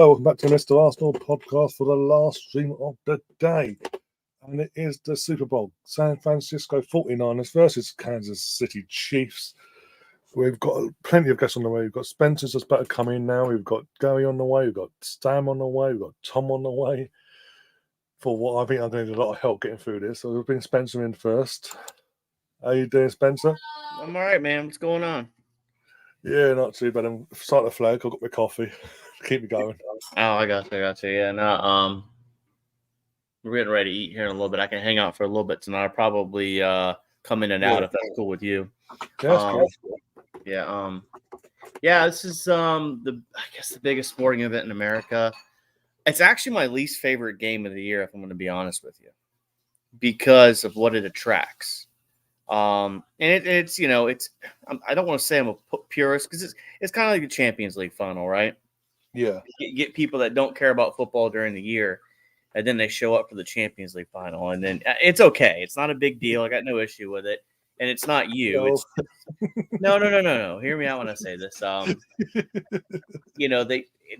welcome back to Mr. Arsenal podcast for the last stream of the day. And it is the Super Bowl. San Francisco 49ers versus Kansas City Chiefs. We've got plenty of guests on the way. We've got Spencer's just about to come in now. We've got Gary on the way. We've got Stam on the way. We've got Tom on the way. For what I think I'm going to need a lot of help getting through this. So we'll bring Spencer in first. How you doing, Spencer? I'm all right, man. What's going on? Yeah, not too bad. I'm starting the flag. I've got my coffee. Keep me going. Oh, I got you. Yeah, no, we're getting ready to eat here in a little bit. I can hang out for a little bit tonight. I'll probably come in and out if that's cool with you. Yeah, that's cool. Yeah, this is the biggest sporting event in America. It's actually my least favorite game of the year, if I'm going to be honest with you, because of what it attracts. And it's I don't want to say I'm a purist because it's kind of like the Champions League final, right? Yeah. You get people that don't care about football during the year, and then they show up for the Champions League final, and then it's okay. It's not a big deal. I got no issue with it, and it's not you. No. It's no. Hear me out when I say this.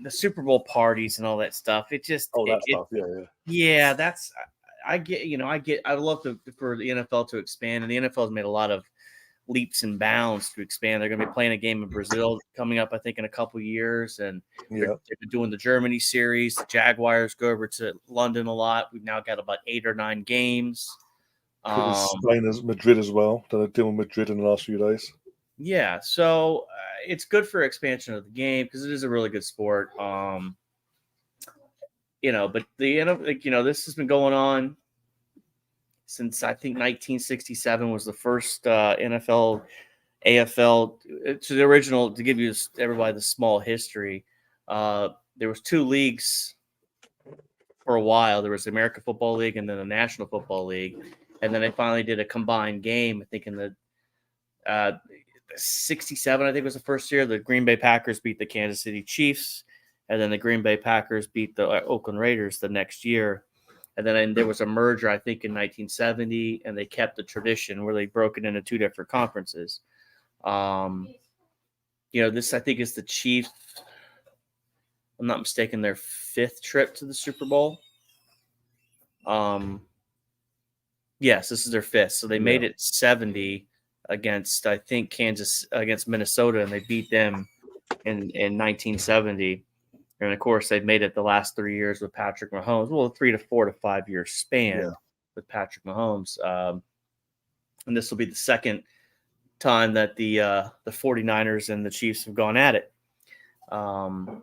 The Super Bowl parties and all that stuff. It just stuff. Yeah, that's. I'd love for the NFL to expand, and the NFL has made a lot of leaps and bounds to expand. They're going to be playing a game in Brazil coming up, I think, in a couple of years, and they're doing the Germany series. The Jaguars go over to London a lot. We've now got about 8 or 9 games. Spain as Madrid as well. They're dealing with Madrid in the last few days. Yeah, so it's good for expansion of the game because it is a really good sport. But this has been going on since I think 1967 was the first NFL, AFL. To the original, to give you everybody the small history, there was 2 leagues for a while. There was the American Football League and then the National Football League, and then they finally did a combined game. I think in the 67, I think was the first year. The Green Bay Packers beat the Kansas City Chiefs, and then the Green Bay Packers beat the Oakland Raiders the next year. And then there was a merger, I think, in 1970, and they kept the tradition where they broke it into 2 different conferences. This, I think, is the Chiefs, I'm not mistaken, their 5th trip to the Super Bowl. Yes, this is their 5th. So they made it 70 against, I think, against Minnesota, and they beat them in 1970. And, of course, they've made it the last 3 years with Patrick Mahomes. Well, 3 to 4 to 5 year span with Patrick Mahomes. And this will be the second time that the 49ers and the Chiefs have gone at it. But,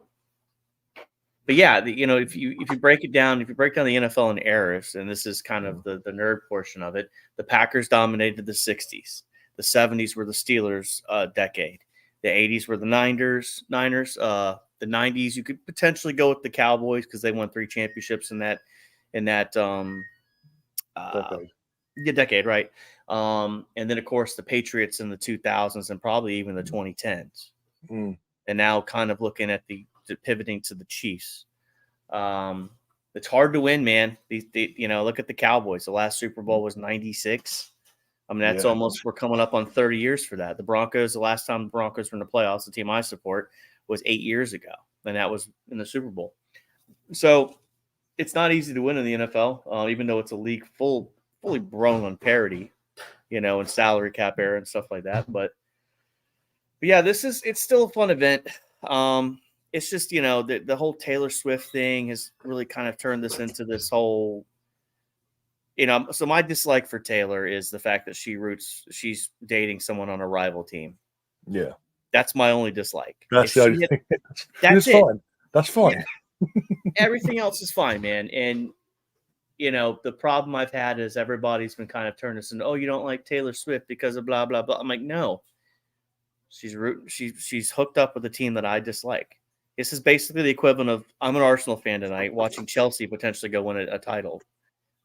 yeah, if you break it down, the NFL in eras, and this is kind of the nerd portion of it, the Packers dominated the 60s. The 70s were the Steelers' decade. The 80s were the Niners. The 90s, you could potentially go with the Cowboys because they won 3 championships in that decade, right? And then, of course, the Patriots in the 2000s and probably even the 2010s. And now kind of looking at the pivoting to the Chiefs. It's hard to win, man. Look at the Cowboys. The last Super Bowl was 96. I mean, that's almost, we're coming up on 30 years for that. The Broncos, the last time the Broncos were in the playoffs, the team I support, was 8 years ago, and that was in the Super Bowl. So it's not easy to win in the NFL, even though it's a league fully grown on parity, and salary cap era and stuff like that. But yeah, it's still a fun event. It's just, the whole Taylor Swift thing has really kind of turned this into this whole, so my dislike for Taylor is the fact that she's dating someone on a rival team. Yeah. That's my only dislike. That's the only thing. That's it. Fine. That's fine. Yeah. Everything else is fine, man. And, the problem I've had is everybody's been kind of turning this into, oh, you don't like Taylor Swift because of blah, blah, blah. I'm like, no. She's hooked up with a team that I dislike. This is basically the equivalent of, I'm an Arsenal fan tonight watching Chelsea potentially go win a title.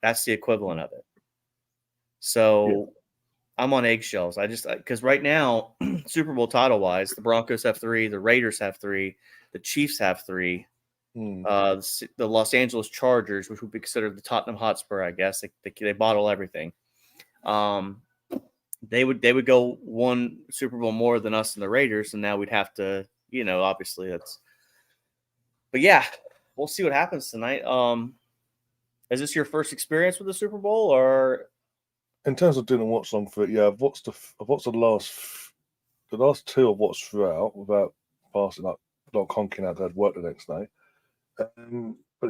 That's the equivalent of it. So I'm on eggshells. Because right now, Super Bowl title wise, the Broncos have 3, the Raiders have 3, the Chiefs have 3, the Los Angeles Chargers, which would be considered the Tottenham Hotspur, I guess. They bottle everything. They would go 1 Super Bowl more than us and the Raiders, and now we'd have to, obviously that's. But yeah, we'll see what happens tonight. Is this your first experience with the Super Bowl, or In terms of doing a watch along for it, yeah, I've watched the last two I've watched throughout without passing up, not conking out. I'd work the next day. But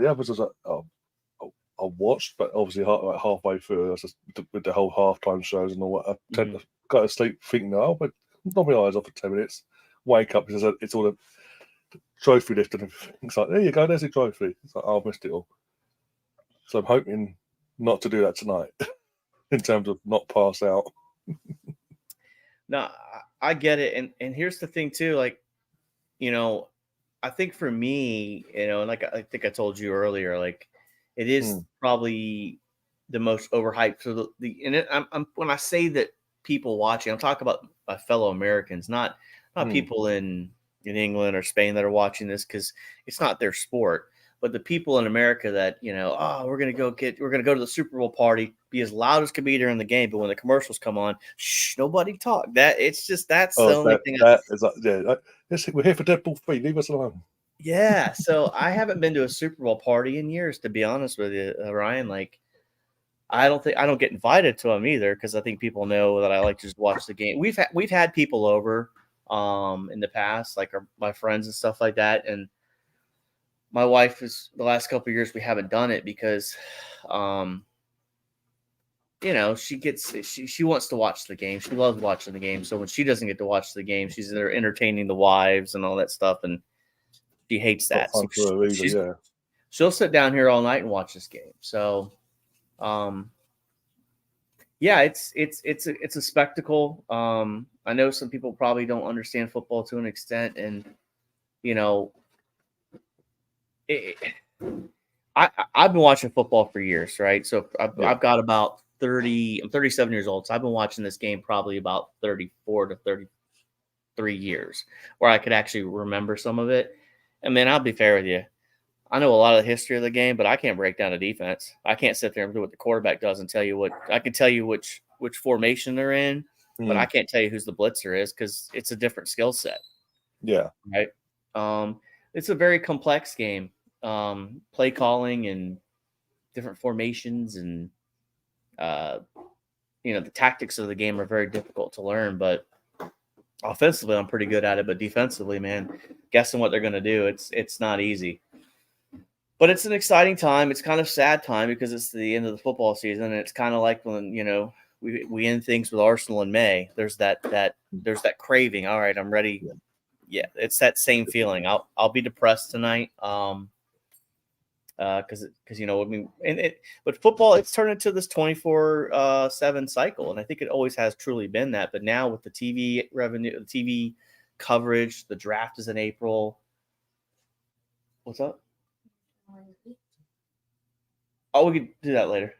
the others I watched, but obviously halfway through, I was just with the whole halftime shows and all that. I tend to go to sleep thinking, oh, but knock my eyes off for 10 minutes. Wake up, it's all a trophy lift and everything. It's like, there you go, there's the trophy. It's like, oh, I missed it all. So I'm hoping not to do that tonight in terms of not pass out. No, I get it. And here's the thing too, like, I think for me, and like I think I told you earlier, like it is probably the most overhyped. So I'm when I say that people watching, I'm talking about my fellow Americans, not people in England or Spain that are watching this, because it's not their sport. But the people in America that, we're gonna go to the Super Bowl party, be as loud as can be during the game, but when the commercials come on, shh, nobody talk. That's the only thing. We're here for Deadpool 3. Leave us alone. Yeah, so I haven't been to a Super Bowl party in years, to be honest with you, Ryan. Like, I don't get invited to them either, because I think people know that I like to just watch the game. We've had people over in the past, like my friends and stuff like that, and my wife is the last couple of years we haven't done it because she wants to watch the game. She loves watching the game. So when she doesn't get to watch the game, she's there entertaining the wives and all that stuff, and she hates that. So she'll sit down here all night and watch this game. So it's a spectacle. I know some people probably don't understand football to an extent, and I've been watching football for years, right? So I've got about 30. I'm 37 years old, so I've been watching this game probably about 34 to 33 years, where I could actually remember some of it. And man, I'll be fair with you, I know a lot of the history of the game, but I can't break down a defense. I can't sit there and do what the quarterback does and tell you what. I can tell you which formation they're in, but I can't tell you who's the blitzer is, because it's a different skill set. Yeah. Right. It's a very complex game. Play calling and different formations, and the tactics of the game are very difficult to learn. But offensively, I'm pretty good at it. But defensively, man, guessing what they're going to do, it's not easy. But it's an exciting time. It's kind of sad time because it's the end of the football season, and it's kind of like when we end things with Arsenal in May. There's that craving. All right, I'm ready. Yeah, it's that same feeling. I'll be depressed tonight. Because but football, it's turned into this 24/7 cycle, and I think it always has truly been that. But now with the TV revenue, the TV coverage, the draft is in April. What's up? Oh, we could do that later.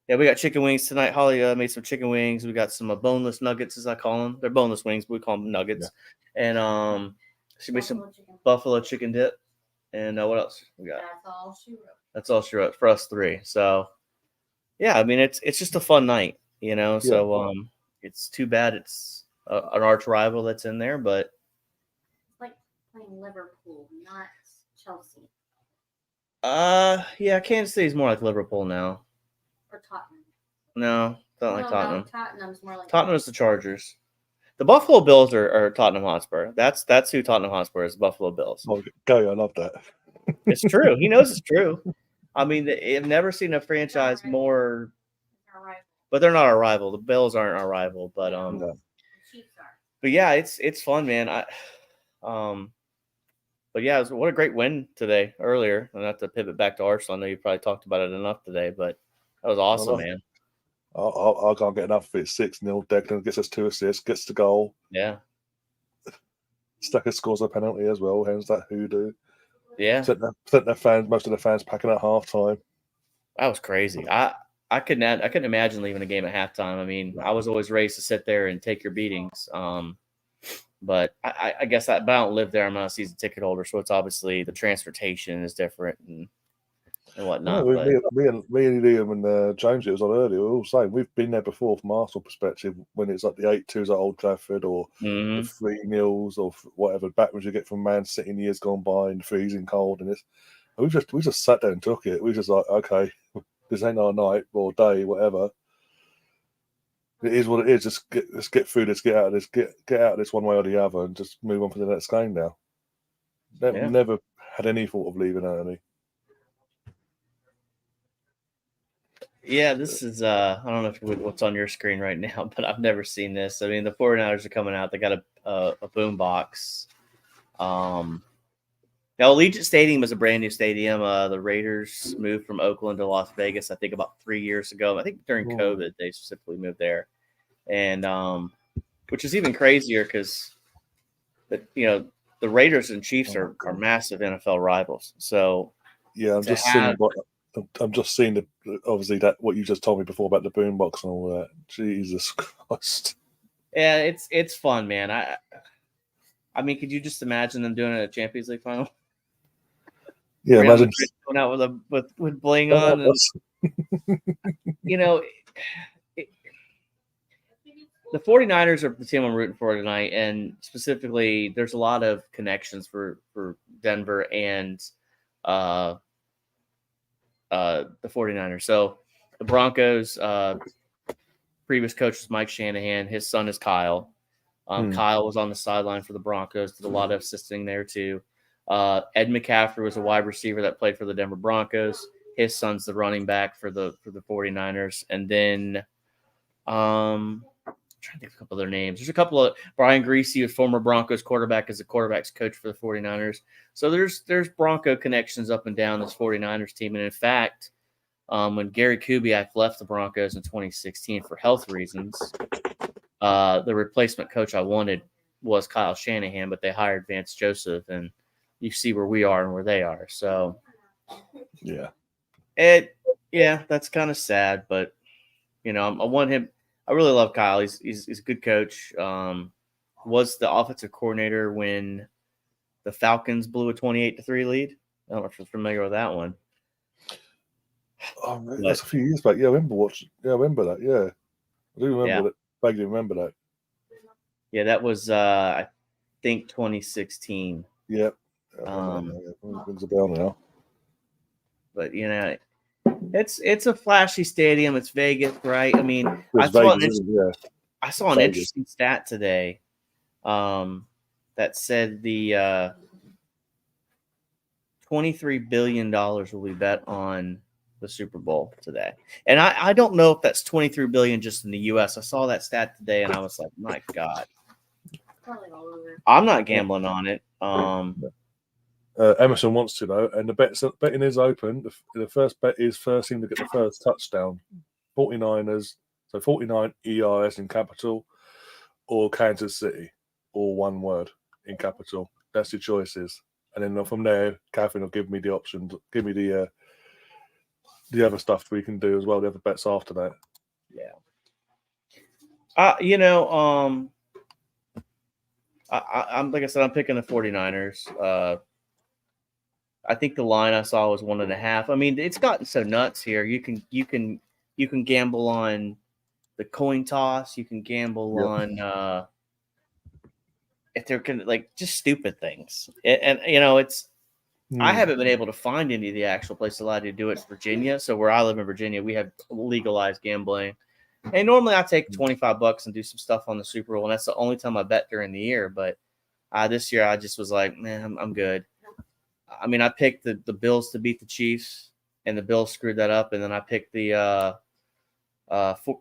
Yeah, we got chicken wings tonight. Holly made some chicken wings. We got some boneless nuggets, as I call them. They're boneless wings, but we call them nuggets. Yeah. And she made some buffalo chicken dip. And what else we got? That's all she wrote for us three. So, yeah, I mean, it's just a fun night, Yeah. So, it's too bad it's an arch rival that's in there, but it's like playing Liverpool, not Chelsea. Yeah, Kansas City's more like Liverpool now. Or Tottenham. No, not like Tottenham. No, Tottenham's more like Tottenham's the Chargers. The Buffalo Bills are Tottenham Hotspur. That's who Tottenham Hotspur is, Buffalo Bills. Oh, go, I love that. It's true. He knows it's true. I mean, I've never seen a franchise more. But they're not our rival. The Bills aren't our rival. But the Chiefs are. But yeah, it's fun, man. But yeah, what a great win today earlier. And not to pivot back to Arsenal. I know you probably talked about it enough today, but that was awesome, man. I can't get enough of it. 6-0. Declan gets us 2 assists, gets the goal. Yeah. Stacker scores a penalty as well. Hence that hoodoo. Yeah. Sent their fans, most of the fans packing at halftime. That was crazy. I couldn't imagine leaving a game at halftime. I mean, I was always raised to sit there and take your beatings. But I guess but I don't live there. I'm not a season ticket holder, so it's obviously the transportation is different and whatnot. No, me and Liam and James, it was on earlier, we were all saying we've been there before from Arsenal perspective when it's like the 8-2s at Old Trafford or the 3-0s or whatever backwards you get from Man City in years gone by and freezing cold, and We just sat there and took it. We just like, okay, this ain't our night or day, whatever. It is what it is. Let's get through this, get out of this, get out of this one way or the other, and just move on to the next game now. Never had any thought of leaving early. Yeah, this is I don't know what's on your screen right now, but I've never seen this. I mean, the 49ers are coming out. They got a boom box. Now Allegiant Stadium is a brand new stadium. The Raiders moved from Oakland to Las Vegas, I think about 3 years ago. I think during COVID they specifically moved there. And which is even crazier because the Raiders and Chiefs are massive NFL rivals. So yeah, I'm just seeing obviously that what you just told me before about the boombox and all that. Jesus Christ. Yeah, it's fun, man. I mean, could you just imagine them doing a Champions League final? Yeah, Real imagine Madrid going out with bling on, and the 49ers are the team I'm rooting for tonight, and specifically, there's a lot of connections for Denver and the 49ers. So the Broncos, previous coach was Mike Shanahan. His son is Kyle. Kyle was on the sideline for the Broncos, did a lot of assisting there too. Ed McCaffrey was a wide receiver that played for the Denver Broncos. His son's the running back for the 49ers. And then I'm trying to think of a couple other names. There's a couple of Brian Greasy, a former Broncos quarterback, is the quarterback's coach for the 49ers. So there's Bronco connections up and down this 49ers team. And in fact, when Gary Kubiak left the Broncos in 2016 for health reasons, the replacement coach I wanted was Kyle Shanahan, but they hired Vance Joseph, and you see where we are and where they are. So that's kind of sad, but I want him. I really love Kyle. He's a good coach. Was the offensive coordinator when the Falcons blew a 28-3 lead. I don't know if you're familiar with that one. Oh, that's a few years back. Yeah, I remember that. Yeah, I do remember that. Vaguely remember that. Yeah, that was I think 2016. Yep. Rings a bell now. But it's a flashy stadium. It's Vegas, right? I mean, I saw an interesting stat today that said the $23 billion will be bet on the Super Bowl today. And I don't know if that's $23 billion just in the U.S. I saw that stat today, and I was like, my God. I'm not gambling on it. Emerson wants to know, and the betting is open. The first bet is first team to get the first touchdown. 49ers, so 49 ERS in capital, or Kansas City, or one word in capital. That's your choices. And then from there, Catherine will give me the options, give me the other stuff we can do as well, the other bets after that. Yeah. I'm like I said, I'm picking the 49ers. I think the line I saw was 1.5. I mean, it's gotten so nuts here. You can gamble on the coin toss. You can gamble on if they're just stupid things. And it's I haven't been able to find any of the actual places allowed to do it in Virginia. So where I live in Virginia, we have legalized gambling. And normally I take $25 and do some stuff on the Super Bowl, and that's the only time I bet during the year. But this year I just was like, man, I'm good. I mean, I picked the Bills to beat the Chiefs, and the Bills screwed that up. And then I picked the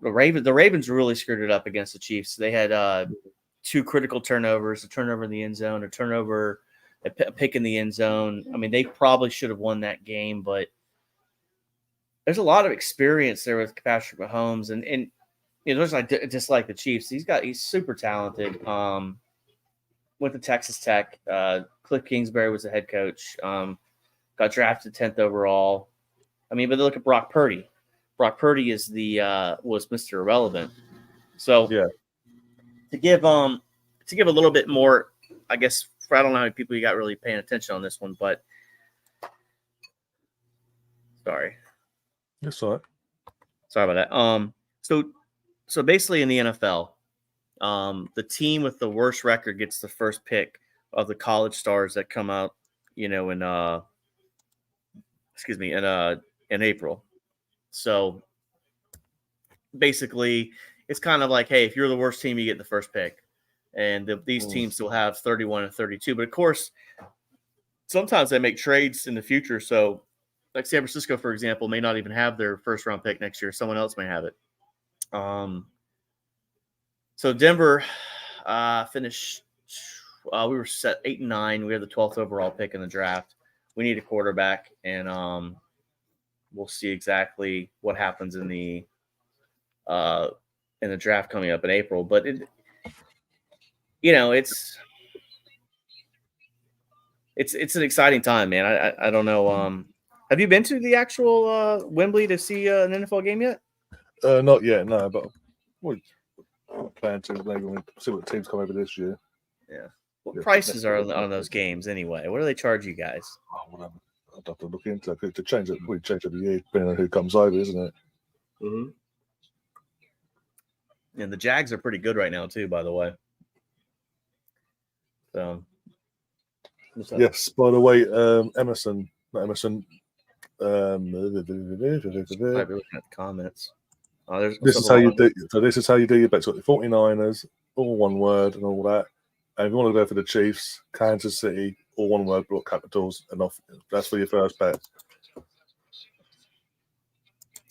Ravens. The Ravens really screwed it up against the Chiefs. They had 2 critical turnovers, a turnover in the end zone, a turnover, a pick in the end zone. I mean, they probably should have won that game, but there's a lot of experience there with Patrick Mahomes, and just like the Chiefs, he's super talented. Went to Texas Tech. Cliff Kingsbury was the head coach. Got drafted 10th overall. I mean, but look at Brock Purdy. Brock Purdy is was Mr. Irrelevant. So to give a little bit more, I guess, I don't know how many people you got really paying attention on this one, but sorry. That's all right. Sorry about that. So basically in the NFL, the team with the worst record gets the first pick of the college stars that come out, in excuse me, in April. So basically, it's kind of like, hey, if you're the worst team, you get the first pick, and these teams still have 31 and 32. But of course, sometimes they make trades in the future. So, like San Francisco, for example, may not even have their first round pick next year. Someone else may have it. So Denver finished. We were set 8-9. We had the 12th overall pick in the draft. We need a quarterback, and we'll see exactly what happens in the draft coming up in April. But it's an exciting time, man. I don't know. Have you been to the actual Wembley to see an NFL game yet? Not yet, no. But we plan to maybe when we see what teams come over this year. Yeah. What prices are on those games anyway? What do they charge you guys? Oh, whatever. I'd have to look into it to change it. We change every year depending on who comes over, isn't it? Mm-hmm. And the Jags are pretty good right now too, by the way. So. Yes. By the way, Emerson. Might be looking at the comments. This is how you do. So this is how you do your bets. Got the 49ers, all one word, and all that. And if you want to go for the Chiefs, Kansas City, all one word, block capitals, and off. That's for your first bet.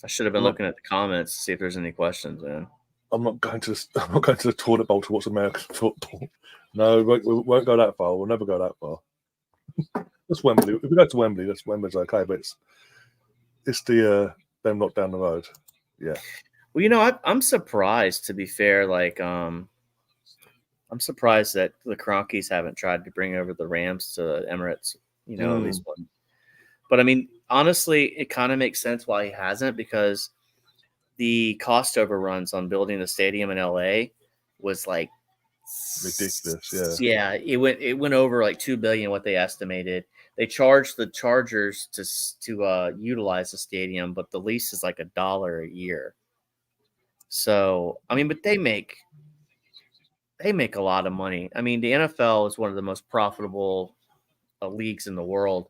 I should have been looking at the comments to see if there's any questions, man. I'm not going to the toilet bowl to watch American football. No, we won't go that far. We'll never go that far. That's Wembley. If we go to Wembley, Wembley's okay, but it's the them not down the road. Yeah. Well, I'm surprised, to be fair. Like, I'm surprised that the Cronkies haven't tried to bring over the Rams to the Emirates. At least one. But I mean, honestly, it kind of makes sense why he hasn't, because the cost overruns on building the stadium in LA was like ridiculous. Yeah, it went over like $2 billion what they estimated. They charged the Chargers to utilize the stadium, but the lease is like $1 a year. So I mean, but they make a lot of money. I mean, the NFL is one of the most profitable leagues in the world.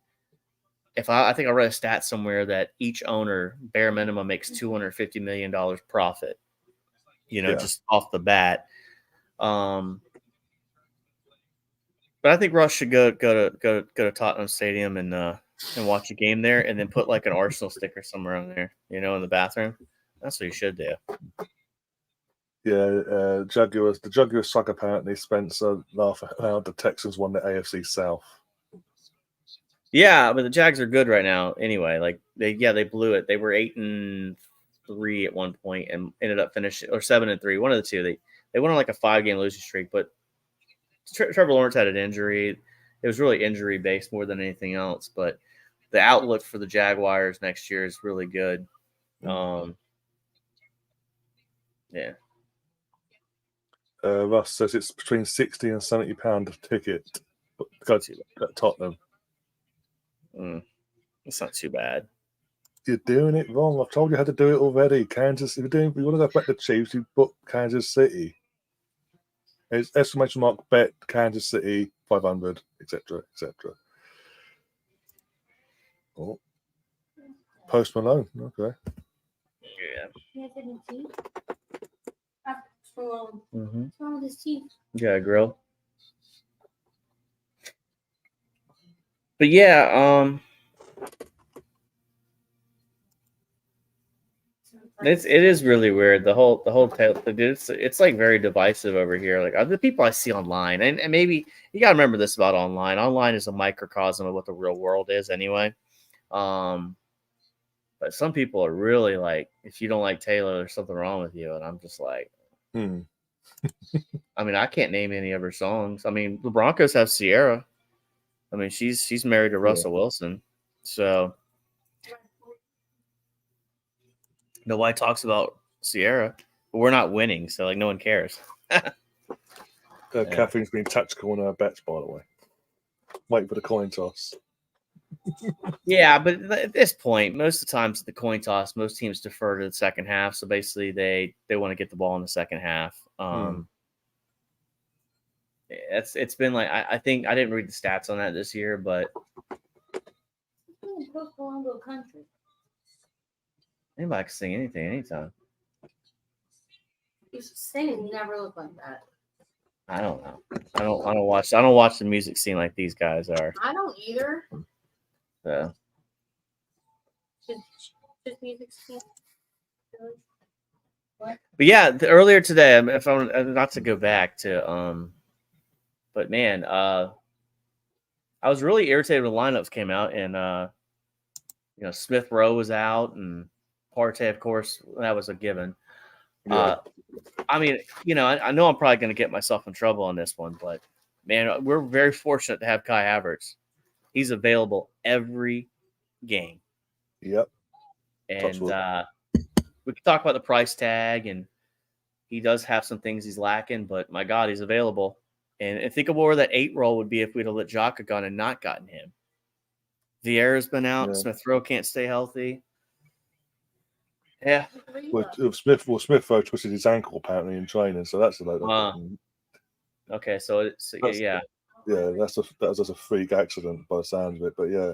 I think I read a stat somewhere that each owner, bare minimum, makes $250 million profit. Just off the bat. But I think Russ should go to Tottenham Stadium and watch a game there, and then put like an Arsenal sticker somewhere on there, in the bathroom. That's what you should do. Yeah, the Jaguars suck apparently. Spencer laughed out the Texans won the AFC South. Yeah, but the Jags are good right now. Anyway, like they blew it. They were 8-3 at one point and ended up finishing, or 7-3, one of the two. They went on like a 5-game losing streak, but Trevor Lawrence had an injury. It was really injury based more than anything else. But the outlook for the Jaguars next year is really good. Yeah. Russ says it's between £60 and £70 a ticket. Go to Tottenham. It's not too bad. You're doing it wrong. I've told you how to do it already. Kansas. If you want to go back to the Chiefs, you book Kansas City. It's exclamation mark bet Kansas City 500, etc., etc. Oh, Post Malone. Okay. Yeah. What's wrong with his teeth? Yeah, grill. But yeah, it is really weird. The whole it's like very divisive over here. Like the people I see online, and maybe you gotta remember this about online. Online is a microcosm of what the real world is anyway. But some people are really like, if you don't like Taylor, there's something wrong with you. And I'm just like, I mean, I can't name any of her songs. I mean, the Broncos have Sierra. I mean, she's married to Russell Wilson. So nobody talks about Sierra, but we're not winning. So like, no one cares. Catherine's been tactical on her bets, by the way. Waiting for the coin toss. Yeah, but at this point, most of the times the coin toss, most teams defer to the second half. So basically, they want to get the ball in the second half. It's been like, I think I didn't read the stats on that this year, but singing Coca-Cola Country. Anybody can sing anything, anytime. His singing never looked like that. I don't know. I don't watch the music scene like these guys are. I don't either. So. Just music scene. What? But yeah, earlier today, if I'm not to go back to but man, I was really irritated when lineups came out, and Smith Rowe was out, and Partey, of course, that was a given. Yeah. I mean, I know I'm probably going to get myself in trouble on this one, but man, we're very fortunate to have Kai Havertz. He's available every game. Yep. And we can talk about the price tag, and he does have some things he's lacking, but my God, he's available. And think of where that 8 role would be if we'd have let Xhaka gone and not gotten him. Vieira's been out. Yeah. Smith Rowe can't stay healthy. Yeah. Smith Rowe twisted his ankle apparently in training, so that's a load of Okay, so yeah. Yeah, that was just a freak accident by the sounds of it, but yeah.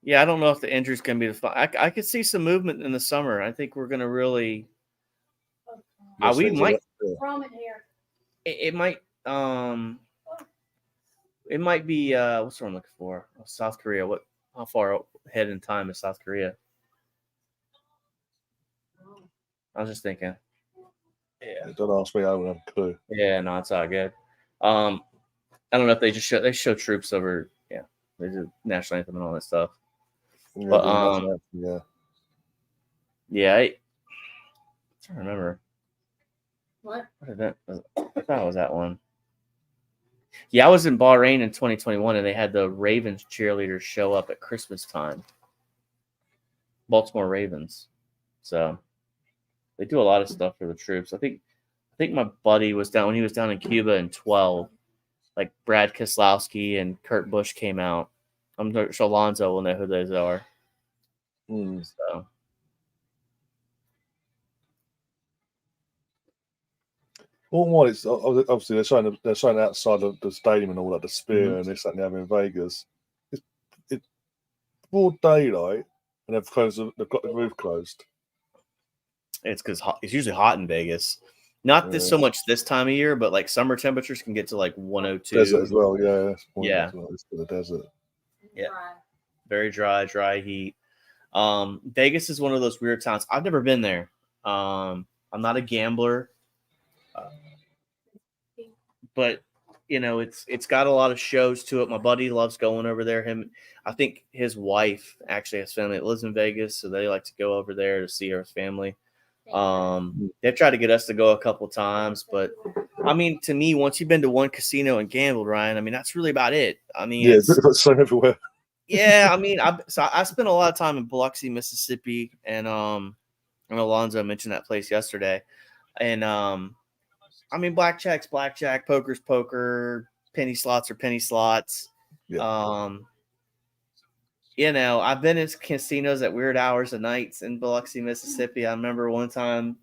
Yeah, I don't know if the injury's going to be the fun. I could see some movement in the summer. I think we're going to really. We might. It might. It might be. What's what I'm looking for? South Korea. How far ahead in time is South Korea? I was just thinking. Yeah. Don't ask me. I don't have a clue. Yeah, no, it's all good. I don't know if they show troops over. Yeah, they do national anthem and all that stuff. Yeah, But I can't remember. What event? I thought it was that one. Yeah, I was in Bahrain in 2021, and they had the Ravens cheerleaders show up at Christmas time. Baltimore Ravens. So they do a lot of stuff for the troops. I think my buddy was down when he was down in Cuba in 12. Like Brad Keselowski and Kurt Busch came out. I'm sure Alonzo will know who those are. So. Well, one is obviously they're showing outside of the stadium and all that, the spear and this that and the other in Vegas. It's broad daylight and they've got the roof closed. It's because it's usually hot in Vegas. Not this so much this time of year, but like summer temperatures can get to like 102. Desert as well, yeah. Yeah, it's the desert. Yeah, very dry heat. Vegas is one of those weird towns. I've never been there. I'm not a gambler, but it's got a lot of shows to it. My buddy loves going over there. I think his wife actually has family that lives in Vegas, so they like to go over there to see her family. They've tried to get us to go a couple times, but I mean, to me, once you've been to one casino and gambled, Ryan, I mean, that's really about it. I mean, it's the same everywhere. Yeah, I mean, I spent a lot of time in Biloxi, Mississippi, and Alonzo mentioned that place yesterday, and I mean, blackjack's blackjack, poker's poker, penny slots are penny slots. Yeah. I've been in casinos at weird hours of nights in Biloxi, Mississippi. I remember one time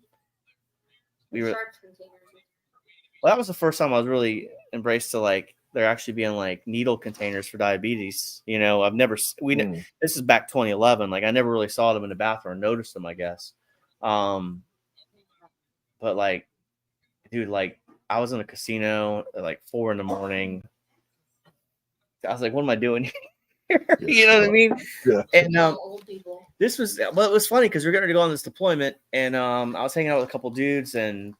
well, that was the first time I was really embraced to like there actually being like needle containers for diabetes. I've never this is back 2011. Like I never really saw them in the bathroom or noticed them, I guess. But like, dude, like I was in a casino at like 4 a.m. I was like, what am I doing here? You know what I mean? Yeah. And this was, it was funny because we were going to go on this deployment, and I was hanging out with a couple dudes, and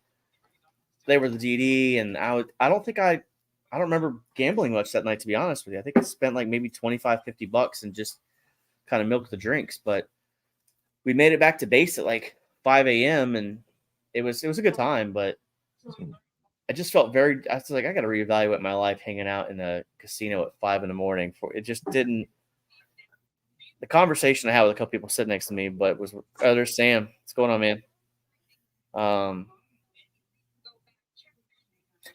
they were the DD, and I don't remember gambling much that night, to be honest with you. I think I spent like maybe $25-$50 and just kind of milked the drinks. But we made it back to base at like 5 a.m. and it was a good time, but I just felt I was like, I got to reevaluate my life hanging out in a casino at 5 a.m. It just didn't. The conversation I had with a couple people sitting next to me, but was, there's Sam. What's going on, man? But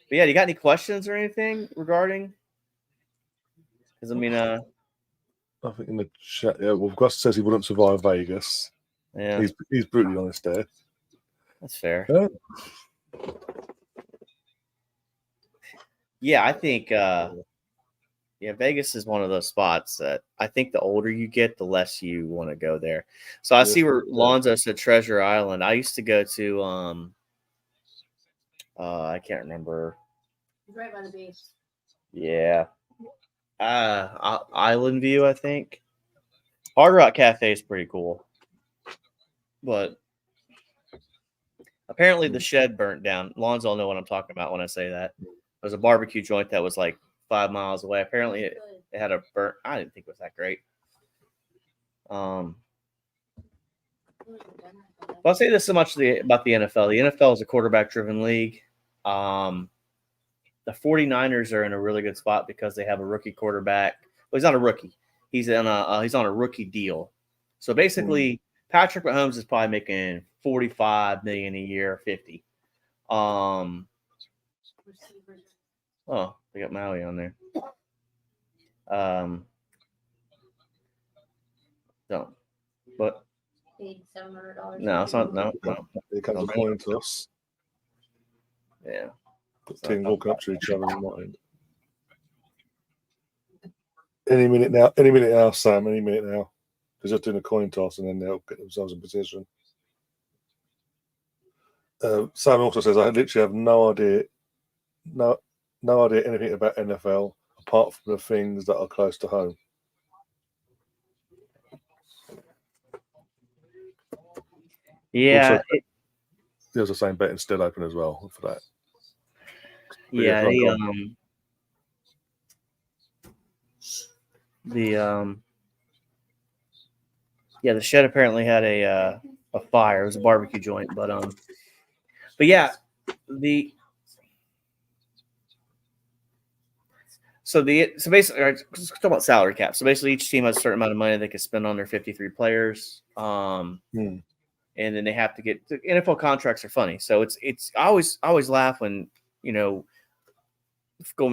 yeah, you got any questions or anything regarding? Because I mean, I think in the chat, yeah. Well, Gus says he wouldn't survive Vegas. Yeah, he's brutally honest there. That's fair. Yeah. Yeah, I think Yeah, Vegas is one of those spots that I think the older you get, the less you want to go there. So I see where Lonzo said Treasure Island. I used to go to I can't remember. He's right by the beach. Yeah. Island View, I think. Hard Rock Cafe is pretty cool. But apparently the shed burnt down. Lonzo will know what I'm talking about when I say that. There's a barbecue joint that was like 5 miles away. Apparently it had a burnt. I didn't think it was that great. I'll say this so much about the NFL. The NFL is a quarterback-driven league. The 49ers are in a really good spot because they have a rookie quarterback. Well, he's not a rookie. He's on a rookie deal. So basically, Patrick Mahomes is probably making $45 million a year, 50. Oh, they got Maui on there. No, but Paid $700. no, it's not. No. It comes a coin toss. Yeah. Team walk up to each other in mind. Any minute now, Sam. Any minute now. They're just doing a coin toss and then they'll get themselves in position. Sam also says, I literally have no idea anything about NFL apart from the things that are close to home. Yeah. Also, there's the same betting still open as well for that. Yeah, the shed apparently had a fire. It was a barbecue joint, but yeah, so basically, let's talk about salary cap. So basically, each team has a certain amount of money they can spend on their 53 players. And then they have to get – NFL contracts are funny. So it's I always laugh when, going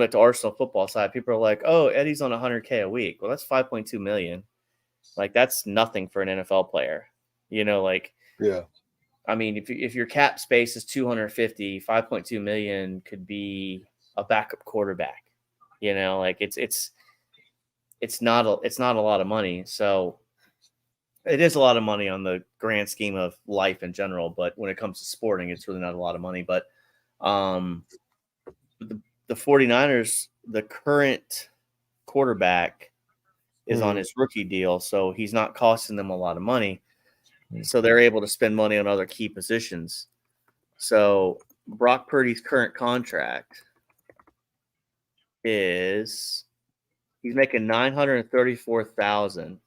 back to Arsenal football side, people are like, oh, Eddie's on $100K a week. Well, that's $5.2 million. Like, that's nothing for an NFL player. Yeah. I mean, if your cap space is 250, 5.2 million could be a backup quarterback. It's not a lot of money. So it is a lot of money on the grand scheme of life in general, but when it comes to sporting, it's really not a lot of money. But the 49ers, the current quarterback is on his rookie deal, so he's not costing them a lot of money. So they're able to spend money on other key positions. So Brock Purdy's current contract he's making $934,000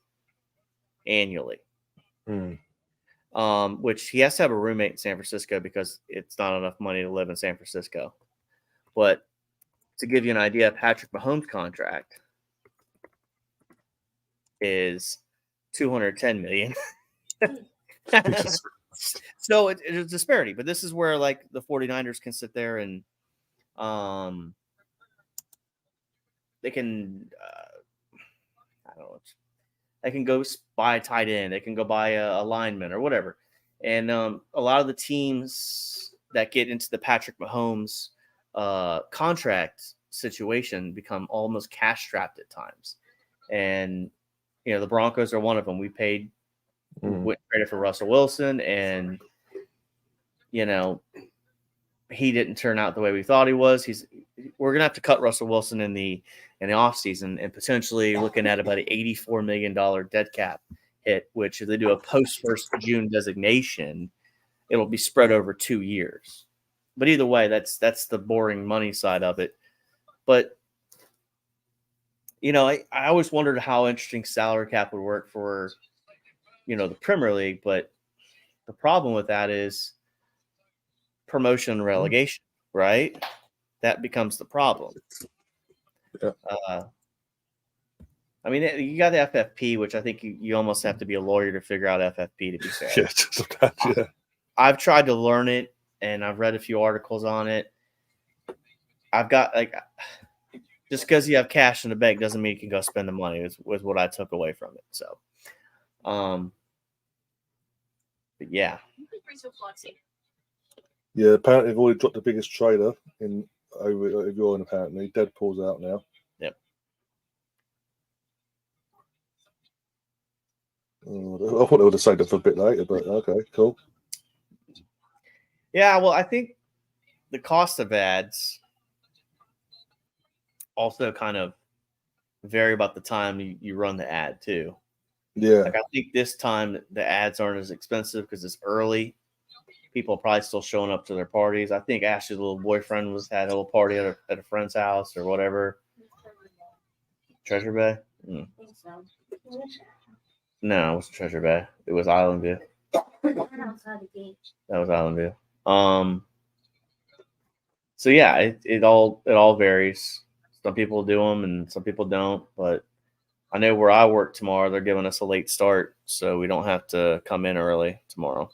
annually. Which he has to have a roommate in San Francisco because it's not enough money to live in San Francisco. But to give you an idea, Patrick Mahomes' contract is $210 million. So it's a disparity, but this is where like the 49ers can sit there and they can I don't know, they can go buy a tight end, they can go buy a lineman or whatever. And a lot of the teams that get into the Patrick Mahomes contract situation become almost cash strapped at times. And the Broncos are one of them. We paid credit for Russell Wilson, and he didn't turn out the way we thought he was. We're gonna have to cut Russell Wilson in the offseason and potentially looking at about an $84 million dead cap hit, which if they do a post 1st June designation, it'll be spread over 2 years. But either way, that's the boring money side of it. But I always wondered how interesting salary cap would work for the Premier League, but the problem with that is promotion and relegation, right? That becomes the problem. Yeah. I mean, you got the FFP, which I think you almost have to be a lawyer to figure out FFP, to be fair. Yeah. I've tried to learn it, and I've read a few articles on it. I've got just because you have cash in the bank doesn't mean you can go spend the money. Was what I took away from it. So, but yeah. Yeah, apparently they've already dropped the biggest trader in everyone. Apparently, Deadpool's out now. Yep. I thought they would have saved it for a bit later, but okay, cool. Yeah, well, I think the cost of ads also kind of vary about the time you run the ad too. Yeah. Like I think this time the ads aren't as expensive because it's early. People are probably still showing up to their parties. I think Ashley's little boyfriend had a little party at a friend's house or whatever. Treasure Bay? I think so. No, it wasn't Treasure Bay. It was Island View. Right outside the gate. That was Island View. So yeah, it all varies. Some people do them and some people don't. But I know where I work tomorrow, they're giving us a late start, so we don't have to come in early tomorrow.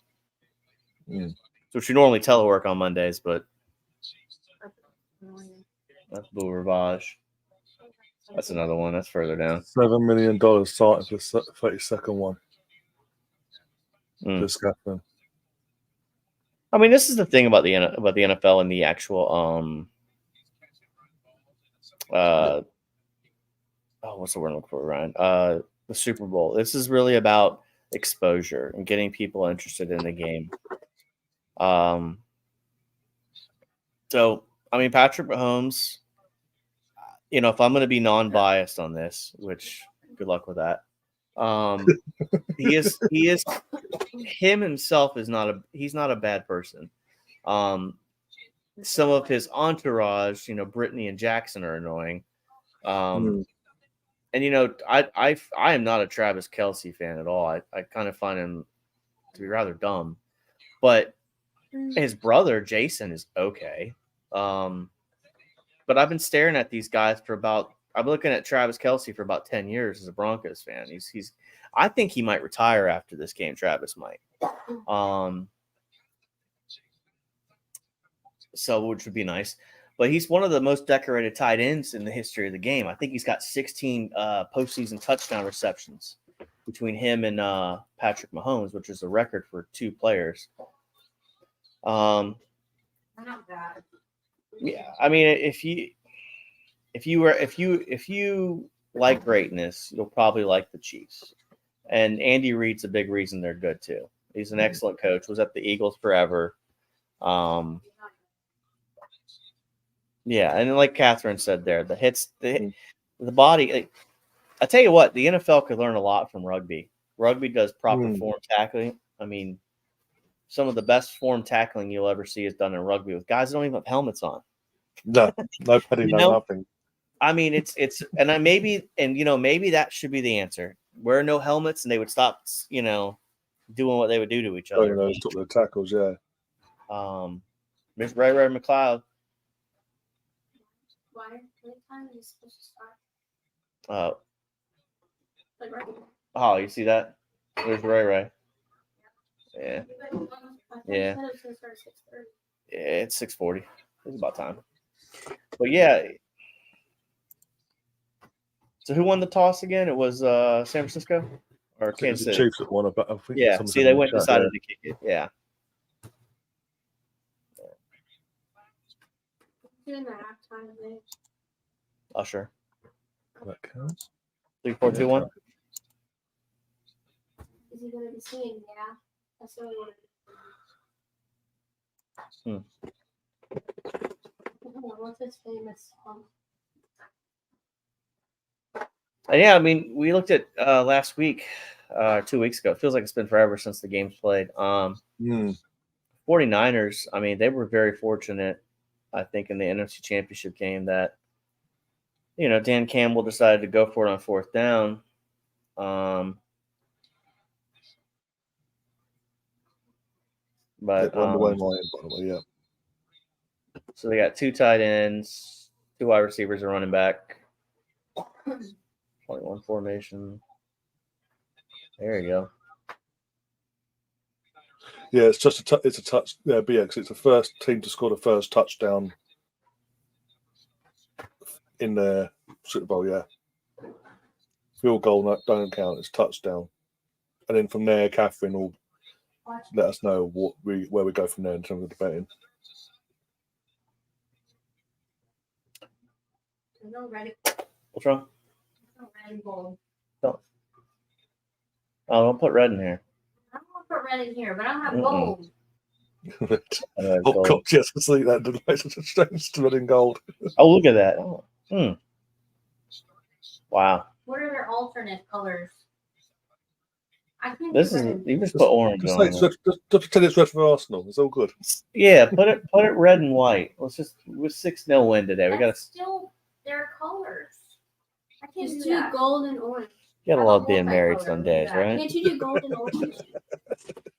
So we normally telework on Mondays, but that's Beau Rivage. That's another one. That's further down. $7 million starting for the 32nd one. Disgusting. I mean, this is the thing about the NFL and the actual what's the word I'm looking for, Ryan? The Super Bowl. This is really about exposure and getting people interested in the game. So I mean, Patrick Mahomes, if I'm going to be non-biased on this, which good luck with that. He is him himself is he's not a bad person. Some of his entourage, Brittany and Jackson are annoying. And I am not a Travis Kelce fan at all. I kind of find him to be rather dumb, but his brother Jason is okay. But I've been staring at these guys I'm looking at Travis Kelce for about 10 years as a Broncos fan. I think he might retire after this game. Travis might. So which would be nice. But he's one of the most decorated tight ends in the history of the game. I think he's got 16 postseason touchdown receptions between him and Patrick Mahomes, which is a record for two players. Not bad. Yeah, I mean, if you like greatness, you'll probably like the Chiefs. And Andy Reid's a big reason they're good too. He's an excellent coach. Was at the Eagles forever. Yeah, and like Catherine said there, the hits, the body. I tell you what, the NFL could learn a lot from rugby. Rugby does proper form tackling. I mean, some of the best form tackling you'll ever see is done in rugby with guys that don't even have helmets on. No padding, no nothing. I mean, maybe that should be the answer. Wear no helmets, and they would stop, doing what they would do to each other. Took the tackles, yeah. Miss Ray McLeod. What time are you supposed to start? Like right now. Oh, you see that? There's Ray. Yeah. Yeah. It's 6:40. It's about time. But yeah. So who won the toss again? It was San Francisco or Kansas City? The Chiefs that won. I think yeah. See, they went and decided to kick it. Yeah. Doing the halftime thing. Oh, sure. That counts. 3, 4, 2, 1. Is he going to be singing? Yeah. That's what I want to do. What's his famous song? Yeah, I mean, we looked at last week, 2 weeks ago. It feels like it's been forever since the game's played. 49ers, I mean, they were very fortunate, I think, in the NFC Championship game that, Dan Campbell decided to go for it on 4th down. But on the way line, by the way, yeah. So they got 2 tight ends, 2 wide receivers, a running back. 21 formation. There you go. Yeah, it's just it's a touch. Yeah, BX. It's the first team to score the first touchdown in the Super Bowl. Yeah, field goal don't count. It's touchdown, and then from there, Catherine will let us know where we go from there in terms of the betting. I'm ready. What's wrong? I'm ready. Bold. Don't. Oh, don't put red in here. I don't want to put red in here, but I don't have Mm-mm. gold. Oh, Gold. God, yes, I see that. It's strange to red and gold. Oh, look at that. Oh. Wow. What are their alternate colors? I can't This do is red. you just put orange Just, on say it. it's red, just pretend it's red for Arsenal. It's all good. Yeah, put it red and white. Let's just with 6-0 win today. We got That's still their colors. I can't Just do do that. gold and orange. gotta I love don't being want that married color. some Look at days, that. right? Can't you do gold and orange?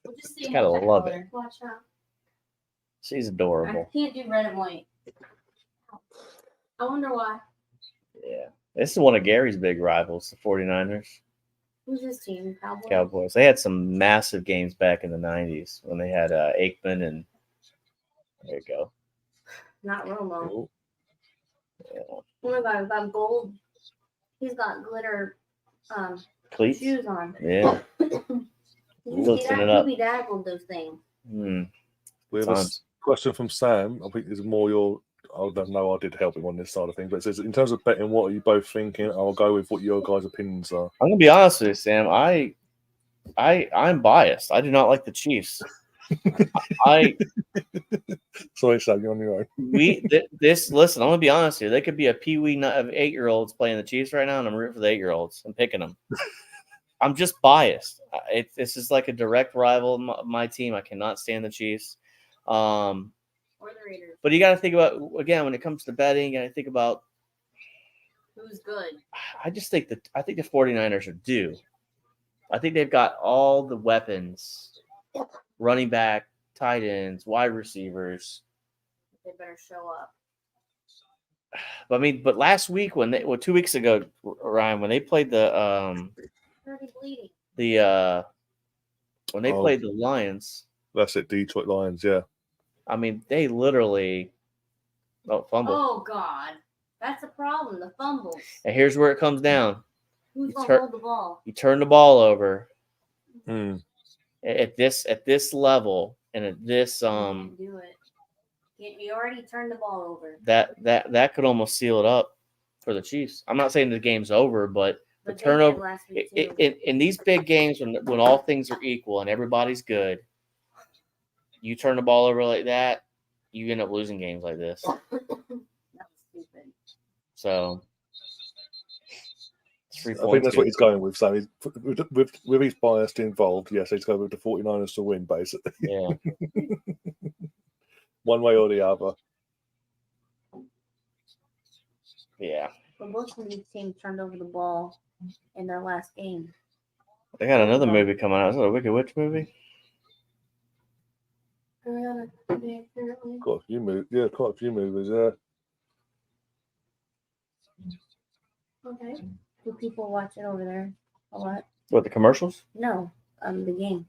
We'll just see Gotta that love color. Watch out. She's I adorable. can't do red and white. I wonder why. Yeah. This is one of Gary's big rivals, the 49ers. Who's this team? Cowboys? Cowboys. They had some massive games back in the 90s when they had Aikman and there you go. Not Romo. Oh, Yeah. Oh my god, we've got gold. He's got glitter Cleats? shoes on. Yeah. Did you see Lifting that? it up. He daggled those things. we have a Times. question from Sam. I think it's more your. I don't know. I did help him on this side of things, but it says, in terms of betting, what are you both thinking? I'll go with what your guys' opinions are. I'm gonna be honest with you, Sam. I'm biased. I do not like the Chiefs. Sorry, Sam, you're on your own. Listen, I'm gonna be honest here. They could be a peewee of 8-year-olds playing the Chiefs right now, and I'm rooting for the 8-year-olds. I'm picking them. I'm just biased. This is like a direct rival of my team. I cannot stand the Chiefs. Or the Raiders. But you got to think about, again, when it comes to betting, you got to think about. Who's good? I think the 49ers are due. I think they've got all the weapons, running back, tight ends, wide receivers. They better show up. But last week 2 weeks ago, Ryan, when they played They're already bleeding. when they played the Lions, That's it, Detroit Lions, yeah. I mean, they literally fumbled. Oh God, that's a problem. The fumbles. And here's where it comes down. Who's gonna hold the ball? You turn the ball over Mm. at this level and at this You can't do it. You already turned the ball over. that could almost seal it up for the Chiefs. I'm not saying the game's over, but the But they did turnover last week, too. in these big games when all things are equal and everybody's good, you turn the ball over like that, you end up losing games like this. That was stupid. So it's 3 I points. think that's what he's going with, Sam. He's, with his bias involved, yes, he's going with the 49ers to win, basically. Yeah. One way or the other. Yeah. But both of these teams turned over the ball in their last game. They got another movie coming out. Is it a Wicked Witch movie? Apparently. Quite a few movies, yeah. Okay. Do people watch it over there a lot? What, the commercials? No, the game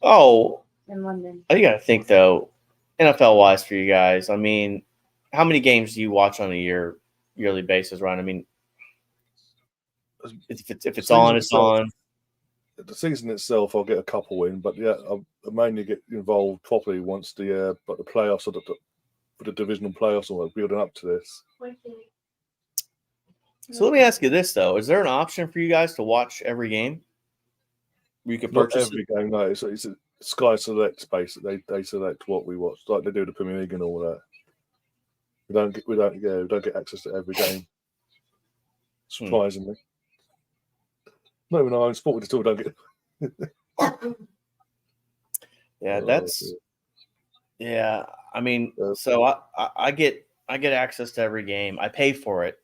Oh, in London. you got to think, though, NFL wise for you guys. I mean, how many games do you watch on a yearly basis, Ryan? I mean, if it's on, it's on. The season itself, I'll get a couple in, but yeah, I mainly get involved properly once the playoffs or the divisional playoffs or building up to this. So let me ask you this, though. Is there an option for you guys to watch every game? You could Not purchase every game, no. It's a Sky Select space that they select what we watch, like they do the Premier League and all that. We don't get access to every game. Surprisingly. Not even our own sport, we still don't get. Yeah, I mean, Yeah. so I get access to every game. I pay for it.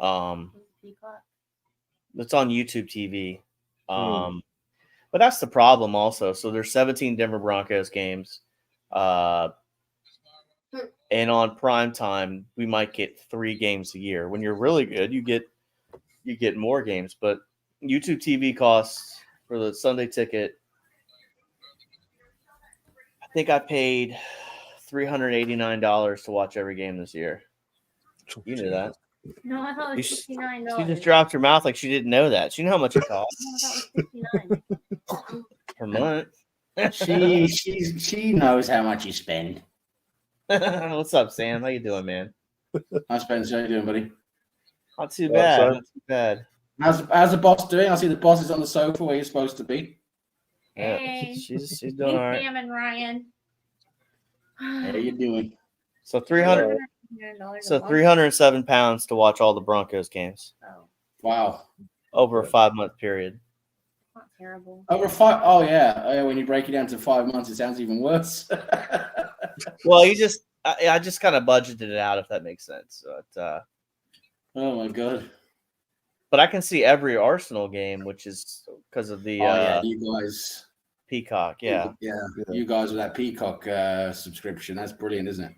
It's on YouTube TV. But that's the problem also. So there's 17 Denver Broncos games. And on prime time, we might get 3 games a year. When you're really good, you get more games. But YouTube TV costs for the Sunday ticket. I think I paid $389 to watch every game this year. You knew that. No, I thought it was $69. She just dropped her mouth like she didn't know that. She knew how much it cost No, I thought it was $69. per month. She knows how much you spend. What's up, Sam? How you doing, man? Hi, Spencer. How you doing, buddy? Not too Right, bad. Sam? Not too bad. How's the boss doing? I see the boss is on the sofa where you're supposed to be. Yeah, Hey. she's doing Hey, all right. Sam and Ryan. How you doing? So 300. $300 So a month? 307 pounds to watch all the Broncos games Oh, Wow. over a 5-month period. not terrible. Over 5. Oh yeah. When you break it down to 5 months, it sounds even worse. Well, I just kind of budgeted it out, if that makes sense. Oh my god. But I can see every Arsenal game, which is because of the You guys. Peacock. Yeah, You guys with that Peacock subscription. That's brilliant, isn't it?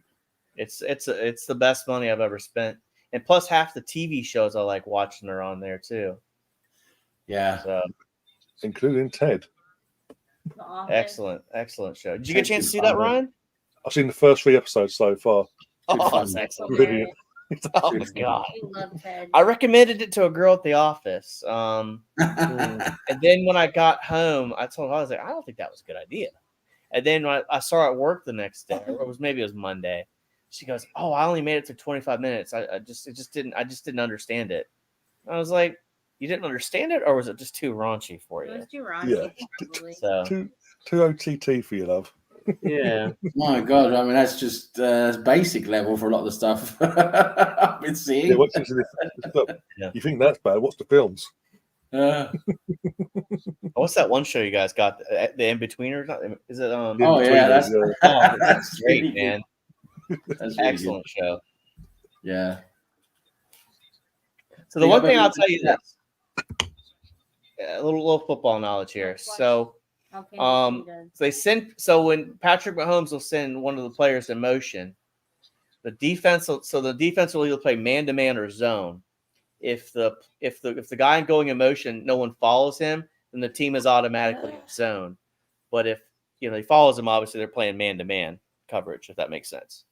it's the best money I've ever spent, and plus half the TV shows I like watching are on there too. Yeah. So including Ted. The Office. excellent show. Did you get a chance to see that, Ryan? I've seen the first 3 episodes so far. Oh, fun. it's excellent. Brilliant. Oh my god. I love Ted. I recommended it to a girl at the office. And then when I got home, I told her, I was like, I don't think that was a good idea. And then when I saw her at work the next day, or maybe it was Monday, she goes, "Oh, I only made it to 25 minutes. I just didn't understand it." I was like, "You didn't understand it, or was it just too raunchy for It you?" was too raunchy, Yeah. probably. So Two OTT for you, love. yeah, My God, I mean that's just basic level for a lot of the stuff I've been seeing. Yeah, what's into this stuff? Yeah. You think that's bad? What's the films? what's that one show you guys got? The In-Betweeners? Is it? Oh yeah, that's that's great, really man. That's really Excellent show. good. Yeah. So the Yeah, one but thing we- I'll tell you this, a little football knowledge here. So Okay, he does. so when Patrick Mahomes will send one of the players in motion, the defense will either play man to man or zone. If the guy going in motion, no one follows him, then the team is automatically in zone. But if he follows him, obviously they're playing man to man coverage, if that makes sense.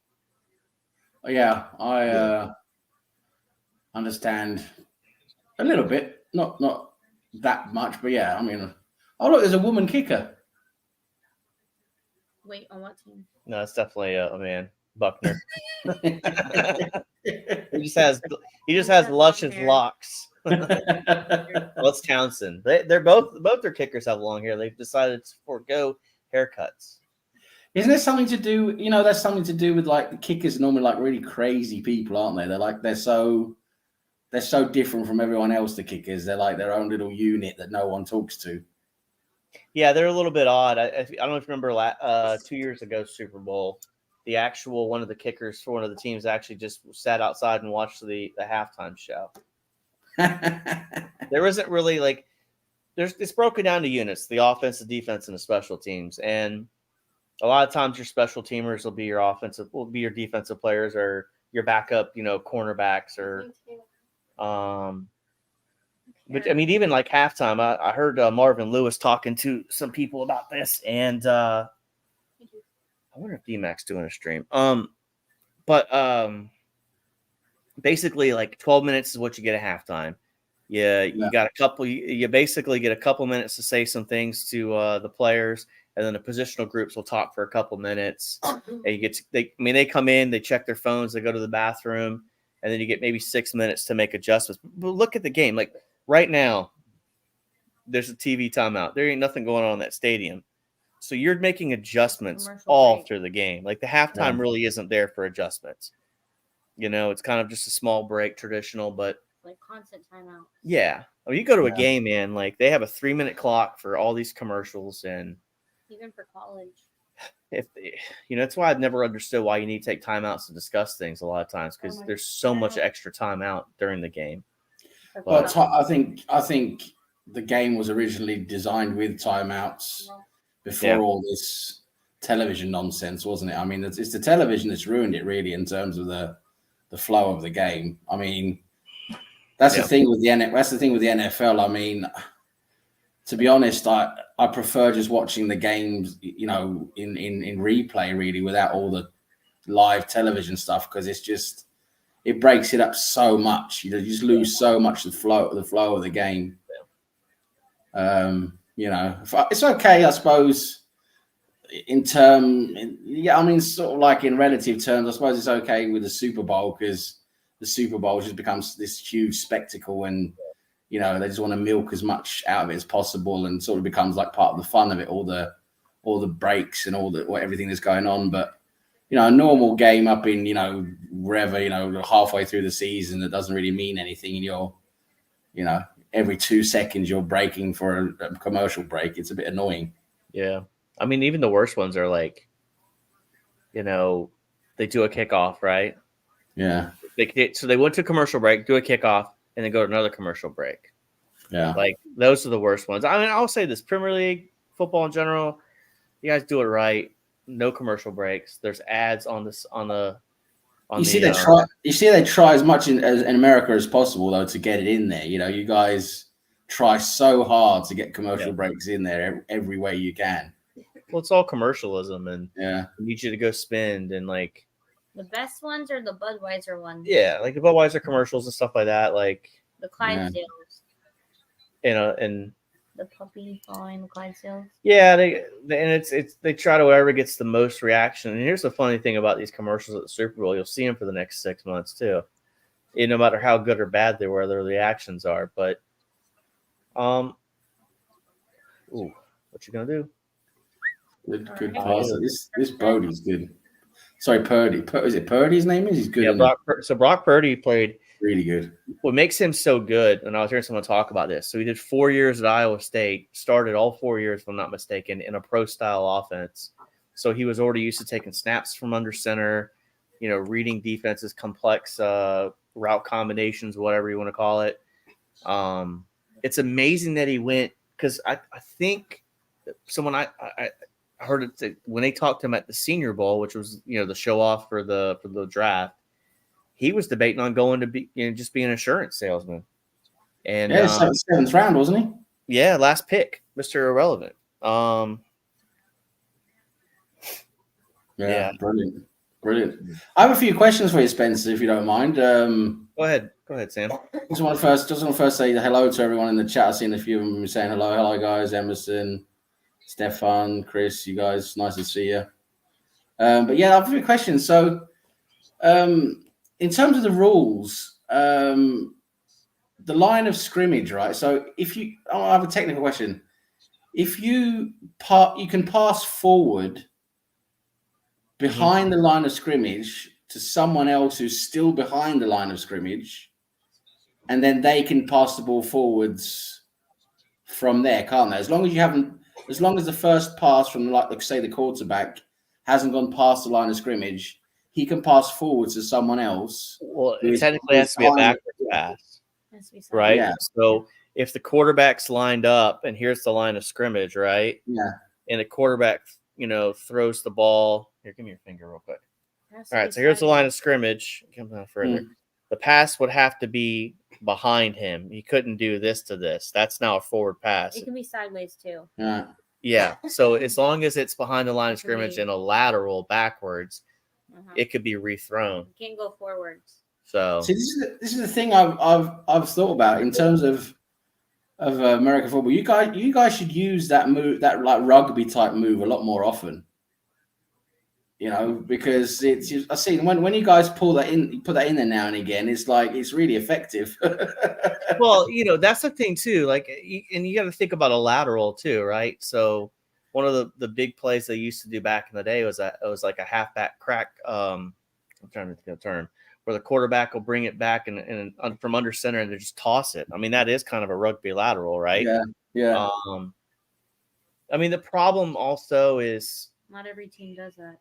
Yeah, I understand a little bit, not that much, but yeah, I mean, oh look, there's a woman kicker. Wait, on what team? No, it's definitely a man, Buckner. He just has luscious locks. Well, it's Townsend. They're both their kickers have long hair. They've decided to forego haircuts. Isn't there something to do? That's something to do with like the kickers are normally like really crazy people, aren't they? They're so different from everyone else. The kickers, they're like their own little unit that no one talks to. Yeah, they're a little bit odd. I don't know if you remember 2 years ago Super Bowl, the actual one of the kickers for one of the teams actually just sat outside and watched the halftime show. There isn't really it's broken down to units: the offense, the defense, and the special teams. And a lot of times your special teamers will be your defensive players or your backup, cornerbacks or but I mean, even like halftime, I heard Marvin Lewis talking to some people about this, and I wonder if D-Mac's doing a stream. But basically, like 12 minutes is what you get at halftime. You got a couple. You basically get a couple minutes to say some things to the players, and then the positional groups will talk for a couple minutes. And they come in, they check their phones, they go to the bathroom, and then you get maybe 6 minutes to make adjustments. But look at the game, like. Right now, there's a TV timeout. There ain't nothing going on in that stadium. So you're making adjustments all through the game. Like the halftime really isn't there for adjustments. It's kind of just a small break, traditional, but like constant timeout. Yeah. I mean, you go to a game, man, like they have a 3-minute clock for all these commercials, and even for college. That's why I've never understood why you need to take timeouts to discuss things a lot of times, because there's so much extra time out during the game. But I think the game was originally designed with timeouts before all this television nonsense, wasn't it? I mean, it's the television that's ruined it, really, in terms of the flow of the game. I mean, that's the thing with the NFL. I mean, to be honest, I prefer just watching the games, in replay, really, without all the live television stuff, because it breaks it up so much. You just lose so much the flow of the game. It's okay, I suppose. Sort of like in relative terms, I suppose it's okay with the Super Bowl, because the Super Bowl just becomes this huge spectacle, and you know, they just want to milk as much out of it as possible, and sort of becomes like part of the fun of it, all the breaks and everything that's going on. But you know, a normal game up in, you know, wherever, you know, halfway through the season that doesn't really mean anything, and you're, you know, every 2 seconds you're breaking for a commercial break. It's a bit annoying. Yeah. I mean, even the worst ones are like, you know, they do a kickoff, right? Yeah. So they went to commercial break, do a kickoff, and then go to another commercial break. Yeah. Like, those are the worst ones. I mean, I'll say this, Premier League, football in general, you guys do it right. No commercial breaks. There's ads on this You see they try as much in America as possible though to get it in there. You know, you guys try so hard to get commercial breaks in there every way you can. Well, it's all commercialism, and yeah, I need you to go spend, and like the best ones are the Budweiser ones. Yeah, like the Budweiser commercials and stuff like that. Like the Clydesdales. You know, and the puppy following the Clydesdales. Yeah, they try to whatever gets the most reaction. And here's the funny thing about these commercials at the Super Bowl: you'll see them for the next 6 months too. No matter how good or bad they were, their reactions are. But, what you gonna do? Good pass. This Bodie's good. Sorry, Purdy. Is it Purdy's name? He's good. Yeah, Brock Purdy played really good. What makes him so good, and I was hearing someone talk about this. So he did 4 years at Iowa State, started all 4 years, if I'm not mistaken, in a pro-style offense. So he was already used to taking snaps from under center, you know, reading defenses, complex route combinations, whatever you want to call it. It's amazing that he went, because I think someone I heard it when they talked to him at the Senior Bowl, which was, you know, the show off for the draft. He was debating on going to be, you know, just be an insurance salesman. And yeah, seventh round, wasn't he? Yeah, last pick, Mr. Irrelevant. Yeah, brilliant. I have a few questions for you, Spencer, if you don't mind. Go ahead, Sam. Just want to first say hello to everyone in the chat. I've seen a few of them saying hello, guys. Emerson, Stefan, Chris, you guys, nice to see you. But yeah, I have a few questions. So, in terms of the rules, the line of scrimmage, right? So I have a technical question. If you can pass forward behind the line of scrimmage to someone else who's still behind the line of scrimmage, and then they can pass the ball forwards from there, can't they? As long as the first pass from, like say, the quarterback hasn't gone past the line of scrimmage, he can pass forward to someone else. Well, it technically has to be a backwards pass, right? Yeah. So if the quarterback's lined up and here's the line of scrimmage, right? Yeah. And the quarterback, you know, throws the ball. Here, give me your finger real quick. All right, so here's the line of scrimmage. Come down further. The pass would have to be behind him. He couldn't do this to this. That's now a forward pass. It can be sideways too. Yeah. So as long as it's behind the line of scrimmage and a lateral backwards, it could be rethrown. You can't go forwards. So see, this is the thing I've thought about in terms of American football. You guys should use that move, that like rugby type move, a lot more often. You know, because I see when you guys put that in there now and again, it's like it's really effective. Well, you know, that's the thing too. Like, and you got to think about a lateral too, right? So one of the big plays they used to do back in the day was it was like a halfback crack. I'm trying to think of the term, where the quarterback will bring it back and from under center and they just toss it. I mean, that is kind of a rugby lateral, right? Yeah. I mean, the problem also is not every team does that.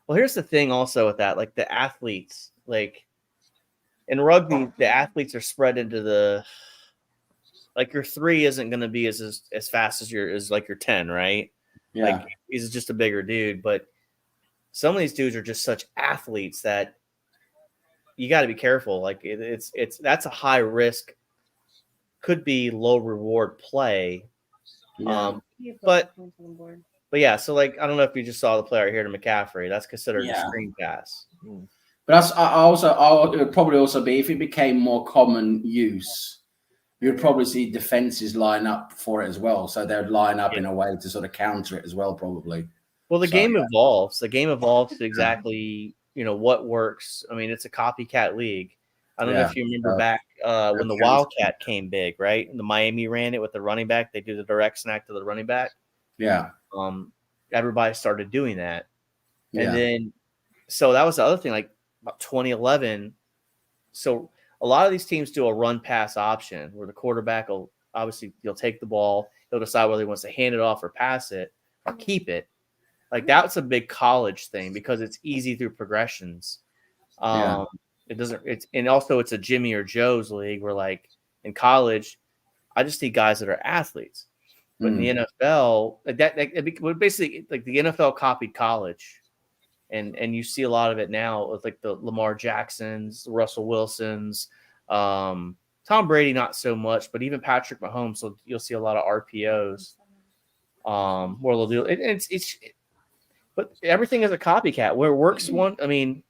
Well, here's the thing also with that, like the athletes, like in rugby, the athletes are spread into like your 3 isn't going to be as fast as your 10, right? Yeah. Like he's just a bigger dude, but some of these dudes are just such athletes that you got to be careful. Like that's a high risk, could be low reward play. Yeah. But yeah, so like I don't know if you just saw the play right here to McCaffrey. That's considered a screen pass. But it would probably also be if it became more common use, you would probably see defenses line up for it as well. So they would line up in a way to sort of counter it as well, probably. Well, the game evolves. The game evolves to exactly, you know, what works. I mean, it's a copycat league. I don't know if you remember back when the Wildcat came big, right? And the Miami ran it with the running back. They do the direct snack to the running back. Yeah. Everybody started doing that. And Yeah. then, so that was the other thing, like about 2011. So a lot of these teams do a run pass option where the quarterback will obviously he'll take the ball, he'll decide whether he wants to hand it off or pass it or keep it. Like that's a big college thing because it's easy through progressions. It doesn't. And also it's a Jimmy or Joe's league where like in college, I just need guys that are athletes. But in the NFL, basically like the NFL copied college, and you see a lot of it now with like the Lamar Jacksons, the Russell Wilsons, Tom Brady not so much, but even Patrick Mahomes. So you'll see a lot of RPOs, where they'll do but everything is a copycat. Where it works one, I mean,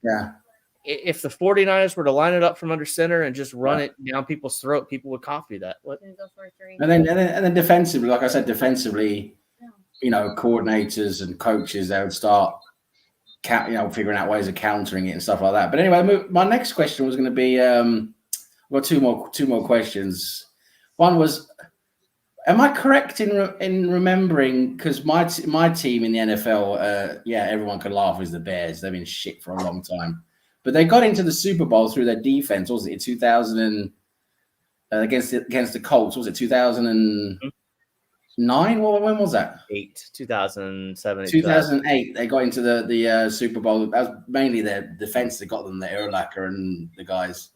if the 49ers were to line it up from under center and just run it down people's throat, people would copy that. What? And then defensively, like I said, coordinators and coaches, they would start, figuring out ways of countering it and stuff like that. But anyway, my next question was going to be, I've got two more questions. One was, am I correct in remembering, because my team in the NFL, everyone can laugh, is the Bears. They've been shit for a long time. But they got into the Super Bowl through their defense. Was it in 2000 against the Colts? Was it 2009? When was that? 2007. 2008. They got into the Super Bowl. That was mainly their defense that got them, the Urlacher and the guys,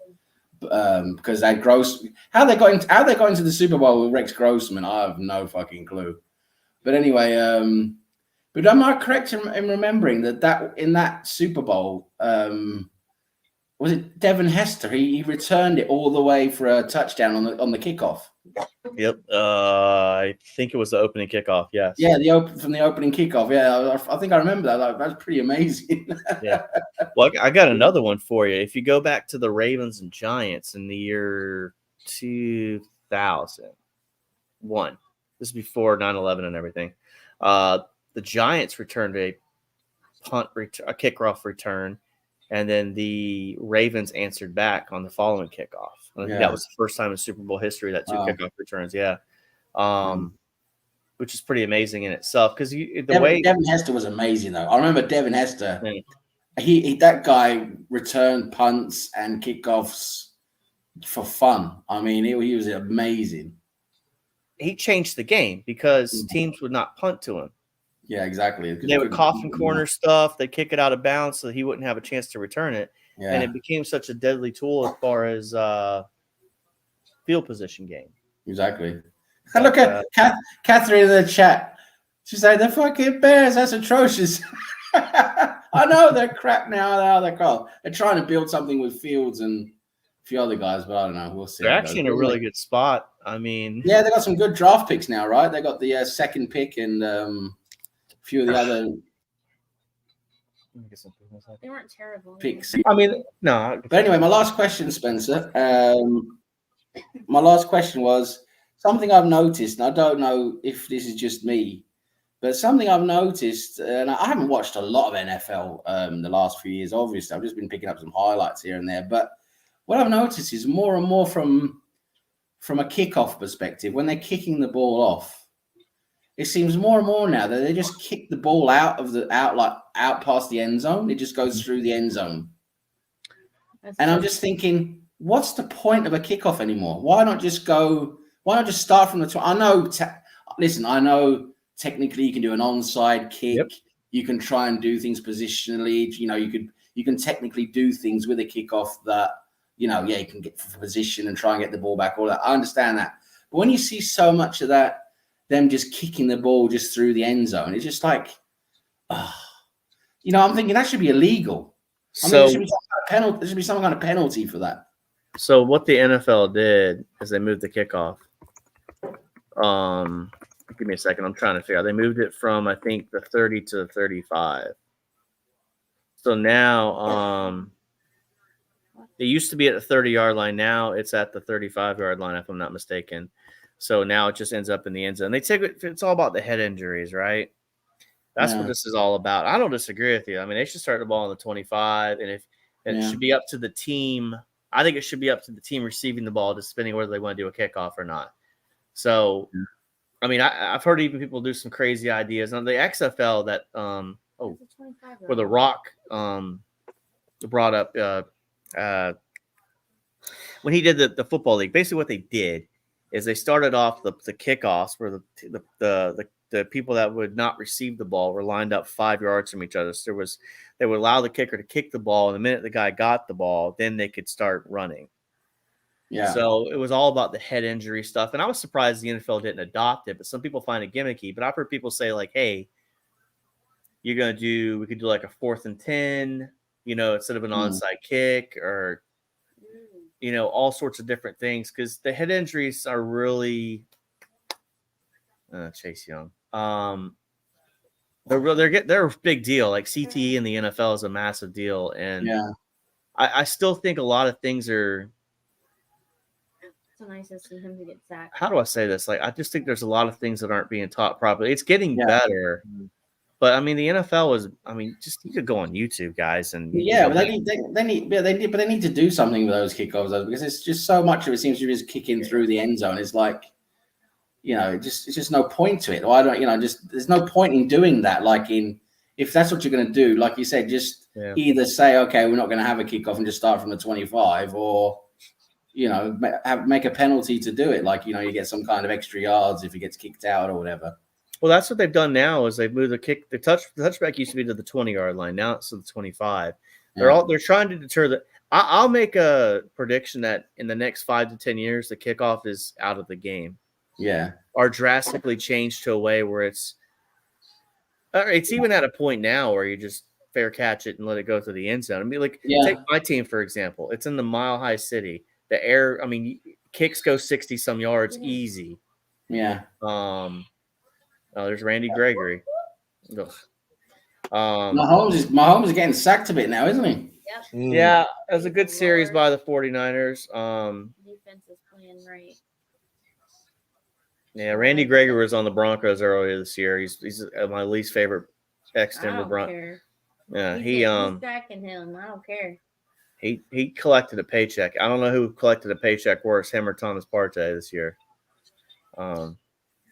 because they had How they got into the Super Bowl with Rex Grossman, I have no fucking clue. But anyway, but am I correct in remembering that in that Super Bowl? Was it Devin Hester? He returned it all the way for a touchdown on the kickoff. Yep, I think it was the opening kickoff. Yes. Yeah, from the opening kickoff. Yeah, I think I remember that. That's pretty amazing. Yeah. Well, I got another one for you. If you go back to the Ravens and Giants in the year 2001, this is before 9/11 and everything. The Giants returned a kickoff return. And then the Ravens answered back on the following kickoff. I think that was the first time in Super Bowl history that two kickoff returns. Yeah. Which is pretty amazing in itself. Because Devin Hester was amazing, though. I remember Devin Hester. He that guy returned punts and kickoffs for fun. I mean, he was amazing. He changed the game because teams would not punt to him. Yeah, exactly. They would coffin corner stuff. They'd kick it out of bounds so that he wouldn't have a chance to return it. Yeah. And it became such a deadly tool as far as field position game. Exactly. Look at Catherine in the chat. She's like, the fucking Bears, that's atrocious. I know they're crap now. They're trying to build something with Fields and a few other guys, but I don't know. We'll see. They're actually in a really good spot. I mean, yeah, they got some good draft picks now, right? They got the second pick and few of the other they weren't terrible picks. I mean, no. But anyway, my last question, Spencer. My last question was something I've noticed, and I don't know if this is just me, but something I've noticed, and I haven't watched a lot of NFL the last few years, obviously. I've just been picking up some highlights here and there. But what I've noticed is more and more from a kickoff perspective, when they're kicking the ball off, it seems more and more now that they just kick the ball out past the end zone. It just goes through the end zone. And I'm just thinking, what's the point of a kickoff anymore? Why not just start from the top? I know technically you can do an onside kick. Yep. You can try and do things positionally. You can technically do things with a kickoff that, you can get for position and try and get the ball back, all that. I understand that. But when you see so much of that, them just kicking the ball just through the end zone, it's just like, I'm thinking that should be illegal. There should be some kind of penalty for that. So what the NFL did is they moved the kickoff. Give me a second. I'm trying to figure out. They moved it from, I think, the 30 to the 35. So now it used to be at the 30-yard line. Now it's at the 35-yard line, if I'm not mistaken. So now it just ends up in the end zone. It's all about the head injuries, right? That's what this is all about. I don't disagree with you. I mean, they should start the ball on the 25, and it should be up to the team. I think it should be up to the team receiving the ball, just depending whether they want to do a kickoff or not. So, I mean, I've heard even people do some crazy ideas on the XFL that where the Rock brought up when he did the football league. Basically, what they did is they started off the kickoffs where the people that would not receive the ball were lined up 5 yards from each other. So they would allow the kicker to kick the ball, and the minute the guy got the ball, then they could start running. Yeah. So it was all about the head injury stuff, and I was surprised the NFL didn't adopt it. But some people find it gimmicky. But I've heard people say like, "Hey, we could do like a 4th and 10, instead of an onside kick, or all sorts of different things." Because the head injuries are really Chase Young. They're a big deal. Like CTE in the NFL is a massive deal, and I still think a lot of things are. So nice to see him to get sacked. How do I say this? Like, I just think there's a lot of things that aren't being taught properly. It's getting better, but I mean, the NFL is. I mean, just you could go on YouTube, guys, and but they need to do something with those kickoffs though, because it's just so much of it seems to be just kicking through the end zone. It's like, it's just no point to it. Or I don't, there's no point in doing that. Like if that's what you're going to do, like you said, just either say, okay, we're not going to have a kickoff and just start from the 25, or make a penalty to do it. Like, you get some kind of extra yards if he gets kicked out or whatever. Well, that's what they've done now is they've moved the kick. The touchback used to be to the 20-yard line. Now it's to the 25. They're trying to deter that. I'll make a prediction that in the next 5 to 10 years, the kickoff is out of the game. Yeah. Or drastically changed to a way where it's even at a point now where you just fair catch it and let it go to the end zone. I mean, take my team, for example. It's in the Mile High City. Kicks go 60 some yards easy. Yeah. There's Randy Gregory. Mahomes is getting sacked a bit now, isn't he? Yep. Yeah, it was a good series by the 49ers. Defense is playing right. Yeah, Randy Gregory was on the Broncos earlier this year. He's my least favorite ex-Denver Bronco. Yeah, he's stacking him. I don't care. He collected a paycheck. I don't know who collected a paycheck worse, him or Thomas Partey this year. Thomas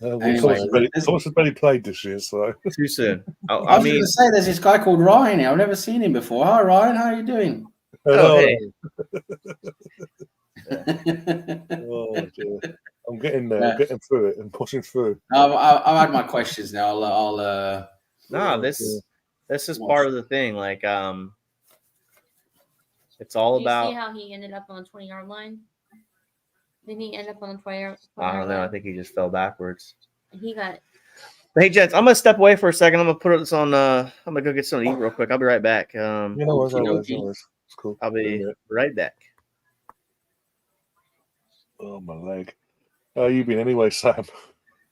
has barely played this year, so too soon. I was going to say, there's this guy called Ryan here. I've never seen him before. Hi, Ryan. How are you doing? Hey. Oh, dear. I'm getting there. I'm getting through it and pushing through. I've had my questions now. This is part of the thing. Like, it's all about. See how he ended up on the 20-yard line? Didn't he end up on the 20-yard line? I don't know. I think he just fell backwards. He got. Hey, gents, I'm gonna step away for a second. I'm gonna put this on. I'm gonna go get something to eat real quick. I'll be right back. It's cool. I'll be right back. Oh, my leg. How you been anyway, Sam?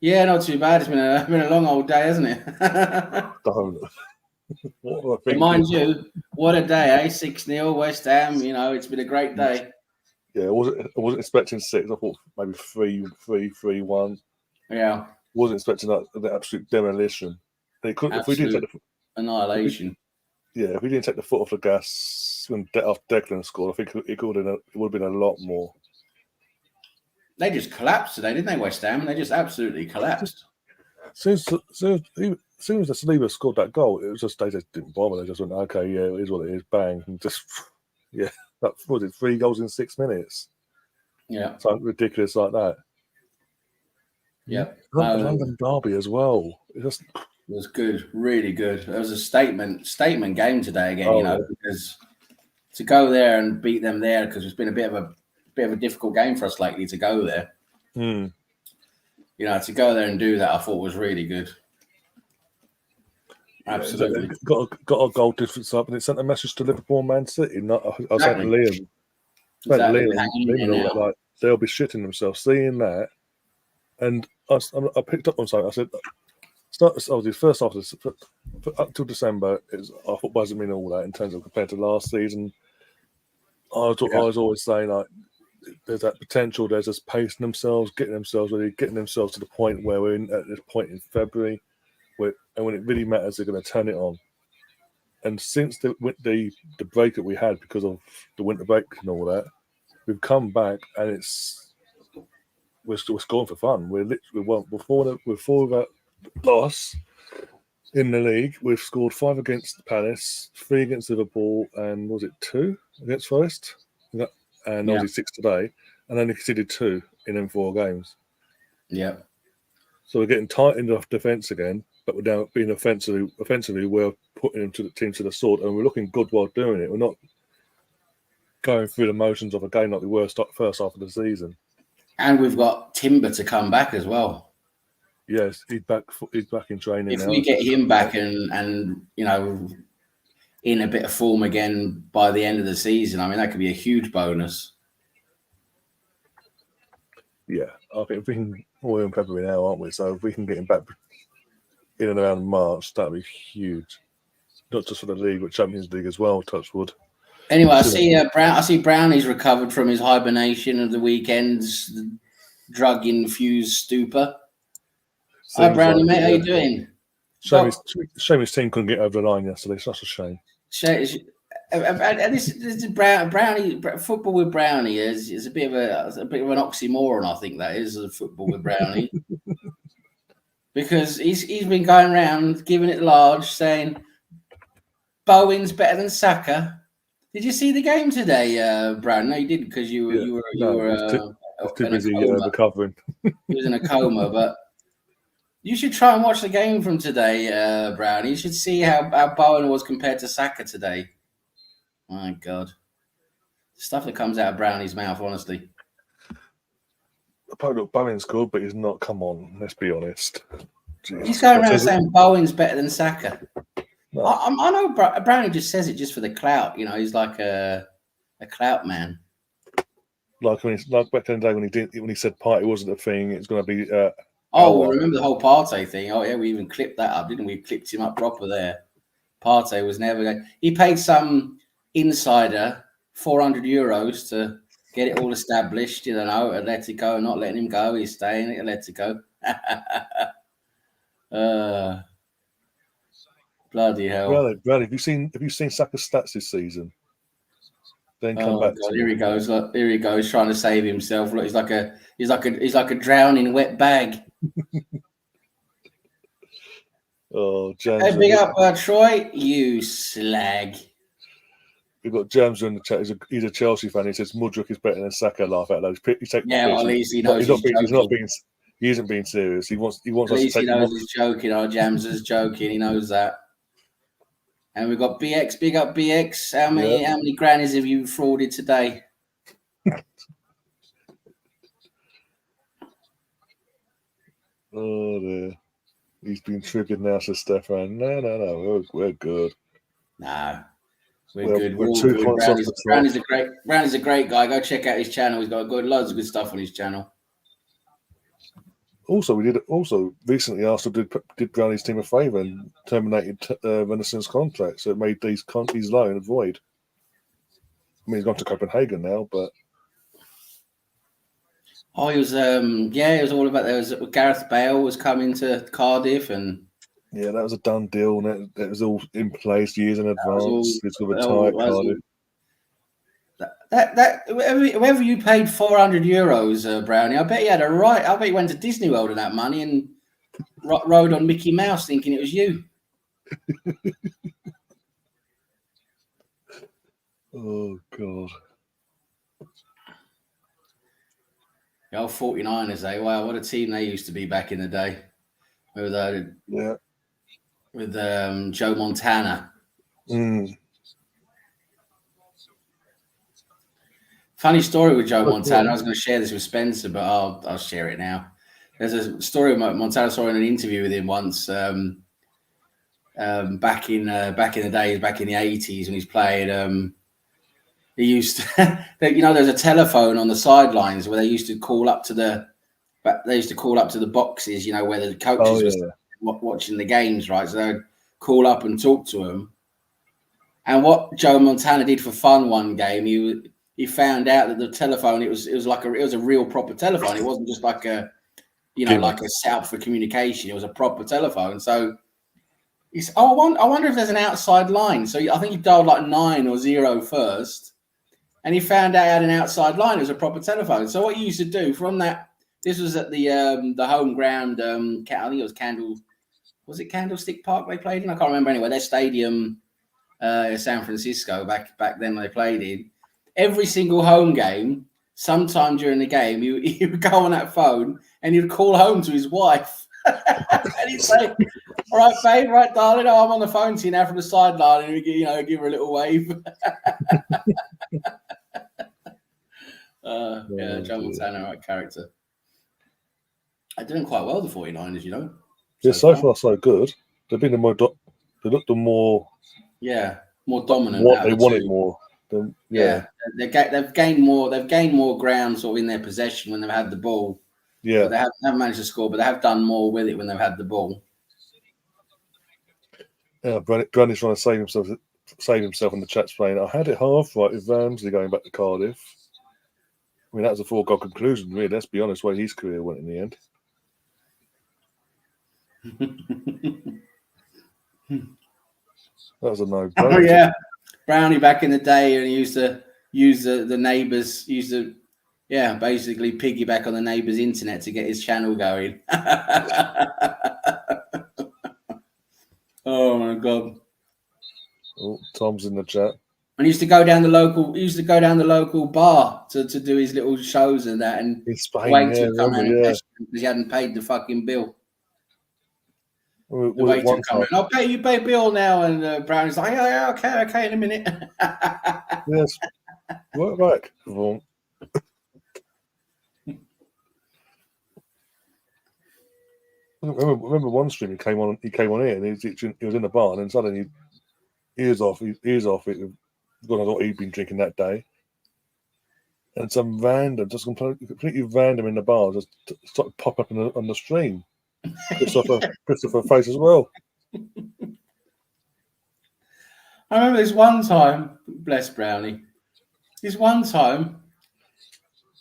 Yeah, not too bad. It's been a long old day, hasn't it? Don't. Mind you, what a day, eh? 6-0 West Ham. It's been a great day. Yeah, I wasn't expecting 6. I thought maybe 3-1. Yeah. Wasn't expecting the absolute demolition. If we didn't take annihilation. If we didn't take the foot off the gas when Declan scored, I think it would have been a lot more. They just collapsed today, didn't they, West Ham? They just absolutely collapsed. Soon as the Saliba scored that goal, it was just they just didn't bother. They just went, okay, yeah, it is what it is, bang, and just that was it. 3 goals in 6 minutes. Yeah, something ridiculous like that. Yeah, London derby as well. It was good, really good. It was a statement game today again. Because to go there and beat them there, because it's been a bit of a difficult game for us lately to go there. To go there and do that, I thought was really good. Absolutely. Got a goal difference up, and it sent a message to Liverpool and Man City. I was saying to Liam, like, they'll be shitting themselves seeing that. And I picked up on something. I said, obviously, first off, up till December, our football doesn't mean all that in terms of compared to last season. I was always saying, like, there's that potential. There's just pacing themselves, getting themselves ready, getting themselves to the point where we're at this point in February, and when it really matters, they're going to turn it on. And since the break that we had because of the winter break and all that, we've come back and we're still scoring for fun. We're literally before that loss in the league, we've scored 5 against Palace, 3 against Liverpool, and was it 2 against Forest? And obviously 6 today, and only conceded 2 in them 4 games. Yeah. So we're getting tightened off defence again, but we're now being offensively we're putting them to the team to the sword, and we're looking good while doing it. We're not going through the motions of a game like we were first half of the season. And we've got Timber to come back as well. Yes, he's back in training now. If we get him back and you know, in a bit of form again by the end of the season, I mean, that could be a huge bonus. Yeah, I think we're in February now, aren't we? So if we can get him back in and around March, that'd be huge. Not just for the league, but Champions League as well. Touch wood. Anyway, I see Brownie's recovered from his hibernation of the weekend's drug-infused stupor. Hi, Brownie, mate. How you doing? Shame his team couldn't get over the line yesterday. It's such a shame. And this is Brownie football with Brownie is a bit of an oxymoron. I think that is football with Brownie because he's been going around giving it large, saying Bowen's better than Saka. Did you see the game today, Brownie? No, you didn't because you were too busy recovering. He was in a coma, but. You should try and watch the game from today, Brownie. You should see how Bowen was compared to Saka today. My God. The stuff that comes out of Brownie's mouth, honestly. Bowen's good, but he's not. Come on, let's be honest. Jesus. He's going around saying Bowen's better than Saka. No. I know Brownie just says it just for the clout. You know, he's like a clout man. Like back in the day when he said party wasn't a thing, it's going to be... remember the whole Partey thing? Oh, yeah, we even clipped that up, didn't we? We clipped him up proper there. Partey was never going... He paid some insider €400 to get it all established, you know, Atletico, not letting him go. He's staying at Atletico. Bloody hell. Bradley, have you seen Saka's stats this season? Then come back. God, here he goes. Look, here he goes, trying to save himself. Look, he's like a drowning wet bag. Oh, James! Hey, big up, Troy. You slag. We've got James in the chat. He's a Chelsea fan. He says Mudryk is better than Saka. Laugh out loud. Well, at least he knows he isn't being serious. He wants. At least he knows he's joking. Oh, James is joking. He knows that. And we've got BX. Big up, BX. How many grannies have you frauded today? Oh dear. He's been triggered now, says Stefan. No. We're good. No. We're good. We're two good. Brownie's a great guy. Go check out his channel. He's got loads of good stuff on his channel. Also, recently Arsenal did Brownie's team a favour and terminated Vennison's contract, so it made his loan void. I mean, he's gone to Copenhagen now, but he was it was all about Gareth Bale was coming to Cardiff, and yeah, that was a done deal, and it was all in place years in advance. It's going to retire Cardiff. Whoever you paid €400, Brownie, I bet he had a right. I bet he went to Disney World with that money and rode on Mickey Mouse thinking it was you. Oh God! The old 49ers, eh? Wow, what a team they used to be back in the day. With Joe Montana. Mm. Funny story with Joe Montana. I was going to share this with Spencer, but I'll share it now. There's a story of Montana. Saw in an interview with him once. Back in the days, back in the 80s, when he's playing. He used to, there's a telephone on the sidelines where they used to call up to the boxes, you know, where the coaches were watching the games, right? So they'd call up and talk to him. And what Joe Montana did for fun one game, he found out that the telephone, it was a real proper telephone. It wasn't just like a set up for communication. It was a proper telephone. So he said, I wonder if there's an outside line. So I think he dialed like 9 or 0 first. and he found out he had an outside line. It was a proper telephone. So what he used to do from that, this was at the home ground. I think it was Candlestick Park they played in. I can't remember anyway. Their stadium, San Francisco, back then they played in. Every single home game, sometime during the game, he would go on that phone and he'd call home to his wife. And he'd say, "All right, babe, right, darling, I'm on the phone to you now from the sideline," and he'd give her a little wave. John Montana, right character. They're doing quite well, the 49ers, you know. Yeah, so far so good. They've been they look the more more dominant. They want it more. They've gained more ground sort of in their possession when they've had the ball. Yeah, but they haven't managed to score, but they have done more with it when they've had the ball. Yeah, Brandy's trying to save himself in the chat playing. I had it half right with Ramsey going back to Cardiff. I mean, that was a foregone conclusion, really. Let's be honest, where his career went in the end. That was a no-brainer. Oh yeah, Brownie back in the day, and he used to use the neighbours. Basically piggyback on the neighbour's internet to get his channel going. Oh my god! Oh, Tom's in the chat. And he used to go down the local bar to do his little shows and that, and wait to come out because he hadn't paid the fucking bill. The waiter come in, "I'll pay you bill now," and Brownie's like, "Yeah, okay, in a minute." Yes, work back. I remember one stream he came on here and he was in the bar, and then suddenly ears off it. God knows what he'd been drinking that day, and some random, just completely random in the bar, just started pop up on the stream. Christopher Face as well. I remember this one time, bless Brownie. This one time,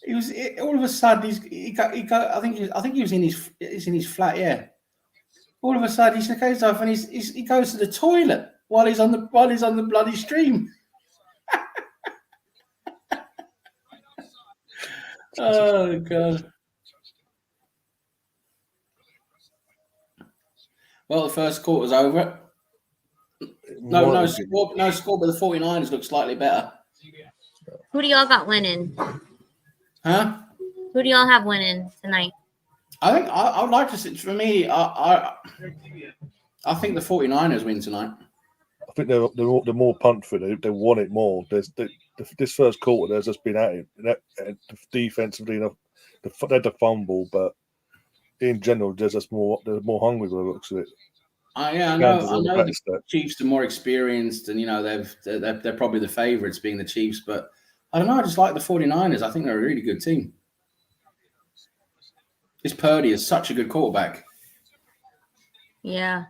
he was all of a sudden he got. I think he was in his flat. Yeah. All of a sudden he goes off and he goes to the toilet while he's on the bloody stream. Oh god. Well, the first quarter's over. No score, but the 49ers look slightly better. Who do y'all got winning? Huh? Who do y'all have winning tonight? I think I would like to see. For me, I think the 49ers win tonight. I think they're more punt for it. They want it more. This first quarter, there's just been at it. Defensively, they had the fumble, but in general, they're more hungry by the looks of it. I know the Chiefs are more experienced, and they're probably the favourites, being the Chiefs. But I don't know. I just like the 49ers. I think they're a really good team. This Purdy is such a good quarterback. Yeah.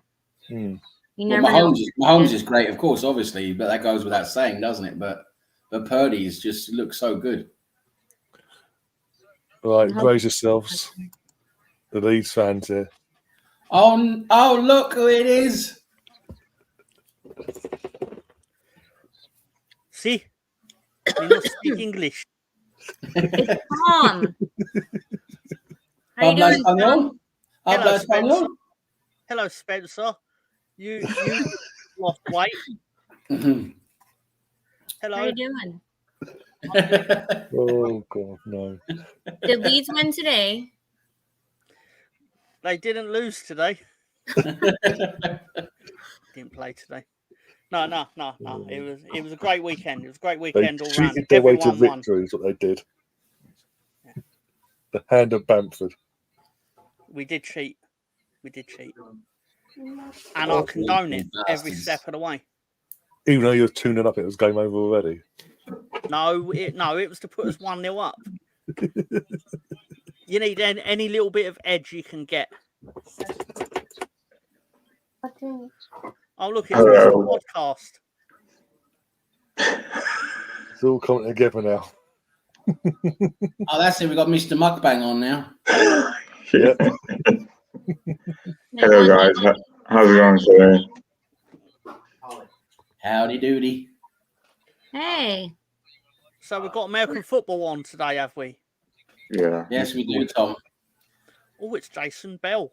Mm. Mahomes is great, of course, obviously, but that goes without saying, doesn't it? But Purdy just looks so good. Right, brace yourselves. The Leeds fans here. Oh, look who it is. See? We don't speak English. It's Tom. How you doing, Tom? Hello, Spencer. Hello, Spencer. You lost weight. Hello. How you doing? Oh God, no. Did Leeds win today? They didn't lose today. Didn't play today. No. It was a great weekend. It was a great weekend all round. Their way to victory is what they did. Yeah. The hand of Bamford. We did cheat. And I'll condone it every step of the way. Even though you were tuning up, it was game over already. No, it was to put us 1-0 up. You need any little bit of edge you can get. Oh, look, it's a podcast. It's all coming together now. Oh, that's it. We've got Mr. Mukbang on now. Yeah. Hello, guys. How's it going today? Howdy doody. Hey. So we've got American football on today, have we? Yeah. Yes, we do, Tom. Oh, it's Jason Bell.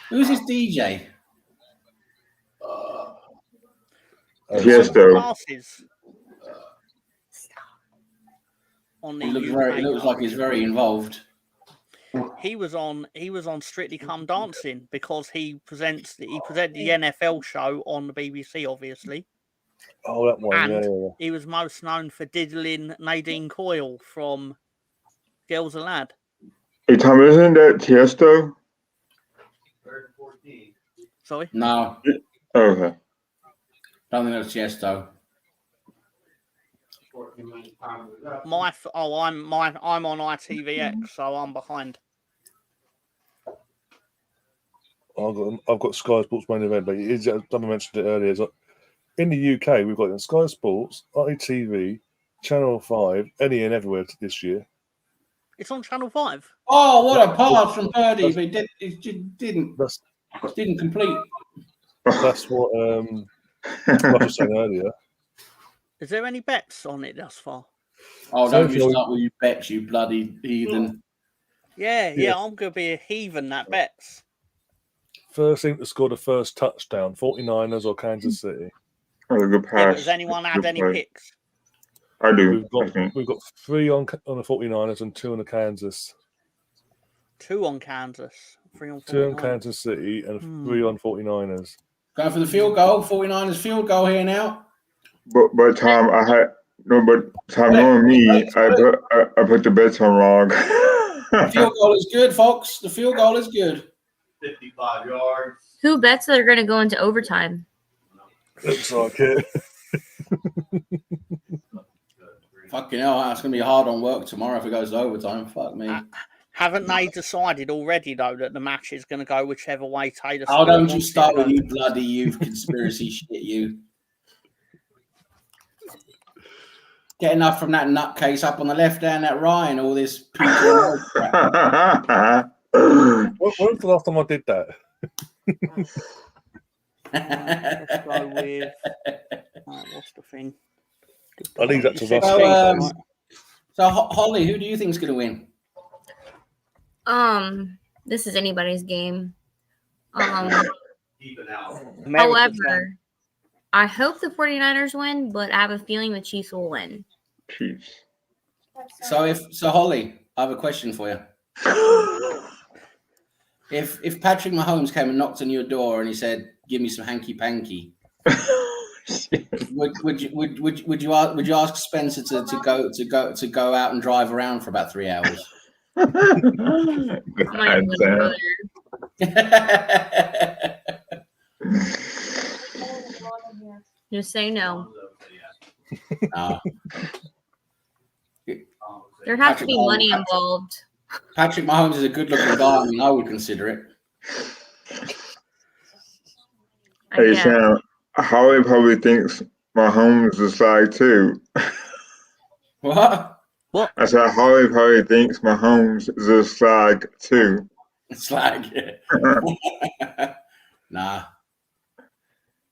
Who's this DJ? Tiesto. Glasses. On the He looks UK. He looks like he's very involved. He was on Strictly Come Dancing because he presented the NFL show on the BBC, obviously. Oh, that one. And Yeah. he was most known for diddling Nadine Coyle from Girls a Lad. Hey, Tom, isn't that Tiesto? Sorry? No, Okay. don't think that's Tiesto. I'm on ITVX, so I'm behind. I've got Sky Sports main event, but it is, I mentioned it earlier. In the UK, we've got Sky Sports, ITV, Channel 5, NEN everywhere this year. It's on Channel 5. Oh, what a pass from Purdy! But it didn't complete. That's what Ruff was saying earlier. Is there any bets on it thus far? Oh, So don't you start with your bets, you bloody heathen! Yeah, Yeah. I'm going to be a heathen that bets. First thing to score the first touchdown, 49ers or Kansas City. Oh, good Yeah, pass. but has anyone had Good any play. picks? I do. I think. We've got 3 on the 49ers and 2 on the Kansas. 2 on Kansas, 3 on 2 on 49. Kansas City and 3 on 49ers. Going for the field goal. 49ers field goal here now. But Tom, Tom, knowing me, I put the bets on wrong. The field goal is good, folks. The field goal is good. 55 yards. Who bets they're going to go into overtime? Looks like it. Fucking hell, that's going to be hard on work tomorrow if it goes to overtime. Fuck me. Haven't they decided already, though, that the match is going to go whichever way Taylor Oh, Swift don't you wants it start to with go? you bloody youth conspiracy shit, you. Get enough from that nutcase up on the left hand, that Ryan, all this PGMO crap. When was the last time I did that? Let's go with... what's the thing? I leave that to You said Russ. Steve, right? So, Holly, who do you think's going to win? This is anybody's game. Keep it out. America's However, I hope the 49ers win, but I have a feeling the Chiefs will win. Chiefs. So Holly, I have a question for you. If Patrick Mahomes came and knocked on your door and he said, "Give me some hanky panky," would you ask Spencer to go out and drive around for about 3 hours? I'm not even gonna go there. Just say no. There has to be money involved. Patrick Mahomes is a good-looking guy. I mean, I would consider it. Hey, guess. Sam, Holly probably thinks Mahomes is like too. What? I said Holly probably thinks Mahomes is a slag too. It's like, nah.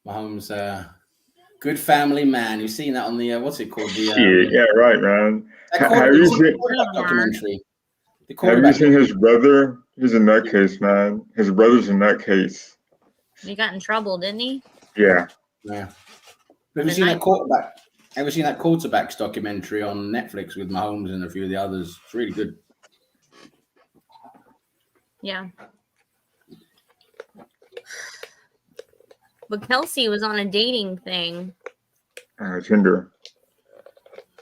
Mahomes, good family man. You've seen that on the what's it called? Yeah, right, man. That Have you seen? quarterback documentary. The Have you quarterback. seen his brother? He's a nutcase, man. His brother's a nutcase. He got in trouble, didn't he? Yeah. Yeah. Have you seen that quarterback? Ever seen that quarterbacks documentary on Netflix with Mahomes and a few of the others? It's really good. Yeah. But Kelsey was on a dating thing. Tinder.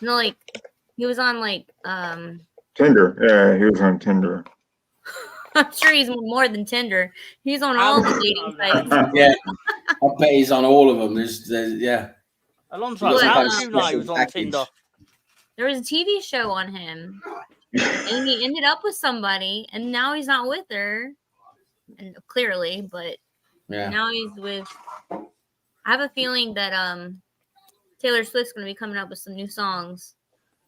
No, like he was on Tinder. Yeah, he was on Tinder. I'm sure he's more than Tinder. He's on all the dating sites. Yeah, I bet he's on all of them. There's yeah. Alonso, Look, how did you know he was on package. Tinder? There was a TV show on him, and he ended up with somebody, and now he's not with her, and clearly, but Yeah. now he's with. I have a feeling that Taylor Swift's going to be coming up with some new songs.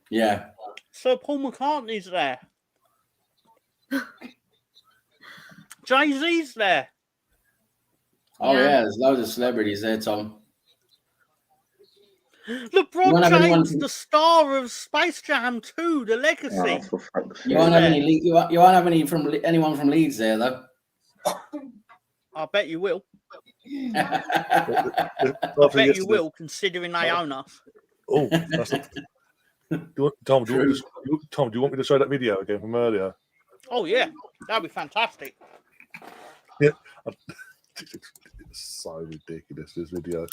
Yeah. So Paul McCartney's there. Jay-Z's there. Oh Yeah. yeah, there's loads of celebrities there, Tom. LeBron have anyone James, from- the star of Space Jam 2, The Legacy. Oh, for fuck's You sake. won't have there. any. You won't have any from anyone from Leeds there, though. I bet you will. I After bet you yesterday- will, considering they own us. Oh, that's Tom, do you want me to show that video again from earlier? Oh yeah, that'd be fantastic. It's so ridiculous, this video.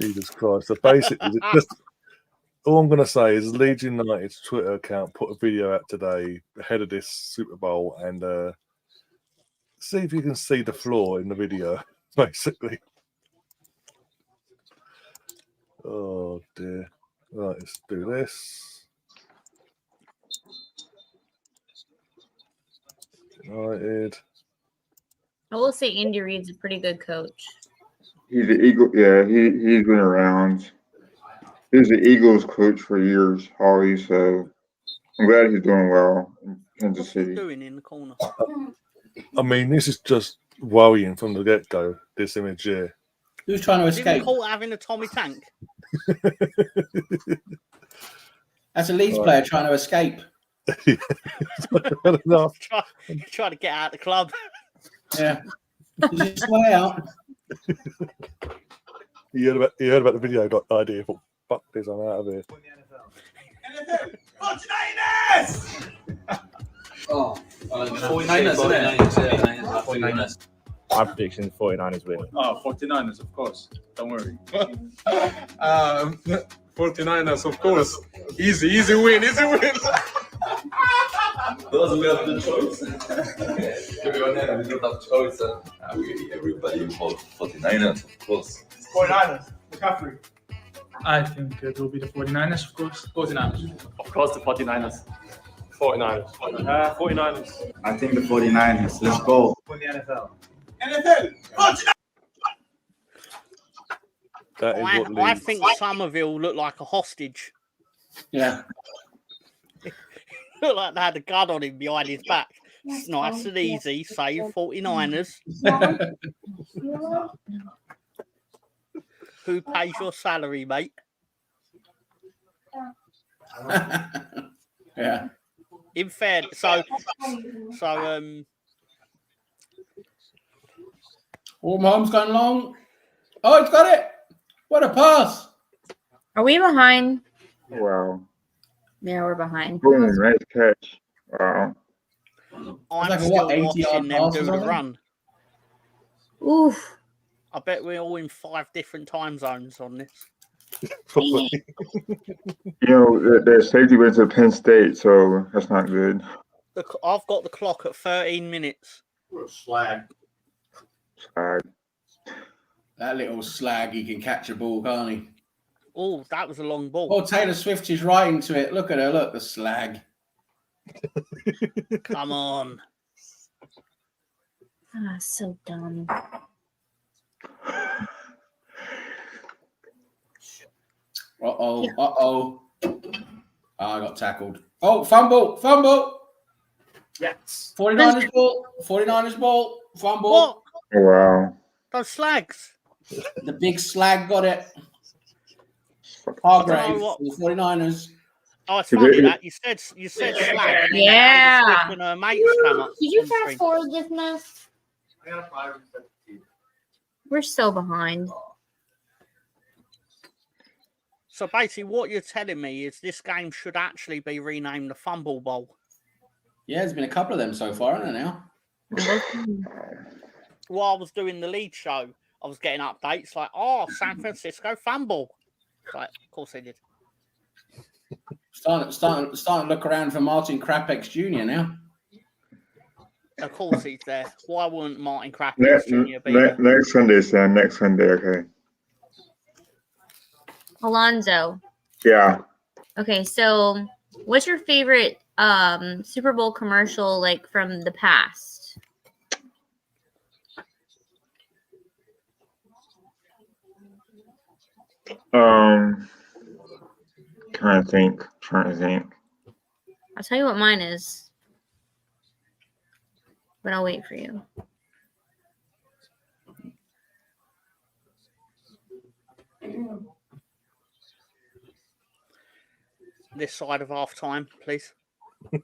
Jesus Christ. So basically, all I'm going to say is Leeds United's Twitter account put a video out today ahead of this Super Bowl, and see if you can see the floor in the video, basically. Oh, dear. Right, let's do this. United. I will say Andy Reid's a pretty good coach. He's the Eagle. Yeah, he's been around. He was the Eagles coach for years, Holly. So I'm glad he's doing well in Kansas What's he City. doing in the corner? I mean, this is just worrying from the get-go, this image here. Who's trying to Is he escape? caught having a Tommy Tank? That's a Leeds player trying to escape. Enough. Trying to get out of the club. Yeah. Just way out. He heard about the video, got the idea, thought, fuck this, I'm out of here. Oh, 49ers, isn't it? 49ers. My prediction is 49ers win. Oh, 49ers, of course. Don't worry. 49ers, of course. Easy win. Those we have the choice. We don't have choice. Everybody vote 49ers, of course. 49ers. McCaffrey. I think it will be the 49ers, of course. 49ers. Of course, the 49ers. 49ers. 49ers. I think the 49ers. Let's go. For the NFL. That is what I Leeds. think Somerville looked like a hostage. Yeah. Looked like they had a gun on him behind his back. It's nice and easy. Save 49ers. Who pays your salary, mate? Yeah. In fair, so Oh, Mahomes going long. Oh, he's got it. What a pass. Are we behind? Wow. Yeah, we're behind. Boom, nice catch. Wow. I'm like a still what, 80-yard watching them pass or do the something? run. Oof. I bet we're all in 5 different time zones on this. Probably. You know, the safety went to Penn State, so that's not good. I've got the clock at 13 minutes. Slag. Slag. That little slag, he can catch a ball, can't he? Oh, that was a long ball. Oh, Taylor Swift is right into it. Look at her. Look, the slag. Come on. Ah, so dumb. Uh-oh. Uh-oh. Oh, I got tackled. Oh, fumble. Yes. 49ers ball. 49ers ball. Fumble. What? Oh, wow. Those slags. The big slag got it. I Hargrave don't know what- for the 49ers. Oh, it's funny that you said slag. And then Yeah. Taylor Swift and her mates come up. Did you on the fast screen. forward this mess? We're so behind. So basically, what you're telling me is this game should actually be renamed the Fumble Bowl. Yeah, there's been a couple of them so far, hasn't there now? While I was doing the lead show, I was getting updates like, "Oh, San Francisco fumble." Like, of course they did. Starting to look around for Martin Krapex Jr. now. Of course he's there. Why wouldn't Martin Kraft Jr. be there? Next Sunday, Sam. Next Sunday, okay. Alonzo. Yeah. Okay, so what's your favorite Super Bowl commercial like from the past? Trying to think. I'll tell you what mine is. But I'll wait for you. this side of half time, please. I'm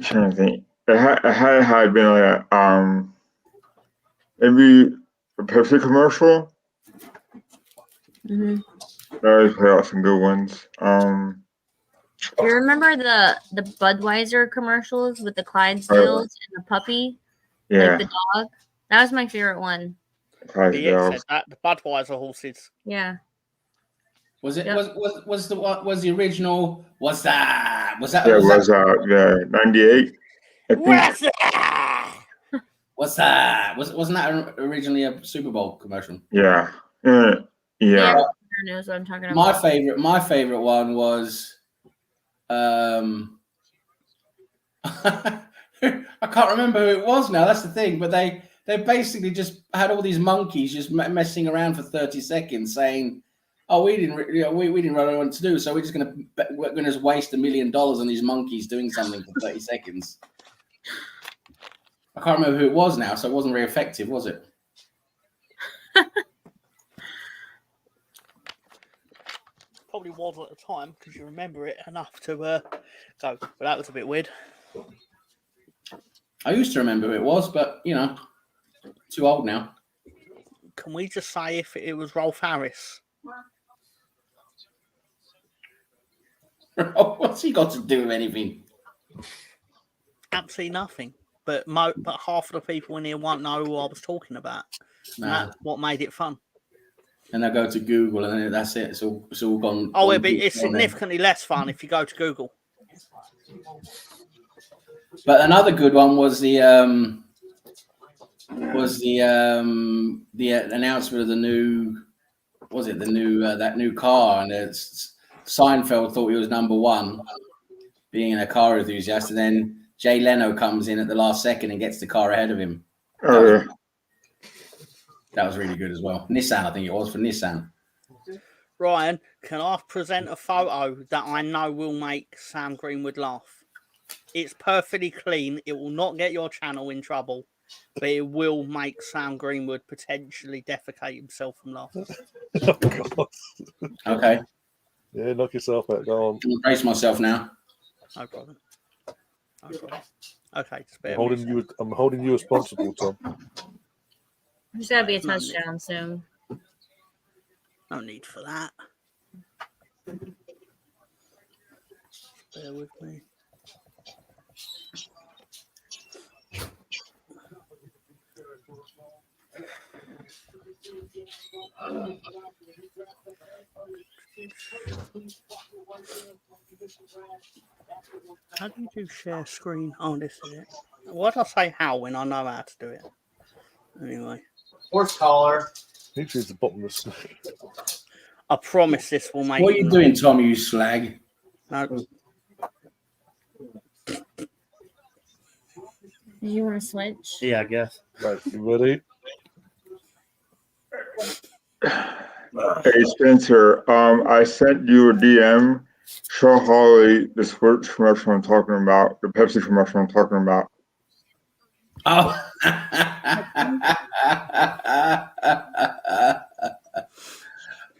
trying to think. It had been like maybe a Pepsi commercial. Mm-hmm. They always put out some good ones. Do you remember the Budweiser commercials with the Clydesdales and the puppy? Yeah. Like the dog? That was my favorite one. BX said that, the Budweiser horses. Yeah. Was it Yep. was the original? Was that? Yeah, it was 98. I think. What's that? Wasn't that originally a Super Bowl commercial? Yeah. Yeah, Yeah. knows what I'm talking about. My favorite one was I can't remember who it was now. That's the thing. But they basically just had all these monkeys just messing around for 30 seconds, saying, "Oh, we didn't really know what to do, so we're gonna just waste $1 million on these monkeys doing something for 30 seconds." I can't remember who it was now, so it wasn't very effective, was it? Probably was at the time because you remember it enough to go. But that was a bit weird. I used to remember who it was, but too old now. Can we just say if it was Rolf Harris? What's he got to do with anything? Absolutely nothing. But half of the people in here won't know who I was talking about. And that's what made it fun. And I go to Google, and then that's it. It's all gone. Oh, it's significantly less fun if you go to Google. But another good one was the announcement of the new. Was it the new that new car? And Seinfeld thought he was number one, being a car enthusiast, and then Jay Leno comes in at the last second and gets the car ahead of him. Oh, yeah. That was really good as well. Nissan, I think it was for Nissan. Ryan, can I present a photo that I know will make Sam Greenwood laugh? It's perfectly clean. It will not get your channel in trouble, but it will make Sam Greenwood potentially defecate himself from laughing. Oh, God. Okay. Yeah, knock yourself out. Go on. I'm brace myself now. No problem. Okay, just bear I'm holding you responsible, Tom. There's got to be a touchdown soon. No need for that. Bear with me. How do you do share screen? Oh, this is it. Why did I say how when I know how to do it? Anyway. Horse collar. Literally, the bottom of the screen. I promise this will make. What are you doing, Tom? You slag. No. Do you want to switch? Yeah, I guess. Right, you ready? Hey Spencer, I sent you a DM. Show Holly the sports commercial I'm talking about, the Pepsi commercial I'm talking about. Oh.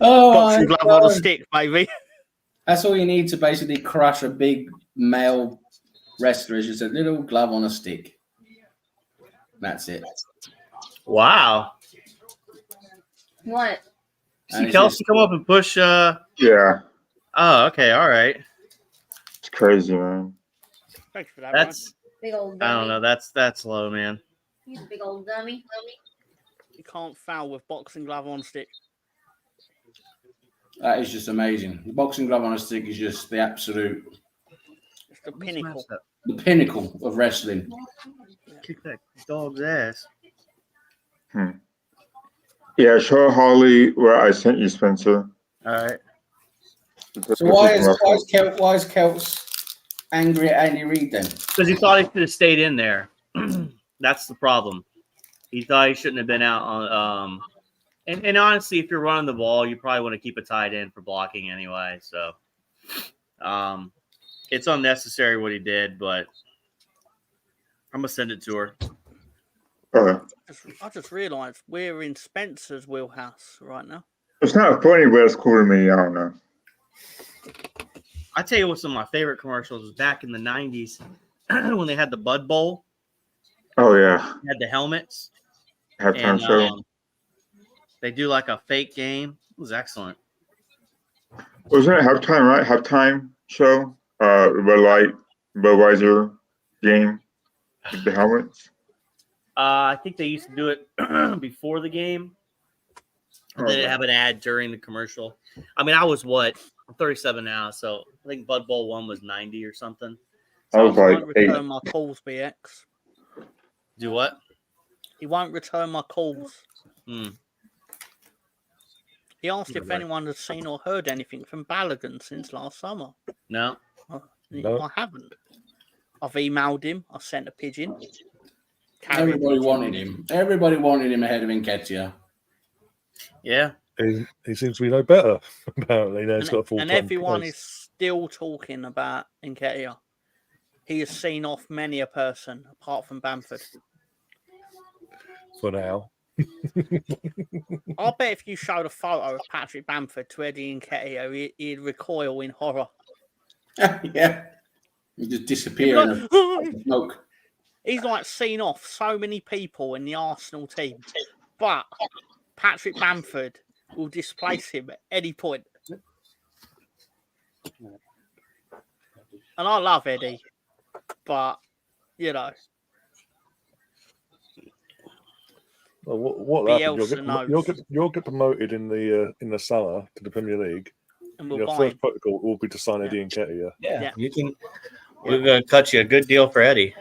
Boxing glove on a stick, baby. That's all you need to basically crush a big male wrestler is just a little glove on a stick. That's it. Wow. What? See Kelsey come up and push. Yeah. Oh, okay. All right. It's crazy, man. Thanks for that. That's. Big old dummy. I don't know. That's low, man. He's a big old dummy. You can't foul with boxing glove on stick. That is just amazing. The boxing glove on a stick is just the absolute. It's the pinnacle. The pinnacle of wrestling. Kick that dog's ass. Yeah, show Holly where I sent you, Spencer. All right. So why is Kelts angry at Andy Reid then? Because he thought he should have stayed in there. That's the problem. He thought he shouldn't have been out on. And honestly, if you're running the ball, you probably want to keep a tight end for blocking anyway. So, it's unnecessary what he did, but I'm gonna send it to her. Okay. I just realised we're in Spencer's wheelhouse right now. It's not funny, but it's cool to me. I don't know. I tell you what, some of my favorite commercials was back in the 90s when they had the Bud Bowl. Oh yeah. They had the helmets. Halftime And show. they do like a fake game. It was excellent. Wasn't it halftime, right? Halftime show? Bud Light, Budweiser game with the helmets. I think they used to do it before the game. And then have an ad during the commercial. I mean, I was what? I'm 37 now, so I think Bud Bowl 1 was 90 or something. I was like, won't return my calls, BX. Do what? He won't return my calls. Hmm. He asked if anyone had seen or heard anything from Balogun since last summer. No. I haven't. I've emailed him. I sent a pigeon. Everybody wanted him. Everybody wanted him ahead of Nketiah. Yeah. He seems to be no better, apparently. Now he's got a full And everyone is still talking about Nketiah. He has seen off many a person, apart from Bamford. For now. I'll bet if you showed a photo of Patrick Bamford to Eddie Nketiah, he'd recoil in horror. Yeah. He just disappear in a smoke. He's like seen off so many people in the Arsenal team. But Patrick Bamford will displace him at any point. And I love Eddie. But, you know. Well, what happens? You'll get promoted in the summer to the Premier League. And we'll your first protocol will be to sign Eddie Nketiah. Yeah. You can. We're going to cut you a good deal for Eddie.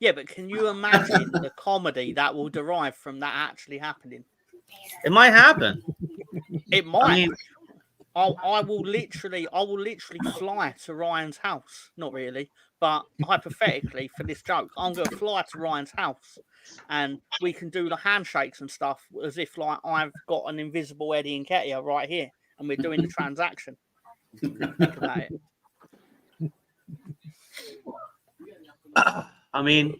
Yeah, but can you imagine the comedy that will derive from that actually happening? It might happen. It might. I mean, I will literally fly to Ryan's house. Not really, but hypothetically for this joke, I'm going to fly to Ryan's house, and we can do the handshakes and stuff as if like I've got an invisible Eddie Nketiah right here, and we're doing the transaction. Think about it. I mean,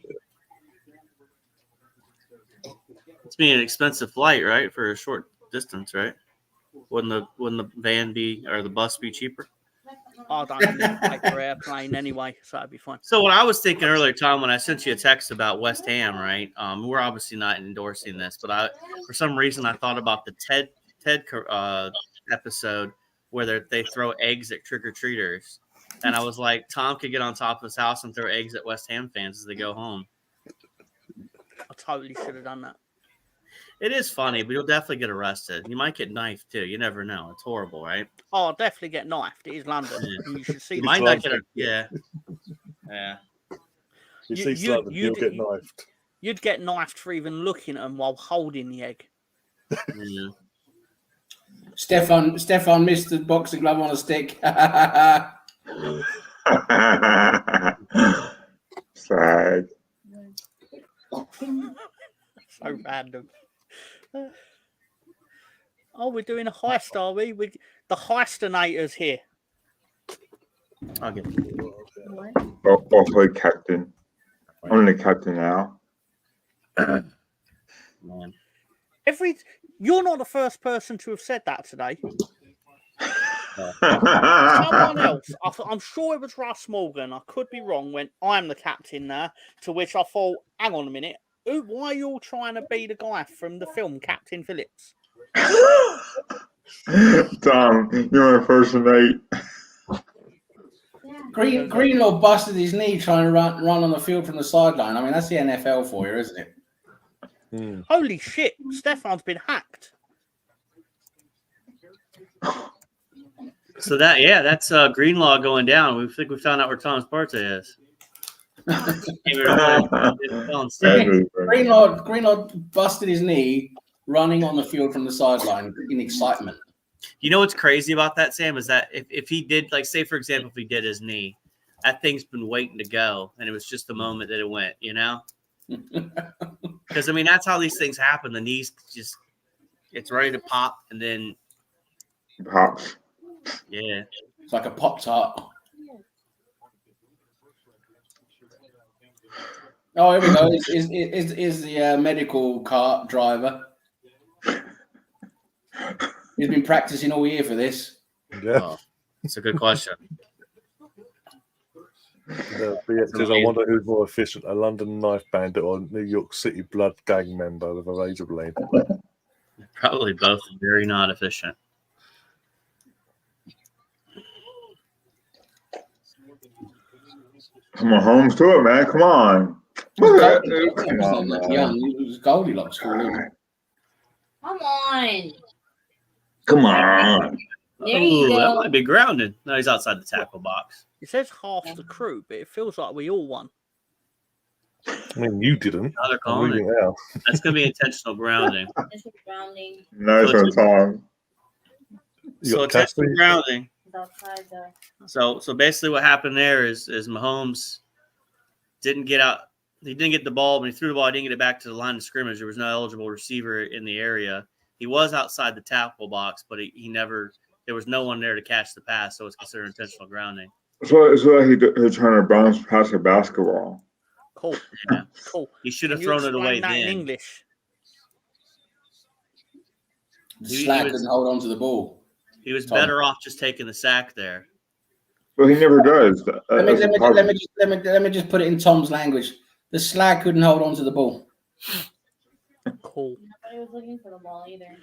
it's being an expensive flight, right, for a short distance, right? Wouldn't the van be or the bus be cheaper? I don't need to pay for airplane anyway, so that'd be fine. So what I was thinking earlier, Tom, when I sent you a text about West Ham, right? We're obviously not endorsing this, but for some reason I thought about the Ted episode where they throw eggs at trick-or-treaters. And I was like, Tom could get on top of his house and throw eggs at West Ham fans as they go home. I totally should have done that. It is funny, but you'll definitely get arrested. You might get knifed too. You never know. It's horrible, right? Oh, I'll definitely get knifed. It is London. Yeah. You should see. You might not get yeah. You see something, you'll get knifed. You'd get knifed for even looking at them while holding the egg. Yeah. Stefan missed the boxing glove on a stick. Sad. So random. Oh, we're doing a heist, are we? The heistinators here. I'll get Also captain. I'm the captain now. Man. You're not the first person to have said that today. Someone else, I'm sure it was Russ Morgan, I could be wrong, when I'm the captain now, to which I thought, hang on a minute, why are you all trying to be the guy from the film Captain Phillips? Tom, you're my first mate. Greenlaw busted his knee trying to run on the field from the sideline. I mean, that's the NFL for you, isn't it? Holy shit, Stefan's been hacked. So that's Greenlaw going down. We think we found out where Tom's Partey is. Greenlaw busted his knee running on the field from the sideline in excitement. You know what's crazy about that, Sam, is that if he did, like, say, for example, if he did his knee, that thing's been waiting to go, and it was just the moment that it went, you know? Because, I mean, that's how these things happen. The knees just, it's ready to pop, and then pops. Yeah. It's like a Pop-Tart. Oh, here we go. Is the medical car driver. He's been practicing all year for this. Yeah. It's a good question. The BXs, I wonder who's more efficient, a London knife bandit or a New York City blood gang member with a razor blade. Probably both very not efficient. Come on, Holmes, to it, man. Come on. Come on, man. Young, it was Goldilocks. Come on. Come on. There you That go. might be grounded. No, he's outside the tackle box. It says half the crew, but it feels like we all won. I mean, you didn't. Now they're I'm calling reading it. it out. That's going to be intentional grounding. Grounding. Nice one, Tom. You So got intentional Cassidy? grounding. Outside the. So basically, what happened there is Mahomes didn't get out. He didn't get the ball. When he threw the ball, he didn't get it back to the line of scrimmage. There was no eligible receiver in the area. He was outside the tackle box, but he never. There was no one there to catch the pass, so it's considered intentional grounding. So it's like he's trying to bounce past a basketball. Cool. Yeah. Cool. He should have Can you thrown it away explain that then. in English. The slag couldn't hold on to the ball. He was better off just taking the sack there. Well, he never does. Let me just put it in Tom's language. The slag couldn't hold on to the ball. Cool. Nobody was looking for the ball either.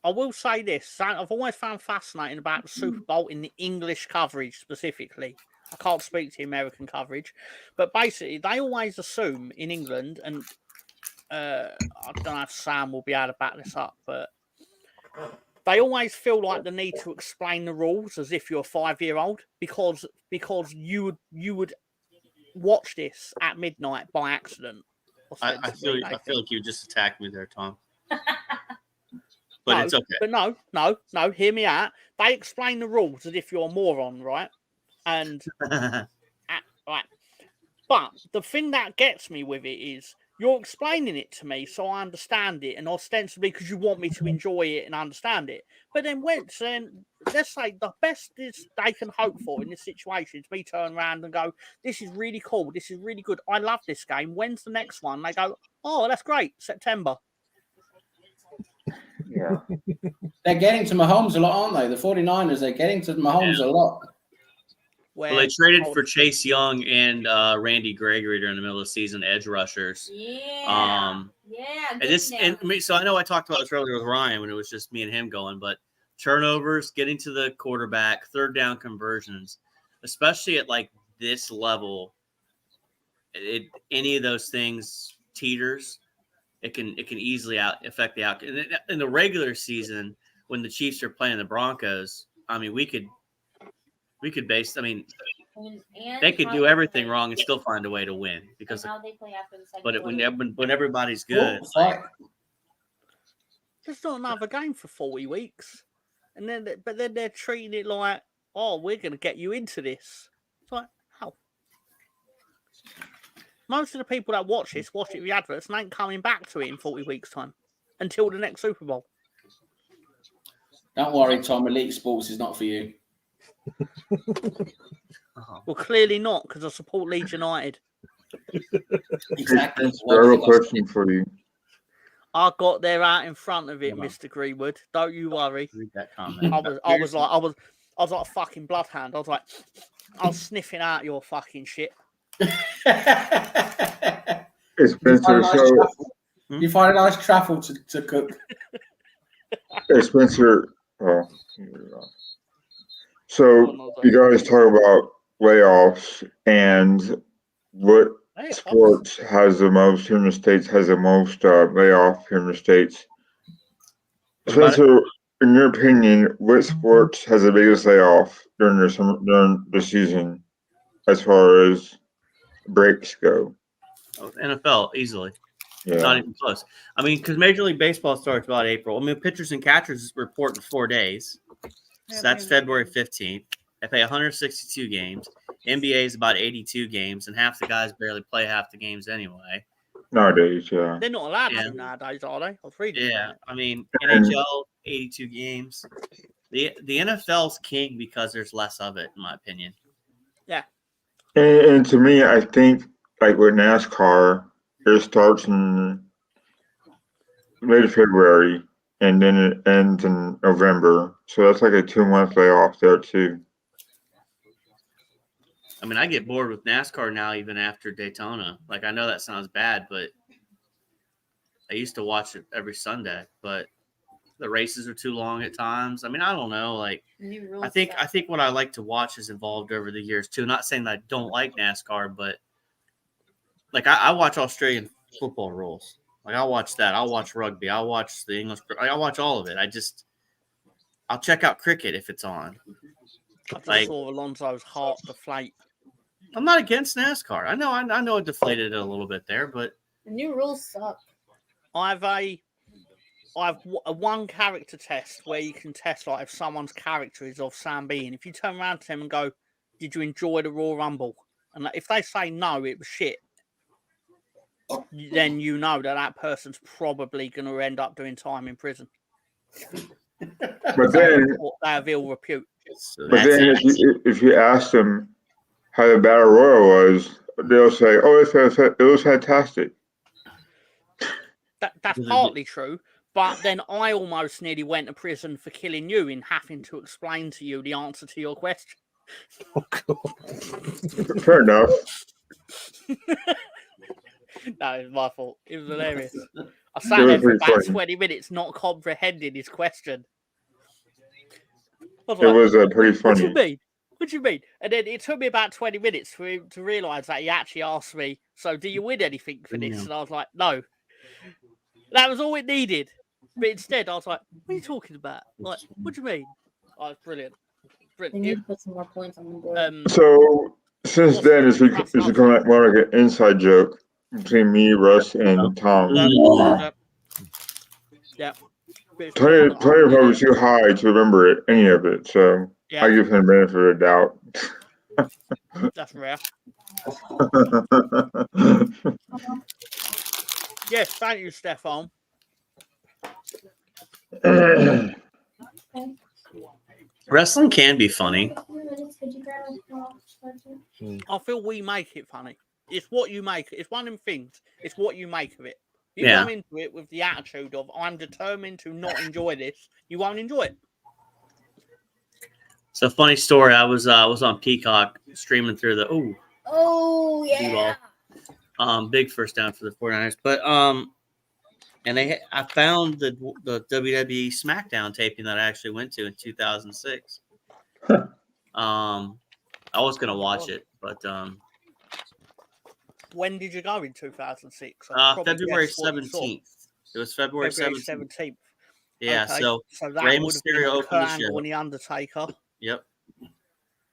I will say this. I've always found fascinating about the Super Bowl in the English coverage specifically. I can't speak to the American coverage. But basically, they always assume in England, and I don't know if Sam will be able to back this up, but they always feel like the need to explain the rules as if you're a 5-year-old because you would watch this at midnight by accident. I feel like you just attacked me there, Tom. But it's okay. But no, hear me out. They explain the rules as if you're a moron, right? And right. But the thing that gets me with it is you're explaining it to me so I understand it, and ostensibly because you want me to enjoy it and understand it. But then let's say the best is they can hope for in this situation is me turn around and go, "This is really cool. This is really good. I love this game. When's the next one?" They go, "Oh, that's great. September." Yeah. They're getting to Mahomes a lot, aren't they? The 49ers, they're getting to Mahomes a lot. Well, they traded for Chase Young and Randy Gregory during the middle of the season, edge rushers. Yeah. So I know I talked about this earlier with Ryan when it was just me and him going, but turnovers, getting to the quarterback, third down conversions, especially at like this level, any of those things teeters. It can easily affect the outcome. In the regular season, when the Chiefs are playing the Broncos, I mean, we could base. I mean, they could do everything wrong and still find a way to win because. How they play after the second But quarter. when everybody's good, There's not another game for 40 weeks, and then they're treating it like, "Oh, we're going to get you into this." It's like, how? Most of the people that watch it with the adverts and ain't coming back to it in 40 weeks' time until the next Super Bowl. Don't worry, Tom. Elite Sports is not for you. Well, clearly not, because I support Leeds United. Exactly. Real question for you. I got there out in front of it, Mr. Greenwood. Don't you worry. Read that comment. I was like a fucking bloodhound. I was sniffing out your fucking shit. Hey, Spencer, you find a nice truffle to cook. Hey, Spencer. Oh, so you guys talk about layoffs and what sports has the most here in the States, has the most layoff here in the States. Spencer, in your opinion, what sports has the biggest layoff during the season as far as breaks go? NFL easily. Yeah. Not even close. I mean, because Major League Baseball starts about April. I mean, pitchers and catchers report in 4 days. So that's February 15th. They play 162 games. NBA is about 82 games, and half the guys barely play half the games anyway. Nowadays, yeah. They're not allowed to nowadays, are they? I was reading. Yeah, I mean, NHL, 82 games. The NFL's king because there's less of it, in my opinion. Yeah. And to me, I think, like with NASCAR, it starts in late February, and then it ends in November. So that's like a 2-month layoff there, too. I mean, I get bored with NASCAR now, even after Daytona. Like, I know that sounds bad, but I used to watch it every Sunday. But the races are too long at times. I mean, I don't know. Like, I think what I like to watch has evolved over the years too. Not saying that I don't like NASCAR, but like I watch Australian football rules. Like, I'll watch that. I'll watch rugby. I'll watch the English. I'll watch all of it. I'll check out cricket if it's on. I just saw Alonso's heart deflate. I'm not against NASCAR. I know it deflated it a little bit there, but The new rules suck. I have a one character test where you can test like if someone's character is of Sam Bean. If you turn around to them and go, "Did you enjoy the Royal Rumble?" and like, if they say no, it was shit, then you know that person's probably going to end up doing time in prison. But then they have ill repute. But then if you ask them how the Battle Royal was, they'll say, "Oh, it was fantastic." That's partly true, but then I almost nearly went to prison for killing you in having to explain to you the answer to your question. Oh, God. Fair enough. No, it was my fault. It was hilarious. I sat there for about 20 minutes not comprehending his question. It was pretty funny. What do you mean? And then it took me about 20 minutes to realise that he actually asked me, "So do you win anything for this?" And I was like, "No." That was all it needed. But instead, I was like, "What are you talking about? Like, what do you mean?" Oh, it's brilliant. They need to put some more points on the board. So since then, it's become more like an inside joke between me, Russ, and Tom. Yeah. Tony was too high to remember any of it, so I give him the benefit of the doubt. That's rare. Yes, thank you, Stefan. Wrestling can be funny. I feel we make it funny. It's what you make. It's one of them things. It's what you make of it. You come into it with the attitude of, "I'm determined to not enjoy this," you won't enjoy it. So, funny story. I was on Peacock streaming through the big first down for the 49ers. But and I found the WWE SmackDown taping that I actually went to in 2006. I was gonna watch it, but when did you go in 2006? February 17th. It was February 17th. Yeah, okay. so that Rey would have been Mysterio opened the show. and the Undertaker. Yep.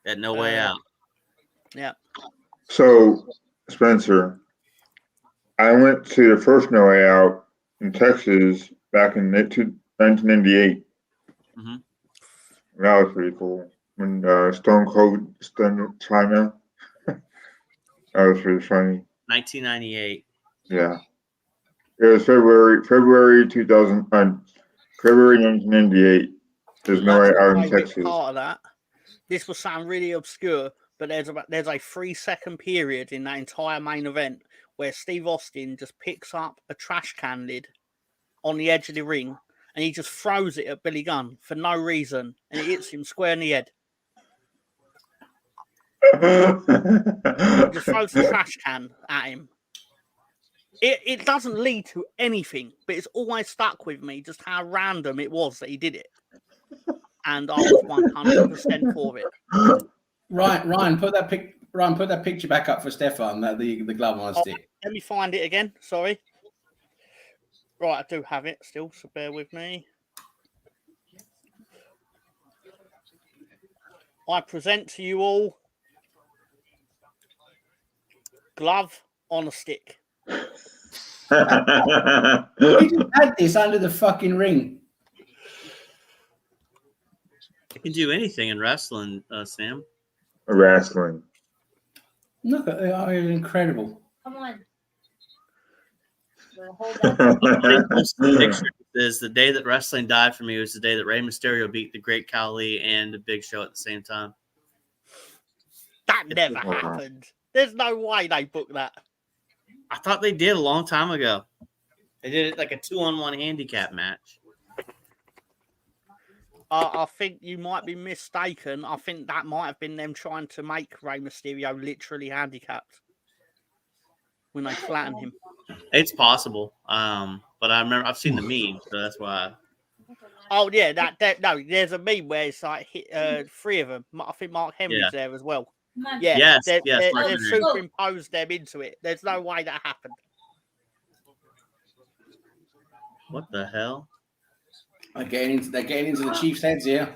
At No Way Out. Yeah. So, Spencer, I went to the first No Way Out in Texas back in 1998. Mm-hmm. That was pretty cool. When Stone Cold stunned China. That was pretty funny. 1998. Yeah. It was February 1998. There's No Way Out in Texas. Part of that. This will sound really obscure, but there's a 3-second period in that entire main event where Steve Austin just picks up a trash can lid on the edge of the ring and he just throws it at Billy Gunn for no reason and it hits him square in the head. He just throws the trash can at him. It doesn't lead to anything, but it's always stuck with me just how random it was that he did it. And I was 100% for it. Ryan, put that picture back up for Stefan. The glove on a stick. Let me find it again. Sorry. Right, I do have it still, so bear with me. I present to you all glove on a stick. We just had this under the fucking ring. You can do anything in wrestling, Sam. Wrestling. Look at it. It's incredible. Come on. The picture is the day that wrestling died for me was the day that Rey Mysterio beat the Great Khali and the Big Show at the same time. That never happened. There's no way they booked that. I thought they did a long time ago. They did it like a 2-on-1 handicap match. I think you might be mistaken. I think that might have been them trying to make Rey Mysterio literally handicapped when they flattened him. It's possible. But I remember I've seen the meme, so that's why. Oh yeah, no. There's a meme where it's like 3 of them. I think Mark Henry's there as well. Yeah, Yes, they've Mark Henry. superimposed them into it. There's no way that happened. What the hell? They're getting into the Chiefs' heads here.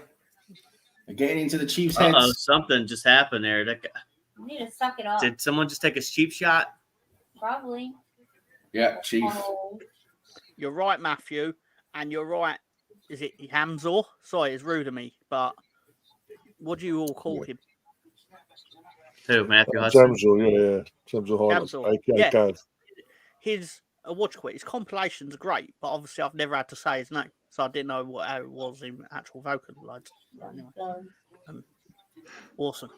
They're getting into the Chiefs' Oh, heads. something just happened there. You need to suck it up. Did someone just take a cheap shot? Probably. Yeah, Chief. Oh. You're right, Matthew, and you're right. Is it Hamzor? Sorry, it's rude of me, but what do you all call him? Who, Matthew Hudson? Jamsel, Jamsel Highlands, Jamsel. aka Yeah. Gav. His his compilations are great, but obviously I've never had to say his name, so I didn't know how it was in actual vocal loads. But anyway, awesome.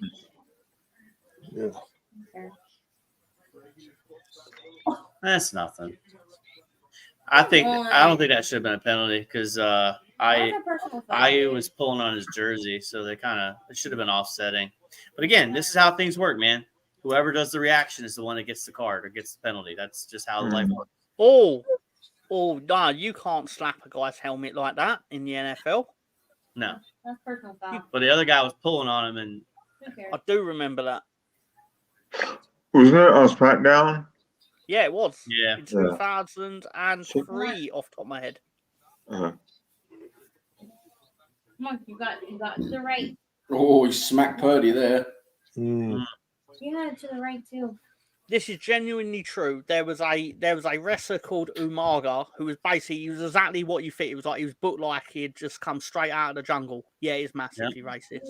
Yeah. That's nothing. I don't think that should have been a penalty because I was pulling on his jersey, so it should have been offsetting. But again, this is how things work, man. Whoever does the reaction is the one that gets the card or gets the penalty. That's just how life works. Oh, no, you can't slap a guy's helmet like that in the NFL. No. That's personal foul. But the other guy was pulling on him, and I do remember that. Wasn't it on SmackDown? Yeah, it was. Yeah. In 2003, off the top of my head. Uh-huh. Come on, you got to the right. Oh, he smacked Purdy there. Mm. You had it to the right too. This is genuinely true. There was a wrestler called Umaga who was exactly what you think. It was like he was booked like he had just come straight out of the jungle. Yeah, he's massively racist.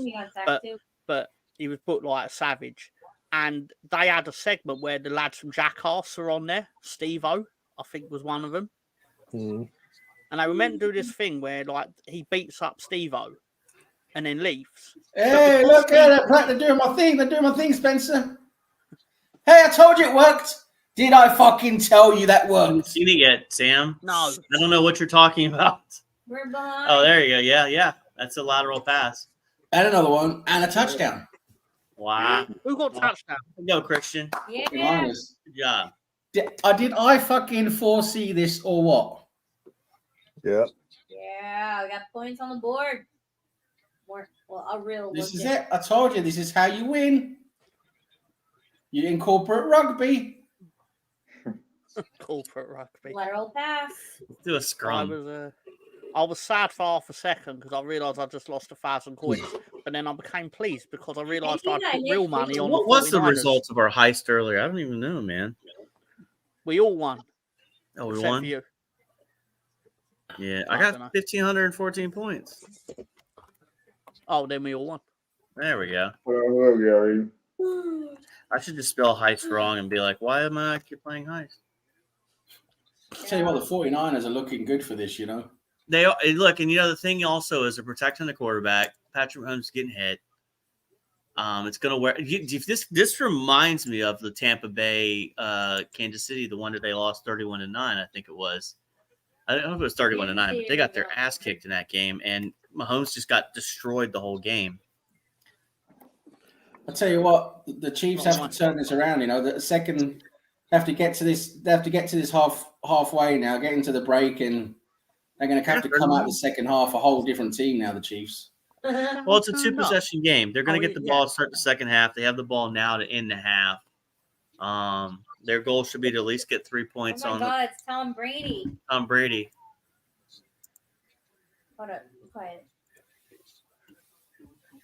But he was booked like a savage. And they had a segment where the lads from Jackass were on there. Steve-O, I think, was one of them. Mm. And they were meant to do this thing where like he beats up Steve-O and then leaves. Hey, look at it. They're doing my thing. They're doing my thing, Spencer. Hey, I told you it worked. Did I fucking tell you that worked? I haven't seen it yet, Sam. No. I don't know what you're talking about. We're behind. Oh, there you go. Yeah. That's a lateral pass. And another one. And a touchdown. Wow. Who got touchdown? Go, Christian. Yeah. Good job. Did I fucking foresee this or what? Yeah. Yeah, we got points on the board. A real. This is it. I told you. This is how you win. You incorporate rugby. Corporate rugby. Lateral pass. Let's do a scrum. I was sad for half a second because I realised I just lost 1,000 coins, but then I became pleased because I realised I put real money on. What was the results of our heist earlier? I don't even know, man. We all won. Oh, we won. You. Yeah, I got 1,514 points. Oh, then we all won. There we go. Hello, Gary. I should just spell heist wrong and be like, why am I keep playing heist? I'll tell you what, the 49ers are looking good for this, you know. They look, and the thing also is they're protecting the quarterback. Patrick Mahomes getting hit. It's gonna wear. This reminds me of the Tampa Bay, Kansas City, the one that they lost 31-9. I think it was. I don't know if it was 31-9, but they got their ass kicked in that game, and Mahomes just got destroyed the whole game. I'll tell you what, the Chiefs have to turn this around. You know, the second have to get to this. They have to get to this halfway now, get into the break, and they're going to have to come out the second half a whole different team now. The Chiefs. Well, it's a 2-possession game. They're going to get the ball to start the second half. They have the ball now to end the half. Their goal should be to at least get 3 points Oh my God, it's Tom Brady. Tom Brady. Hold up, be quiet.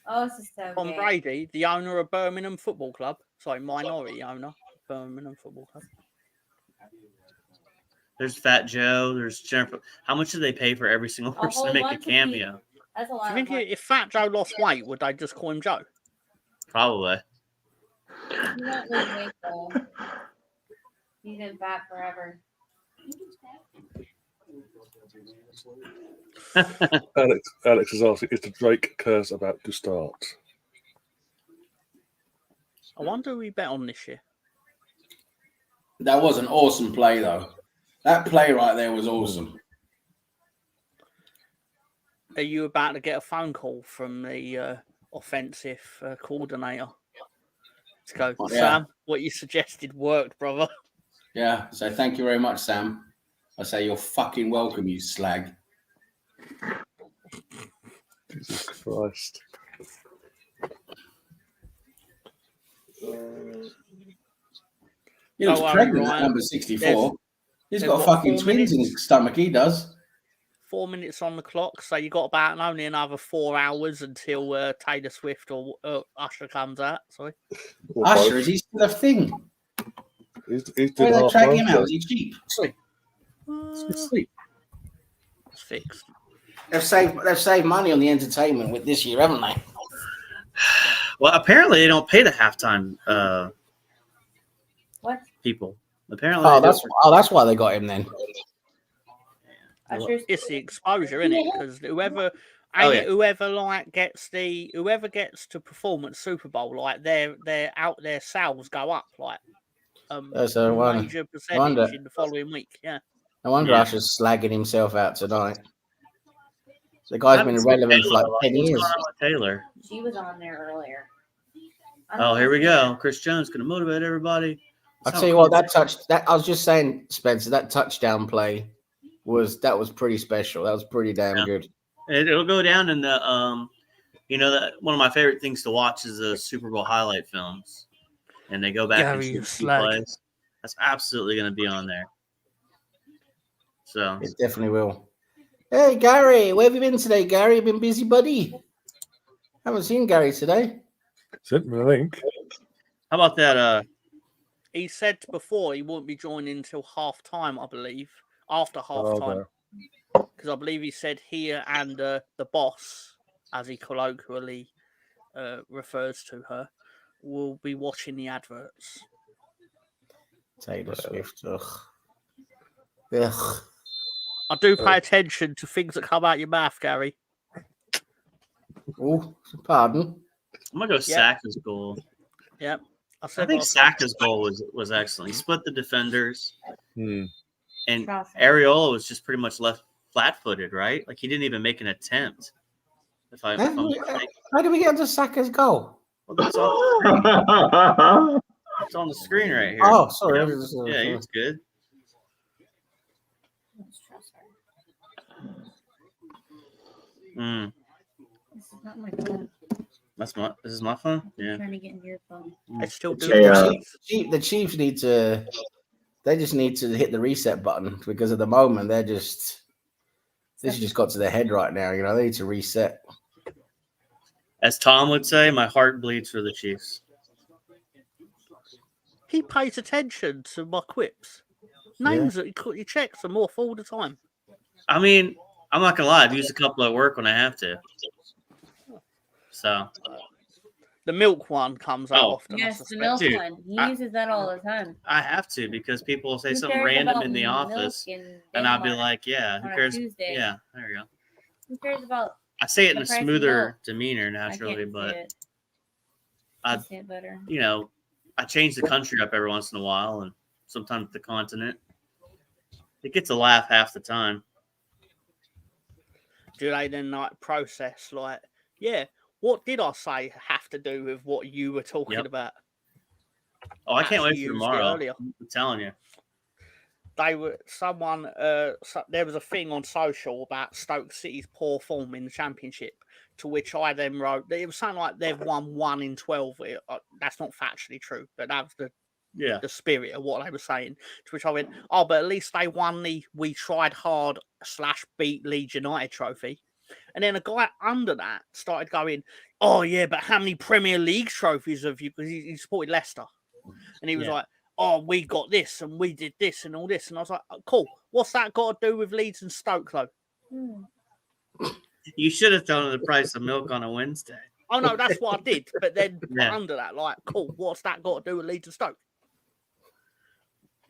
Oh, this is so Tom gay. Brady, the owner of Birmingham Football Club. Sorry, minority owner, Birmingham Football Club. There's Fat Joe. There's Jennifer. How much do they pay for every single person to make a cameo? That's a lot. Do you think if Fat Joe lost weight, would they just call him Joe? Probably. He won't lose weight though. He's been fat forever. Alex is asking, is the Drake curse about to start? I wonder who we bet on this year. That was an awesome play, though. That play right there was awesome. Are you about to get a phone call from the offensive coordinator? Let's go, Oh, yeah. Sam. What you suggested worked, brother. Yeah. So thank you very much, Sam. I say you're fucking welcome, you slag. Jesus Christ. He looks Don't worry, pregnant at Ryan. number 64. He's they've got got fucking 4 twins in minutes. his stomach. He does. 4 minutes on the clock, so you got about only another 4 hours until Taylor Swift or Usher comes out. Sorry, Or Usher, both. is he still a thing? He's Where did do they half track him out? birthday. Is he cheap? it's fixed. They've saved money on the entertainment with this year, haven't they? Well, apparently they don't pay the halftime What? people. Apparently, Oh, they that's why they got him then. Usher's It's the exposure, isn't it? Because whoever gets to perform at Super Bowl, like their sales go up like That's a one. major percentage in the following week. Yeah. No wonder Usher's slagging himself out tonight. The guy's been irrelevant for like 10 years. What's going on with Taylor? She was on there earlier. Oh, here we go. Chris Jones going to motivate everybody. I'll tell you what, I was just saying, Spencer, that touchdown play was pretty special. That was pretty damn good. It'll go down in the that one of my favorite things to watch is the Super Bowl highlight films, and they go back and shoot key plays. That's absolutely going to be on there. So it definitely will. Hey Gary, where have you been today, Gary? You been busy, buddy? Haven't seen Gary today. Sent me a link. How about that? He said before he won't be joining until half time, I believe. After half time. Because I believe he said he and the boss, as he colloquially refers to her, will be watching the adverts. Taylor Swift. Ugh. I do pay attention to things that come out your mouth, Gary. Oh, pardon. I'm gonna go Saka's goal. Yep. I think Saka's goal was excellent. He split the defenders, and Areola was just pretty much left flat-footed, right? Like he didn't even make an attempt. How did we get to Saka's goal? Well, that's on it's on the screen right here. Oh, sorry. Yeah, it's good. This is not my phone. This is my phone? Yeah. I'm trying to get into your phone. I still do. The Chiefs need to. They just need to hit the reset button because at the moment they're just. This has just got to their head right now. You know, they need to reset. As Tom would say, my heart bleeds for the Chiefs. He pays attention to my quips. Names that he checks them off all the time. I mean, I'm not gonna lie. I've used a couple at work when I have to. So the milk one comes out often. Yes, the milk one. He uses that all the time. I have to because people will say something random in the office, and I'll be like, "Yeah, who cares?" Yeah, there you go. Who cares about? I say it in a smoother demeanor naturally, but I say it better. You know, I change the country up every once in a while, and sometimes the continent. It gets a laugh half the time. Do they then like process like, yeah, what did I say have to do with what you were talking about? Oh, I can't wait for tomorrow. I'm telling you. They were there was a thing on social about Stoke City's poor form in the Championship, to which I then wrote it was something like they've won 1 in 12. That's not factually true, but that was the spirit of what they were saying. To which I went, oh, but at least they won the "we tried hard" / beat Leeds United trophy. And then a guy under that started going, oh yeah, but how many Premier League trophies have you? Because he supported Leicester, and he was like, oh, we got this and we did this and all this. And I was like, oh, cool. What's that got to do with Leeds and Stoke, though? You should have told him the price of milk on a Wednesday. Oh, no, that's what I did. But then under that, like, cool, what's that got to do with Leeds and Stoke?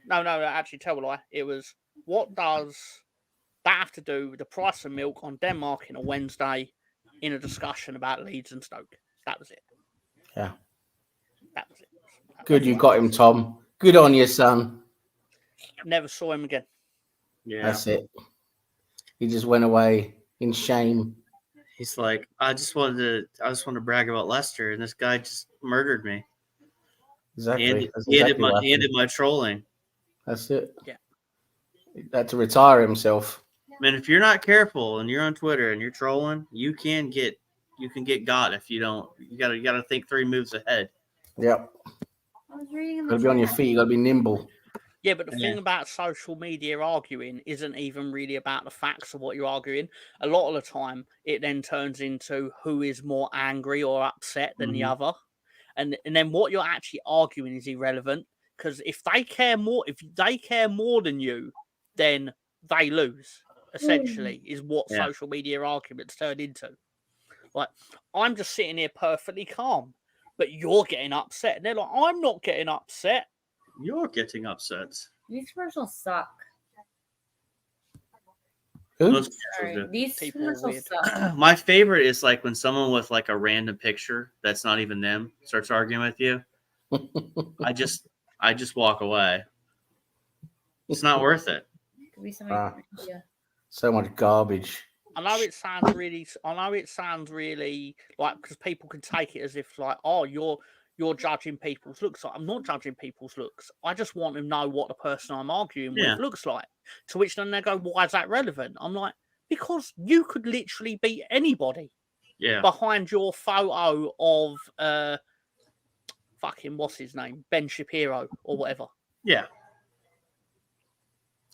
No, actually, tell a lie. It was, what does that have to do with the price of milk on Denmark in a Wednesday in a discussion about Leeds and Stoke? That was it. Yeah. That was it. Good, you got him, Tom. Good on you, son. Never saw him again. Yeah. That's it. He just went away in shame. He's like, I just wanted to brag about Lester, and this guy just murdered me. Exactly. He ended my trolling. That's it. Yeah. He had to retire himself. Man, if you're not careful and you're on Twitter and you're trolling, you can get got if you don't. You gotta think 3 moves ahead. Yep. I was reading in Gotta the be on your chat. feet. You gotta be nimble. Yeah, but the thing about social media arguing isn't even really about the facts of what you're arguing. A lot of the time, it then turns into who is more angry or upset than the other. And then what you're actually arguing is irrelevant, because if they care more than you, then they lose. Essentially, is what social media arguments turn into. Like, I'm just sitting here perfectly calm, but you're getting upset. And they're like, I'm not getting upset. You're getting upset. These commercials suck. Most Sorry, these People are commercials weird. suck. My favorite is like when someone with like a random picture that's not even them starts arguing with you. I just walk away. It's not worth it. Could be somebody. Yeah. So much garbage. I know it sounds really like, because people can take it as if like, oh, you're judging people's looks. Like, I'm not judging people's looks. I just want to know what the person I'm arguing with looks like. To which then they go, why is that relevant? I'm like, because you could literally be anybody. Yeah. Behind your photo of fucking what's his name, Ben Shapiro or whatever. Yeah.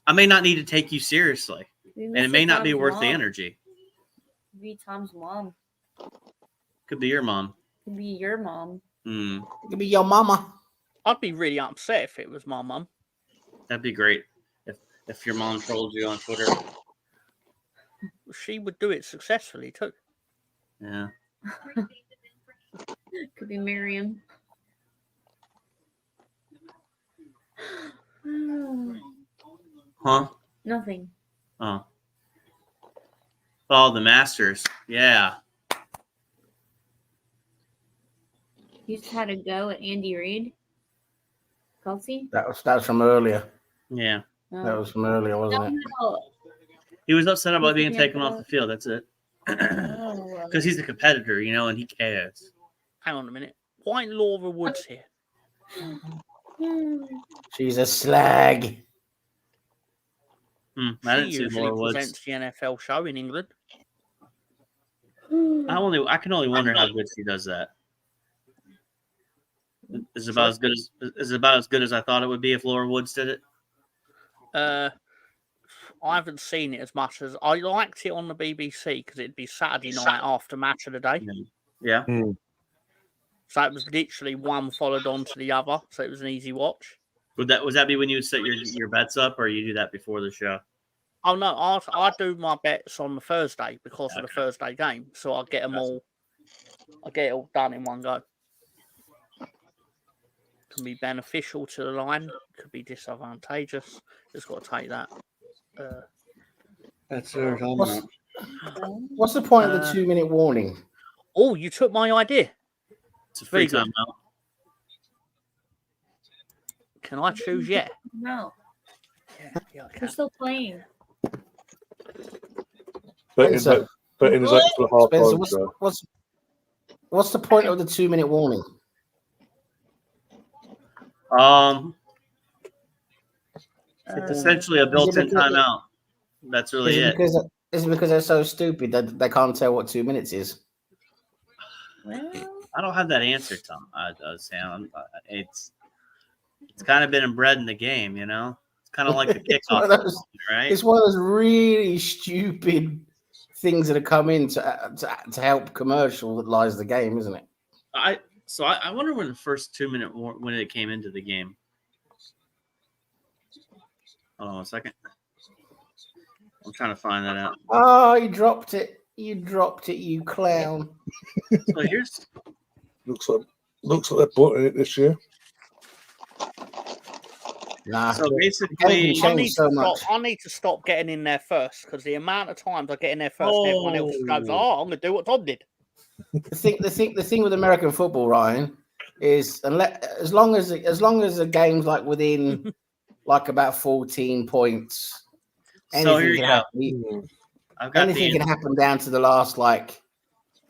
I may not need to take you seriously, and it may not be worth the energy. Could be Tom's mom. Could be your mom. Could be your mom. It could be your mama. I'd be really upset if it was my mum. That'd be great if your mom trolled you on Twitter. She would do it successfully too. Yeah. Could be Miriam. Huh? Nothing. Oh. Oh, the Masters. Yeah. You just had a go at Andy Reid. Kelsey? That was from earlier. Yeah. That was from earlier, wasn't it? No. He was upset about being taken off the field. That's it. Because he's a competitor, and he cares. Hang on a minute. Why ain't Laura Woods here? She's a slag. I didn't She see usually Laura Woods. presents the NFL show in England. I can only wonder how good she does that. Is it about as good as I thought it would be if Laura Woods did it? I haven't seen it as much as I liked it on the BBC because it'd be Saturday night after match of the day. Yeah. So it was literally one followed on to the other, so it was an easy watch. Would that be when you would set your bets up, or you do that before the show? Oh no, I do my bets on the Thursday because of the Thursday game, so I get them all. I get it all done in one go. Can be beneficial to the line, could be disadvantageous. Just got to take that. That's what What's the point of the 2-minute warning? Oh, you took my idea. It's a free timeout. Can I choose yet? No. Yeah, We're still playing. But in his extra half Spencer, what's the point of the 2-minute warning? It's essentially a built-in timeout. That's really it. Is it because they're so stupid that they can't tell what 2 minutes is? Well, I don't have that answer, Tom. Sam. It's kind of been inbred in the game, It's kind of like the kickoff, right? It's one of those really stupid things that have come in to help commercialize the game, isn't it? I wonder when the first 2-minute when it came into the game. Hold on a second. I'm trying to find that out. Oh, you dropped it. You clown. So here's looks like they're bought it this year. Nah. So basically, I need to stop getting in there first because the amount of times I get in there first, and everyone else goes, "Oh, I'm going to do what Tom did." The thing with American football, Ryan, is as long as the game's like within like about 14 points, anything can happen. Anything can happen down to the last like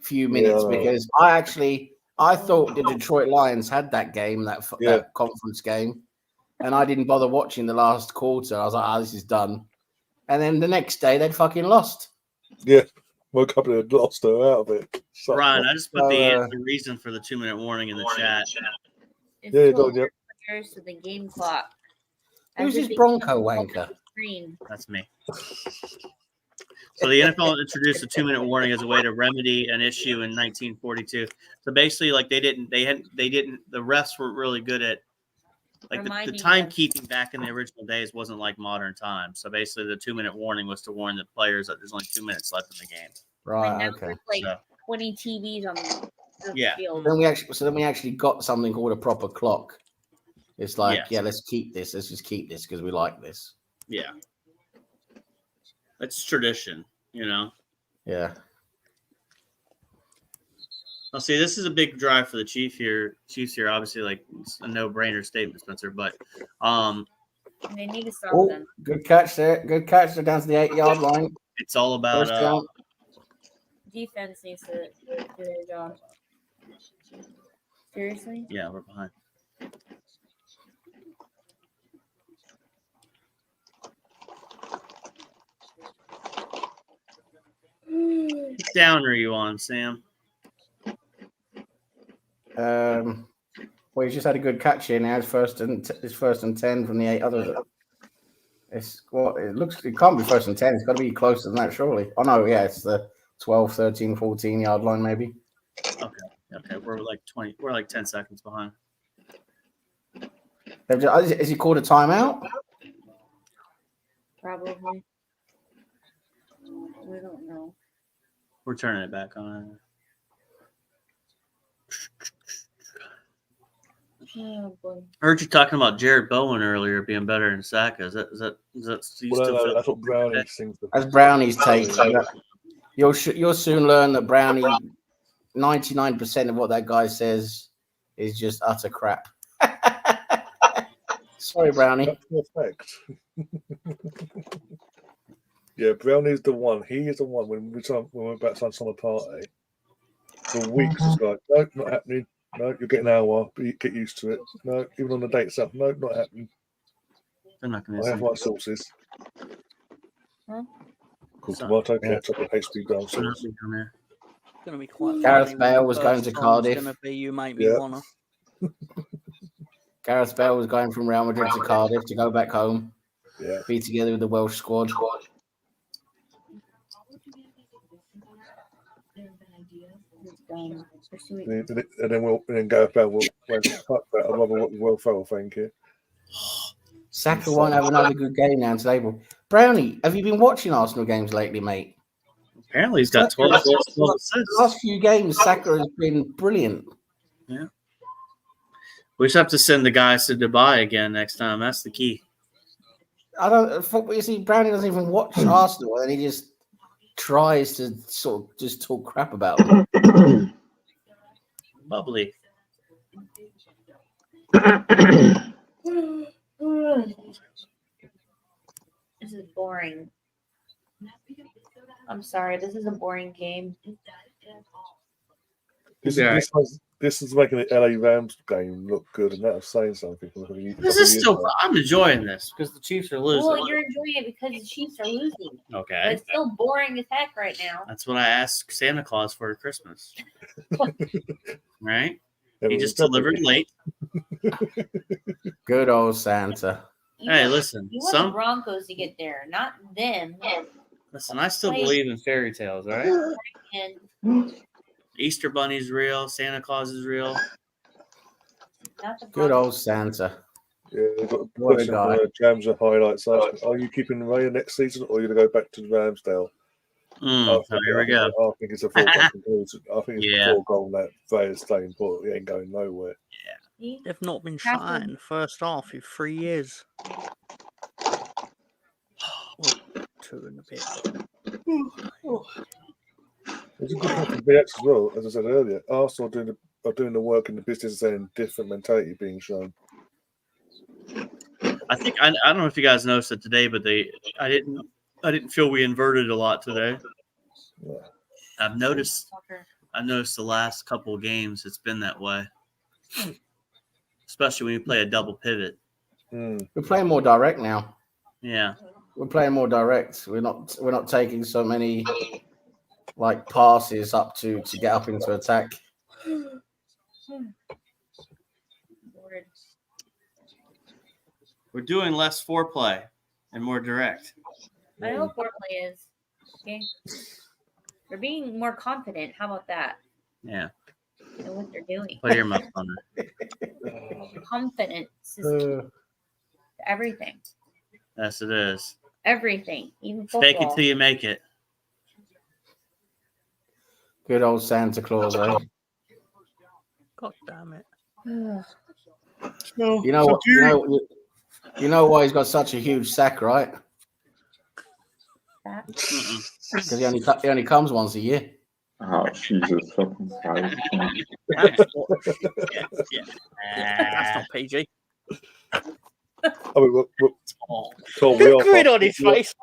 few minutes Yeah. because I thought the Detroit Lions had that game, that conference game, and I didn't bother watching the last quarter. I was like, this is done. And then the next day, they'd fucking lost. Yeah. Woke up and had lost her out of it. Ryan, I just put the reason for the 2-minute warning in the chat. It's Yeah, 12 go, players to the game clock. Who's this Bronco wanker? That's me. So the NFL introduced a 2-minute warning as a way to remedy an issue in 1942. So basically, like they didn't. The refs weren't really good at like the timekeeping back in the original days wasn't like modern times. So basically, the 2-minute warning was to warn the players that there's only 2 minutes left in the game. Right. Okay. Like 20 TVs on the field. Then we actually got something called a proper clock. It's like, let's keep this. Let's just keep this because we like this. Yeah. It's tradition, you know? Yeah. I'll see, this is a big drive for the Chiefs here. Obviously, like, it's a no-brainer statement, Spencer, but they need to stop them. Good catch there. Good catch there down to the 8-yard line. It's all about defense needs to do their job. Seriously? Yeah, we're behind. What down are you on, Sam? Well, he's just had a good catch here now. His first and 10 from the 8 others. It can't be first and 10. It's got to be closer than that, surely. Oh no, yeah, it's the 12, 13, 14 yard line, maybe. Okay. We're like 20. We're like 10 seconds behind. Is he called a timeout? Probably. We don't know. We're turning it back on. Oh, boy. I heard you talking about Jared Bowen earlier being better than Saka. Is that that's what Brownie thinks. That's Brownie's take. You'll soon learn that Brownie, 99% of what that guy says is just utter crap. Sorry, Brownie. Perfect. Yeah, Brownie's the one. He is the one when we're about to have summer party. For weeks, it's like, no, not happening. No, you're getting hour, but you get used to it. No, even on the date itself, no, not happening. They're not going to. I have my sauces. Huh? Called tomato ketchup and HP brown sauce. It's going to be quite. Gareth Bale was going to Cardiff. It's going to be you make me wanna. Gareth Bale was going from Real Madrid to Cardiff to go back home. Yeah. Be together with the Welsh squad. And then Gareth Bale will fuck that. I'd rather watch Will Ferrell, thank you. Saka won't have another good game now today. Brownie, have you been watching Arsenal games lately, mate? Apparently he's got 12 assists. The last few games, Saka has been brilliant. Yeah. We just have to send the guys to Dubai again next time. That's the key. You see, Brownie doesn't even watch Arsenal, and he just tries to sort of just talk crap about them. Bubbly. This is boring. I'm sorry, this is a boring game. This is making the LA Rams game look good, and that was saying something. This is still. I'm enjoying this because the Chiefs are losing. Well, you're enjoying it because the Chiefs are losing. Okay. But it's still boring as heck right now. That's what I asked Santa Claus for Christmas. Right? Yeah, he just delivered late. Good old Santa. Hey, listen. You want the Broncos to get there, not them. Listen, I still believe in fairy tales, all right? And Easter Bunny's real. Santa Claus is real. Good old Santa. Yeah, they've got a question for Jams and highlights. Are you keeping Raya next season, or are you going to go back to Ramsdale? Here we go. I think it's a foregone conclusion. I think it's a foregone that Raya's staying put. He ain't going nowhere. Yeah. They've not been shot in the first half in 3 years. 2 and a bit. It's a good point from BX as well, as I said earlier. Arsenal are doing the work in the business and different mentality being shown. I think I don't know if you guys noticed it today, but I didn't feel we inverted a lot today. Yeah. I've noticed I noticed the last couple of games it's been that way, especially when you play a double pivot. We're playing more direct now. Yeah, we're playing more direct. We're not taking so many like passes up to get up into attack. we're doing less foreplay and more direct. I know foreplay is. Okay. They're being more confident. How about that? Yeah. And what they're doing. Put your mouth on it. Confidence is everything. Yes, it is. Everything. Even football. Fake it till you make it. Good old Santa Claus, eh? God damn it. You know what? You know why he's got such a huge sack, right? Because he only comes once a year. Oh, Jesus fucking Christ. That's not PG. I mean, Tom, The grin on his face.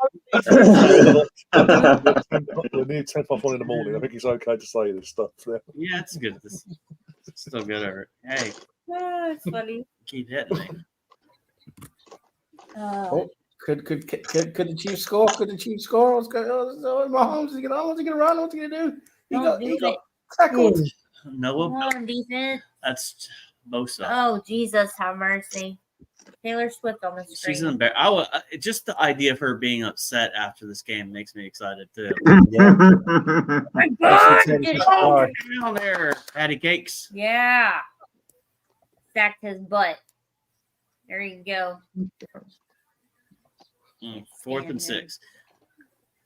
We're near 10 past 1 in the morning. I think it's okay to say this stuff now. Yeah, it's good. It's still good. Over. Hey, It's funny. keep hitting me. Could the Chiefs score? Could the Chiefs score? What's going on? Mahomes is he gonna run? What's he gonna do? He got tackled. No, Come on, defense. That's Bosa. Oh, Jesus, have mercy. Taylor Swift on the screen. She's embarrassed. Just the idea of her being upset after this game makes me excited too. My God, Get down there, Patty Cakes. Yeah. Stacked his butt. There you go. 4th and 6.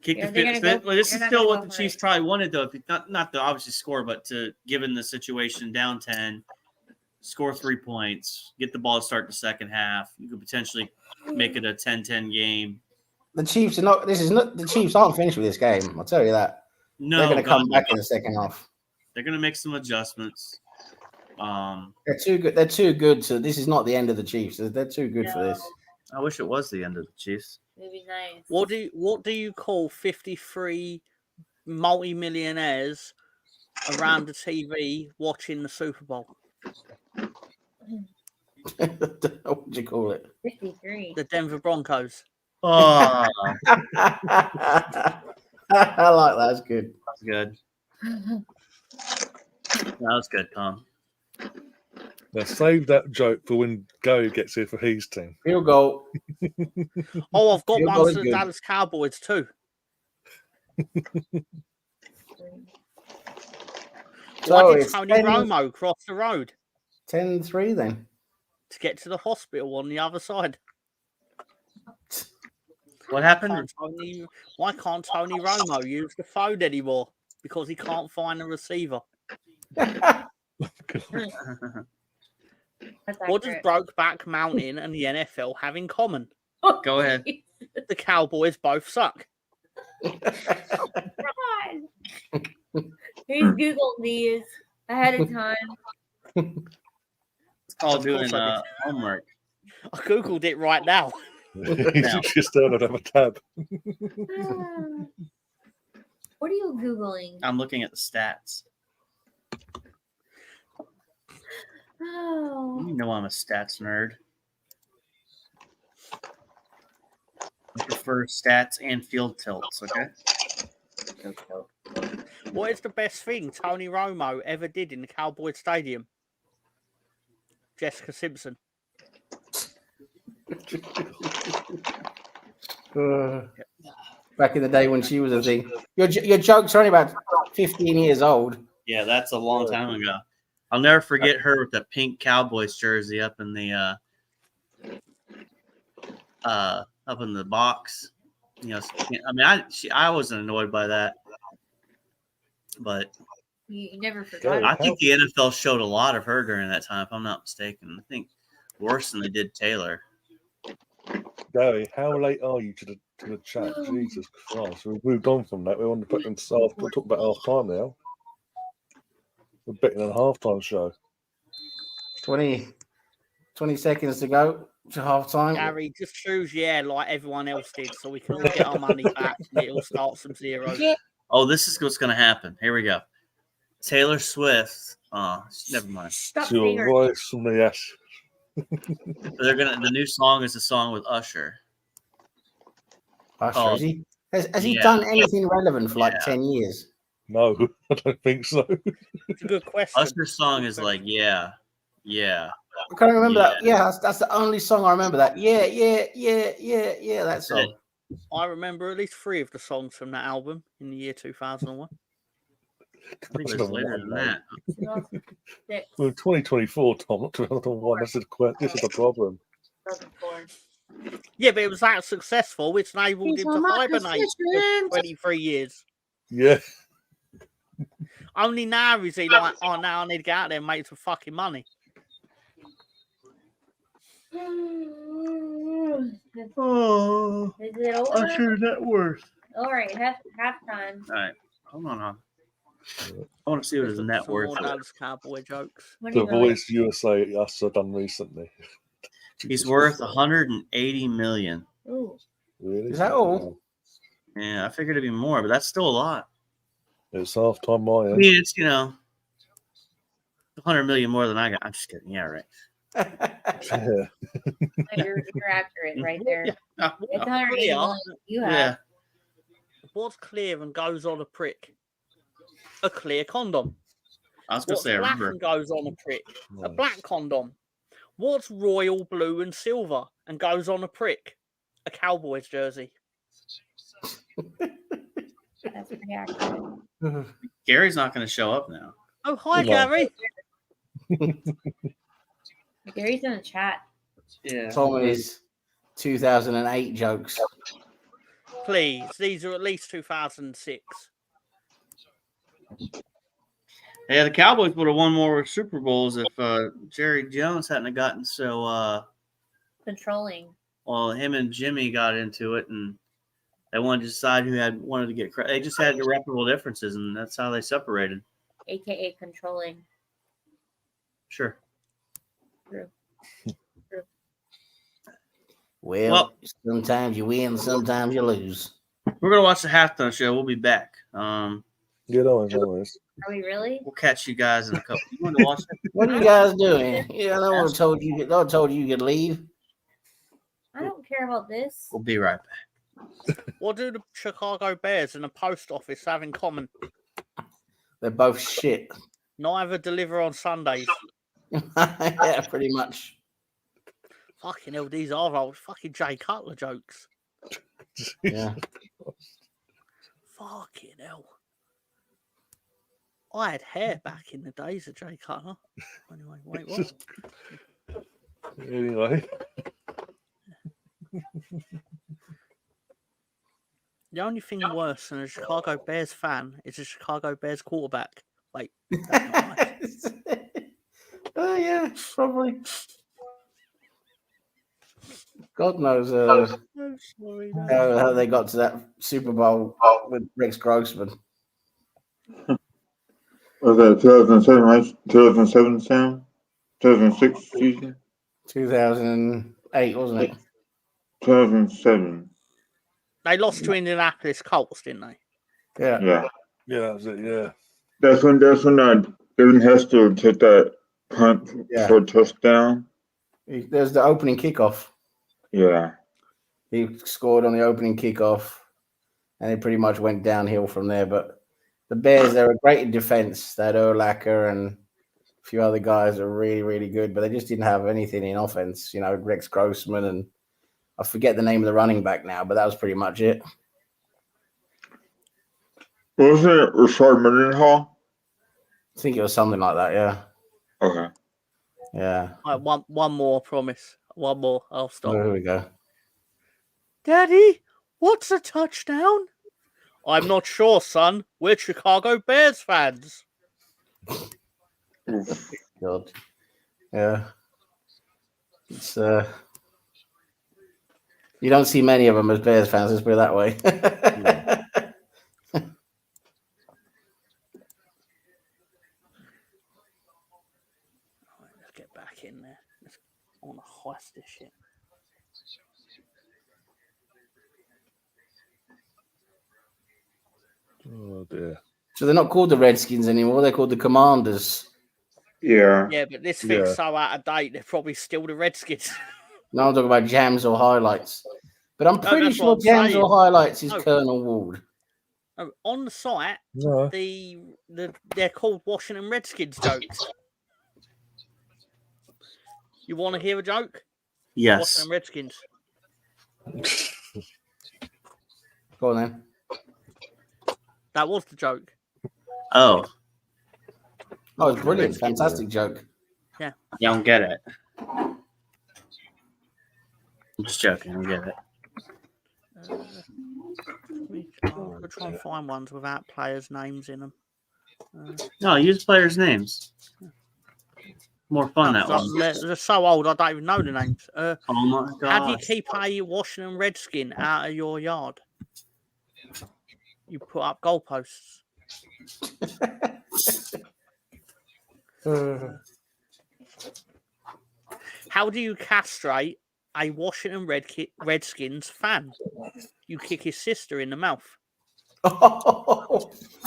Kick Yeah, the they're field. gonna go- This they're is not still gonna what go the for Chiefs it. probably wanted, though. Not to obviously score, but to given the situation down 10, score 3 points, get the ball to start the second half. You could potentially make it a 10-10 game. The Chiefs are not. The Chiefs aren't finished with this game. I'll tell you that. No, they're going to come God, back no. in the second half. They're going to make some adjustments. They're too good. They're too good to. This is not the end of the Chiefs. They're too good for this. I wish it was the end of the Chiefs. It'd be nice. What do you call 53 multi-millionaires around the TV watching the Super Bowl? What would you call it? 53. The Denver Broncos. Oh, I like that. That's good. That's good. That was good, Tom. Now save that joke for when Go gets here for his team. Field goal. Oh, I've got Field one goal for is the good. Dallas Cowboys too. So Why did it's Tony 10 Romo cross the road 10-3 then. to get to the hospital on the other side? What happened? Why can't Tony Romo use the phone anymore? Because he can't find a receiver. What does Brokeback Mountain and the NFL have in common? Go ahead. The Cowboys both suck. He's Googled these ahead of time. It's called doing homework. I Googled it right now. He's just down another tab. What are you Googling? I'm looking at the stats. Oh. You know I'm a stats nerd. I prefer stats and field tilts, okay? What is the best thing Tony Romo ever did in the Cowboys Stadium? Jessica Simpson. Back in the day when she was a thing. Your jokes are only about 15 years old. Yeah, that's a long time ago. I'll never forget her with the pink Cowboys jersey up in the box. You know, I mean, I wasn't annoyed by that, but You never forgot. I think the NFL showed a lot of her during that time, if I'm not mistaken. I think worse than they did Taylor. Gary, how late are you to the chat? Jesus Christ, we've moved on from that. We want to put in half. We're talking about half time now. We're betting on a halftime show. 20 seconds to go to half time. Gary, just choose like everyone else did, so we can all get our money back and it'll start some zeros. Oh, this is what's going to happen. Here we go. Taylor Swift. Never mind. Stop To saying your her. voice from the ash. The new song is a song with Usher. Usher, called- has he yeah. done anything relevant for like Yeah. 10 years? No, I don't think so. It's a good question. Usher's song is like, yeah. I can't remember that. Yeah, that's the only song I remember. That that song. I remember at least 3 of the songs from that album in the year 2001. I think it was later than that. We're in 2024, Tom, not 2001. This is the problem. Yeah, but it was that successful, which enabled him to hibernate for 23 years. Yeah. Only now is he like, oh, now I need to get out there and make some fucking money. Oh, is it over? Usher net worth. All right, halftime. All right, hold on. I want to see what his net Some worth more is. Dallas Cowboy jokes. The Voice USA us done recently. He's worth 180 million. Ooh. Really? Is that all? Yeah, I figured it'd be more, but that's still a lot. It's half time my I end. mean, it's 100 million more than I got. I'm just kidding. Yeah, right. Yeah. You're accurate right there. Yeah. It's 180 million you have. Yeah. What's clear and goes on a prick? A clear condom. I was gonna What's say, I black remember. and goes on a prick? A black condom. What's royal blue and silver and goes on a prick? A Cowboys jersey. That's pretty accurate. Gary's not going to show up now. Oh, hi, No. Gary. Gary's in the chat. Yeah. Tom and his 2008 jokes. Please, these are at least 2006. Yeah, the Cowboys would have won more Super Bowls if Jerry Jones hadn't have gotten so. Controlling. Well, him and Jimmy got into it, and they wanted to decide who wanted to get credit. They just had irreparable differences, and that's how they separated. AKA controlling. Sure. True. Well, sometimes you win, sometimes you lose. We're gonna watch the halftime show. We'll be back. Get on, always. Are we really? We'll catch you guys in a couple. You want to watch it? What are you guys doing? Yeah, no one told you. No one told you could leave. I don't care about this. We'll be right back. What do the Chicago Bears and the post office have in common? They're both shit. Neither deliver on Sundays. Yeah, pretty much. Fucking hell, these are old fucking Jay Cutler jokes. Yeah. Fucking hell. I had hair back in the days of Jay Cutler. Anyway, wait, what? Anyway. The only thing worse than a Chicago Bears fan is a Chicago Bears quarterback. Wait. Oh, yeah, probably. God knows I'm sorry, no. how they got to that Super Bowl with Rex Grossman. Was that 2007, right? 2007, Sam? 2006 season? 2008, wasn't it? 2007. They lost to Indianapolis Colts, didn't they? Yeah. Yeah. Yeah, that was it, yeah. That's when Devin Hester took that punt for a touchdown. There's the opening kickoff. Yeah. He scored on the opening kickoff, and it pretty much went downhill from there. But the Bears, they're a great in defense. They had Urlacher and a few other guys are really, really good, but they just didn't have anything in offense. You know, Rex Grossman, and I forget the name of the running back now, but that was pretty much it. Wasn't it Rashard Mendenhall? I think it was something like that, yeah. Okay. Yeah. Right, one more, promise. One more. I'll stop. Oh, here we go. Daddy, what's a touchdown? I'm not sure, son. We're Chicago Bears fans. God. Yeah. It's you don't see many of them as Bears fans, let's put it that way. Let's get back in there. I want to hoist this shit. Oh dear. So they're not called the Redskins anymore. They're called the Commanders. Yeah. Yeah, but this thing's so out of date, they're probably still the Redskins. No, I'm talking about jams or highlights. But I'm pretty that's sure what I'm jams saying. or highlights is No. Colonel Ward. On the site, No. they're called Washington Redskins jokes. You want to hear a joke? Yes. Washington Redskins. Go on then. That was the joke. Oh. Oh, it's brilliant. Fantastic joke. Yeah. You don't get it. I'm just joking. I don't get it. I'll try and find ones without players' names in them. No, use players' names. More fun that one. They're so old, I don't even know the names. Oh my god! How do you keep a Washington Redskin out of your yard? You put up goalposts. How do you castrate a Washington Redskins fan? You kick his sister in the mouth.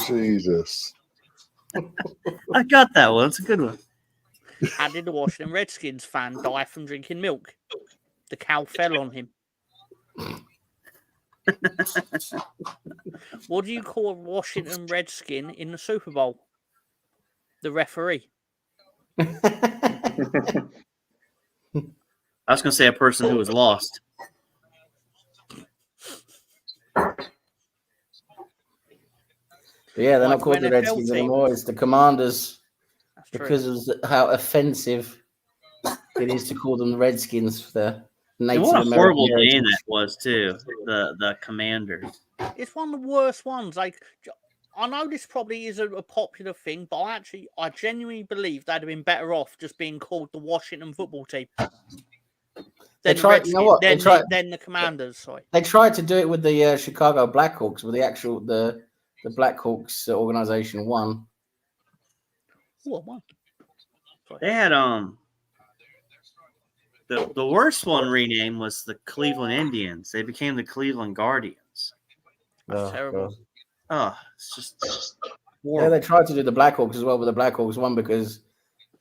Jesus. I got that one. It's a good one. How did the Washington Redskins fan die from drinking milk? The cow fell on him. What do you call a Washington Redskin in the Super Bowl? The referee. I was going to say a person who was lost. Yeah, they're Like not called the NFL Redskins team. anymore. It's the Commanders That's true. because of how offensive it is to call them the Redskins for their And Native what a American horrible heritage. name that was too. The Commanders. It's one of the worst ones. Like, I know this probably isn't a popular thing, but I genuinely believe they'd have been better off just being called the Washington Football Team. They tried, you know what? Then the Commanders. Sorry, they tried to do it with the Chicago Blackhawks, but the Blackhawks organization won. What one? They had the worst one renamed was the Cleveland Indians. They became the Cleveland Guardians. That's terrible. God. Oh, it's just Yeah, they tried to do the Blackhawks as well, but the Blackhawks won because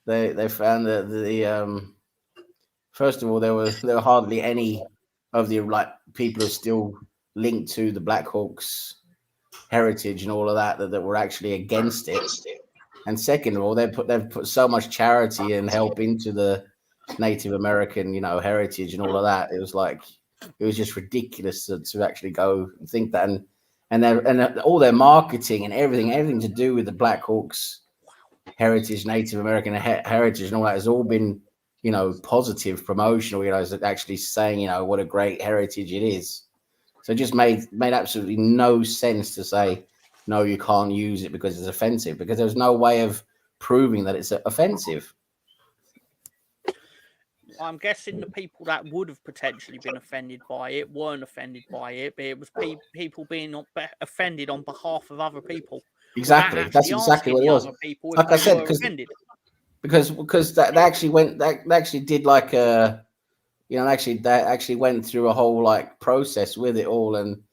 they found that the first of all there were hardly any of the people who are still linked to the Blackhawks heritage and all of that were actually against it. And second of all, they've put so much charity and help into the Native American, heritage and all of that. It was just ridiculous to actually go and think that, and all their marketing and everything to do with the Blackhawks heritage, Native American heritage, and all that has all been, positive promotional. Actually saying, what a great heritage it is. So it just made absolutely no sense to say, no, you can't use it because it's offensive, because there's no way of proving that it's offensive. I'm guessing the people that would have potentially been offended by it weren't offended by it, but it was people being offended on behalf of other people. Exactly. That's exactly what it was. Like I said, because they actually did like a, they actually went through a whole process with it all. And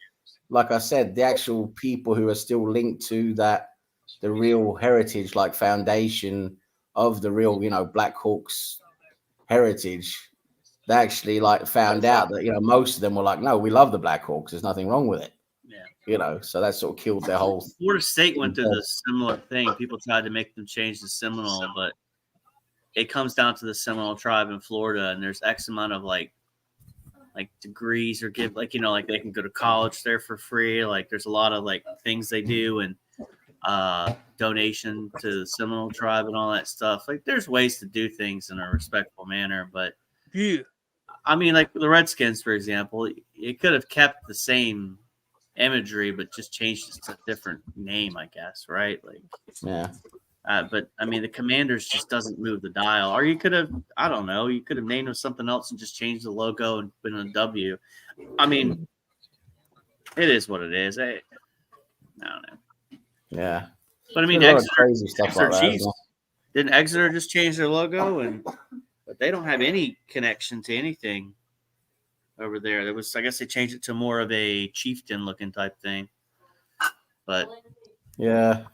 like I said, the actual people who are still linked to the real heritage, foundation of the real, Blackhawks heritage, they actually found out that, most of them were like, no, we love the Blackhawks. There's nothing wrong with it. Yeah. So that sort of killed their whole. Florida State went through this similar thing. People tried to make them change the Seminole, but it comes down to the Seminole tribe in Florida, and there's X amount of like degrees or give they can go to college there for free. There's a lot of things they do and donation to the Seminole tribe and all that stuff. There's ways to do things in a respectful manner, but I mean, the Redskins, for example, it could have kept the same imagery, but just changed it to a different name, I guess, right? Yeah. But I mean, the Commanders just doesn't move the dial. Or you could have, I don't know, you could have named them something else and just changed the logo and put in a W. I mean, it is what it is. I don't know. Yeah. But I mean, crazy stuff like that. Chiefs, didn't Exeter just change their logo? But they don't have any connection to anything over there. I guess they changed it to more of a chieftain looking type thing. But yeah.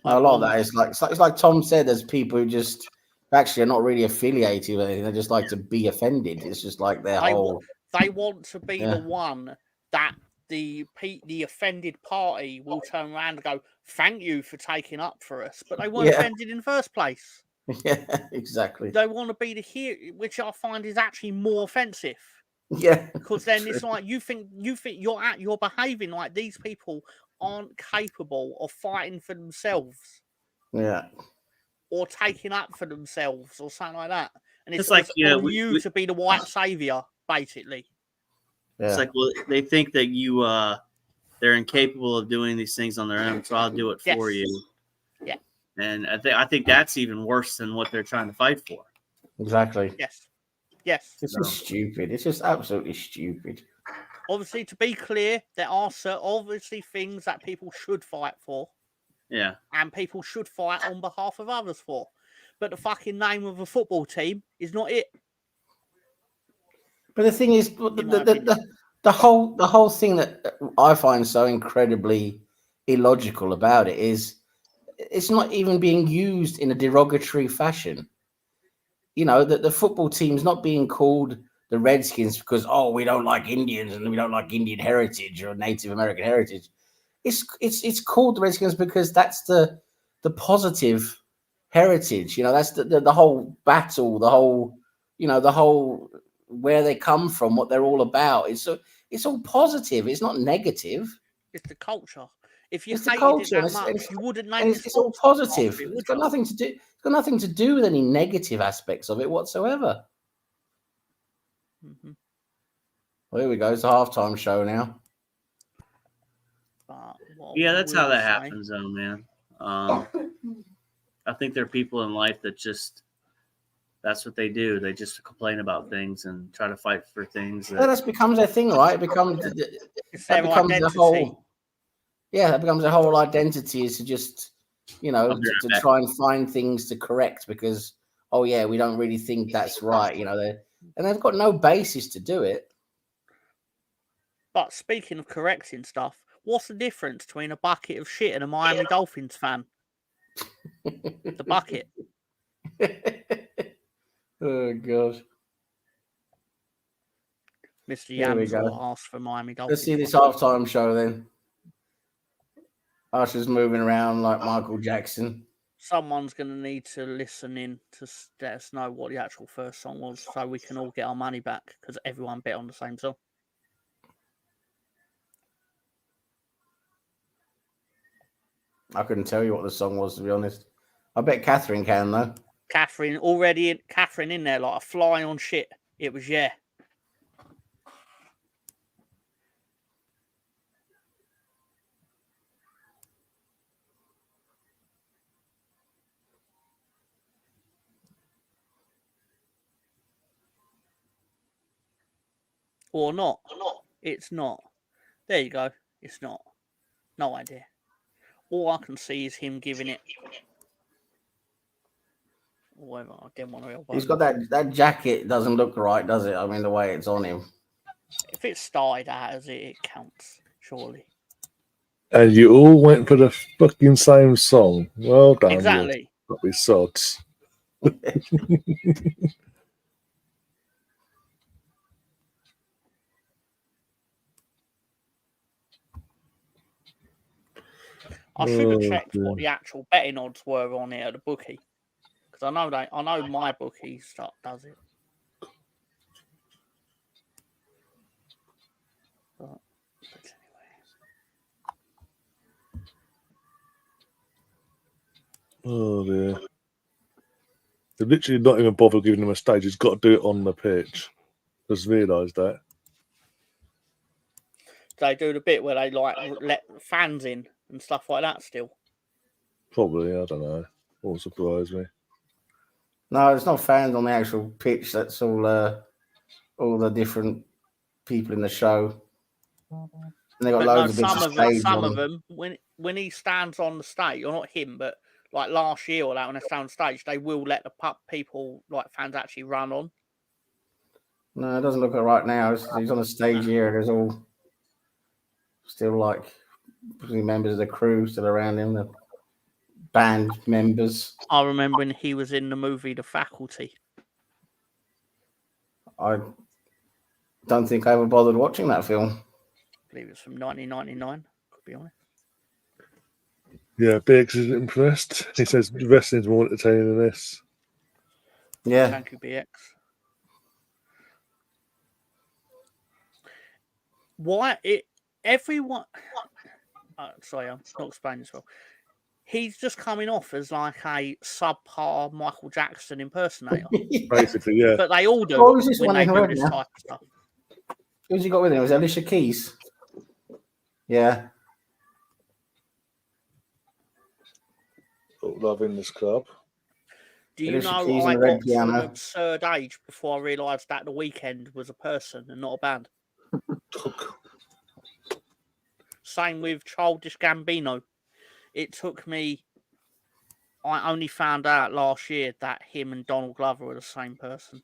A lot of that is like it's like Tom said. There's people who just actually are not really affiliated with anything. They just like to be offended. It's just like their whole. They want to be the one that the offended party will turn around and go, "Thank you for taking up for us," but they weren't offended in the first place. Yeah, exactly. They want to be the hero, which I find is actually more offensive. Yeah, because then it's like you think you're behaving like these people aren't capable of fighting for themselves. Yeah. Or taking up for themselves or something like that. And it's like, on you to be the white savior, basically. Yeah. It's like, well, they think that they're incapable of doing these things on their own, so I'll do it for you. Yeah. And I think that's even worse than what they're trying to fight for. Exactly. Yes. Yes. It's just stupid. It's just absolutely stupid. Obviously, to be clear, there are obviously things that people should fight for. Yeah. And people should fight on behalf of others for. But the fucking name of a football team is not it. But the thing is, the whole thing that I find so incredibly illogical about it is it's not even being used in a derogatory fashion. You know, that the football team's not being called the Redskins because, we don't like Indians and we don't like Indian heritage or Native American heritage. It's called the Redskins because that's the positive heritage. You know, that's the whole battle, the whole where they come from, what they're all about. It's all positive. It's not negative. It's the culture. If you it's the hated culture, it that much, you wouldn't name it. It's all positive. It's got nothing to do. It's got nothing to do with any negative aspects of it whatsoever. Mm-hmm. Well, here we go. It's a halftime show now. Yeah, that's how that happens, though, man. I think there are people in life that that's what they do. They just complain about things and try to fight for things. That becomes their thing, right? It becomes that becomes the whole. Yeah, that becomes a whole identity is to just, to try and find things to correct because, we don't really think that's right. And they've got no basis to do it. But speaking of correcting stuff, what's the difference between a bucket of shit and a Miami Dolphins fan? The bucket. Oh, God. Mr. Yams will ask for Miami Dolphins. Let's see this halftime show then. Usher's moving around like Michael Jackson. Someone's going to need to listen in to let us know what the actual first song was so we can all get our money back because everyone bet on the same song. I couldn't tell you what the song was, to be honest. I bet Catherine can, though. Catherine in there like a fly on shit. It was, yeah. Or not. It's not. There you go. It's not. No idea. All I can see is him giving it. Whatever. I didn't want to. He's got that jacket. Doesn't look right, does it? I mean, the way it's on him. If it's started out as it counts, surely. And you all went for the fucking same song. Well done. Exactly. That'd be sods. I should have checked what the actual betting odds were on it at the bookie, because I know my bookie does it. But anyway. Oh dear. They've literally not even bothered giving him a stage. He's got to do it on the pitch. Just realised that. They do the bit where they let fans in and stuff like that still. Probably, I don't know. Won't surprise me. No, there's no fans on the actual pitch. That's all the different people in the show. And they got loads of some of them when he stands on the stage, or not him, but like last year or that when they stand on stage, they will let the people fans actually run on. No, it doesn't look like right now. He's on the stage here. There's all still members of the crew still around him. band members. I remember when he was in the movie The Faculty. I don't think I ever bothered watching that film. I believe it's from 1999. Could be honest. Yeah, Biggs is impressed. He says wrestling's more entertaining than this. Yeah. Thank you, BX. Why it everyone? Sorry, I'm not explaining this well. He's just coming off as like a subpar Michael Jackson impersonator. Basically, yeah. But they all do What was this when one they in do red this now? type of stuff. Who's he got with him? Was it Alicia Keys? Yeah. Love in this club. Do you Alicia know Keys I and the Red got to an Piano. absurd age before I realised that The Weeknd was a person and not a band? Same with Childish Gambino. It took me. I only found out last year that him and Donald Glover were the same person.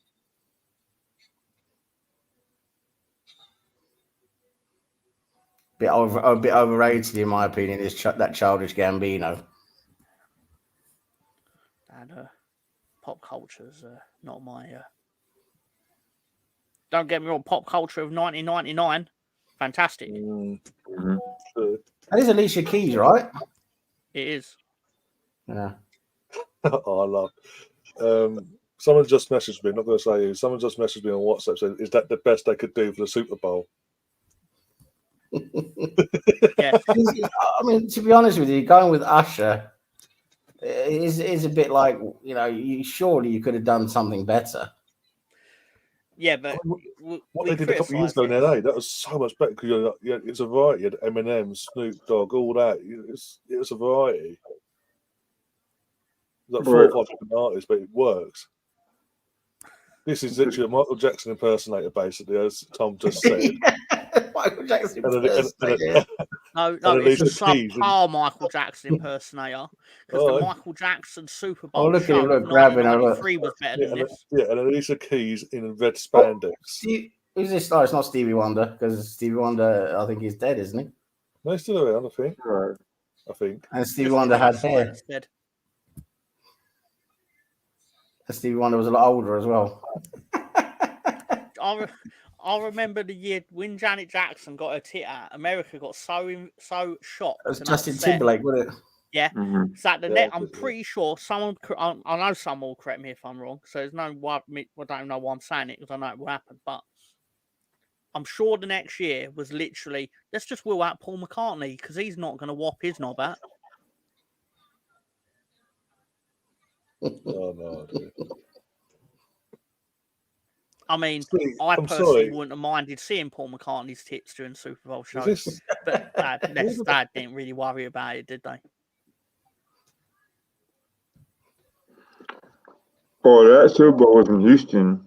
A bit overrated, in my opinion, is that Childish Gambino. And pop culture's not my. Don't get me wrong, pop culture of 1999, fantastic. That is Alicia Keys, right? It is. Yeah. Oh, I love. Someone just messaged me. Not going to say who. Someone just messaged me on WhatsApp saying, "Is that the best they could do for the Super Bowl?" Yeah. I mean, to be honest with you, going with Usher is a bit like, you know, surely you could have done something better. Yeah, but What they did a couple of years ago in LA, that was so much better because it's a variety. You had Eminem, Snoop Dogg, all that. It was a variety. Like 4 or 5 different artists, but it works. This is literally a Michael Jackson impersonator, basically, as Tom just said. Michael Jackson impersonator. No, it's a subpar Michael Jackson impersonator because the Michael Jackson Super Bowl show of 1993 was better than this. Yeah, and Alicia Keys in red spandex. Who's this? Oh, it's not Stevie Wonder, because Stevie Wonder, I think he's dead, isn't he? No, he's still around, I think. Right. I think. And Stevie Wonder had hair. And Stevie Wonder was a lot older as well. I remember the year when Janet Jackson got her tit out. America got so shocked. It was Justin Timberlake, wasn't it? Yeah. Mm-hmm. So at the net, I'm pretty sure someone. I know someone will correct me if I'm wrong. So there's no. I don't know why I'm saying it because I know it will happen. But I'm sure the next year was literally let's just wheel out Paul McCartney because he's not going to whop his knob out. Oh no, dude. I mean, I personally wouldn't have minded seeing Paul McCartney's tits during Super Bowl shows, but Dad didn't really worry about it, did they? Oh, that Super Bowl was in Houston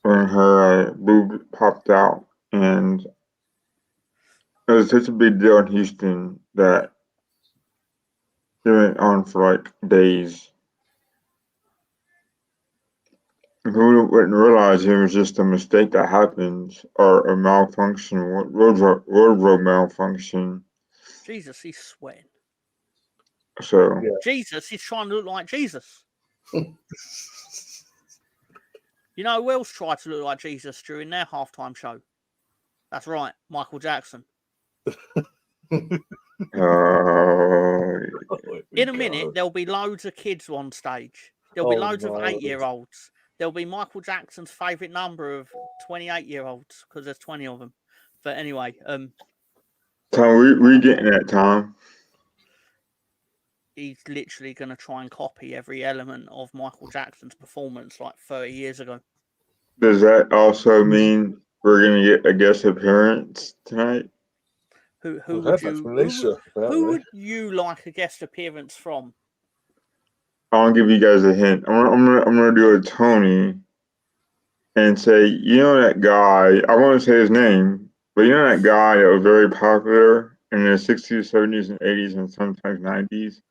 when her boob popped out, and it was such a big deal in Houston that it went on for like days. Who wouldn't realize it was just a mistake that happens or a malfunction, wardrobe malfunction. Jesus, he's sweating. So Jesus, he's trying to look like Jesus. You know who else tried to look like Jesus during their halftime show? That's right, Michael Jackson. In a minute, there'll be loads of kids on stage. There'll be loads of 8-year-olds. There'll be Michael Jackson's favourite number of 28-year-olds because there's 20 of them. But anyway, Tom, we getting that, Tom. He's literally going to try and copy every element of Michael Jackson's performance like 30 years ago. Does that also mean we're going to get a guest appearance tonight? Who would you like a guest appearance from? I'll give you guys a hint. I'm gonna do a Tony and say, you know that guy, I won't say his name, but you know that guy that was very popular in the 60s, 70s, and 80s, and sometimes 90s?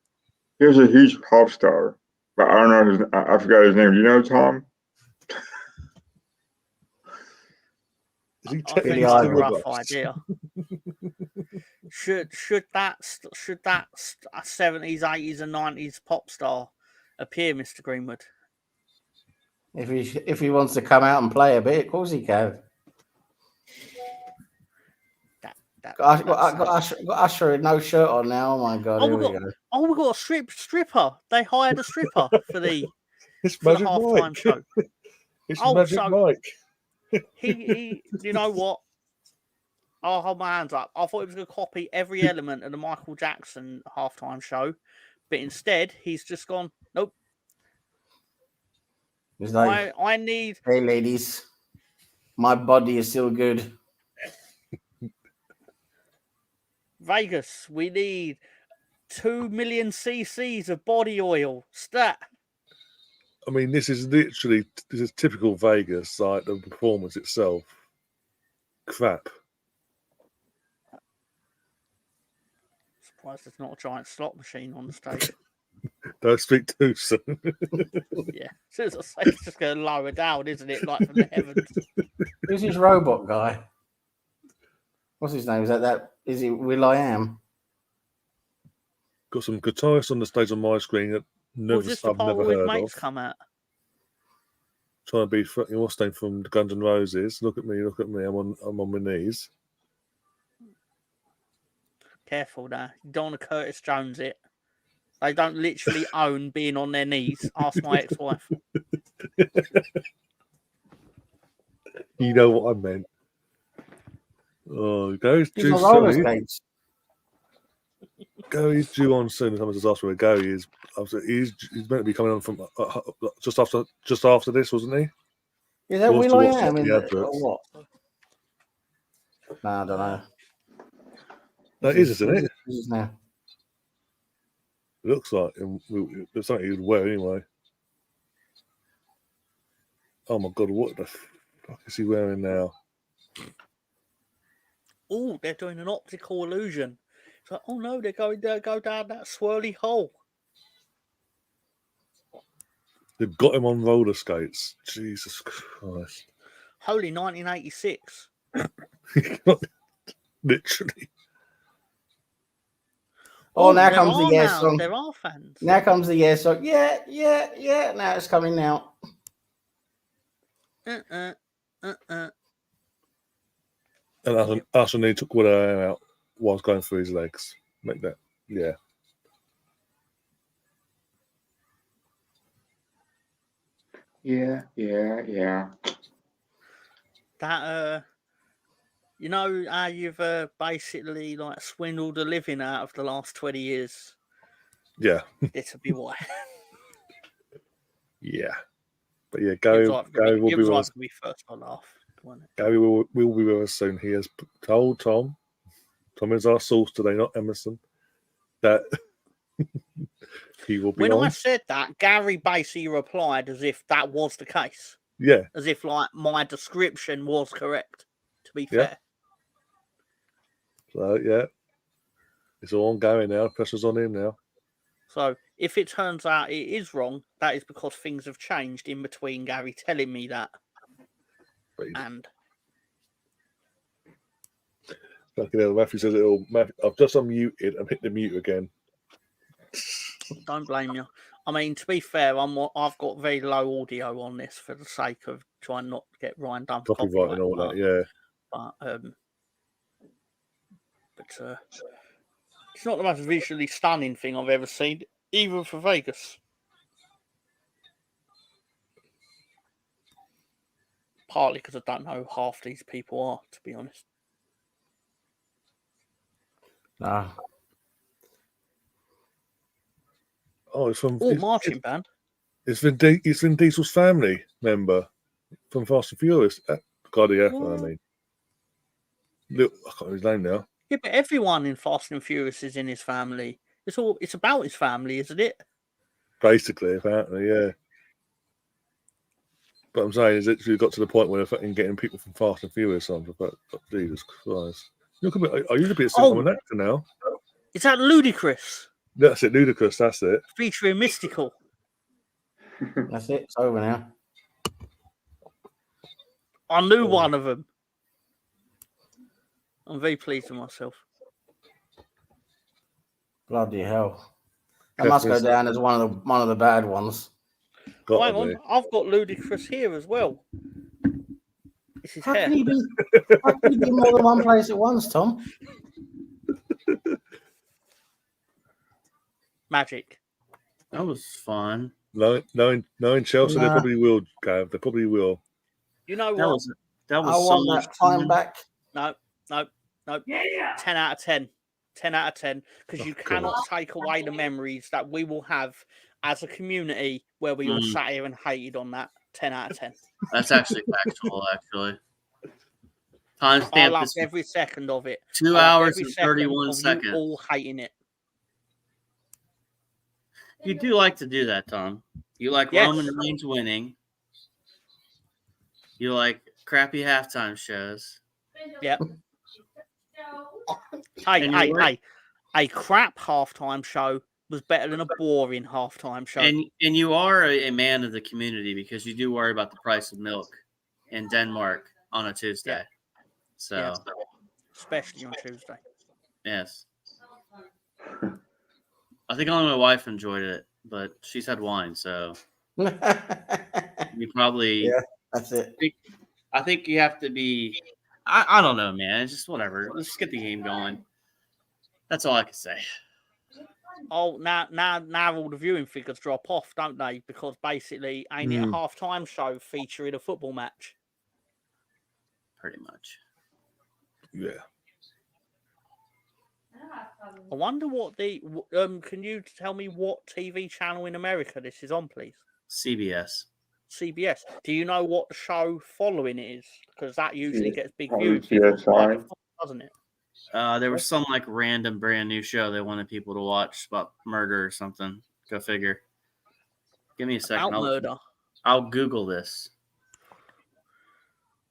He was a huge pop star, but I don't know I forgot his name. Do you know Tom? Is he I think technically it's still a with rough us? idea. Should that 70s, 80s, and 90s pop star appear, Mr. Greenwood? If he wants to come out and play a bit, of course he can. Got Usher with no shirt on now. Oh my god! Here we go. Oh, we got a stripper. They hired a stripper for the Magic halftime Mike. show. It's Magic Mike. he you know what? I'll hold my hands up. I thought he was going to copy every element of the Michael Jackson halftime show, but instead he's just gone, nope. He's like, I need. Hey ladies, my body is still good. Vegas, we need 2 million cc's of body oil. Stat. I mean, this is typical Vegas, like the performance itself. Crap. Surprised there's not a giant slot machine on the stage. Don't speak too soon. Yeah, as soon as I say it's just going to lower down, isn't it? Like from the heavens. Who's this robot guy? What's his name? Is it Will.i.am? Got some guitarists on the stage on my screen that I've never heard of. Come out. Trying to be fucking what's name from Guns N' Roses. Look at me. I'm on my knees. Careful now. You don't want to Curtis Jones it. They don't literally own being on their knees. Ask my ex-wife. You know what I meant. Oh, Gary's due on soon. Someone just asked me where Gary is. He's meant to be coming on from just after this, wasn't he? Is that Will.i.am in what? No, I don't know. That is, isn't it? It is now. It looks like it's something he'd wear anyway. Oh my god, what the fuck is he wearing now? Oh, they're doing an optical illusion. It's like, oh no, they're going to go down that swirly hole. They've got him on roller skates. Jesus Christ. Holy 1986. Literally. Oh, now comes the yes song. There are fans. Now comes the yes song. Yeah. Now it's coming now. And Arsenal took one out whilst going through his legs. Make that, yeah. Yeah. That you know how you've basically like swindled a living out of the last 20 years. Yeah. It'll be why. Yeah. But yeah, Gary will be with us. First I laugh. Gary will be with us soon. He has told Tom is our source today, not Emerson, that he will be when on. I said that, Gary basically replied as if that was the case. Yeah. As if like my description was correct, to be fair. So yeah. It's all ongoing now. Pressure's on him now. So if it turns out it is wrong, that is because things have changed in between Gary telling me that. And fucking hell, Matthew says I've just unmuted and hit the mute again. Don't blame you. I mean, to be fair, I've got very low audio on this for the sake of trying not to get Ryan done for copyright and all that, yeah. But it's not the most visually stunning thing I've ever seen, even for Vegas. Partly because I don't know who half these people are, to be honest. Nah. Oh, it's from marching band. It's Vin Diesel's family member from Fast and Furious. Cardi F, I mean. Look, I can't remember his name now. Yeah, but everyone in Fast and Furious is in his family. It's about his family, isn't it? Basically, apparently, yeah. But I'm saying is literally got to the point where they're fucking getting people from Fast and Furious on. But Jesus Christ. Are you a bit sick of an actor now? Is that Ludacris? That's it, Ludacris, that's it. Featuring Mystical. That's it, it's over now. I knew one of them. I'm very pleased with myself. Bloody hell! That must go down as one of the bad ones. Oh, hang on, I've got Ludicrous here as well. This is How can he be more than one place at once, Tom? Magic. That was fun. Knowing Chelsea, they probably will, Gav. They probably will. You know what? That was I want that time back. No. 10 out of 10. 10 out of 10. Because you cannot take away the memories that we will have as a community where we all sat here and hated on that. 10 out of 10. That's actually factual, actually. Timestamp. I loved every second of it. 2 hours and 31 seconds. You all hating it. You do like to do that, Tom. You like Roman Reigns winning. You like crappy halftime shows. Yep. Hey, a crap halftime show was better than a boring halftime show. And you are a man of the community because you do worry about the price of milk in Denmark on a Tuesday. Yeah. So, yeah. Especially on Tuesday. Yes. I think only my wife enjoyed it, but she's had wine, so you probably. Yeah, that's it. I think you have to be. I don't know, man. It's just whatever. Let's just get the game going. That's all I can say. Oh, now all the viewing figures drop off, don't they? Because basically, ain't it a halftime show featuring a football match? Pretty much. Yeah. I wonder what the can you tell me what TV channel in America this is on, please? CBS. CBS. Do you know what the show following it is? Because that usually gets big views, doesn't it? There was some like random brand new show they wanted people to watch about murder or something. Go figure. Give me a second. Murder. I'll Google this.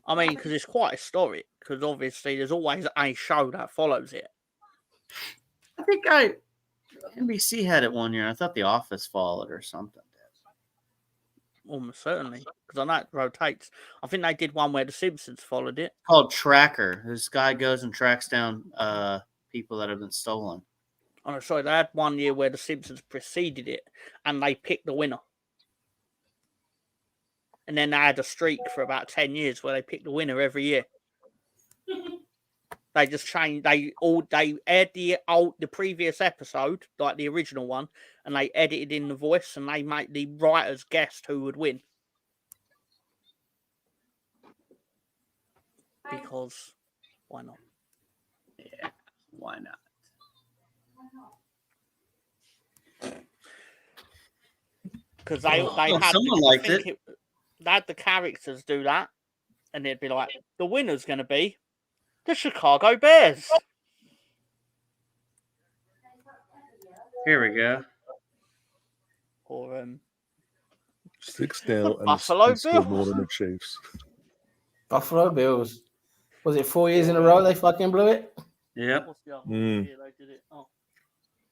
I mean, because it's quite historic. Because obviously, there's always a show that follows it. I think NBC had it one year. I thought The Office followed or something. Almost certainly, because I know it rotates. I think they did one where The Simpsons followed it. Called Tracker. This guy goes and tracks down people that have been stolen. Oh, sorry, they had 1 year where The Simpsons preceded it, and they picked the winner. And then they had a streak for about 10 years where they picked the winner every year. They just changed. They aired the previous episode, like the original one, and they edited in the voice, and they made the writers guess who would win. Because why not? Yeah, why not? Because they had someone liked it. They had the characters do that, and it'd be like the winner's going to be the Chicago Bears. Here we go. Or 6-0 and Buffalo scored more Bills. than the Chiefs. Buffalo Bills. Was it 4 years in a row they fucking blew it? Yep. What's the other one? Yeah, they did it. Oh.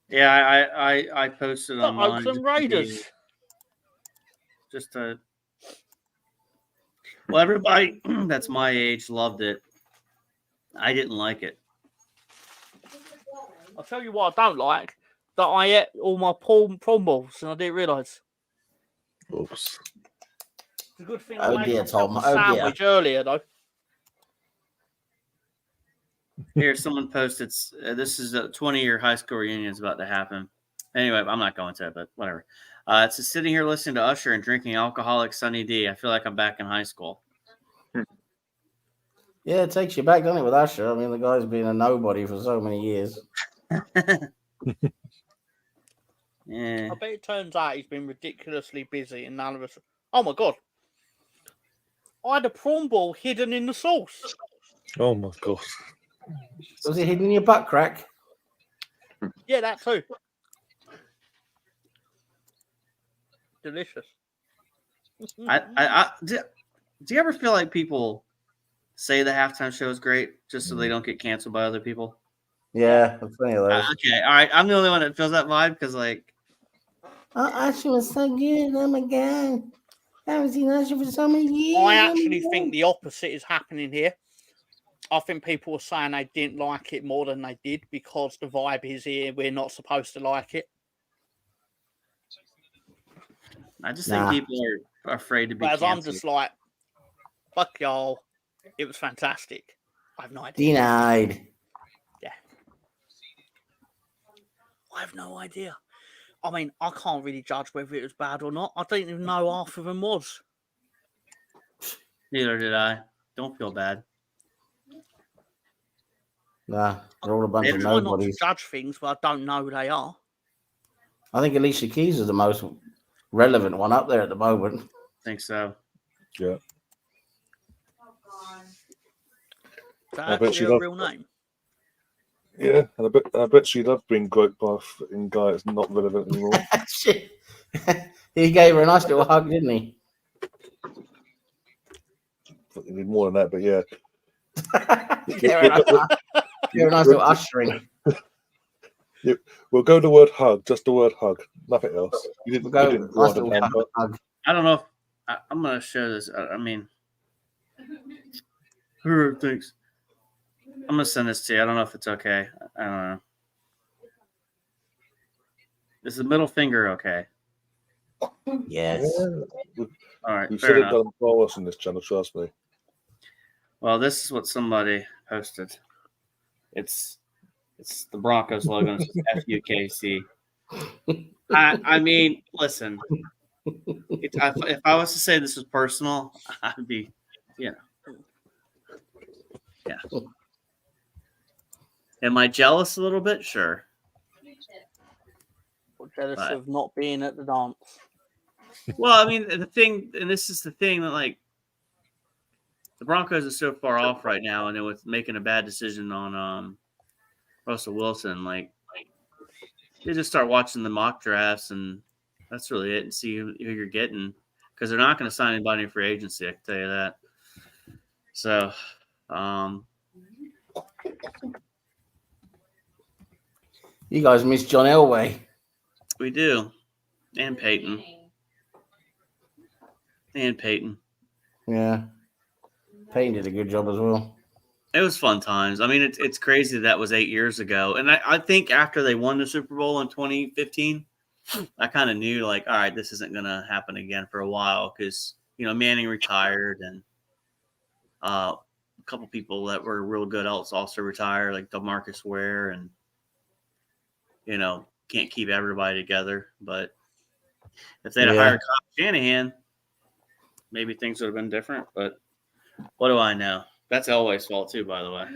Yeah, I posted The online. Oakland Raiders. Just to. Well, everybody that's my age loved it. I didn't like it. I'll tell you what I don't like. That I ate all my prawn balls and I didn't realise. Oops. It's a good thing Oh, I made dear, myself Tom. a Oh, dear. sandwich earlier, though. Here, someone posted. This is a 20-year high school reunion is about to happen. Anyway, I'm not going to it, but whatever. It's just sitting here listening to Usher and drinking alcoholic Sunny D. I feel like I'm back in high school. Yeah, it takes you back, doesn't it, with Usher? I mean, the guy's been a nobody for so many years. Yeah. I bet it turns out he's been ridiculously busy and none of us. Oh my god! I had a prawn ball hidden in the sauce. Oh my god. Was it hidden in your butt crack? Yeah, that too. Delicious. Do you ever feel like people say the halftime show is great just so they don't get canceled by other people? Yeah, that's funny of those. Okay, all right. I'm the only one that feels that vibe because, like, Usher was so good. Oh my god, I haven't seen Usher for so many years. I actually think the opposite is happening here. I think people were saying they didn't like it more than they did because the vibe is here. We're not supposed to like it. I just think people are afraid to be Whereas canceled. I'm just like, fuck y'all. It was fantastic. I have no idea. Denied. Yeah. I have no idea. I mean, I can't really judge whether it was bad or not. I didn't even know half of them was. Neither did I. Don't feel bad. Nah, they're all a bunch I of try not to nobodies. judge things where I don't know who they are. I think Alicia Keys is the most relevant one up there at the moment. I think so. Yeah. I bet she real name. Yeah, and I bet she'd have been groped by a fucking guy that's not relevant anymore. Shit. He gave her a nice little hug, didn't he? Fucking need more than that, but yeah. Give her a nice little ushering. Yeah, we'll go the word hug, just the word hug, nothing else. You didn't We'll go grant nice a little number. hug. I don't know if I'm going to share this. I mean, who thinks? I'm going to send this to you. I don't know if it's okay. I don't know. Is the middle finger okay? Yes. Yeah. All right. We've Fair said it enough. done for us on this channel, trust me. Well, this is what somebody posted. It's the Broncos logo. It says FUKC. I mean, listen. If I was to say this was personal, I'd be, yeah. Am I jealous a little bit? Sure. Or jealous But- of not being at the dance. Well, I mean, the thing, and this is the thing that, like, the Broncos are so far off right now, and then with making a bad decision on Russell Wilson, like they just start watching the mock drafts, and that's really it, and see who you're getting, because they're not going to sign anybody in free agency. I can tell you that. So, You guys miss John Elway. we do, and Peyton. Yeah. Payne did a good job as well. It was fun times. I mean, it's crazy that was 8 years ago. And I think after they won the Super Bowl in 2015, I kind of knew, like, all right, this isn't going to happen again for a while because, Manning retired and a couple people that were real good also retired, like DeMarcus Ware, and, can't keep everybody together. But if they'd have hired Kyle Shanahan, maybe things would have been different. But what do I know? That's Elway's fault too, by the way.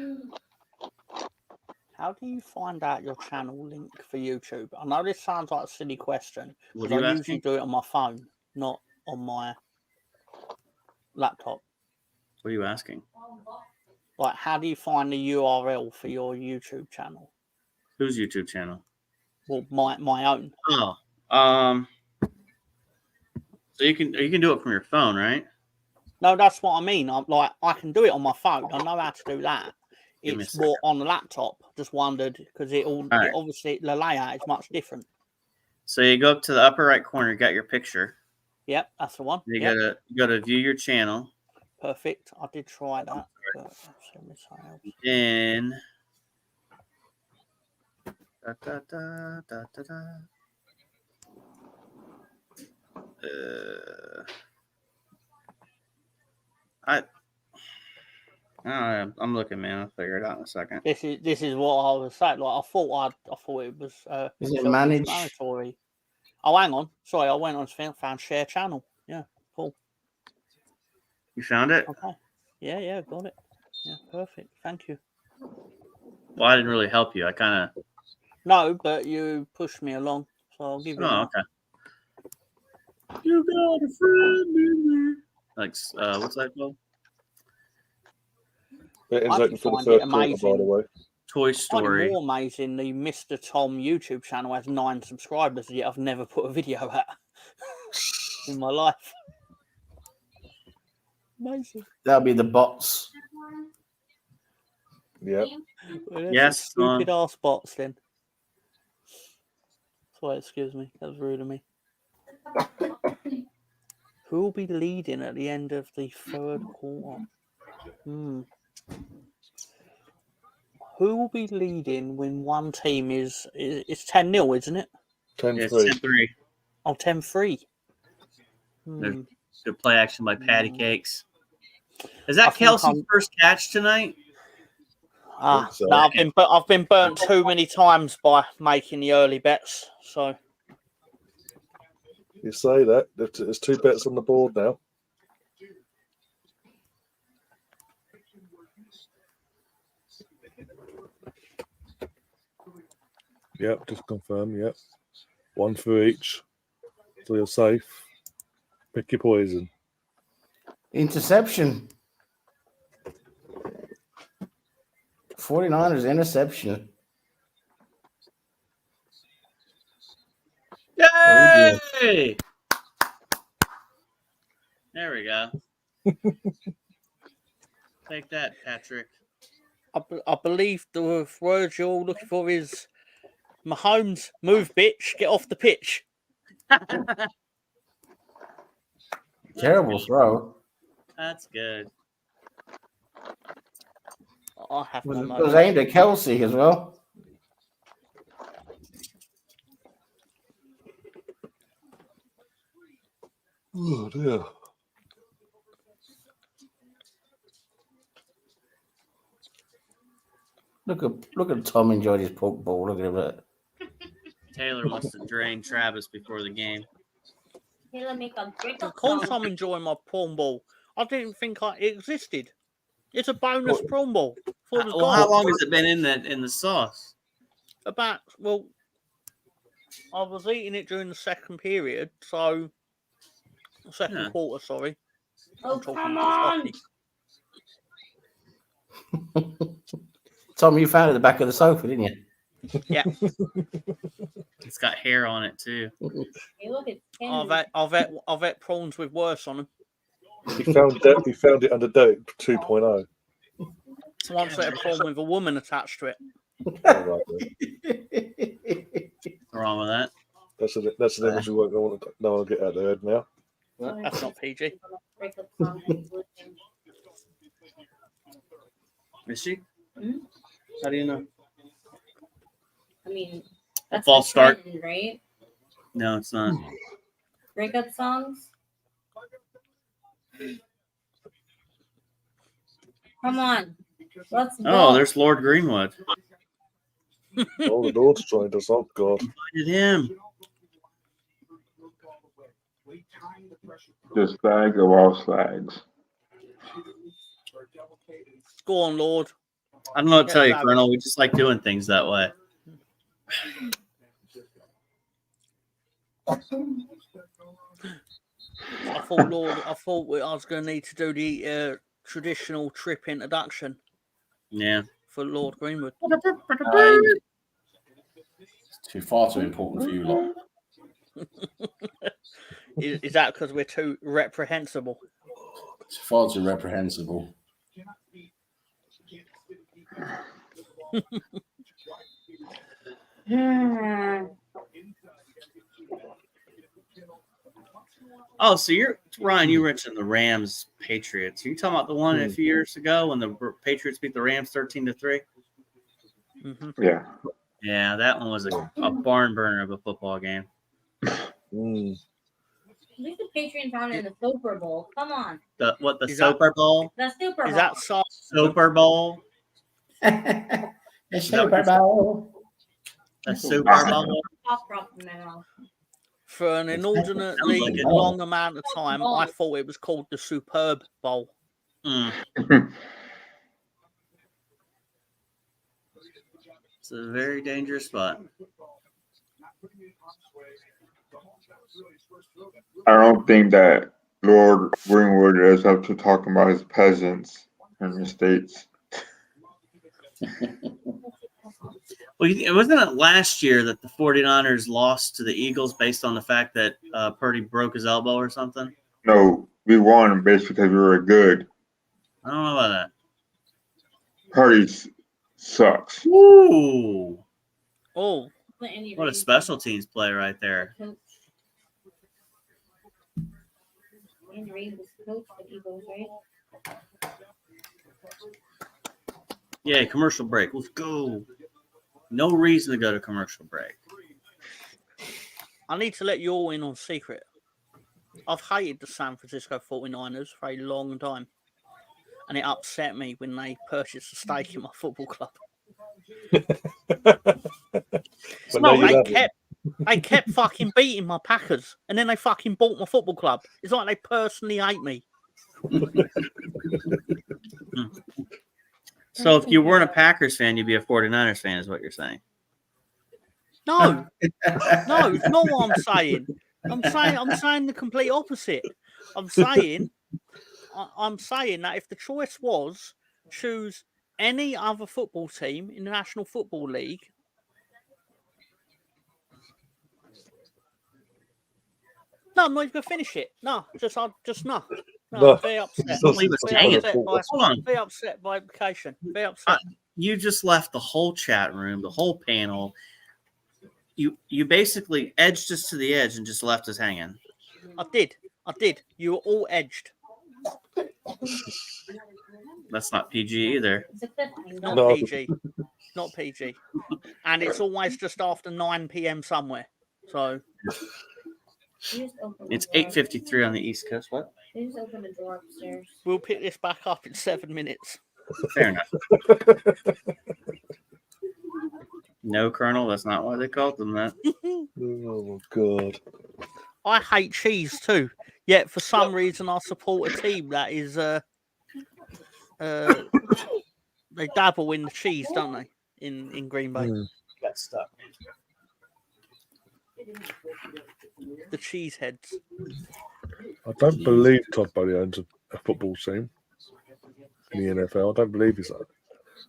How do you find out your channel link for YouTube? I know this sounds like a silly question, What because are you I asking? usually do it on my phone, not on my laptop. What are you asking? Like, how do you find the URL for your YouTube channel? Whose YouTube channel? Well, my own. Oh, so you can do it from your phone, right? No, that's what I mean. I'm like, I can do it on my phone. I know how to do that. Give me a It's more on the laptop. Just wondered because right. obviously the layout is much different. So you go up to the upper right corner, you got your picture. Yep, that's the one. You Yep. gotta view your channel. Perfect. I did try that. But Then da, da, da, da, da, da. I'm looking, man. I'll figure it out in a second. This is what I was saying. Like I thought it was. Is it managed? Mandatory. Oh, hang on. Sorry, I went on found share channel. Yeah, cool. You found it? Okay. Yeah, got it. Yeah, perfect. Thank you. Well, I didn't really help you. I kind of. No, but you pushed me along, so I'll give you. Oh, that. okay. You got a friend in there. Like, what's that called? It is I open did for the find third it quarter, by amazing. the way. Toy I find Story. it more amazing the Mr. Tom YouTube channel has 9 subscribers, yet I've never put a video out in my life. Amazing. That'll be the bots. Yeah. Well, Yes, stupid ass bots then. Sorry, excuse me. That was rude of me. Who will be leading at the end of the third quarter? Who will be leading when one team is 10-0, isn't it? 10-3. It's 10-3. Oh, 10-3. There's good play action by Patty Cakes. Is I that think Kelsey's first catch tonight? So. No, I've been burnt too many times by making the early bets. So You say that. There's 2 bets on the board now. Yep, just confirm. Yep. 1 for each. So you're safe. Pick your poison. Interception. 49ers interception. Yay! There we go. Take that, Patrick. I believe the words you're all looking for is Mahomes, move, bitch, get off the pitch. Terrible throw. That's good. I have It my was aimed at Kelsey as well. Oh dear. Look at Tom enjoyed his pork ball. Look at him. Taylor must have drained Travis before the game. Of course, I'm enjoying my prawn ball. I didn't think it existed. It's a bonus prawn ball. Well, how long has it been in the sauce? I was eating it during the second period, so second quarter. Sorry. Oh, come on! Tom, you found it at the back of the sofa, didn't you? Yeah. It's got hair on it too. Hey, look, it's I've ate prawns with worse on them. He found it under Derek 2.0. Once I had a prawn with a woman attached to it. What's wrong with that? That's an image we won't want to no one will get out of their head now. That's not PG. Is she? Hmm? How do you know? I mean, that's false the start, trend, right? No, it's not. Breakup songs. Come on, let's go. Oh, there's Lord Greenwood. Oh, the Lord's joined us. Oh God. Invited him. Just flag of all flags. Go on, Lord. I don't know what to tell you, Colonel. We just like doing things that way. I thought I was going to need to do the traditional trip introduction. Yeah. For Lord Greenwood. It's far too important for you lot. Is that because we're too reprehensible? It's far too reprehensible. Oh, so you're Ryan. You mentioned the Rams Patriots. Are you talking about the one a few years ago when the Patriots beat the Rams 13-3? Mm-hmm. Yeah. Yeah, that one was a barn burner of a football game. At least the Patriots aren't in the Super Bowl. Come on. The Super Bowl? The Super Bowl. Is that Super Bowl? The Super Bowl. The Super Bowl. For an inordinately long amount of time, I thought it was called the Superb Bowl. It's a very dangerous spot. I don't think that Lord Greenwood is up to talking about his peasants in the States. Well, wasn't it last year that the 49ers lost to the Eagles based on the fact that Purdy broke his elbow or something? No, we won basically because we were good. I don't know about that. Purdy sucks. Ooh. Oh. What a special teams play right there. Yeah, commercial break. Let's go. No reason to go to commercial break. I need to let you all in on a secret. I've hated the San Francisco 49ers for a long time. And it upset me when they purchased a stake in my football club. But now you They kept fucking beating my Packers, and then they fucking bought my football club. It's like they personally hate me. So if you weren't a Packers fan, you'd be a 49ers fan, is what you're saying. No, it's not what I'm saying. I'm saying the complete opposite. I'm saying that if the choice was choose any other football team in the National Football League, no, I'm not even gonna finish it. No, no. No, I'm very upset. Very upset by implication. Very upset. You just left the whole chat room, the whole panel. You basically edged us to the edge and just left us hanging. I did. You were all edged. That's not PG either. It's not PG. Not PG. And it's always just after 9 p.m. somewhere. So it's 8:53 on the East Coast. What? They just opened a door upstairs. We'll pick this back up in 7 minutes. Fair enough. No, Colonel, that's not why they called them that. Oh, God. I hate cheese too. Yet for some reason I support a team that is they dabble in the cheese, don't they? In Green Bay. Got stuck. The cheeseheads. I don't believe Todd Bowley owns a football team in the NFL. I don't believe he's that.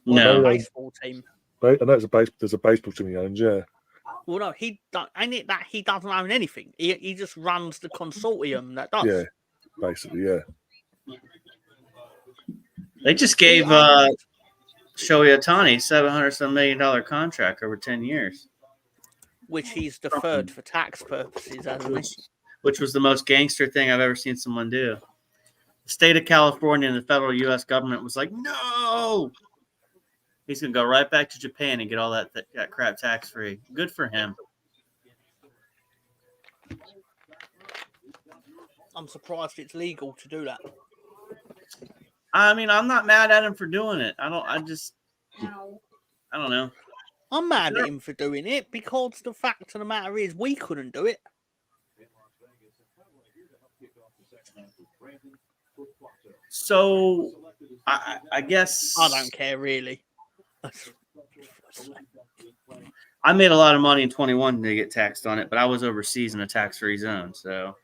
No. Baseball team. I know there's a baseball team he owns, yeah. Well, no, ain't it that he doesn't own anything. He just runs the consortium that does. Yeah, basically, yeah. They just gave Shohei Ohtani $700 million contract over 10 years. Which he's deferred for tax purposes, hasn't he? Which was the most gangster thing I've ever seen someone do. The state of California and the federal U.S. government was like, no! He's going to go right back to Japan and get all that crap tax-free. Good for him. I'm surprised it's legal to do that. I mean, I'm not mad at him for doing it. I don't know. I'm mad at him for doing it because the fact of the matter is we couldn't do it. So, I guess... I don't care, really. I made a lot of money in 21 to get taxed on it, but I was overseas in a tax-free zone, so...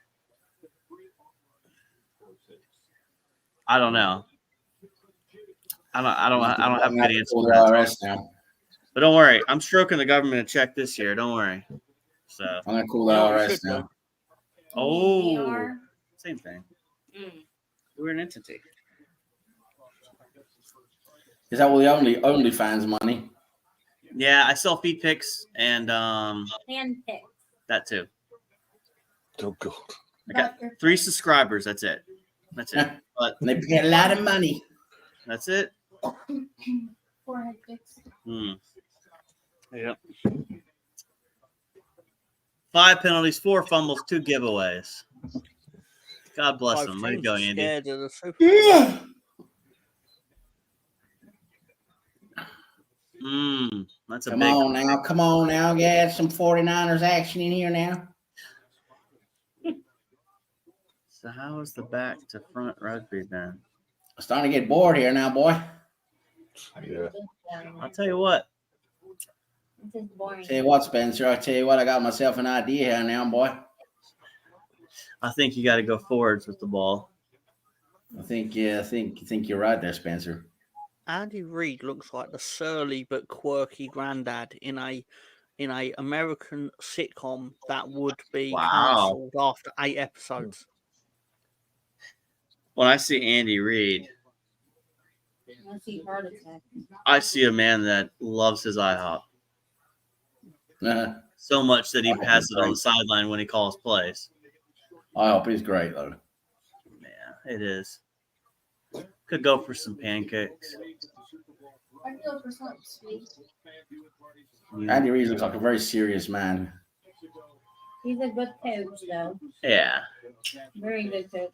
I don't know. I don't have a good answer for that. Now. But don't worry, I'm stroking the government a check this year. Don't worry. So I'm gonna call the IRS now. Oh, same thing. We're an entity. Is that all the only fans money? Yeah, I sell feed picks and Hand pick. that too. Oh God. I got 3 subscribers. That's it. But they pay a lot of money. That's it. 4 head picks. Yep. 5 penalties, 4 fumbles, 2 giveaways. God bless them. Way to go, Andy. Yeah. That's a Come big on now. Get some 49ers action in here now. So how is the back to front rugby then? I'm starting to get bored here now, boy. Yeah. I'll tell you what. Boring. Tell you what, Spencer. I tell you what, I got myself an idea here now, boy. I think you got to go forwards with the ball. I think you're right there, Spencer. Andy Reid looks like the surly but quirky granddad in a American sitcom that would be cancelled after 8 episodes. When I see Andy Reid, I see a man that loves his IHOP. So much that he passes it on the sideline when he calls plays. IHOP is great, though. Yeah, it is. Could go for some pancakes. I feel for something sweet. Andy Reid looks like a very serious man. He's a good coach, though. Yeah. Very good coach.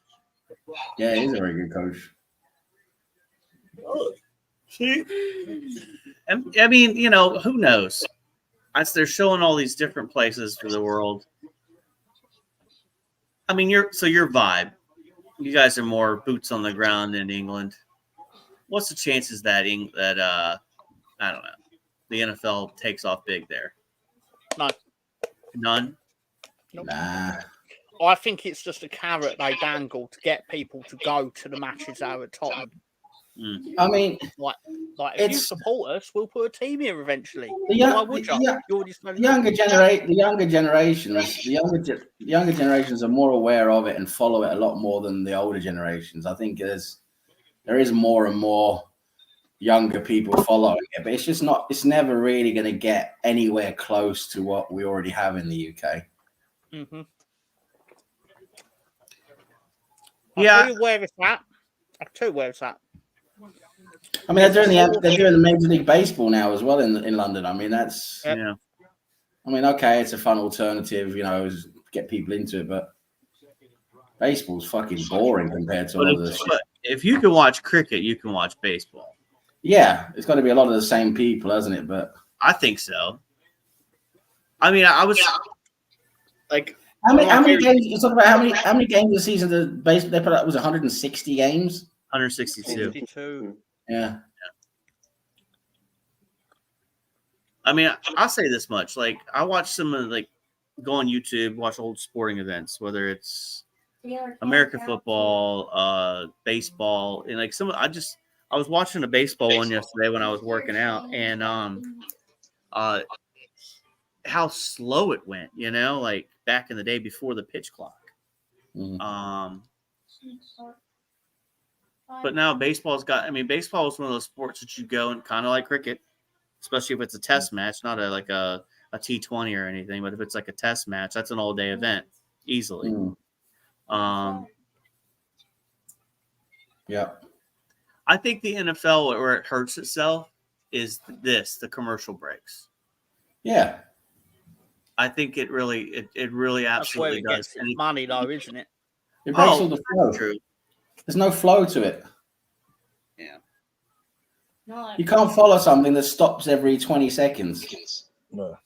Yeah, he's a very good coach. See, I mean, who knows? They're showing all these different places for the world. I mean, your vibe. You guys are more boots on the ground in England. What's the chances that I don't know, the NFL takes off big there? None. Nope. Nah. I think it's just a carrot they dangle to get people to go to the matches that are at Tottenham. I mean, like if you support us, we'll put a team here eventually. The younger generations are more aware of it and follow it a lot more than the older generations. I think there is more and more younger people following it, but it's never really going to get anywhere close to what we already have in the UK. Mm-hmm. Yeah. I'll tell you where it's at. I mean, they're doing the Major League Baseball now as well in London. I mean, that's yeah. I mean, okay, it's a fun alternative, get people into it, but baseball's fucking boring compared to all of this. But if you can watch cricket, you can watch baseball. Yeah, it's got to be a lot of the same people, hasn't it? But I think so. I mean, I was like, how many games? You talk about how many games a season they put up? Was 160 games? 162. Yeah. I mean, I'll say this much: like, I watch some of go on YouTube, watch old sporting events, whether it's American football, baseball, and I was watching a baseball one yesterday when I was working out, and how slow it went, like back in the day before the pitch clock. But now baseball is one of those sports that you go and kind of like cricket, especially if it's a test match, not a T20 or anything, but if it's like a test match, that's an all-day event easily. Yeah. I think the NFL, where it hurts itself, is the commercial breaks. Yeah. I think it really absolutely does. That's where it gets money, though, isn't it? It breaks all the flow. True. There's no flow to it. Yeah. You can't follow something that stops every 20 seconds. No.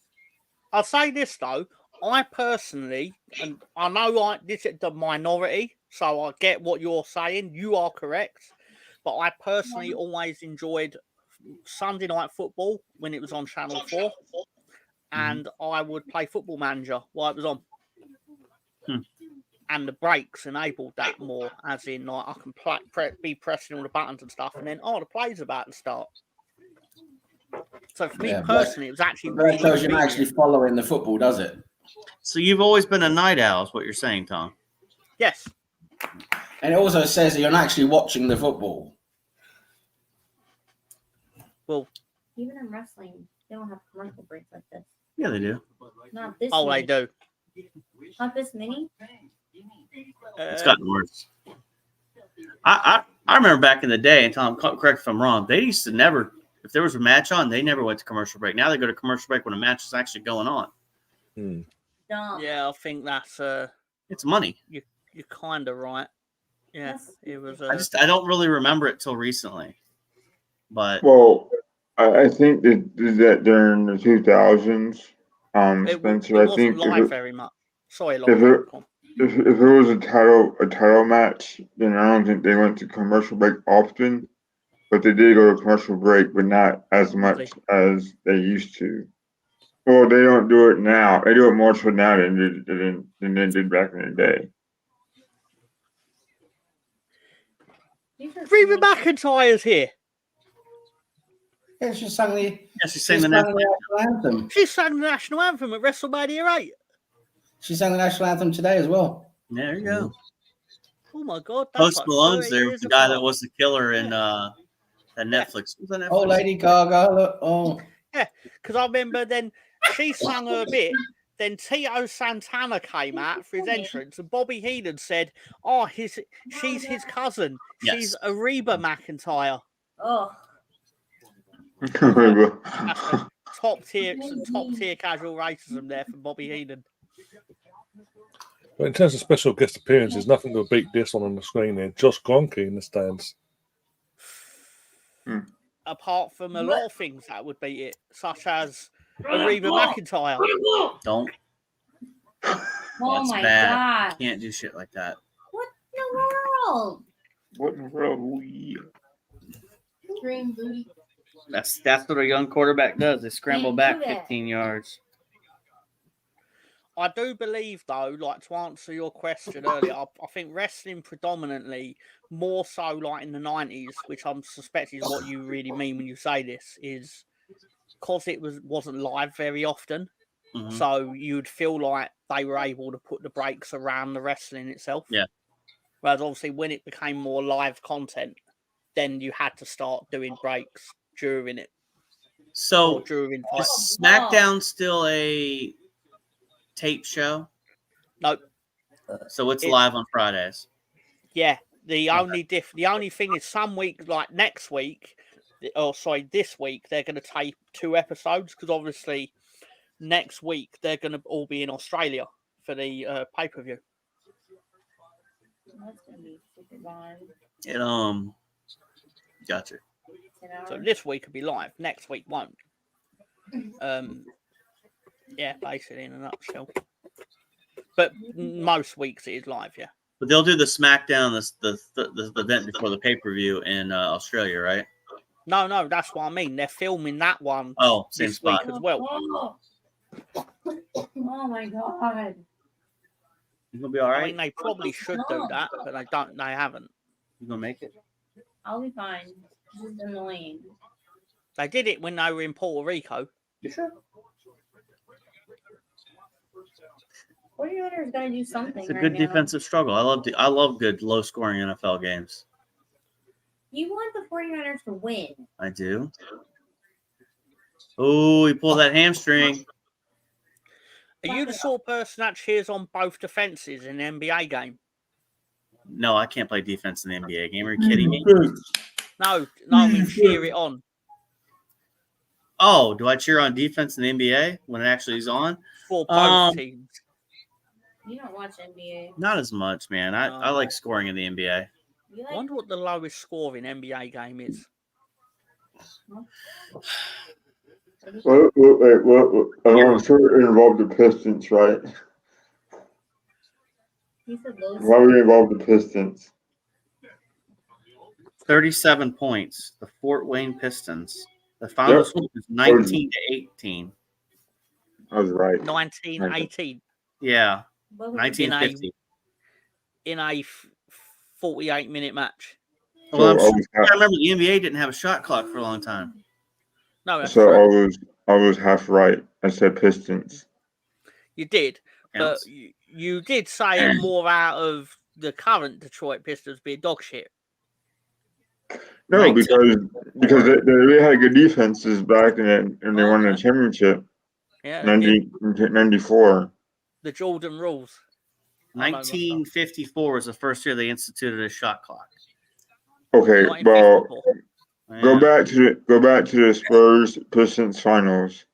I'll say this, though. I personally, and I know this is the minority, so I get what you're saying. You are correct. But I personally always enjoyed Sunday Night Football when it was on Channel 4. And I would play Football Manager while it was on. And the breaks enabled that more, as in, like, I can be pressing all the buttons and stuff, and then, the play's about to start. So for me personally, it was actually really shows you're not actually following the football, does it? So you've always been a night owl, is what you're saying, Tom? Yes. And it also says that you're not actually watching the football. Well, even in wrestling, they don't have commercial breaks like this. Yeah, they do. Not this. Oh, they do. Not this many. It's gotten worse. I remember back in the day, and Tom, correct if I'm wrong, they used to never, if there was a match on, they never went to commercial break. Now they go to commercial break when a match is actually going on. Yeah, I think that's it's money. You're kind of right. Yeah, it was. I don't really remember it till recently, but I think that during the 2000s, Spencer, it I think wasn't live very much. Sorry, if it was a title match, then I don't think they went to commercial break often, but they did go to commercial break, but not as much as they used to. Well, they don't do it now. They do it more so now than they did back in the day. Reba McEntire's here. Yeah, she sang the national anthem. She sang the national anthem at WrestleMania 8. She sang the national anthem today as well. There you go. Oh my God! Post Malone's there with the guy that was the killer in that Netflix. Oh, Lady Gaga! Look, oh. Yeah, because I remember then she sang her bit. Then Tito Santana came out for his entrance, and Bobby Heenan said, she's his cousin. Yes. She's Reba McEntire." Oh. That's the top tier casual racism there for Bobby Heenan. But in terms of special guest appearances, nothing will beat this one on the screen here. Josh Gronke in the stands. Apart from a lot of things that would beat it, such as Reba McEntire. Don't. Oh That's my bad. God. You can't do shit like that. What in the world? What in the world? Green booty. That's what a young quarterback does. They scramble Can't do back that. 15 yards. I do believe, though, like to answer your question earlier, I think wrestling predominantly, more so like in the 90s, which I'm suspecting is what you really mean when you say this, is because it wasn't live very often. Mhm. So you'd feel like they were able to put the breaks around the wrestling itself. Yeah. Whereas obviously when it became more live content, then you had to start doing breaks during it. So Or during is fights. SmackDown still a tape show? Nope. So it's live on Fridays. Yeah. The only thing is some week, like next week, this week, they're going to tape 2 episodes because obviously next week they're going to all be in Australia for the pay-per-view. That's gonna be super fun. And gotcha. So this week will be live. Next week won't. Yeah, basically in a nutshell. But most weeks it is live. Yeah. But they'll do the SmackDown, the event before the pay-per-view in Australia, right? No, that's what I mean. They're filming that one Same this spot. week as well. Oh my God. You gonna be all right? I mean, they probably should do that, but they don't. They haven't. You gonna make it? I'll be fine. This is annoying. They did it when they were in Puerto Rico. You sure? 49ers gotta do something. It's a right good now. defensive struggle. I love good low-scoring NFL games. You want the 49ers to win. I do. Oh, he pulled that hamstring. Are you the sort of person that cheers on both defenses in an NBA game? No, I can't play defense in the NBA game. Are you kidding me? No, I mean cheer it on. Oh, do I cheer on defense in the NBA when it actually is on? For both teams. You don't watch NBA. Not as much, man. I like scoring in the NBA. I wonder what the lowest scoring NBA game is. Well, I'm sure it involved the Pistons, right? He said low. Why would it involve the Pistons? 37 points. The Fort Wayne Pistons. The final score was 19-18. I was right. 19-18. Yeah. 1950. In a 48-minute match. Well, I remember the NBA didn't have a shot clock for a long time. No, that's so true. I was half right. I said Pistons. You did, but you did say it more out of the current Detroit Pistons being dog shit. No, because they really had good defenses back and they won the championship. Yeah, 94. The Jordan rules. 1954 was the first year they instituted a shot clock. Okay, well, go back to the Spurs Pistons finals,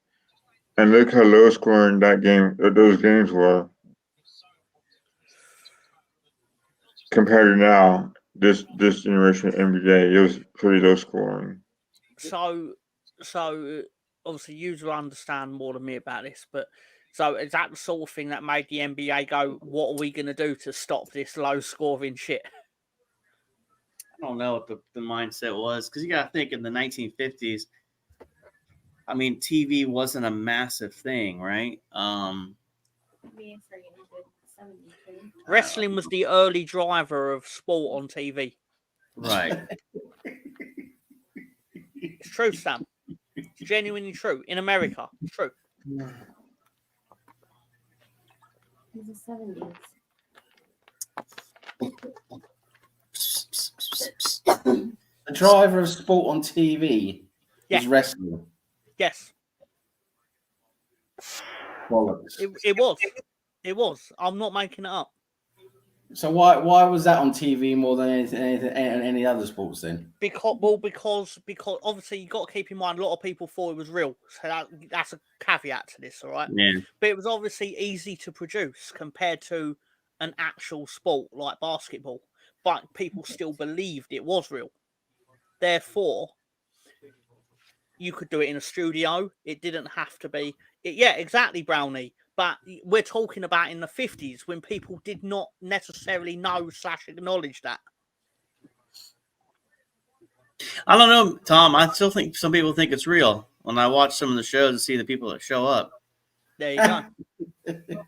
and look how low scoring those games were compared to now. This generation of NBA, it was pretty low scoring. So obviously you will understand more than me about this, but so is that the sort of thing that made the NBA go, what are we going to do to stop this low scoring shit? I don't know what the mindset was, because you got to think in the 1950s, I mean, TV wasn't a massive thing, right? Wrestling was the early driver of sport on TV. Right. It's true, Sam. It's genuinely true. In America, it's true. It's the 70s. The driver of sport on TV is wrestling. Yes. Bollocks. It was. I'm not making it up. So why was that on TV more than any other sports then? Because obviously you got to keep in mind a lot of people thought it was real, so that's a caveat to this, all right? Yeah. But it was obviously easy to produce compared to an actual sport like basketball, but people still believed it was real. Therefore, you could do it in a studio. It didn't have to be. Yeah, exactly, Brownie. But we're talking about in the 50s when people did not necessarily know / acknowledge that. I don't know, Tom. I still think some people think it's real. When I watch some of the shows and see the people that show up. There you go.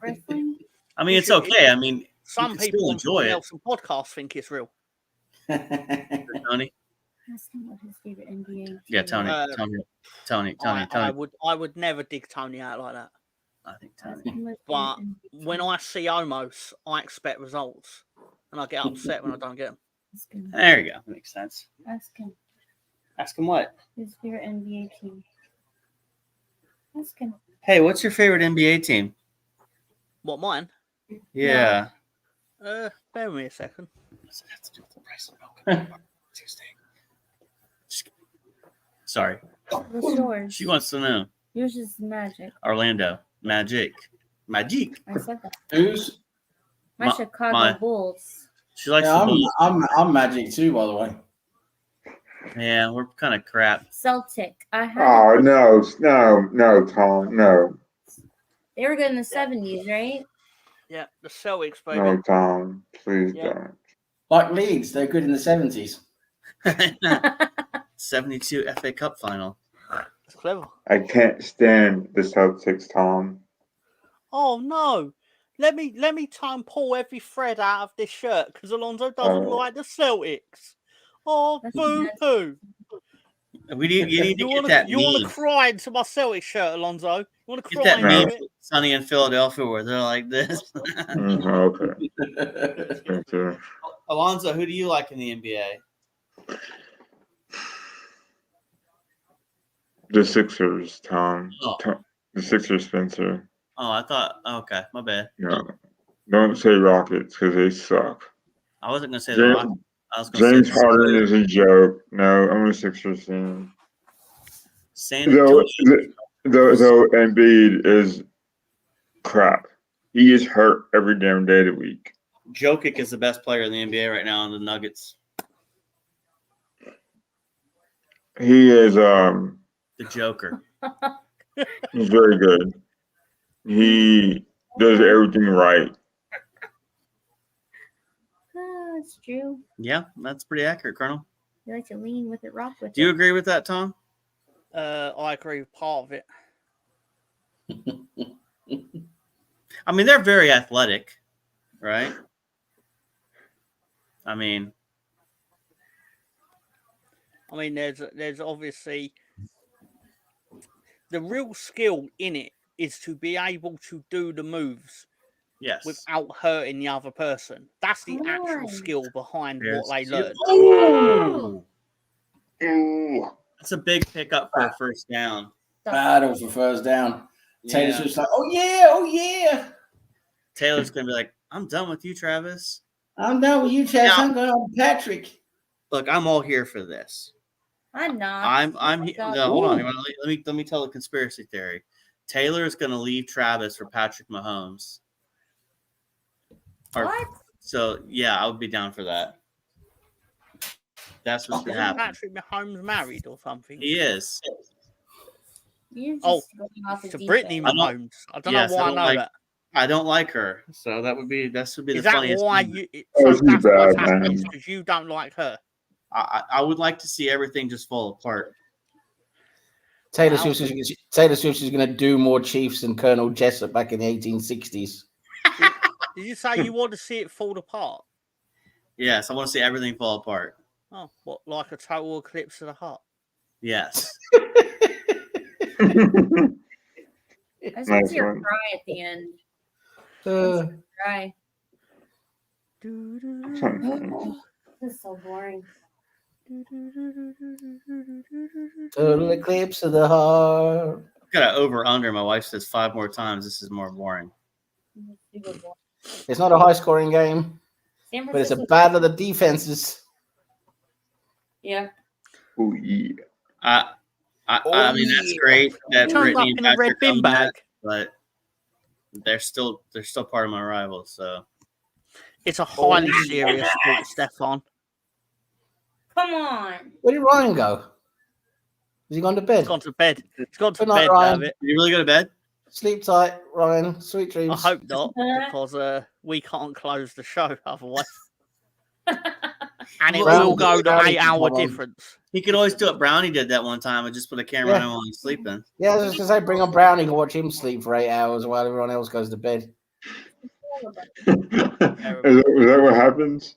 Wrestling? I mean, it's okay. I mean, some people on enjoy it. Nelson podcast think it's real. Tony? Ask him what his favorite NBA team Yeah, Tony. I would never dig Tony out like that. I think Tony. But when I see Omos, I expect results, and I get upset when I don't get them. There you go. That makes sense. Ask him. Ask him what? His favorite NBA team. Ask him. Hey, what's your favorite NBA team? What, mine? Yeah. Bear with me a second. Sorry. What's yours? She wants to know. Yours is Magic. Orlando. Magic. I said that. Who's? My Chicago Bulls. She likes the Bulls. I'm Magic too, by the way. Yeah, we're kind of crap. Celtic. Oh, no, Tom, no. They were good in the 70s, right? Yeah, the Celtics, baby. No, Tom, please don't. Like Leeds, they're good in the 70s. 72 FA Cup final. That's clever. I can't stand the Celtics, Tom. Oh no! Let me try and pull every thread out of this shirt because Alonso doesn't like the Celtics. Oh, boo hoo! You need to get that You meme. want to cry into my Celtics shirt, Alonso? You want to Get cry that meme into from it? Sunny in Philadelphia where they're like this. Okay. Thank you. Alonzo, who do you like in the NBA? The Sixers, Tom. Oh. The Sixers, Spencer. Oh, I thought. Okay, my bad. No. Don't say Rockets because they suck. I wasn't gonna say the Rockets. I was gonna James say Harden is a joke. No, I'm a Sixers fan. San Antonio. Though Embiid is crap. He is hurt every damn day of the week. Jokic is the best player in the NBA right now on the Nuggets. He is The Joker. he's very good. He does everything right. That's true. Yeah, that's pretty accurate, Colonel. You like to lean with it, rock with it. Do you agree with that, Tom? I agree with part of it. I mean, they're very athletic, right? I mean, there's obviously the real skill in it is to be able to do the moves yes, without hurting the other person. That's the actual skill behind what they learn. That's a big pickup for a first down. Battle for first down. Yeah. Taylor Swift's like, oh yeah. Taylor's gonna be like, I'm done with you, Travis. I'm done with you, Travis. Now- I'm going on Patrick. Look, I'm all here for this. I'm not. I'm here. No, hold on. Let me tell the conspiracy theory. Taylor is gonna leave Travis for Patrick Mahomes. What? So yeah, I would be down for that. That's what's gonna happen. Patrick Mahomes married or something? He is. You're just going off the to deep Brittany end. Mahomes. I don't know why I know that. I don't like her, so that would be Is the that funniest. why thing. you? Oh, So she's that's what's bad, happening man. because you don't like her. I would like to see everything just fall apart. Taylor Swift is going to do more Chiefs than Colonel Jessup back in the 1860s. Did you say you want to see it fall apart? Yes, I want to see everything fall apart. Oh, what, like a total eclipse of the heart? Yes. I just want to see her one. cry at the end. Cry. This is so boring. Total eclipse of the heart. Got to over under. My wife says 5 more times. This is more boring. It's not a high scoring game. San but it's a Francisco- battle of the defenses. Yeah. Oh yeah. I mean, that's great that Turned up Brittany and in a red Patrick bin come back, bag. but they're still part of my rivals. So It's a highly serious sport, Stefan. Come on. Where did Ryan go? Has he gone to bed? He's gone to bed. He's gone to Good night, bed, Ryan. damn it. did you really go to bed? Sleep tight, Ryan. Sweet I dreams. hope not, because we can't close the show otherwise. And it Well, will go the Brownie 8-hour can come on. difference. He could always do what Brownie did that one time and just put a camera Yeah. on him while he's sleeping. Yeah, I was just gonna say, bring on Brownie and watch him sleep for 8 hours while everyone else goes to bed. Is that what happens?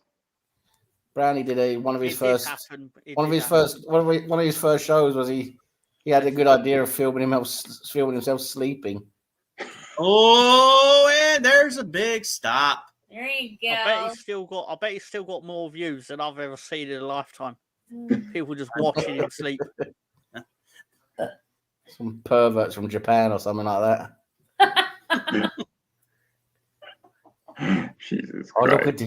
Brownie did one of his It did first happen. It one of did his happen. first one of his first shows was he had a good idea of filming himself sleeping. Oh, and there's a big stop. There you go. I bet he's still got more views than I've ever seen in a lifetime. People just watching him sleep. Some perverts from Japan or something like that. Jesus Oh, Christ.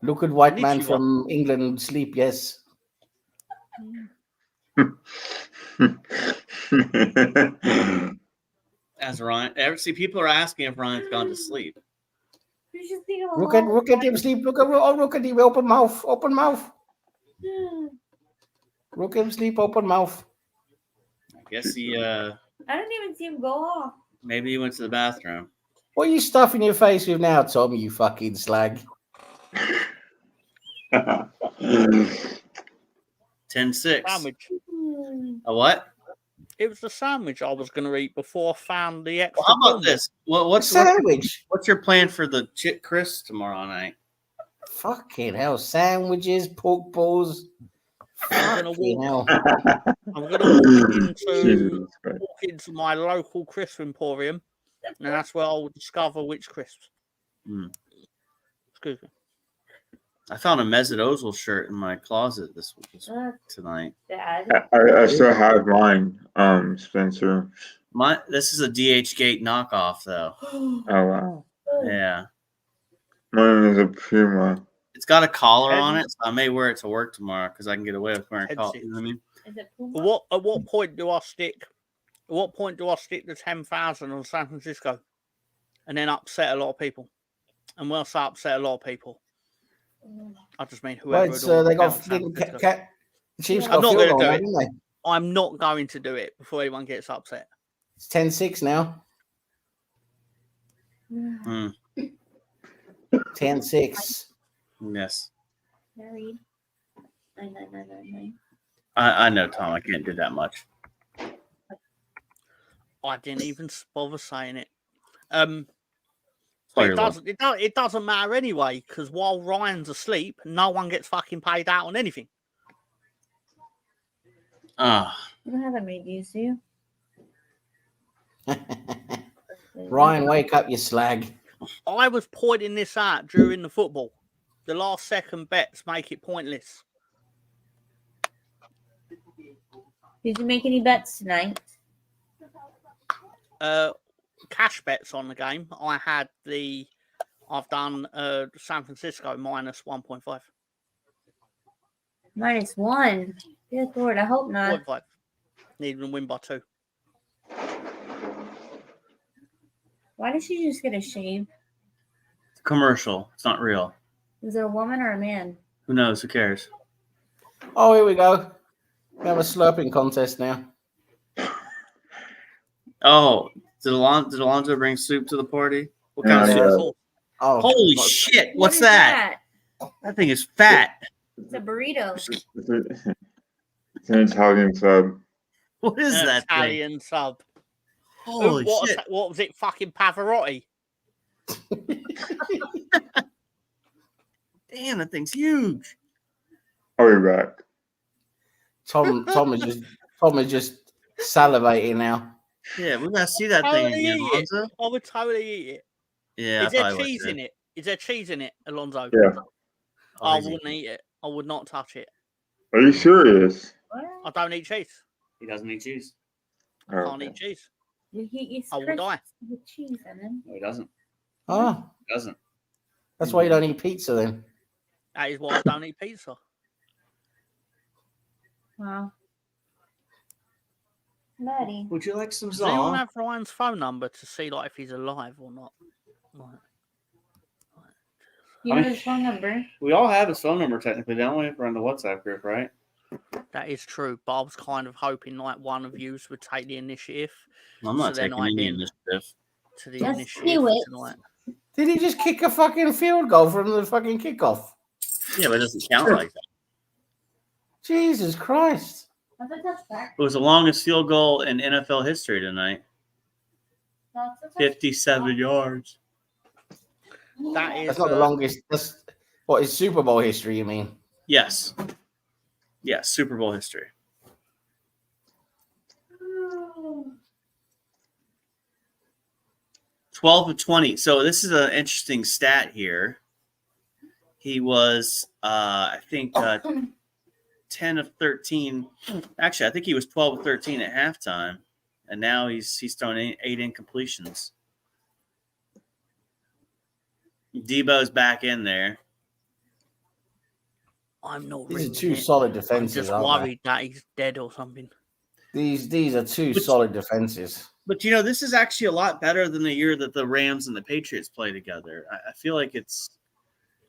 look at white man Konnichiwa. from England sleep. Yes. As Ryan, see, people are asking if Ryan's gone to sleep. You should think of a Look whole- at him sleep. Look at him open mouth. Open mouth. Look at him sleep. Open mouth. I guess he I didn't even see him go off. maybe he went to the bathroom. What are you stuffing your face with now, Tom? You fucking slag. 10-6. Sandwich. A what? It was the sandwich I was going to eat before I found the extra. Well, how about corned this? What's Sandwich. what's your plan for the Chick Chris tomorrow night? Fucking hell. Sandwiches, pork balls. I'm gonna Fucking walk. hell. I'm going to Jesus Christ. walk into my local crisp emporium, and that's where I'll discover which crisps. Hmm. Excuse me. I found a Mesut Ozil shirt in my closet this tonight. Dad. I still have mine, Spencer. This is a DH Gate knockoff though. Oh wow. Yeah. Mine is a Puma. It's got a collar on it, so I may wear it to work tomorrow because I can get away with wearing a collar. You know what I mean? Is it Puma? At what point do I stick? At what point do I stick the 10,000 on San Francisco, and then upset a lot of people? And when I say upset a lot of people, I just mean whoever. Right, so they got the the Chiefs I'm got not field going goal to do now, it. didn't they? I'm not going to do it before anyone gets upset. It's 10-6 now. Hmm. 10-6. Yes. Married. 99999. I know, Tom. I can't do that much. I didn't even bother saying it. Oh, But you're it doesn't matter anyway, because while Ryan's asleep, no one gets fucking paid out on anything. Ah, You don't have that many views, do you? Ryan, wake up, you slag. I was pointing this out during the football. The last second bets make it pointless. Did you make any bets tonight? Cash bets on the game. I've done San Francisco minus 1.5. -1. Good Lord, I hope not. 0.5. Need them to win by 2. Why did she just get a shave? commercial. It's not real. Is it a woman or a man? Who knows? Who cares? Oh, here we go. We have a slurping contest now. Oh, did Alonzo bring soup to the party? What kind of Yeah. soup? Oh, Holy shit! What What's is that? That thing is fat. It's a burrito. It's an Italian sub. What is An that thing? Italian sub. Holy what, shit! what was it? Fucking Pavarotti. Damn, that thing's huge. I'll be back. Tom is just salivating now. Yeah, we gotta see that I thing would again, eat it. Alonzo. I would totally eat it. Yeah, Is there cheese in it? Is there cheese in it, Alonzo? Yeah. I wouldn't eat it. I would not touch it. Are you serious? I don't eat cheese. He doesn't eat cheese. I can't eat cheese. He eats I will die. with cheese in it. No, he doesn't. Oh, He doesn't. that's why you don't eat pizza then. That is why I don't eat pizza. Wow. Buddy. Would you like some Does anyone Zong? have Ryan's phone number to see like if he's alive or not? You know his phone number. We all have his phone number technically, don't we? We're on the WhatsApp group, right? That is true, but I was kind of hoping like one of you would take the initiative. I'm not So then taking I any didn't. initiative. To the Just initiative do for it. tonight. Did he just kick a fucking field goal from the fucking kickoff? Yeah, but it doesn't count like that. Jesus Christ. I think that's back. It was the longest field goal in NFL history tonight. No, it's 57 yards. That is That's not the longest. That's what is Super Bowl history, you mean? Yes. Yes, Super Bowl history. 12 of 20. So this is an interesting stat here. He was, I think, 10 of 13. Actually, I think he was 12 of 13 at halftime, and now he's thrown 8 incompletions. Debo's back in there. I'm not. These are reading two it. solid I'm defenses, just aren't worried that he's dead or something. These are two solid defenses. But, you know, this is actually a lot better than the year that the Rams and the Patriots play together. I feel like it's...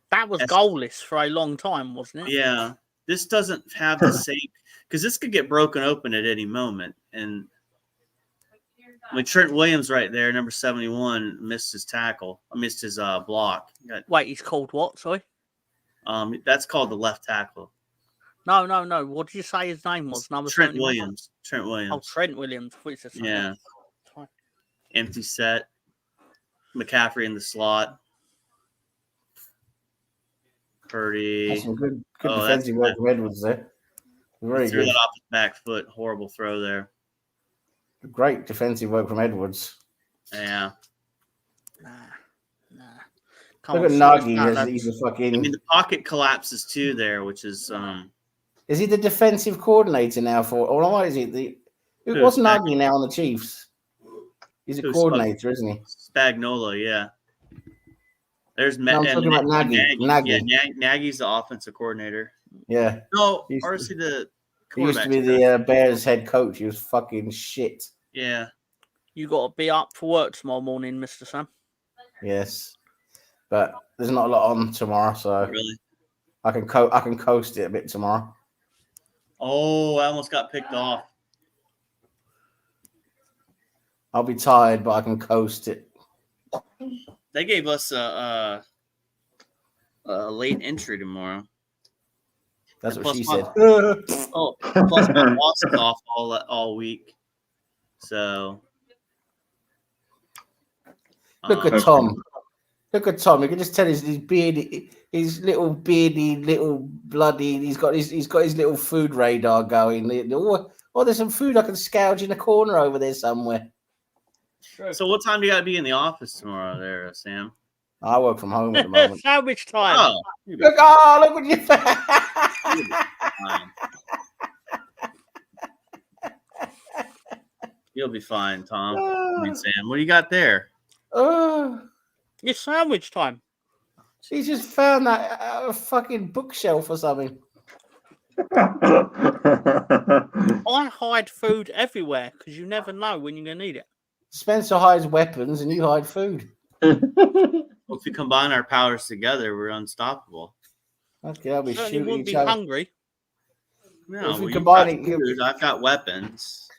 That was goalless for a long time, wasn't it? Yeah. This doesn't have the same... Because this could get broken open at any moment. And I mean, Trent Williams right there, number 71, missed his tackle. Missed his block. Wait, he's called what? Sorry? That's called the left tackle. No. What did you say his name was? Number Trent 71? Williams. Trent Williams. Oh, Trent Williams. Yeah. Empty set. McCaffrey in the slot. Purdy. That's some good defensive work from Edwards there. Very threw good. that off his back foot. Horrible throw there. Great defensive work from Edwards. Yeah. Look at Nagy. He's a fucking. I mean, the pocket collapses too there, which is. Is he the defensive coordinator now for? Or what is he? What's Nagy now on the Chiefs? He's a coordinator, isn't he? Spagnuolo, yeah. There's No, I'm talking about Nagy. Yeah, Nagy's the offensive coordinator. Yeah. No, or is he the He used to quarterback? be the Bears head coach. He was fucking shit. Yeah. You got to be up for work tomorrow morning, Mr. Sam. Yes, but there's not a lot on tomorrow, so Really? I can coast it a bit tomorrow. Oh, I almost got picked off. I'll be tired, but I can coast it. They gave us a late entry tomorrow. That's And what she plus said. Plus my boss is off all week. So Look at Tom. Look at Tom. You can just tell his beardy, his little beardy, little bloody. He's got his little food radar going. Oh, there's some food I can scourge in a corner over there somewhere. So what time do you got to be in the office tomorrow there, Sam? I work from home at the moment. Sandwich time. Oh, Look what you You'll be fine, Tom. I mean, Sam, what do you got there? It's sandwich time. She just found that fucking bookshelf or something. I hide food everywhere because you never know when you're going to need it. Spencer hides weapons and you hide food. Well, if we combine our powers together, we're unstoppable. Okay, I'll be Certainly shooting wouldn't each be other. hungry. No, If we well, combine you've got it- food, I've got weapons.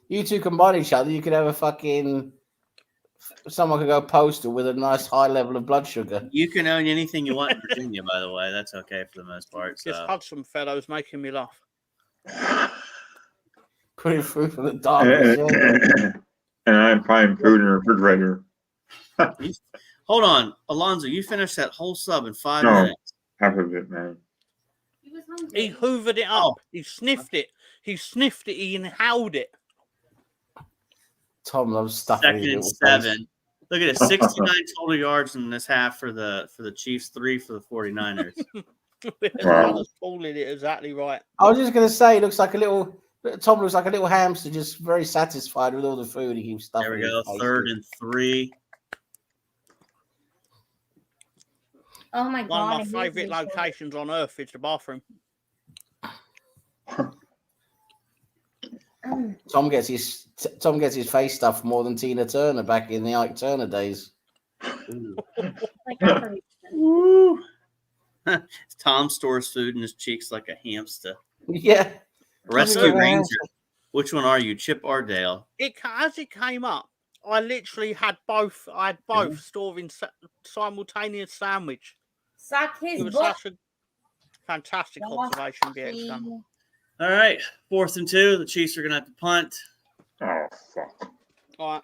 You two combine each other, you could have a fucking. Someone could go postal with a nice high level of blood sugar. You can own anything you want in Virginia, by the way. That's okay for the most part. This So. Hudson fellow's making me laugh. Put it through from the darkness. Yeah. And I'm finding food in the refrigerator. Hold on, Alonzo. You finished that whole sub in 5 No, minutes. half of it, man. He hoovered it up. He sniffed it. He sniffed it. He inhaled it. Tom loves stuff. Second and 7. Look at it, 69 total yards in this half for the Chiefs, 3 for the 49ers. I was calling it exactly right. I was just gonna say, Tom looks like a little hamster, just very satisfied with all the food he keeps stuffing. There we in go, his face 3rd with. and 3. Oh my One god. I of hate my favourite these shorts. locations on earth is the bathroom. Tom gets his face stuffed more than Tina Turner back in the Ike Turner days. Like that for Woo. Tom stores food in his cheeks like a hamster. Yeah. Rescue Like a Ranger. hamster. Which one are you, Chip or Dale? As it came up, I literally had both. I had both storing simultaneous sandwich. Suck It his was butt. such a fantastic observation, BX done. All right, 4th and 2. The Chiefs are going to have to punt. Oh, fuck. All right,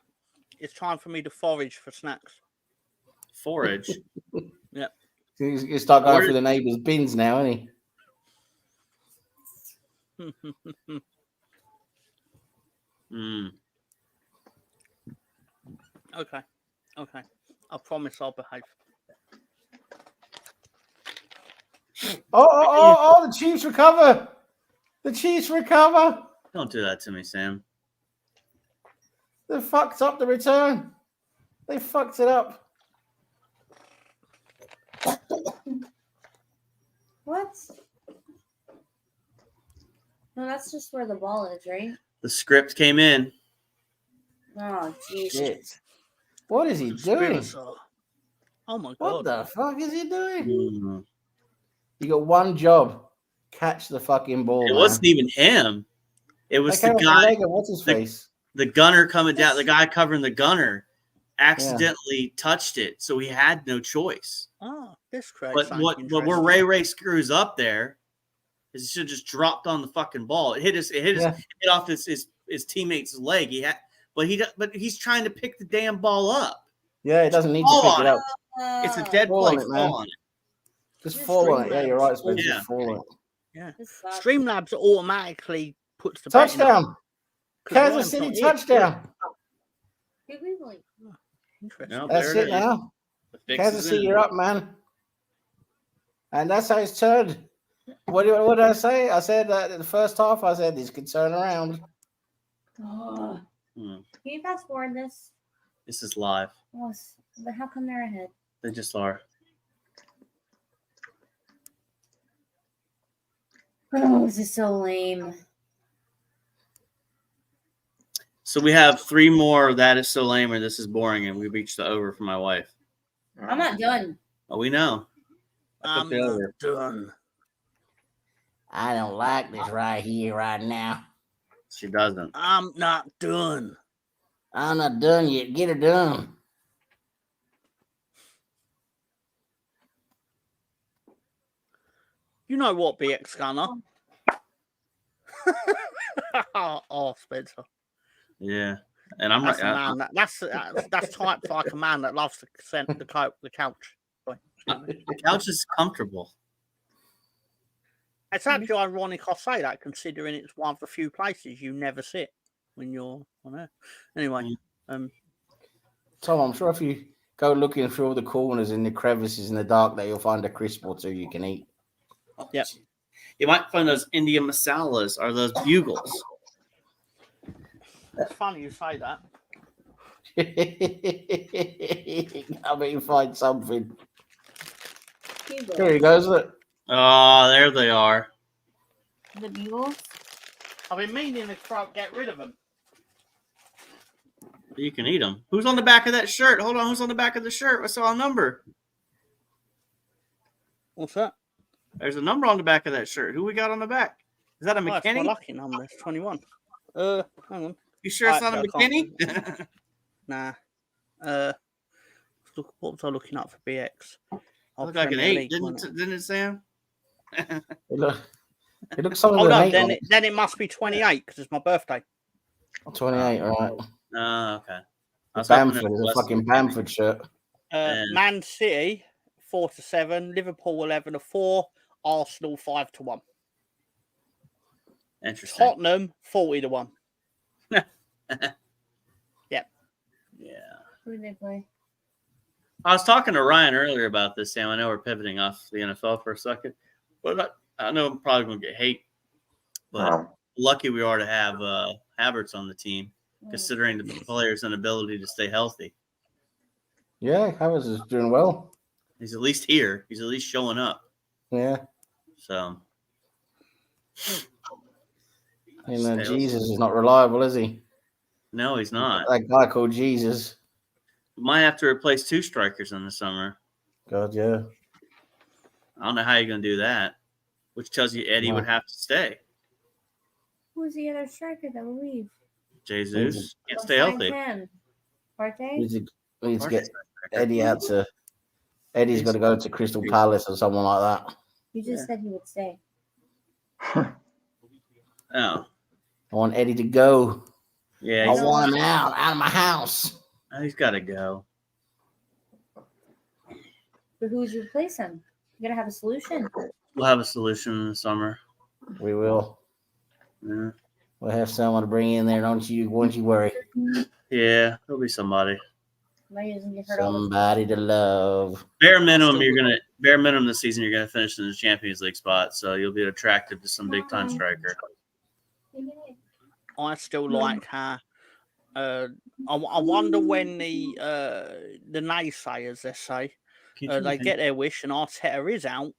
it's time for me to forage for snacks. Forage? Yep. You start going through the neighbours' bins now, isn't he? Okay. I promise I'll behave. Oh, the Chiefs recover. The Chiefs recover. Don't do that to me, Sam. They fucked up the return. They fucked it up. What? No, that's just where the ball is, right? The script came in. Oh, jeez. Shit. What is he doing? Oh my god. What the fuck is he doing? Mm. You got one job. Catch the fucking ball. It man. wasn't even him. It was That the came off guy. leg of what's his face? The gunner coming down. The guy covering the gunner accidentally touched it, so he had no choice. Oh, this creates But something where Ray screws up there is he should have just dropped on the fucking ball. It hit off his teammate's leg. But he's trying to pick the damn ball up. Yeah, it doesn't need to pick it up. It's a dead Fall play. on it, man. Fall on it. Just fall on it. Yeah, you're right, Spencer. Yeah. Just fall on it. Yeah. Streamlabs automatically puts the Touchdown. Kansas Kansas City touchdown. Interesting. That's it now. Kansas City, you're up, man. And that's how it's turned. What did I say? I said that in the first half, I said this could turn around. Oh. Can you fast forward this? This is live. Oh, but how come they're ahead? They just are. Oh, this is so lame. So we have 3 more. That is so lame, or this is boring, and we reached the over for my wife. I'm not done. Oh, we know. I'm not done. I don't like this right here, right now. She doesn't. I'm not done. I'm not done yet. Get her done. You know what, BX Gunner? Oh, Spencer. Yeah, and I'm That's right. a man that's typed like a man that loves to scent the couch. The couch is comfortable. It's actually ironic I say that, considering it's one of the few places you never sit when you're on there. Anyway, Tom, I'm sure if you go looking through all the corners and the crevices in the dark, that you'll find a crisp or two you can eat. Yep. You might find those Indian masalas or those bugles. It's funny you say that. I mean, you find something. There he goes. Look. Oh, there they are. The bugles? I've been meaning to get rid of them. You can eat them. Who's on the back of that shirt? Hold on. Who's on the back of the shirt? I saw a number. What's that? There's a number on the back of that shirt. Who we got on the back? Is that a It's my McKinney? lucky number. It's 21. Hang on. You sure it's not a I McKinney? Nah. What was I looking up for BX? Looked like an 8, didn't it, Sam? It looks something Hold with an on, 8 then on then it must be 28 because it's my birthday. 28, all right. Oh, okay. Bamford is a fucking Bamford shirt. Man City 4-7, Liverpool 11-4, Arsenal 5-1. Interesting. Tottenham 40-1. Yep. Yeah. Who did they play? I was talking to Ryan earlier about this, Sam. I know we're pivoting off the NFL for a second, but I know I'm probably going to get hate. But lucky we are to have Havertz on the team, considering the player's inability to stay healthy. Yeah, Havertz is doing well. He's at least here. He's at least showing up. Yeah. So. Jesus is not reliable, is he? No, he's not. That guy called Jesus. Might have to replace 2 strikers in the summer. God, yeah. I don't know how you're going to do that, which tells you Eddie would have to stay. Who's the other striker that will leave? Jesus can't stay healthy. We need to get Eddie out to. Eddie's got to go to Crystal Palace or someone like that. You just said he would stay. Oh. I want Eddie to go. Yeah. I want him out of my house. He's got to go. But who would you replace him? You gotta have a solution. We'll have a solution in the summer. We will. Yeah. We'll have someone to bring in there. Don't you worry. Yeah, there'll be somebody. Somebody to love. Bare minimum this season, you're gonna finish in the Champions League spot, so you'll be attracted to some big time striker. I still like her. I wonder when the naysayers, let's say, they get their wish and Arteta is out,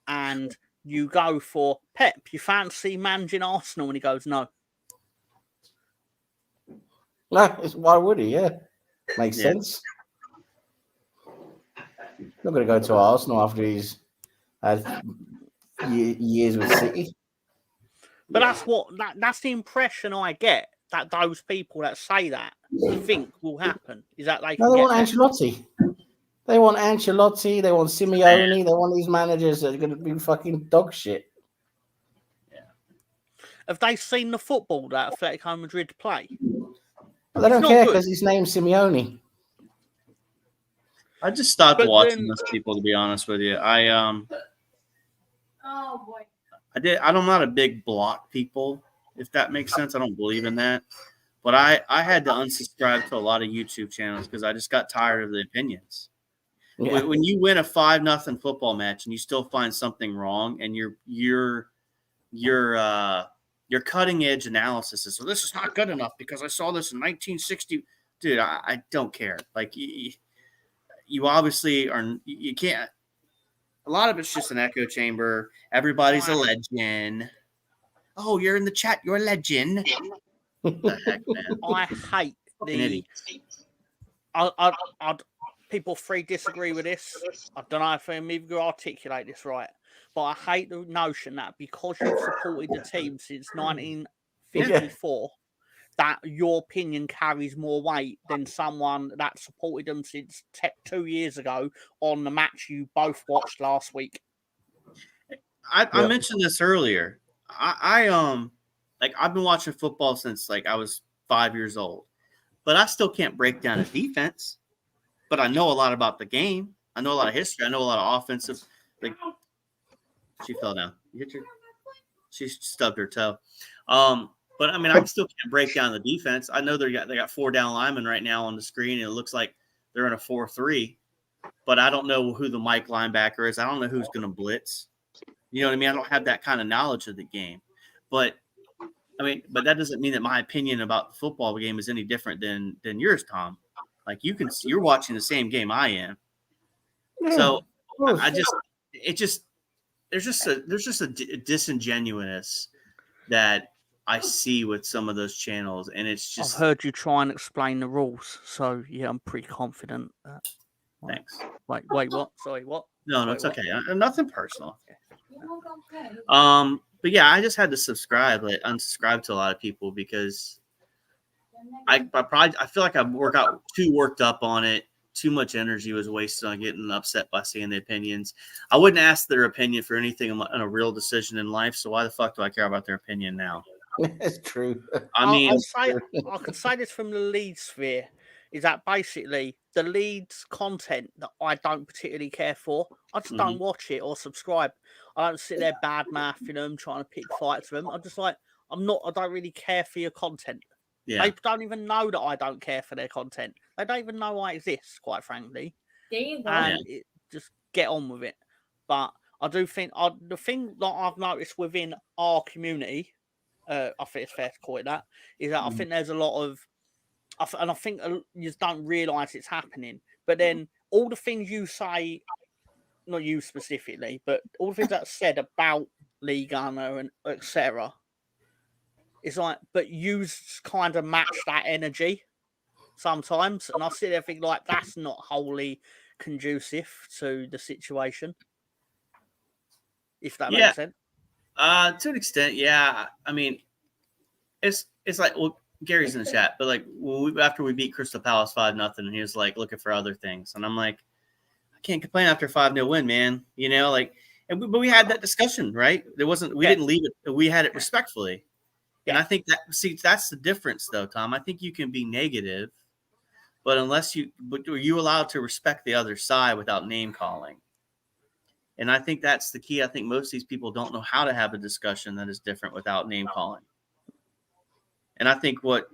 and you go for Pep. You fancy managing Arsenal, and he goes no. No, why would he? Yeah, makes sense. Not going to go to Arsenal after he's had years with City. But that's the impression I get, that those people that say that think will happen. Is that they want Ancelotti. They want Ancelotti. They want Simeone. They want these managers that are going to be fucking dog shit. Yeah. Have they seen the football that Atletico Madrid play? But they don't care because his name's Simeone. I just stopped watching those people, to be honest with you. Oh boy. I'm not a big block people, if that makes sense. I don't believe in that. But I had to unsubscribe to a lot of YouTube channels because I just got tired of the opinions. Yeah. When you win a 5-0 football match and you still find something wrong, and your cutting edge analysis is, so this is not good enough because I saw this in 1960. Dude, I don't care. Like you obviously are. You can't. A lot of it's just an echo chamber. Everybody's a legend. Oh, you're in the chat. You're a legend. What the heck, man? I hate the. People free disagree with this. I don't know if I'm even going to articulate this right, but I hate the notion that because you've supported the team since 1954, that your opinion carries more weight than someone that supported them since 2 years ago on the match you both watched last week. I mentioned this earlier. I've been watching football since I was 5 years old, but I still can't break down a defense. But I know a lot about the game. I know a lot of history. I know a lot of offensive. She fell down. She stubbed her toe. But I mean, I still can't break down the defense. I know they got 4 down linemen right now on the screen, and it looks like they're in a 4-3. But I don't know who the Mike linebacker is. I don't know who's going to blitz. You know what I mean? I don't have that kind of knowledge of the game. But that doesn't mean that my opinion about the football game is any different than yours, Tom. Like you're watching the same game I am. So there's just a disingenuousness that I see with some of those channels, and it's just. I've heard you try and explain the rules, so yeah, I'm pretty confident. Thanks. Wait, what? Sorry, what? No, it's okay. Nothing personal. But yeah, I just had to unsubscribe to a lot of people because I feel like I got too worked up on it. Too much energy was wasted on getting upset by seeing the opinions. I wouldn't ask their opinion for anything in a real decision in life. So why the fuck do I care about their opinion now? It's true. I mean, I can say this from the Leeds sphere, is that basically the Leeds content that I don't particularly care for, I just don't watch it or subscribe. I don't sit there bad mouthing them, trying to pick fights with them. I'm just like, I don't really care for your content. Yeah. They don't even know that I don't care for their content. They don't even know I exist, quite frankly. There you go. And just get on with it. But I do think the thing that I've noticed within our community, I think it's fair to call it that, is that I think there's a lot of, and I think you just don't realise it's happening. But then all the things you say not you specifically, but all the things that's said about Lee Gunner and etc. It's like, but you kind of match that energy sometimes, and I sit there think like that's not wholly conducive to the situation. If that makes sense. To an extent, yeah. I mean, it's like, well, Gary's in the chat, but like after we beat Crystal Palace 5-0, and he was like looking for other things, and I'm like, I can't complain after a 5-0 win, man. You know, like, but we had that discussion, right? There wasn't, we didn't leave it. We had it respectfully, and I think that's the difference, though, Tom. I think you can be negative, but are you allowed to respect the other side without name calling? And I think that's the key. I think most of these people don't know how to have a discussion that is different without name calling. And I think what,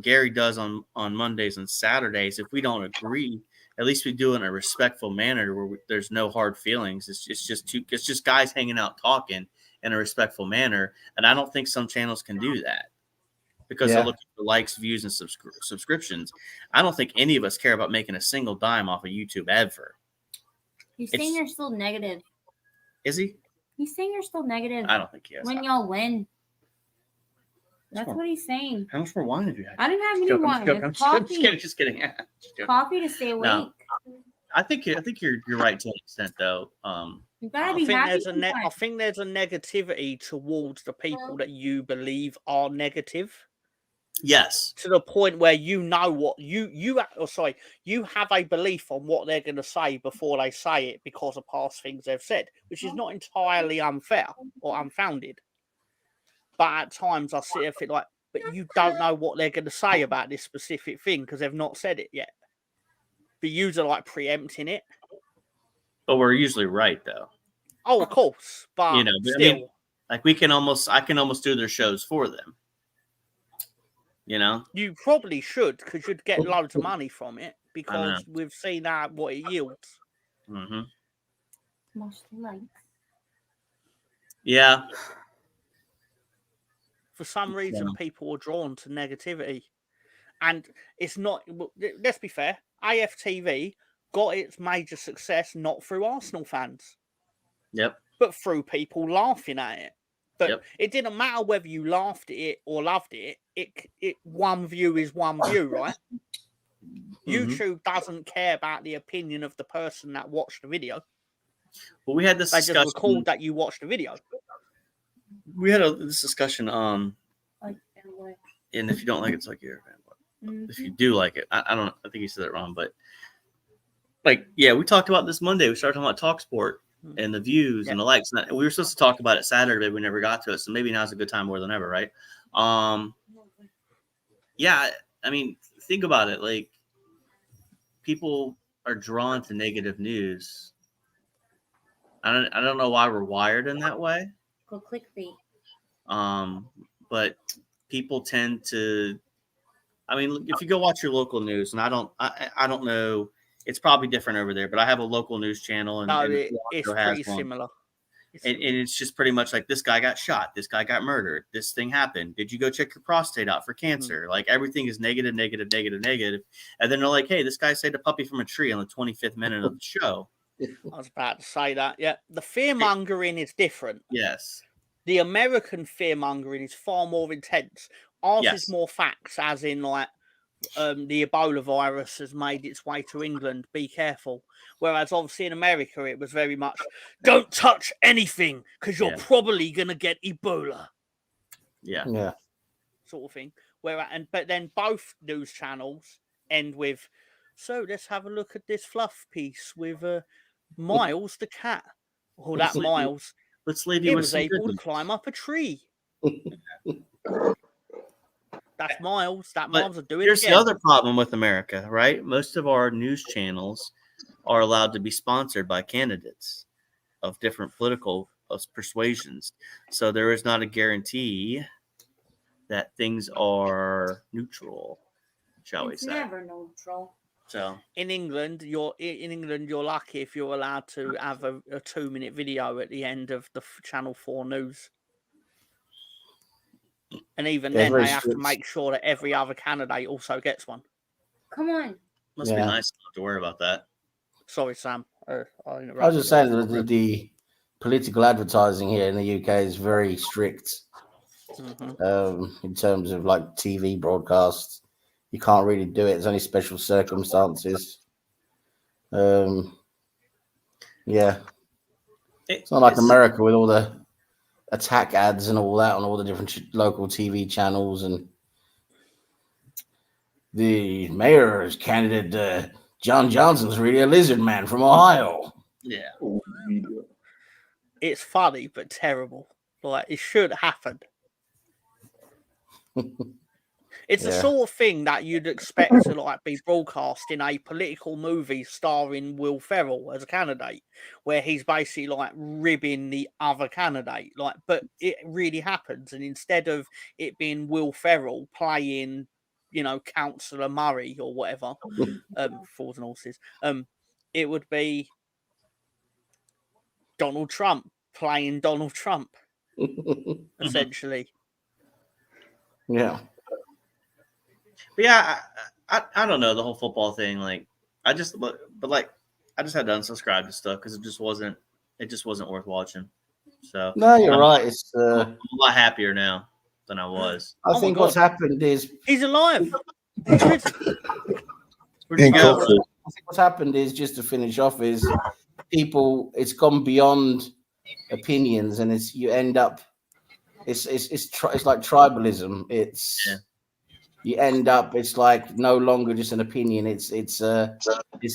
Gary does on Mondays and Saturdays, if we don't agree, at least we do it in a respectful manner where there's no hard feelings. It's just guys hanging out talking in a respectful manner. And I don't think some channels can do that because they're looking for likes, views, and subscriptions. I don't think any of us care about making a single dime off of YouTube ever. He's saying you're still negative. Is he? He's saying you're still negative. I don't think he is. When y'all win. That's what he's saying. How much more wine have you had? I didn't have any wine. I'm Coffee. just kidding. Coffee to stay awake. No. I think you're right to an extent, though. You gotta be happy. I think there's a negativity towards the people that you believe are negative. Yes. To the point where you know what you have a belief on what they're going to say before they say it because of past things they've said, which is not entirely unfair or unfounded. But at times I sit there and think like, but you don't know what they're going to say about this specific thing because they've not said it yet. But yous are like preempting it. But we're usually right, though. Oh, of course, but still, I mean, like I can almost do their shows for them. You probably should because you'd get loads of money from it because we've seen what it yields. Mm-hmm. Likes. Yeah. For some reason, people are drawn to negativity. And it's not, let's be fair, AFTV got its major success not through Arsenal fans. Yep. But through people laughing at it. But it didn't matter whether you laughed at it or loved it. It one view is one view, right? YouTube doesn't care about the opinion of the person that watched the video. Well, we had this discussion. They just recalled that you watched the video. We had this discussion and if you don't like it, it's like you're a fan. If you do like it, I don't know. I think you said it wrong, but we talked about this Monday. We started talking about TalkSport and the views and the likes. And we were supposed to talk about it Saturday, but we never got to it. So maybe now's a good time more than ever, right? Yeah, I mean, think about it. Like, people are drawn to negative news. I don't know why we're wired in that way. Go clickbait. But people tend to. I mean, if you go watch your local news, and I don't know, it's probably different over there, but I have a local news channel, and it's pretty similar. And it's just pretty much like, this guy got shot, this guy got murdered, this thing happened. Did you go check your prostate out for cancer? Like, everything is negative. And then they're like, hey, this guy saved a puppy from a tree on the 25th minute of the show. I was about to say that. Yeah, the fear mongering is different. Yes. The American fear mongering is far more intense. Ours is more facts, as in like the Ebola virus has made its way to England. Be careful. Whereas obviously in America, it was very much don't touch anything because you're probably gonna get Ebola. Yeah. Sort of thing. But then both news channels end with, so let's have a look at this fluff piece with Miles the cat. Oh, that Miles. Let's leave you with was able to climb up a tree. That's Miles. Miles will do it. Here's the other problem with America, right? Most of our news channels are allowed to be sponsored by candidates of different political persuasions. So there is not a guarantee that things are neutral, shall we say. It's never neutral. So in England, you're lucky if you're allowed to have a 2-minute video at the end of the Channel 4 news. And even then, they have to make sure that every other candidate also gets one. Come on. Must be nice not to worry about that. Sorry, Sam. I was just saying that the political advertising here in the UK is very strict. In terms of like TV broadcasts, you can't really do it. There's only special circumstances. Yeah, it's not like America with all the attack ads and all that on all the different local TV channels. And the mayor's candidate, John Johnson's really a lizard man from Ohio. Yeah. It's funny but terrible. Like, it should happen. It's the sort of thing that you'd expect to like be broadcast in a political movie starring Will Ferrell as a candidate, where he's basically like ribbing the other candidate. Like, but it really happens, and instead of it being Will Ferrell playing, you know, Councillor Murray or whatever, Fools and Horses, it would be Donald Trump playing Donald Trump, essentially. Yeah. But yeah, I don't know the whole football thing. Like, I just had to unsubscribe to stuff because it just wasn't worth watching. So no, you're right. It's I'm a lot happier now than I was. I think what's happened is he's alive. Where'd you go? I think what's happened is, just to finish off, is people. It's gone beyond opinions, and you end up. It's like tribalism. You end up, it's like no longer just an opinion. It's an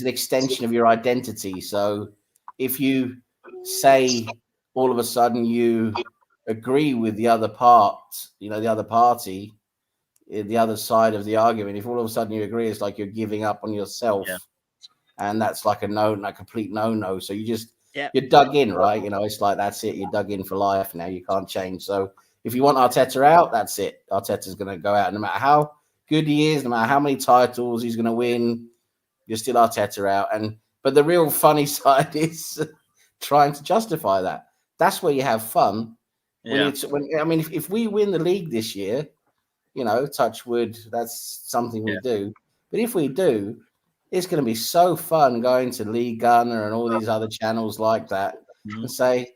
extension of your identity. So if you say all of a sudden you agree with the other part, the other party, the other side of the argument, if all of a sudden you agree, it's like you're giving up on yourself, and that's like a complete no. So you're dug in, right? It's like that's it. You're dug in for life now. You can't change. So if you want Arteta out, that's it. Arteta's going to go out, no matter how good he is, no matter how many titles he's going to win, you're still Arteta out. But the real funny side is trying to justify that. That's where you have fun. Yeah. If we win the league this year, touch wood, that's something we do. But if we do, it's going to be so fun going to League Gunner and all these other channels like that and say,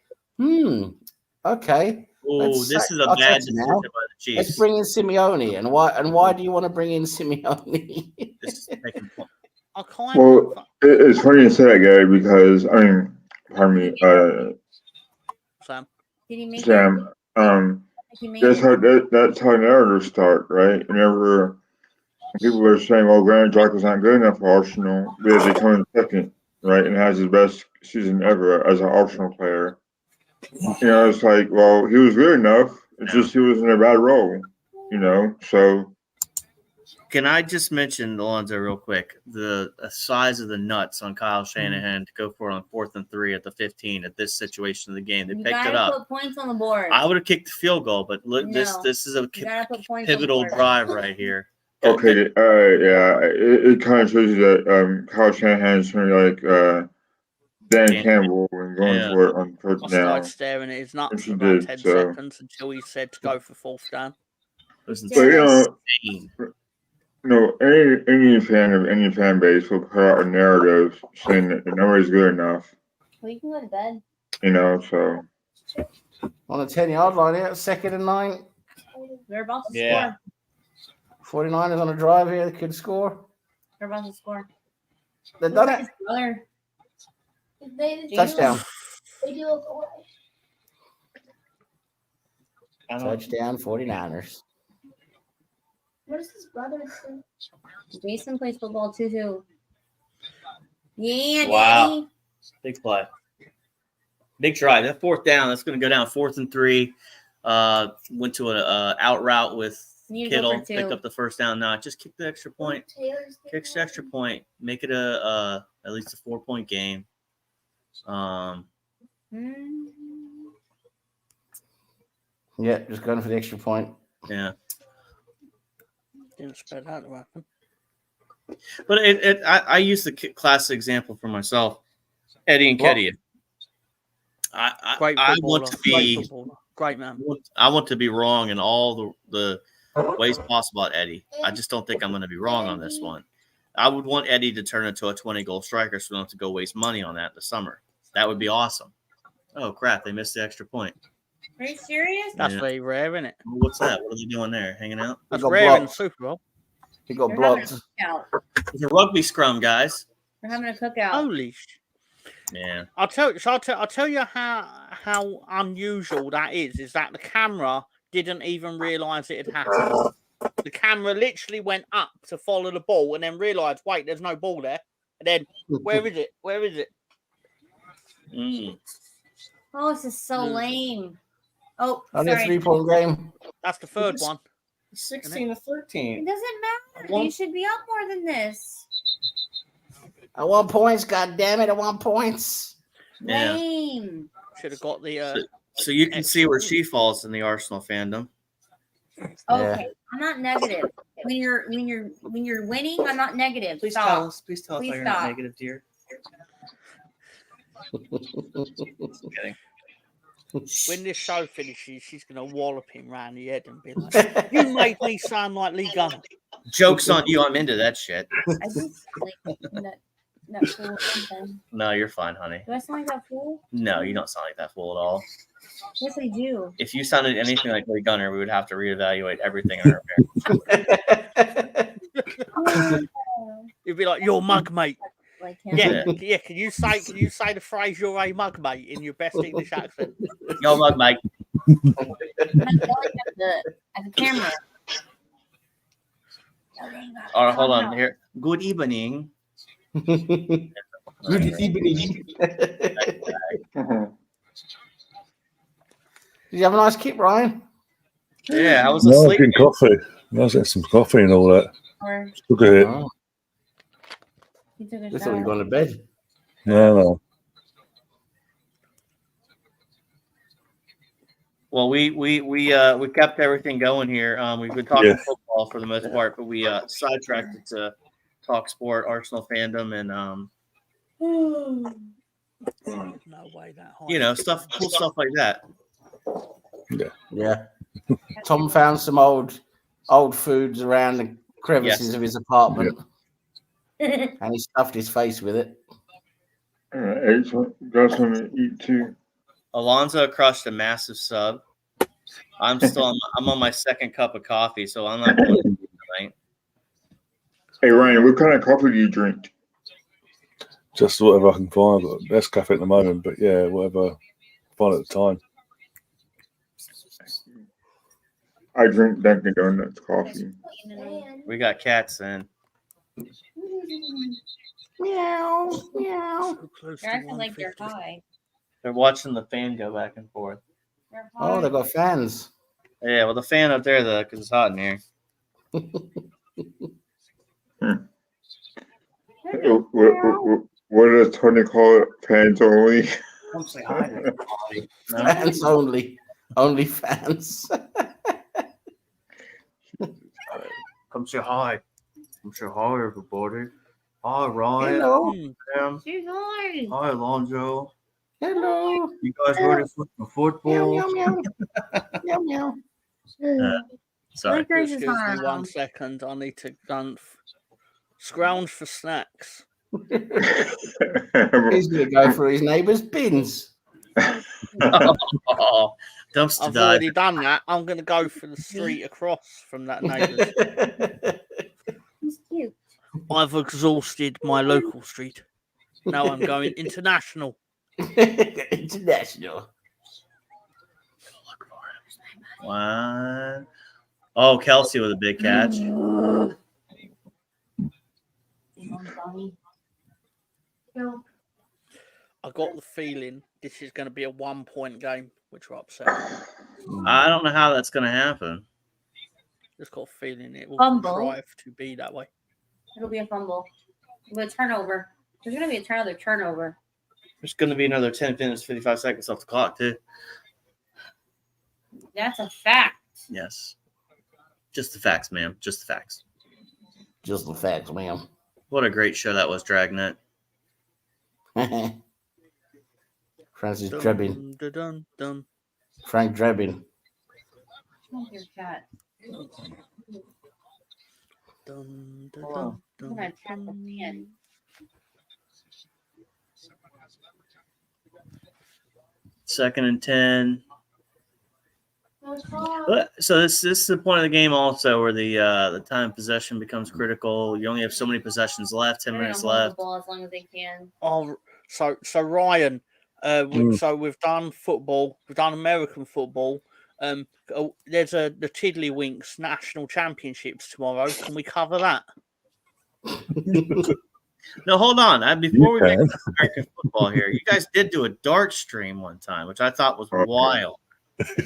okay. Oh, this is a bad decision by the Chiefs. Let's bring in Simeone. And why do you want to bring in Simeone? Well, it's funny you say that, Gary, because pardon me, Sam. Did he make Sam. That's how narratives start, right? Whenever people are saying, "Well, Granit Xhaka's not good enough for Arsenal," because they come in second, right, and has his best season ever as an Arsenal player. It's like, well, he was good enough. It's just he was in a bad role, so. Can I just mention, Alonzo, real quick, the size of the nuts on Kyle Shanahan to go for it on 4th and 3 at the 15 at this situation of the game? They picked it up. Put points on the board. I would have kicked the field goal, but look, this is a pivotal drive right here. Okay, it kind of shows you that Kyle Shanahan's trying to Dan Campbell and going for it on first down. I started staring at his nuts for about 10 seconds until he said to go for 4th down. But any fan of any fan base will put out a narrative saying that the number is good enough. Well, you can go to bed. So on the 10-yard line here, 2nd and 9. They're about to score. 49ers on a drive here. They could score. They're about to score. They've done it. Touchdown. They do look away. Touchdown, 49ers. What is his brother do? Jason plays football too. Yeah. Wow. Daddy. Big play. Big try. That 4th down. That's going to go down 4th and 3. Went to an out route with Kittle. Picked up the 1st down. No, just kick the extra point. Kick the extra point. Make it at least a 4-point game. Yeah, just going for the extra point. Yeah. Didn't expect that to happen. But I use the classic example for myself, Eddie and Kedia. I want to be great man. I want to be wrong in all the ways possible at Eddie. I just don't think I'm going to be wrong on this one. I would want Eddie to turn into a 20-goal striker so we don't have to go waste money on that in the summer. That would be awesome. Oh, crap. They missed the extra point. Are you serious? That's very rare, isn't it? What's that? What are they doing there? Hanging out? That's got rare in the blocked. Super Bowl. He got They're blocked. having a cookout. It's a rugby scrum, guys. They're having a cookout. Holy Yeah. I'll tell you how unusual that is. Is that the camera didn't even realise it had happened. The camera literally went up to follow the ball and then realised, wait, there's no ball there. And then, where is it? Where is it? Mm. Oh, this is so lame. Oh, Only a sorry. 3-point game. That's the third one. 16 to It 13. doesn't matter. You should be up more than this. I want points. God damn it! I want points. Yeah. Lame. Should have got the. So you can see where she falls in the Arsenal fandom. Okay, I'm not negative. When you're winning, I'm not negative. Please Stop. tell us. Please tell us Please why you're not stop. negative, dear. Just kidding. When this show finishes, she's going to wallop him round the head and be like, "You made me sound like Lee Gunner." Joke's on you. I'm into that shit. I just like that fool or something. No, you're fine, honey. Do I sound like that fool? No, you don't sound like that fool at all. Yes, I do. If you sounded anything like Lee Gunner, we would have to reevaluate everything in our marriage. You'd be like, "Your mug mate." Like him. Yeah. Can you say the phrase "You're a mug mate" in your best English accent? Yo, mug mate. I'm not yelling at the camera. All right, hold on here. Good evening. Good evening. Did you have a nice kick, Ryan? Yeah, I was No, I'm asleep. getting coffee. I was getting some coffee and all that. Or Look at it. Oh, he took a I thought you shower. were going to bed. No. Well, we kept everything going here. We've been talking football for the most part, but we sidetracked it to talk sport, Arsenal fandom, and No way that high. you know, cool stuff like that. Yeah. Tom found some old foods around the crevices of his apartment, and he stuffed his face with it. All right, got something to eat too. Alonzo crushed a massive sub. I'm on my second cup of coffee, so I'm not going to tonight. Hey Ryan, what kind of coffee do you drink? Just whatever I can find. I've got Nescafe at the moment, but yeah, whatever I find at the time. I drink Dunkin' Donuts coffee. We got cats in. Meow, meow. Close You're to acting like you're 150. high. They're watching the fan go back and forth. You're high. Oh, they got fans. Yeah, well, the fan up there though, because it's hot in here. What does Tony call it? Fans only? Come say hi to everybody. No? Fans only. Only fans. Come say hi. Come say hi, everybody. Hi, Ryan. Hello. Sam. She's high. Hi, Alonzo. Hello. You guys ready for the football? Meow, meow, meow. Meow, meow. Sorry. Lakers is Excuse high. me 1 second. I need to scrounge for snacks. He's going to go for his neighbour's bins. Oh, dumpster I've dive. already done that. I'm going to go for the street across from that neighbour's. He's cute. I've exhausted my local street. Now I'm going international. International. One. Oh, Kelsey with a big catch. I got the feeling this is going to be a 1-point game, which will upset me. I don't know how that's going to happen. Just got a feeling it will Fumble. contrive to be that way. It'll be a fumble. It'll be a turnover. There's going to be another turnover. There's going to be another 10 minutes, 55 seconds off the clock, too. That's a fact. Yes. Just the facts, ma'am. Just the facts. Just the facts, ma'am. What a great show that was, Dragnet. Francis Dun, Drebin. dun, dun, dun. Frank Drebin. Your cat. Dun, dun, Wow. dun, I'm gonna dun, tap the dun. pen. Second and 10. No, it's wrong. So this is the point of the game also where the time of possession becomes critical. You only have so many possessions left, 10 They're gonna minutes hold the left. ball as long as they can. Oh, so Ryan, so we've done football, we've done American football. There's the Tiddlywinks National Championships tomorrow. Can we cover that? No, hold on. Before we make can. American football here, you guys did do a dart stream one time, which I thought was wild.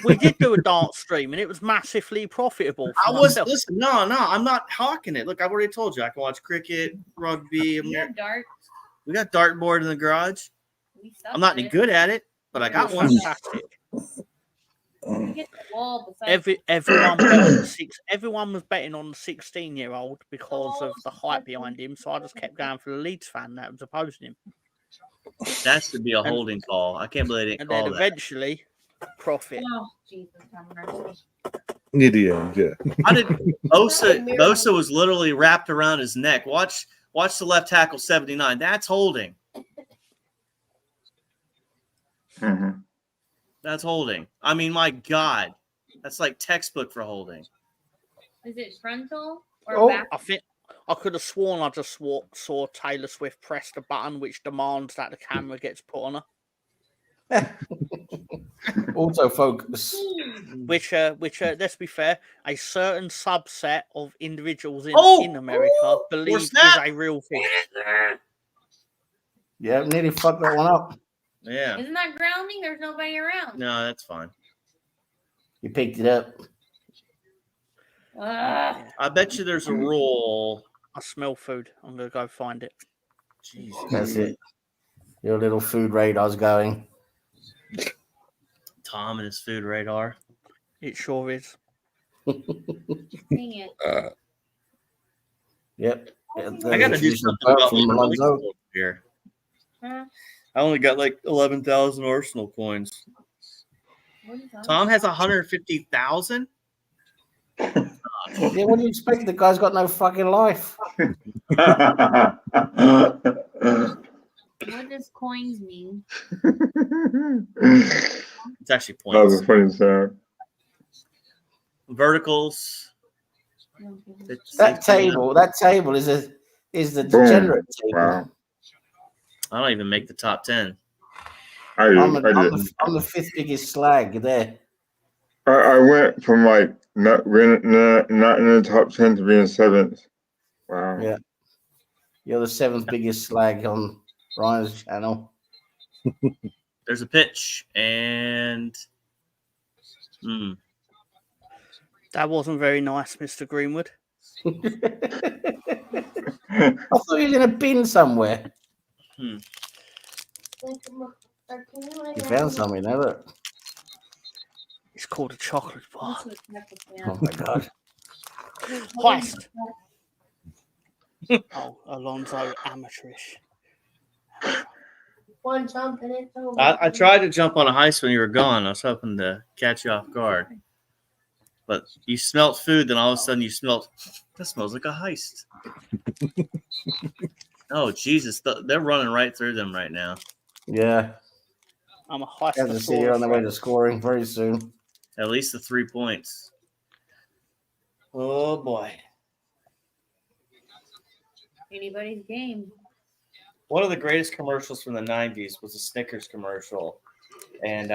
We did do a dart stream, and it was massively profitable. Listen, no, I'm not hawking it. Look, I've already told you I can watch cricket, rugby. We have darts. We got dartboard in the garage. We suck I'm not at any it. good at it, but I got one. Fantastic. We hit the wall beside Everyone bet on everyone was betting on the 16-year-old because of the hype behind him. So I just kept going for the Leeds fan that was opposing him. That should be a holding call. I can't believe they didn't And call then that. eventually, profit. Oh, Jesus, have mercy. Near the end, yeah. How did Bosa was literally wrapped around his neck. Watch the left tackle 79. That's holding. Mhm. That's holding. I mean, my God, that's like textbook for holding. Is it frontal or Oh, back? I think I could have sworn I just saw Taylor Swift press the button which demands that the camera gets put on her. Autofocus. Which, let's be fair, a certain subset of individuals in America believe is a real thing. Yeah, nearly fucked that one up. Yeah. Isn't that grounding? There's nobody around. No, that's fine. You picked it up. I bet you there's a rule. I smell food. I'm gonna go find it. Jesus. That's it. Your little food radar's going. Tom and his food radar. It sure is. Dang it. Yep. I got to do something about my Alonso. here. Huh? I only got like 11,000 Arsenal coins. What is that? Tom has 150,000. Yeah, what do you expect? The guy's got no fucking life. What does coins mean? It's actually That was points. a funny sound. Verticals. That table is the degenerate table. Wow. I don't even make the top 10. I I'm did. the fifth biggest slag there. I went from like not in the top 10 to being seventh. Wow. Yeah. You're the seventh biggest slag on Ryan's channel. There's a pitch and That wasn't very nice, Mr. Greenwood. I thought you were in a bin somewhere. You found something, never. It's called a chocolate bar. Oh my god. Heist. Oh, Alonso, amateurish. One jump and it's over. I tried to jump on a heist when you were gone. I was hoping to catch you off guard. But you smelt food, then all of a sudden you smelled, that smells like a heist. Oh, Jesus. They're running right through them right now. Yeah. I'm a heist. Kansas City are on their way to scoring very soon. At least the 3 points. Oh, boy. Anybody's game. One of the greatest commercials from the 90s was a Snickers commercial. And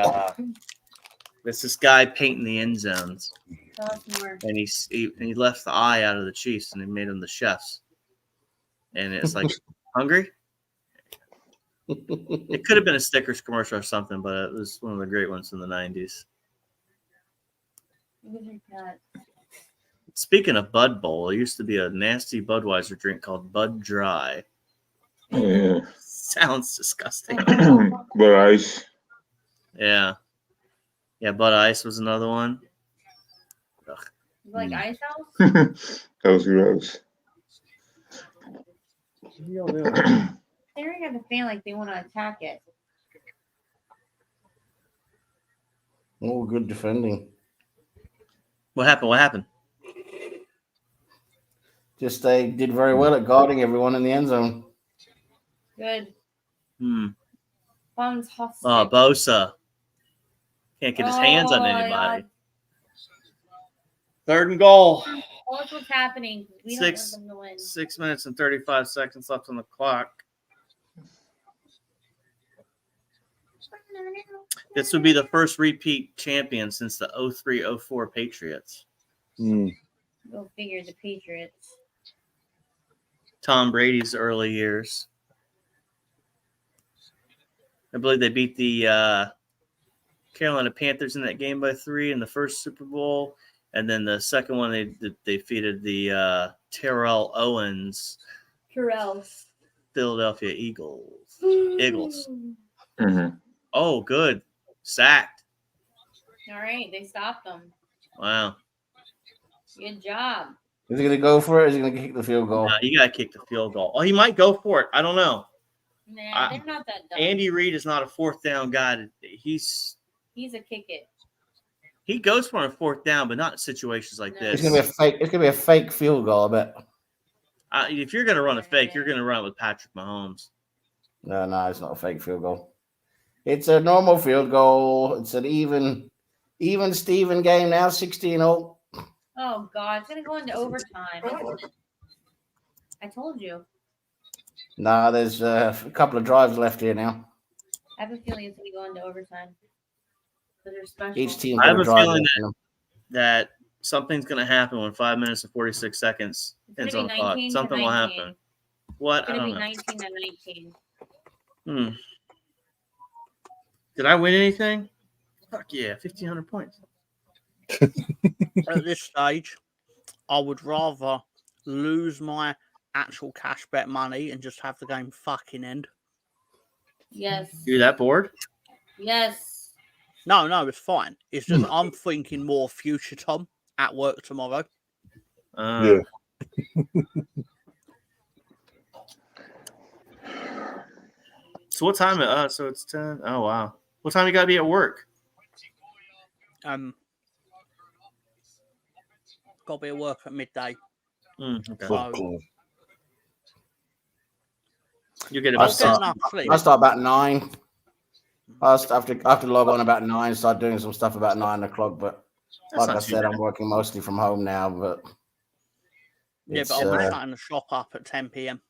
it's this guy painting the end zones. Tell us more. And he left the eye out of the Chiefs and he made them the chefs. And it's like, hungry? It could have been a Snickers commercial or something, but it was one of the great ones in the 90s. Speaking of Bud Bowl, there used to be a nasty Budweiser drink called Bud Dry. Yeah. Sounds disgusting. But ice. Yeah. Yeah, Bud Ice was another one. Ugh. Like Ice House? That was gross. They already got the feeling like they want to attack it. Oh, good defending. What happened? Just they did very well at guarding everyone in the end zone. Good. Oh, Bosa. Can't get his hands on anybody. Third and goal. Watch what's happening. We don't want them to win. 6 minutes and 35 seconds left on the clock. This would be the first repeat champion since the 03-04 Patriots. Go figure, the Patriots. Tom Brady's early years. I believe they beat the Carolina Panthers in that game by 3 in the first Super Bowl. And then the second one, they defeated the Terrell Owens Philadelphia Eagles. Mm-hmm. Oh, good. Sacked. All right, they stopped them. Wow. Good job. Is he going to go for it? Or is he going to kick the field goal? No, you got to kick the field goal. Oh, he might go for it. I don't know. Nah, they're not that dumb. Andy Reid is not a fourth down guy. He's a kick it. He goes for a fourth down, but not in situations like this. It's going to be a fake. It's going to be a fake field goal, I bet. If you're going to run a fake, you're going to run it with Patrick Mahomes. No, it's not a fake field goal. It's a normal field goal. It's an even Steven game now, 16-0. Oh, God. It's going to go into overtime. I told you. Nah, there's a couple of drives left here now. I have a feeling it's going to go into overtime. Each team. I have a feeling that something's going to happen when 5 minutes and 46 seconds ends on the clock. Something will happen. What? I don't know. 19-19. Did I win anything? Fuck yeah, 1,500 points. At this stage, I would rather lose my actual cash bet money and just have the game fucking end. Yes. You that bored? Yes. No, it's fine. It's just I'm thinking more future Tom at work tomorrow. Yeah. So what time? So it's 10. Oh wow. What time you got to be at work? Got to be at work at midday. Okay. So, You get I start about 9. I have to log on about 9. Start doing some stuff about 9 o'clock. But like I said, I'm working mostly from home now. But yeah, but I'll be starting the shop up at 10 p.m.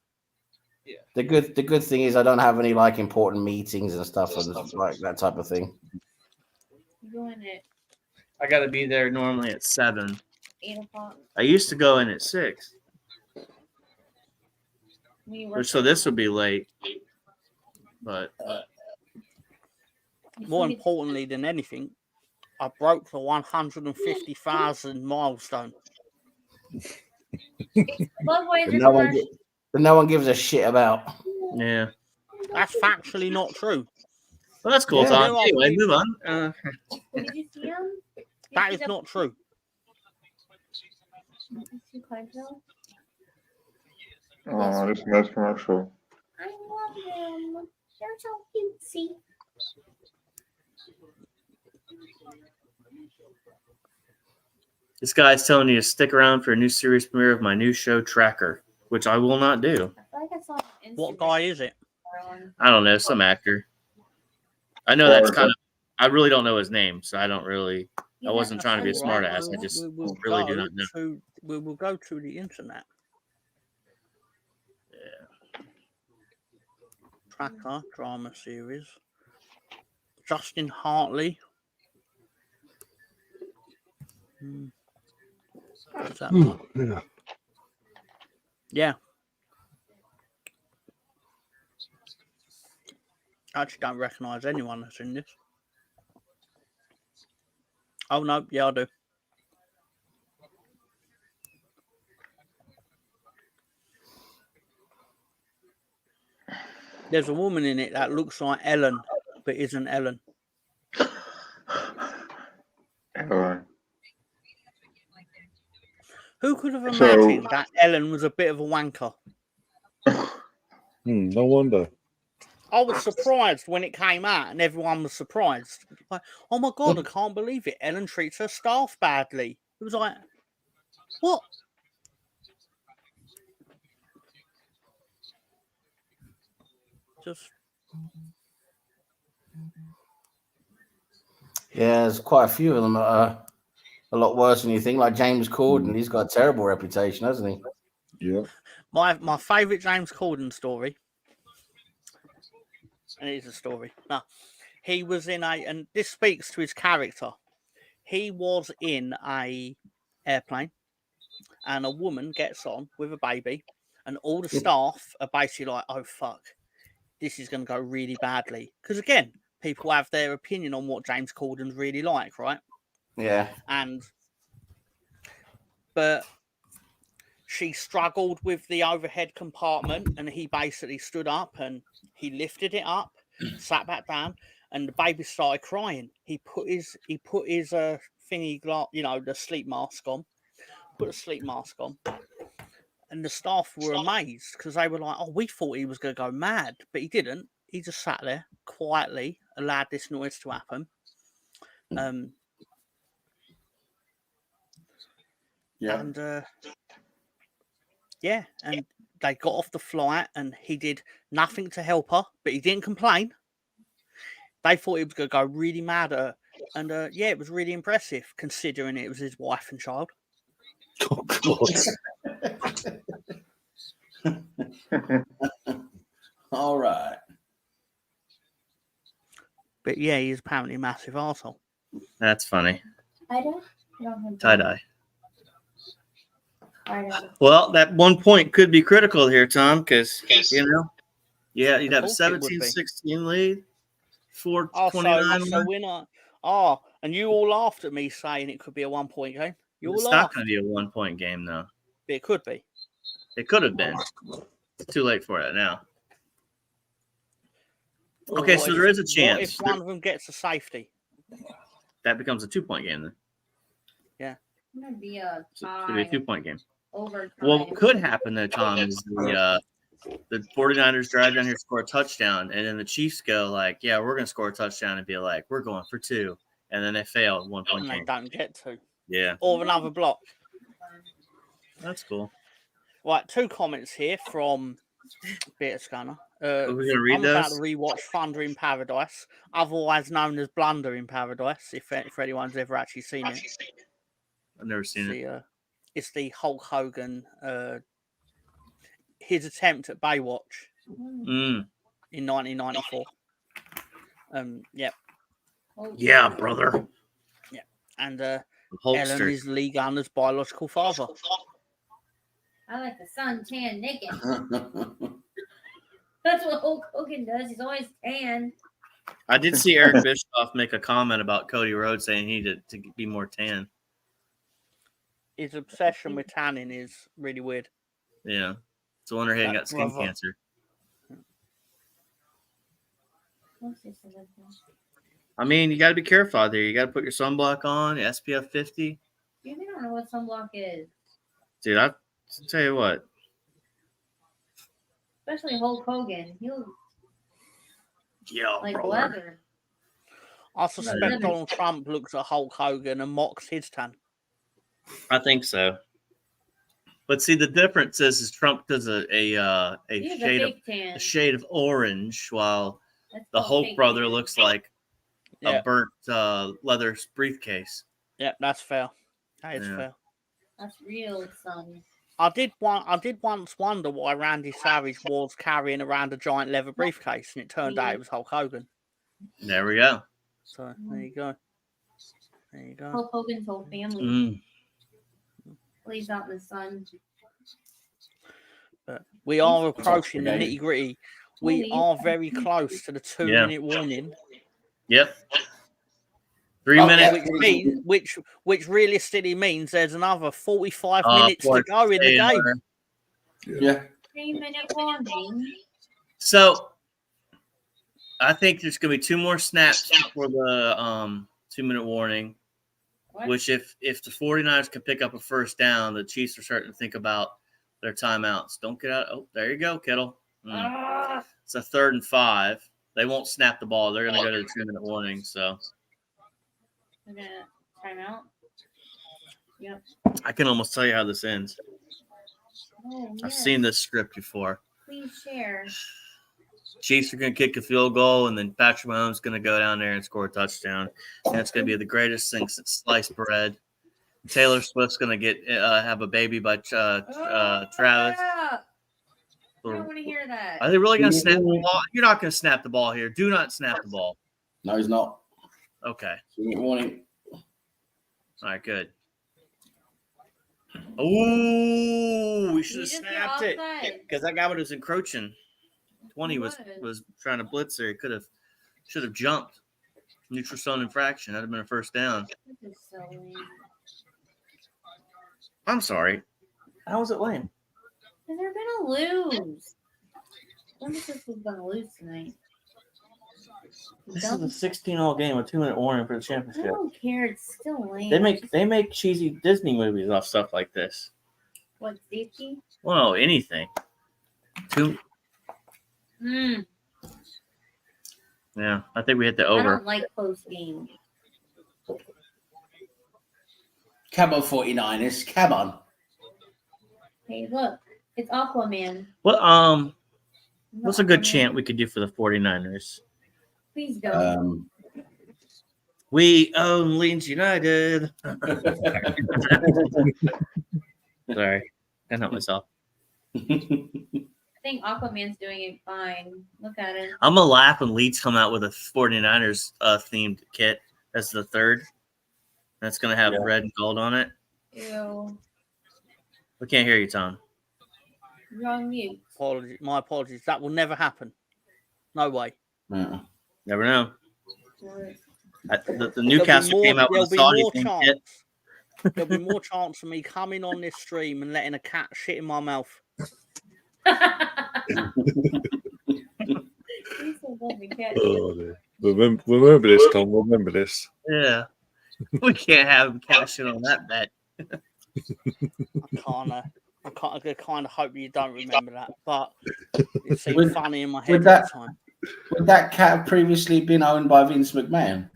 Yeah. The good thing is I don't have any like important meetings and stuff like that type of thing. I got to be there normally at 7. 8 o'clock. I used to go in at 6. So this would be late. But more importantly than anything, I broke the 150,000 milestone. No one gives a shit about. Yeah. That's factually not true. Well, that's cool, Tom. Anyway, move on. Did you see him? That is not true. Oh, this nice commercial. I love them. They're so cutesy. This guy's telling you to stick around for a new series premiere of my new show, Tracker, which I will not do. What guy is it? I don't know, some actor. I know that's kind of. I really don't know his name, so I don't really. I wasn't trying to be a smart ass. I just really do not know. We will go to the internet. Yeah. Tracker drama series. Justin Hartley. What's that? Yeah. Yeah. I actually don't recognise anyone that's in this. Oh no, yeah, I do. There's a woman in it that looks like Ellen, but isn't Ellen. Ellen. Who could have imagined that Ellen was a bit of a wanker? No wonder. I was surprised when it came out, and everyone was surprised. Like, oh my God, I can't believe it. Ellen treats her staff badly. It was like, what? Just Yeah, there's quite a few of them that are a lot worse than you think. Like James Corden, he's got a terrible reputation, hasn't he? Yeah. my favourite James Corden story, and it is a story. No, he was in and this speaks to his character. He was in a airplane, and a woman gets on with a baby, and all the staff are basically like, "Oh fuck, this is going to go really badly." Because again, people have their opinion on what James Corden's really like, right? Yeah. But she struggled with the overhead compartment, and he basically stood up and he lifted it up, sat back down, and the baby started crying. He put his thingy glass, the sleep mask on. Put a sleep mask on, and the staff were amazed because they were like, "Oh, we thought he was going to go mad, but he didn't. He just sat there quietly, allowed this noise to happen." And and they got off the flight, and he did nothing to help her, but he didn't complain. They thought he was going to go really mad at her, and it was really impressive considering it was his wife and child. Oh God! All right. But yeah, he's apparently a massive arsehole. That's funny. Tie-dye? Tie-dye. Tie-dye. Well, that 1 point could be critical here, Tom, because, you'd have a 17-16 lead, 4-29. So we're not. Oh, and you all laughed at me saying it could be a 1 point game. You all It's laughed. not going to be a 1 point game, though. But it could be. It could have been. It's too late for it now. Okay, so there is a chance. What if one of them gets a safety? That becomes a 2 point game then. Yeah. It's gonna be a tie. It'll be a 2 point game. Overtime. Well, what could happen though, Tom, is the 49ers drive down here, score a touchdown, and then the Chiefs go like, "Yeah, we're going to score a touchdown," and be like, "We're going for 2," and then they fail 1 point And game. they don't get to. Yeah. Or another block. That's cool. Right, 2 comments here from Peter Scanner. Are we going to read I'm those? about to rewatch Thunder in Paradise, otherwise known as Blunder in Paradise, if anyone's ever actually seen it. I've never seen it. It's the Hulk Hogan, his attempt at Baywatch in 1994. Yep. Yeah, brother. Yeah, and Ellen is Lee Gunner's biological father. I like the suntan naked. That's what Hulk Hogan does. He's always tan. I did see Eric Bischoff make a comment about Cody Rhodes saying he needed to be more tan. His obsession with tanning is really weird. Yeah. It's a wonder he got skin cancer. I mean, you got to be careful out there. You got to put your sunblock on, SPF 50. You don't know what sunblock is. Dude, I'll tell you what. Especially Hulk Hogan. He'll like brother. leather. I suspect Donald Trump looks at Hulk Hogan and mocks his tan. I think so. But see, the difference is Trump does a shade of orange, while the Hulk brother looks like a burnt leather briefcase. Yeah, that's fair. That is fair. That's real, son. I did once wonder why Randy Savage was carrying around a giant leather briefcase, and it turned out it was Hulk Hogan. There we go. So there you go. There you go. Hulk Hogan's whole family lays out in the sun. But we are approaching the nitty gritty. We are very close to the 2-minute warning. Yep. 3 minutes, which realistically means there's another 45 minutes to go in the game. Yeah. 3-minute warning. So I think there's going to be 2 more snaps before the 2-minute warning. What? Which if the 49ers can pick up a first down, the Chiefs are starting to think about their timeouts. Don't get out. Oh, there you go, Kittle. It's a 3rd and 5. They won't snap the ball. They're going to go to the 2-minute warning. So We're gonna time out. Yep. I can almost tell you how this ends. Oh, I've seen this script before. Please share. Chiefs are going to kick a field goal, and then Patrick Mahomes is going to go down there and score a touchdown. And it's going to be the greatest thing since sliced bread. Taylor Swift's going to get have a baby by Travis. I don't want to hear that. Are they really going to snap the ball? You're not going to snap the ball here. Do not snap the ball. No, he's not. Okay. Warning. All right, good. Oh, we should have snapped it because that guy was encroaching. 20 was trying to blitz there. He should have jumped. Neutral zone infraction. That'd have been a first down. This is so lame. I'm sorry. How was it lame? Because they're gonna lose. Genesis was gonna lose tonight. This is a 16-all game with 2-minute warning for the I championship. don't care. It's still lame. They make cheesy Disney movies off stuff like this. What, 50? Well, anything. Yeah, I think we hit the I over. don't like close games. Come on, 49ers. Come on. Hey, look. It's Aquaman. What what's a good chant we could do for the 49ers? Please don't. We own Leeds United. Sorry. Can't help myself. I think Aquaman's doing it fine. Look at it. I'm going to laugh when Leeds come out with a 49ers themed kit. That's the third. That's going to have red and gold on it. Ew. We can't hear you, Tom. You're on mute. My apologies. That will never happen. No way. Never know. The Newcastle came out with a Saudi themed kit. There'll be more chance of me coming on this stream and letting a cat shit in my mouth. Remember this, Tom. Remember this. Yeah. We can't have cash in on that bet. I kind of hope you don't remember that, but it seems funny in my head at the time. Would that cat have previously been owned by Vince McMahon?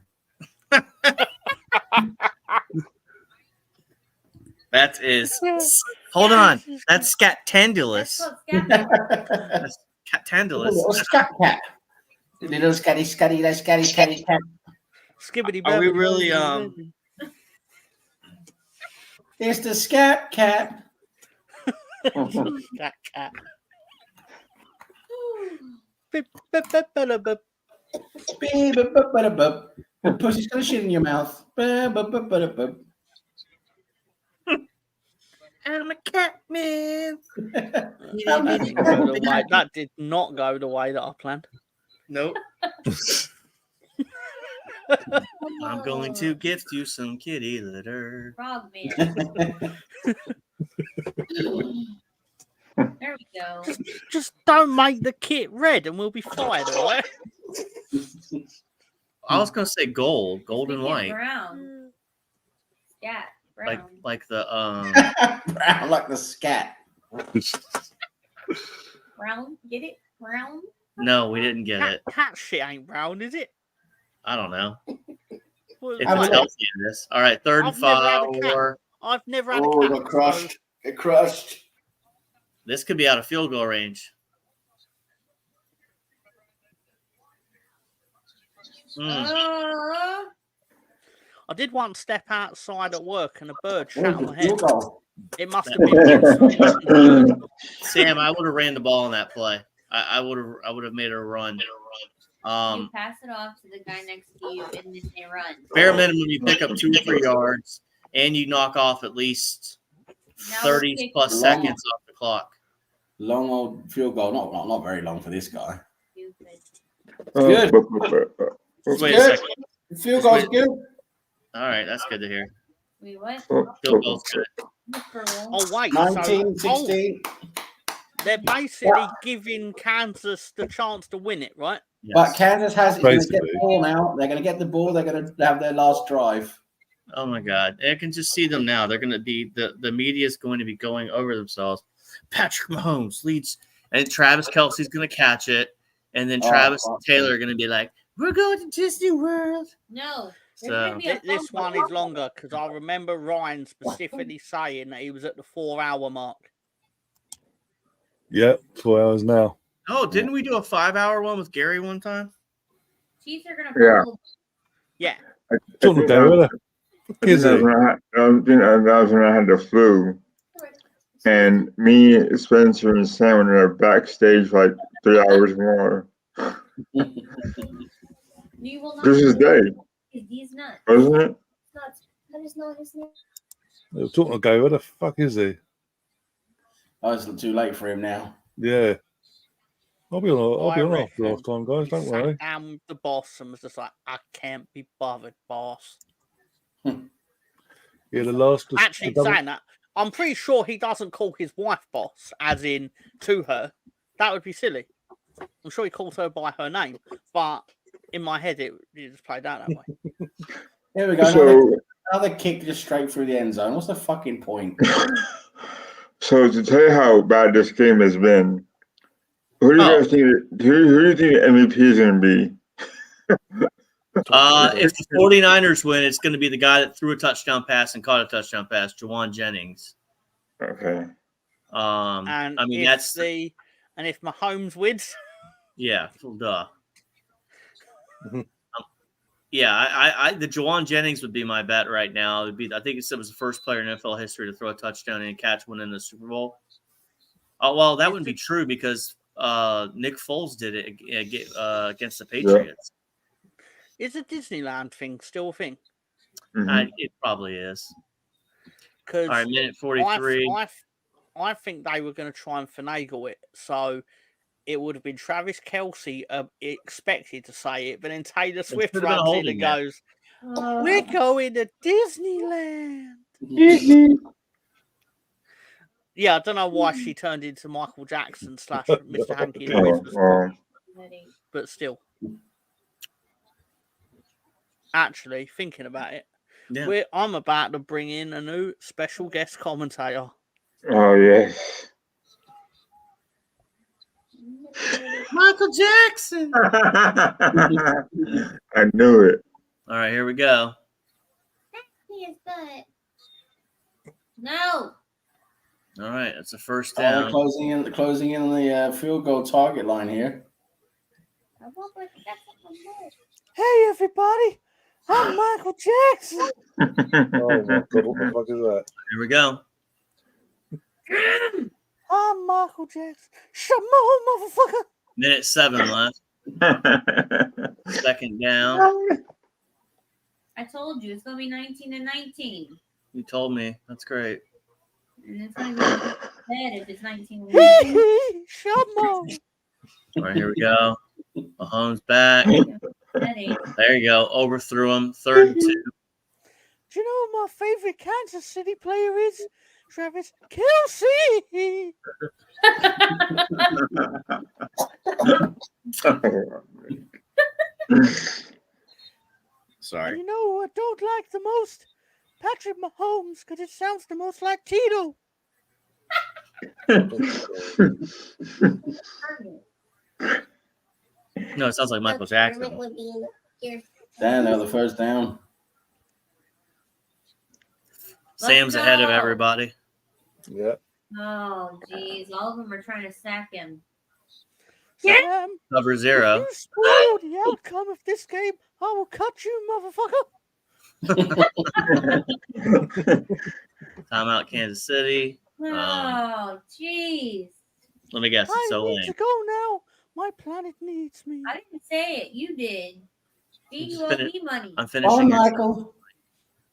That is. Hold on. That's Scatandulus. That's Catandulus. Little scat cat. Little scatty, that scatty cat. Skibbity. Are we really It's the scat cat. Scat cat. Pussy's got a shit in your mouth. I'm a cat man. That did not go the way that I planned. Nope. I'm going to gift you some kitty litter. Frog man. There we go. Just don't make the kit red and we'll be fine, all right? I was gonna say gold and white. Brown. Scat. Brown. Like the brown, like the scat. Brown. Get it? Brown. No, we didn't get it. Cat shit ain't brown, is it? I don't know. Well, If it's healthy in this. All right, third and 5. I've never had a Oh, cat. got crushed. Get crushed. This could be out of field goal range. I did once step outside at work and a bird shot my head. It must have been Sam, I would have ran the ball on that play. I would have made a run. You pass it off to the guy next to you, and then they run. Bare minimum, you pick up 2 or 3 yards, and you knock off at least 30 plus seconds off the clock. Long old field goal. Not very long for this guy. Good. Wait a second. The field goal's good. All right, that's good to hear. Wait, what? Field goal's good. Oh, wait. 19, 16. They're basically giving Kansas the chance to win it, right? Yes. But Kansas has going to get the ball now. They're going to get the ball. They're going to have their last drive. Oh my God! I can just see them now. They're going to be the media is going to be going over themselves. Patrick Mahomes leads, and Travis Kelce's going to catch it, and then Travis and Taylor are going to be like, "We're going to Disney World." No. So This one is longer because I remember Ryan specifically saying that he was at the 4-hour mark. Yep, 4 hours now. Oh, didn't we do a 5-hour one with Gary one time? Chiefs are gonna. Yeah. Yeah. I Don't think go with I it. Is think he? that was when I had the flu. And me, Spencer, and Sam were backstage for like 3 hours more. You will not. Christmas Day, These nuts. wasn't it? Nuts. That is not his name. Talking to go, where the fuck is he? Oh, it's too late for him now. Yeah. I'll be on I after reckon half time, guys. he Don't sat worry. down with the boss and was just like, I can't be bothered, boss. Yeah, the last. Actually, saying that, I'm pretty sure he doesn't call his wife boss, as in to her. That would be silly. I'm sure he calls her by her name, but in my head, it just played out that way. Here we go. So, Another kick just straight through the end zone. What's the fucking point? so to tell you how bad this game has been, who do you guys think? Who do you think the MVP is going to be? If the 49ers win, it's going to be the guy that threw a touchdown pass and caught a touchdown pass, Jawan Jennings. Okay. And I mean, if Mahomes wins, yeah, duh. Yeah, I the Jawan Jennings would be my bet right now. It'd be, I think it was the first player in NFL history to throw a touchdown and catch one in the Super Bowl. Oh well, that wouldn't be true because Nick Foles did it against the Patriots. is a Disneyland thing still a thing? It probably is. Because all right, minute 43. I think they were going to try and finagle it, so it would have been Travis Kelce expected to say it, but then Taylor Swift runs in and goes, "We're going to Disneyland." Disney. Yeah, I don't know why she turned into Michael Jackson / Mr. Hanky in Christmas, but still. Actually, thinking about it, I'm about to bring in a new special guest commentator. Oh, yes. Michael Jackson. I knew it. All right, here we go. His butt. No. All right, that's the first down. We're closing in on the field goal target line here. Hey, everybody. I'm Michael Jackson. Oh, my God. What the fuck is that? Here we go. I'm Michael Jackson. Shut my motherfucker. Minute 7 left. Second down. I told you it's gonna be 19-19. You told me. That's great. And it's gonna be bad if it's 19-19. Shut All right, here we go. Mahomes back. There you go. Overthrew him. 3rd and 2. Do you know who my favorite Kansas City player is? Travis Kelce. Sorry. And you know who I don't like the most? Patrick Mahomes, because it sounds the most like Tito. No, it sounds like Michael Jackson. Damn, another first down. Sam's ahead of everybody. Yeah. Oh, geez. All of them are trying to sack him. Sam, Cover 0. if you spoil the outcome of this game, I will cut you, motherfucker. Timeout, Kansas City. Oh, jeez. Let me guess. It's I so need lame. to go now. My planet needs me. I didn't say it. You did. You owe me money. I'm finishing. Michael.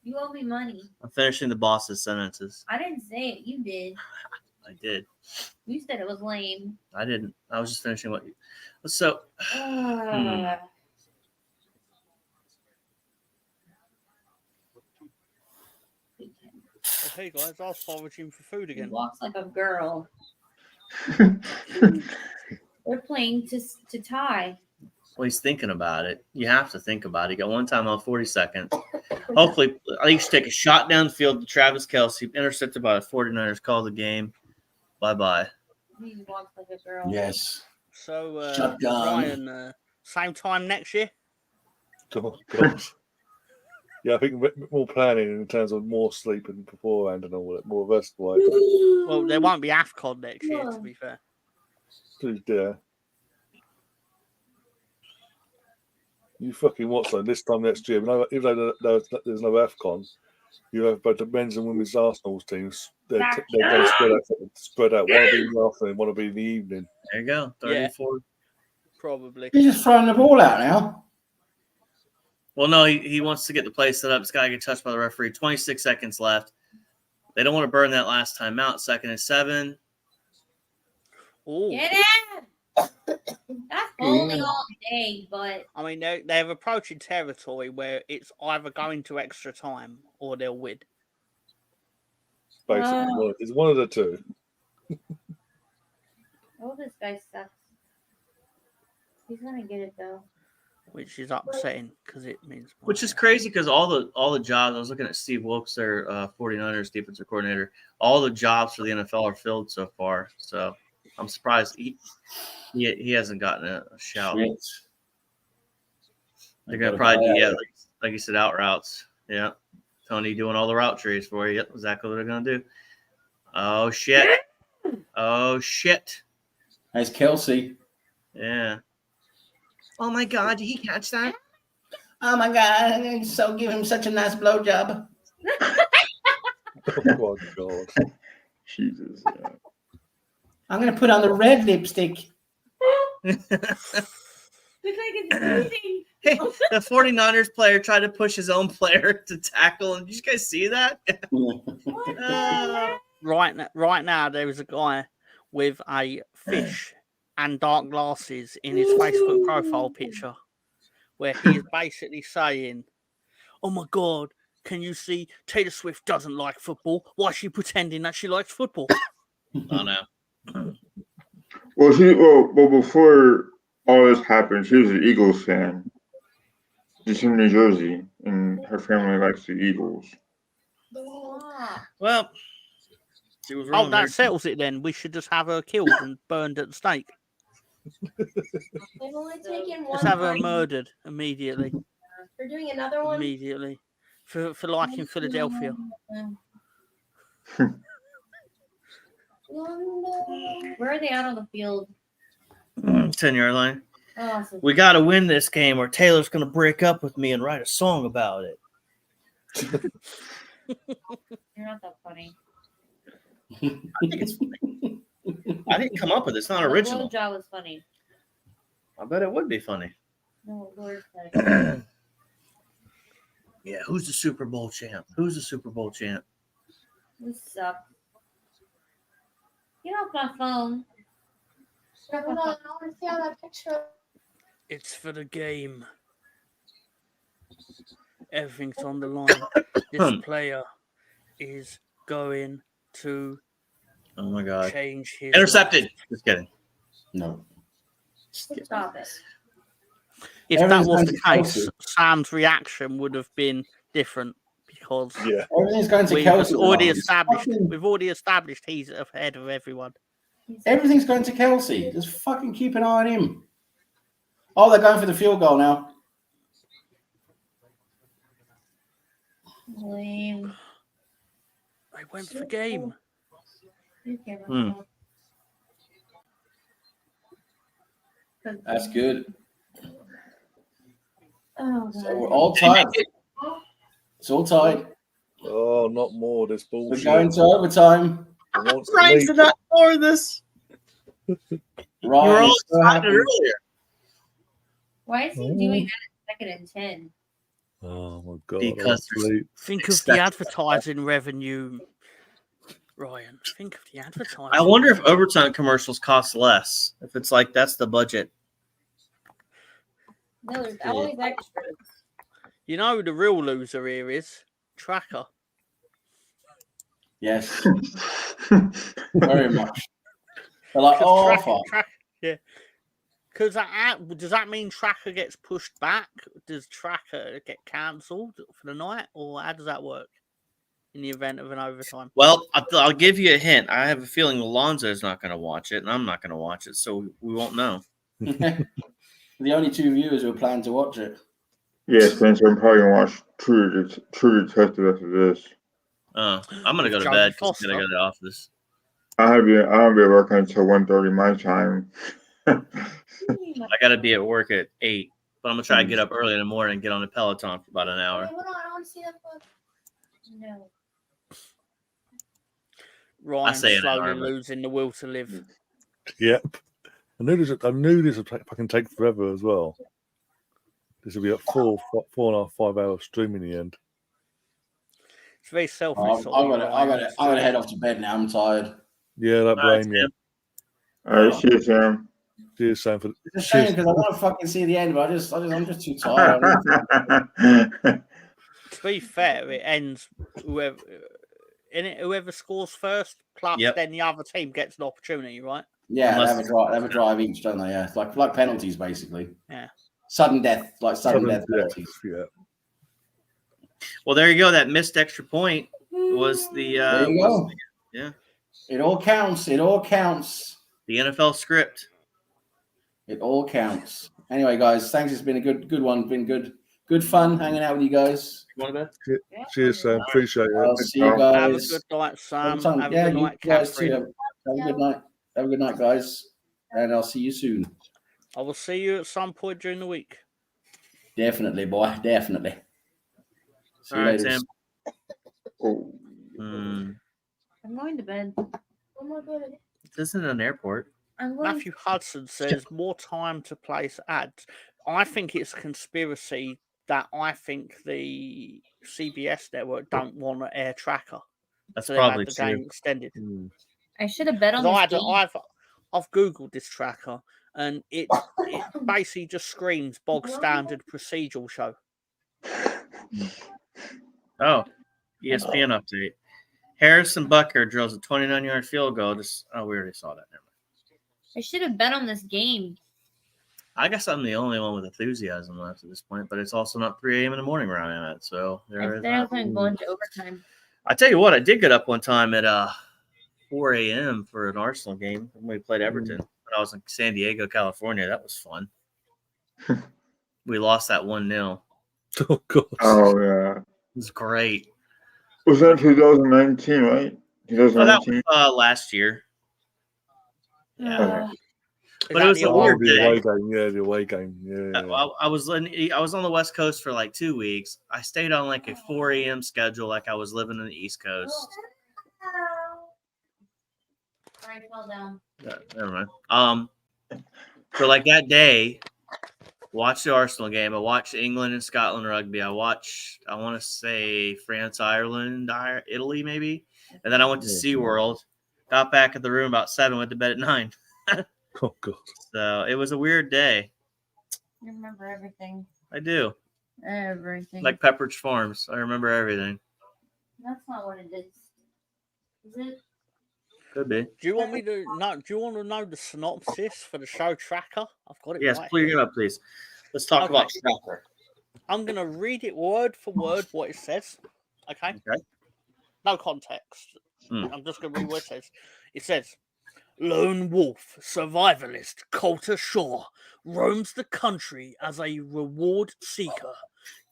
You owe me money. I'm finishing the boss's sentences. I didn't say it. You did. I did. You said it was lame. I didn't. I was just finishing what you. So. Oh, hey guys, I was foraging for food again. He walks like a girl. We're playing to tie. Well, he's thinking about it. You have to think about it. You got one time on 40 seconds. Hopefully, I think you should take a shot downfield to Travis Kelce, intercepted by the 49ers, call the game. Bye-bye. He walks like a girl. Yes. So, Shotgun. Ryan, same time next year? Oh, God. Yeah, I think more planning in terms of more sleeping beforehand and all that, more versatile. Well, there won't be AFCON next year, to be fair. Yeah. You fucking what? So this time next year, even though there's no AFCON, you have both the men's and women's Arsenal teams. They're going to spread out. One will be in the afternoon, one will be in the evening. There you go. 34. Probably. He's just throwing the ball out now. Well, no, he wants to get the play set up. It's got to get touched by the referee. 26 seconds left. They don't want to burn that last time out. 2nd and 7. Ooh. Get it! That's bowling all day, but I mean, they're approaching territory where it's either going to extra time or they'll win. Basically, it's one of the two. oh, this guy sucks. He's gonna get it though. Which is upsetting because it means. Which is crazy because all the jobs. I was looking at Steve Wilkes, their 49ers defensive coordinator. All the jobs for the NFL are filled so far. So I'm surprised he hasn't gotten a shout. Shit. They're gonna probably do like you said, out routes. Yeah, Tony doing all the route trees for you. Yep, exactly what they're gonna do. Oh shit! Oh shit! There's Kelsey. Yeah. Oh my God! Did he catch that? Oh my God! So give him such a nice blowjob. Oh my God! Jesus. Yeah. I'm gonna put on the red lipstick. Looks like it's bleeding. Hey, the 49ers player tried to push his own player to tackle. And did you guys see that? Right now, there is a guy with a fish and dark glasses in his Facebook profile picture where he's basically saying, oh my God, can you see Taylor Swift doesn't like football? Why is she pretending that she likes football? Oh, no. Well, before all this happened, she was an Eagles fan. She's from New Jersey, and her family likes the Eagles. Well, she was wrong. That settles it then. We should just have her killed and burned at the stake. They've only taken one. Just have her bite. murdered immediately. They're doing another one. Immediately. For liking Philadelphia. Where are they out on the field? 10-yard line. Oh, so We got to win this game or Taylor's going to break up with me and write a song about it. you're not that funny. I think it's funny. I didn't come up with it. It's not original. The blowjob was funny. I bet it would be funny. No, Lord funny. Yeah, who's the Super Bowl champ? Who's the Super Bowl champ? This sucks. Get off my phone. Hold on, I want to see how that picture. It's for the game. Everything's on the line. This player is going to Oh my God. change his Intercepted. life. Just kidding. No. Stop it. If that Everything's was going the to case, Kelsey. Sam's reaction would have been different because Everything's going to we've Kelsey. already now. established Fucking- we've already established he's ahead of everyone. Everything's going to Kelsey. Just fucking keep an eye on him. Oh, they're going for the field goal now. Lame. They went for game. That's good. Oh, So God. we're all tied. It's all tied. Oh, not more. This We're bullshit. going to overtime. Frank did not score this. Ryan, You were all is so excited happy. earlier. Why is he doing that at 2nd and 10? Oh my God! Because honestly. Think of the advertising revenue, Ryan. Think of the advertising. I wonder if overtime commercials cost less. If it's like that's the budget. No, there's always extras. You know who the real loser here is? Tracker. Yes. Very much. They're like, oh, fuck. Yeah. Because does that mean Tracker gets pushed back? Does Tracker get cancelled for the night? Or how does that work in the event of an overtime? Well, I'll give you a hint. I have a feeling Alonzo is not going to watch it, and I'm not going to watch it, so we won't know. The only two viewers who are planning to watch it. Yeah, Spencer, I'm probably gonna watch True Detective after this. I'm going to go to Jodie bed because Foster. I'm going to go to the office. I won't be at work until 1:30 my time. I got to be at work at 8. But I'm gonna try to get up early in the morning and get on the Peloton for about an hour. Hold on, I want to see that book. No. Ryan say an hour, slowly but- losing the will to live. Yep. I knew this would fucking take forever as well. This will be a 4.5 hour stream in the end. It's very selfish. I'm gonna head off to bed now. I'm tired. Yeah, that blame you. All right, see you, Sam. Cheers, Sam. For It's a shame because I want to fucking see the end, but I'm just too tired. To be fair, it ends whoever scores first, plus then the other team gets an opportunity, right? Yeah, they have a drive each, don't they? Yeah, it's like penalties basically. Yeah. Sudden death penalties. Yeah. Well, there you go. That missed extra point was the. There you go. Yeah. It all counts. It all counts. The NFL script. It all counts. Anyway, guys, thanks. It's been a good one. Been good fun hanging out with you guys. You want to bet? Cheers, Sam. Appreciate it. I'll see you guys. Have a good night, Sam. Have a good night, guys too. Catherine. Have a good night. Have a good night, guys. And I'll see you soon. I will see you at some point during the week. Definitely, boy. Definitely. See All you right, later. Sam. I'm going to bed. Oh my god. This isn't an airport. I'm going. Matthew Hudson says more time to place ads. I think it's a conspiracy that I think the CBS network don't want to air Tracker. That's so they've had probably the true. game extended. I should have bet on 'Cause this game. I've googled this Tracker and it basically just screams bog standard procedural show. Oh, ESPN update. Harrison Butker drills a 29-yard field goal. We already saw that. Never mind. I should have bet on this game. I guess I'm the only one with enthusiasm left at this point, but it's also not 3 a.m. in the morning where I'm at. So there is They're that. going to go into overtime. I tell you what, I did get up one time at 4 a.m. for an Arsenal game when we played Everton. When I was in San Diego, California. That was fun. We lost that 1-0. Oh, God. Oh, yeah. It was great. Was that 2019, right? Oh, that 2019? was last year. Yeah. But it was a the weird away day. game. Yeah, the away game. Yeah. I was on the West Coast for like 2 weeks. I stayed on like a 4 a.m. schedule, like I was living in the East Coast. Sorry, I fell down. Yeah, never mind. So like that day, watched the Arsenal game. I watched England and Scotland rugby. I want to say France, Ireland, Italy, maybe. And then I went to SeaWorld. Got back at the room about 7. Went to bed at 9. Oh, God. So it was a weird day. I remember everything. I do. Everything. Like Pepperidge Farms. I remember everything. That's not what it is. Is it? Could be. Do you want me to know? Do you want to know the synopsis for the show Tracker? I've got it. Yes, right please here. get up, please. Let's talk about Tracker. I'm gonna read it word for word what it says. Okay. Okay. No context. I'm just gonna read what it says. It says, "Lone wolf survivalist Coulter Shaw roams the country as a reward seeker,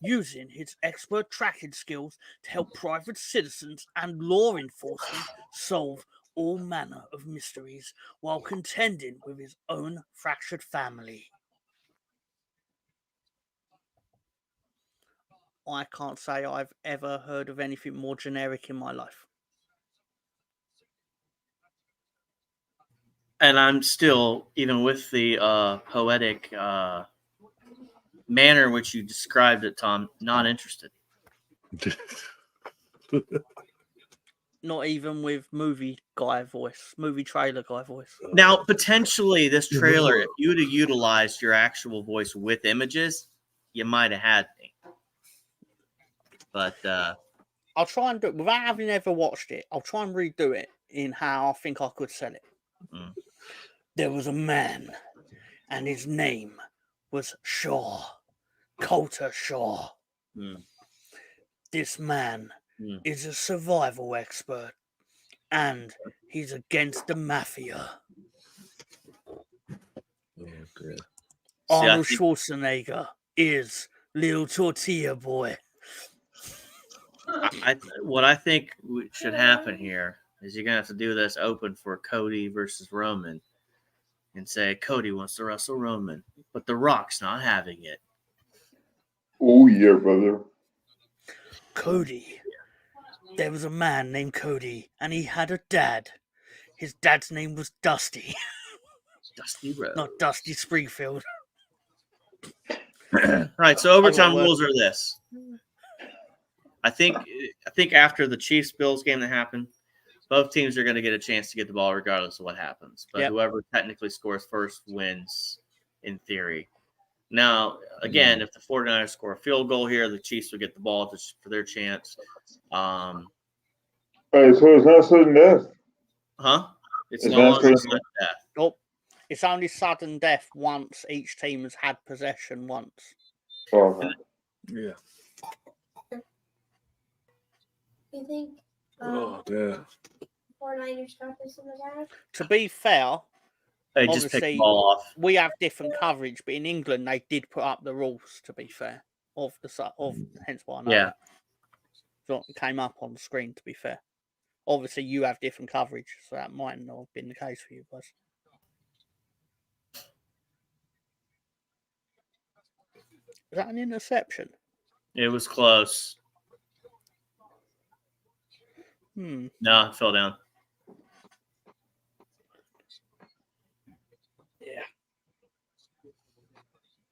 using his expert tracking skills to help private citizens and law enforcement solve all manner of mysteries while contending with his own fractured family." I can't say I've ever heard of anything more generic in my life. And I'm still, even with the poetic manner in which you described it, Tom, not interested. Not even with movie trailer guy voice. Now, potentially, this trailer, if you would have utilized your actual voice with images, you might have had me. But I'll try and do it without having ever watched it. I'll try and redo it in how I think I could sell it. There was a man, and his name was Shaw, Coulter Shaw. This man is a survival expert, and he's against the mafia. Arnold Schwarzenegger is Little Tortilla Boy. What I think should happen here is you're going to have to do this open for Cody versus Roman and say Cody wants to wrestle Roman, but The Rock's not having it. Oh yeah, brother. Cody. There was a man named Cody, and he had a dad. His dad's name was Dusty. Dusty Rhodes. Not Dusty Springfield. Right. So overtime rules are this. I think after the Chiefs Bills game that happened, both teams are going to get a chance to get the ball regardless of what happens. But whoever technically scores first wins in theory. Now, again, if the 49ers score a field goal here, the Chiefs will get the ball for their chance. So it's not sudden death? Huh? It's no longer sudden death. Nope. It's only sudden death once each team has had possession once. Okay. Yeah. You think Oh, dear. 49ers got this in the bag? To be fair, they just pick the ball off. We have different coverage, but in England they did put up the rules. To be fair, hence why I know. Yeah. So it came up on the screen. To be fair, obviously you have different coverage, so that might not have been the case for you guys. Is that an interception? It was close. No, it fell down. Yeah.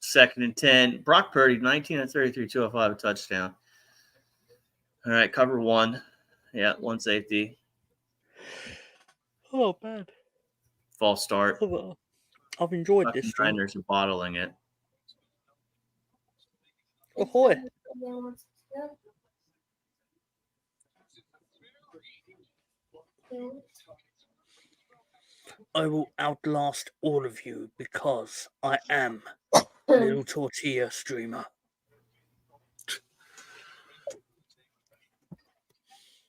2nd and 10. Brock Purdy, 19 of 33, 205, a touchdown. All right, cover 1. Yeah, 1 safety. Oh, bad. False start. I've enjoyed this. Niners are bottling it. Ahoy. I will outlast all of you because I am Little Tortilla Streamer.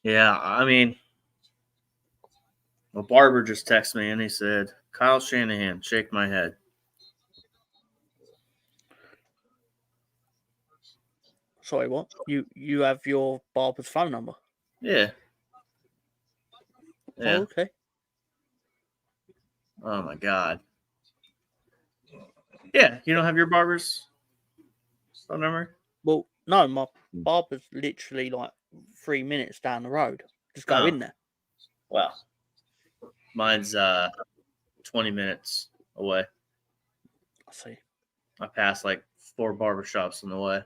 Yeah, I mean, a barber just texted me and he said, Kyle Shanahan, shake my head. Sorry, what? You have your barber's phone number? Yeah. Yeah. Oh, okay. Oh, my God. Yeah, you don't have your barber's phone number? Well, no, my barber's literally like 3 minutes down the road. Just go in there. Well, mine's 20 minutes away. I see. I passed like 4 barbershops on the way.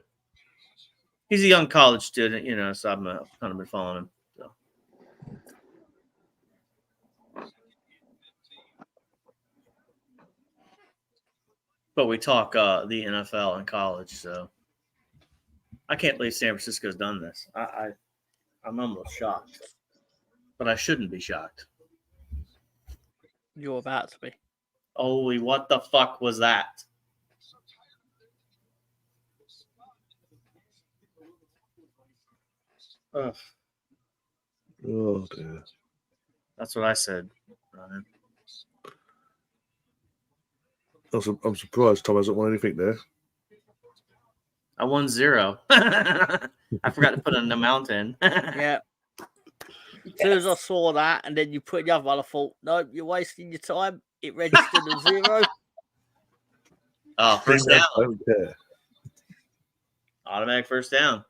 He's a young college student, you know, so I've kind of been following him. So. But we talk the NFL and college, so I can't believe San Francisco's done this. I'm almost shocked, but I shouldn't be shocked. You're about to be. Holy, what the fuck was that? Ugh. Oh, dear. That's what I said, Ryan. I'm surprised Tom hasn't won anything there. I won 0. I forgot to put an amount in. Yeah. As soon as I saw that, and then you put the other one, I thought, no, you're wasting your time. It registered as 0. Oh, first down. I don't care. Automatic first down.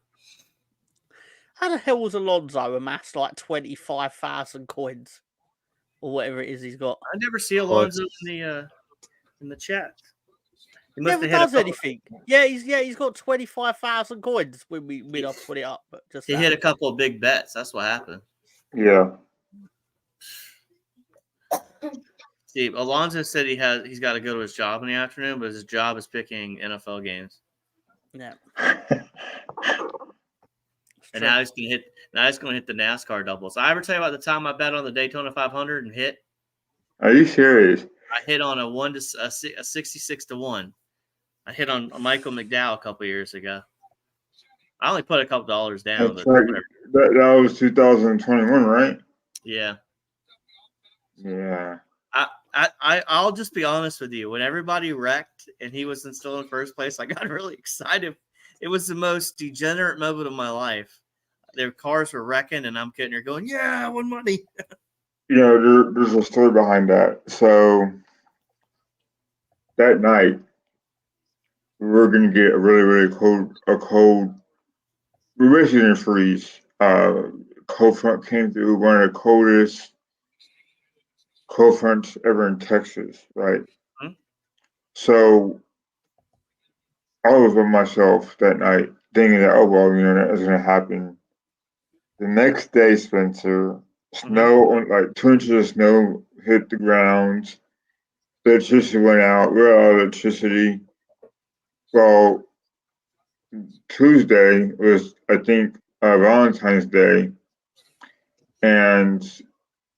How the hell was Alonso amassed like 25,000 coins or whatever it is he's got? I never see Alonso in the chat. He must Never have does anything. Yeah, he's got 25,000 coins when I put it up. But just he hit a couple of big bets. That's what happened. Yeah. See, Alonso said he's got to go to his job in the afternoon, but his job is picking NFL games. Yeah. And now he's gonna hit the NASCAR doubles. I ever tell you about the time I bet on the Daytona 500 and hit? Are you serious? I hit on a 66 to 1. I hit on Michael McDowell a couple years ago. I only put a couple dollars down. That's right. That was 2021, right? Yeah. Yeah. I'll just be honest with you. When everybody wrecked and he was still in first place, I got really excited. It was the most degenerate moment of my life. Their cars were wrecking, and I'm getting here going, yeah, I won money. You know, there's a story behind that. So that night, we were going to get a really cold. We were basically going to freeze. Cold front came through, one of the coldest cold fronts ever in Texas, right? Hmm? So I was with myself that night, thinking that, oh well, that was going to happen. The next day, Spencer, snow on like 2 inches of snow hit the ground. The electricity went out. We were out of electricity. Well, Tuesday was, I think, Valentine's Day, and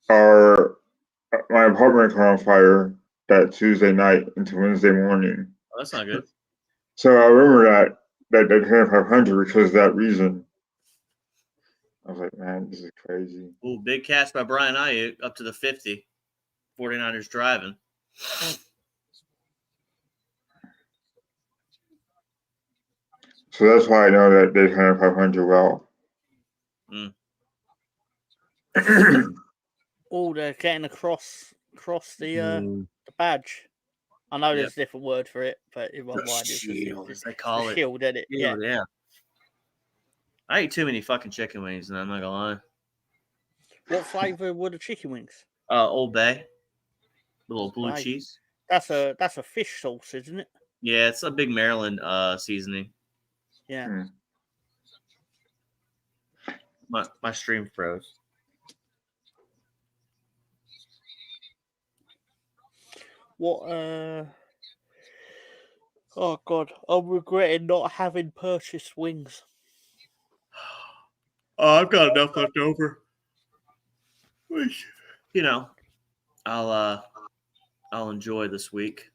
my apartment caught on fire that Tuesday night into Wednesday morning. Oh, that's not good. So I remember that 500 because of that reason. I was like, man, this is crazy. Ooh, big catch by Brian Ayuk up to the 50. 49ers driving. So that's why I know that they handled 500 well. Oh, they're getting across the badge. I know there's a different word for it, but in my mind it's shield, as they call it. Shield, isn't it? Shield, yeah. I eat too many fucking chicken wings, and I'm not gonna lie. What flavor were the chicken wings? Old Bay. A little blue cheese. That's a fish sauce, isn't it? Yeah, it's a big Maryland seasoning. Yeah. My stream froze. What oh god, I'm regretting not having purchased wings. Oh, I've got enough left over. I'll enjoy this week.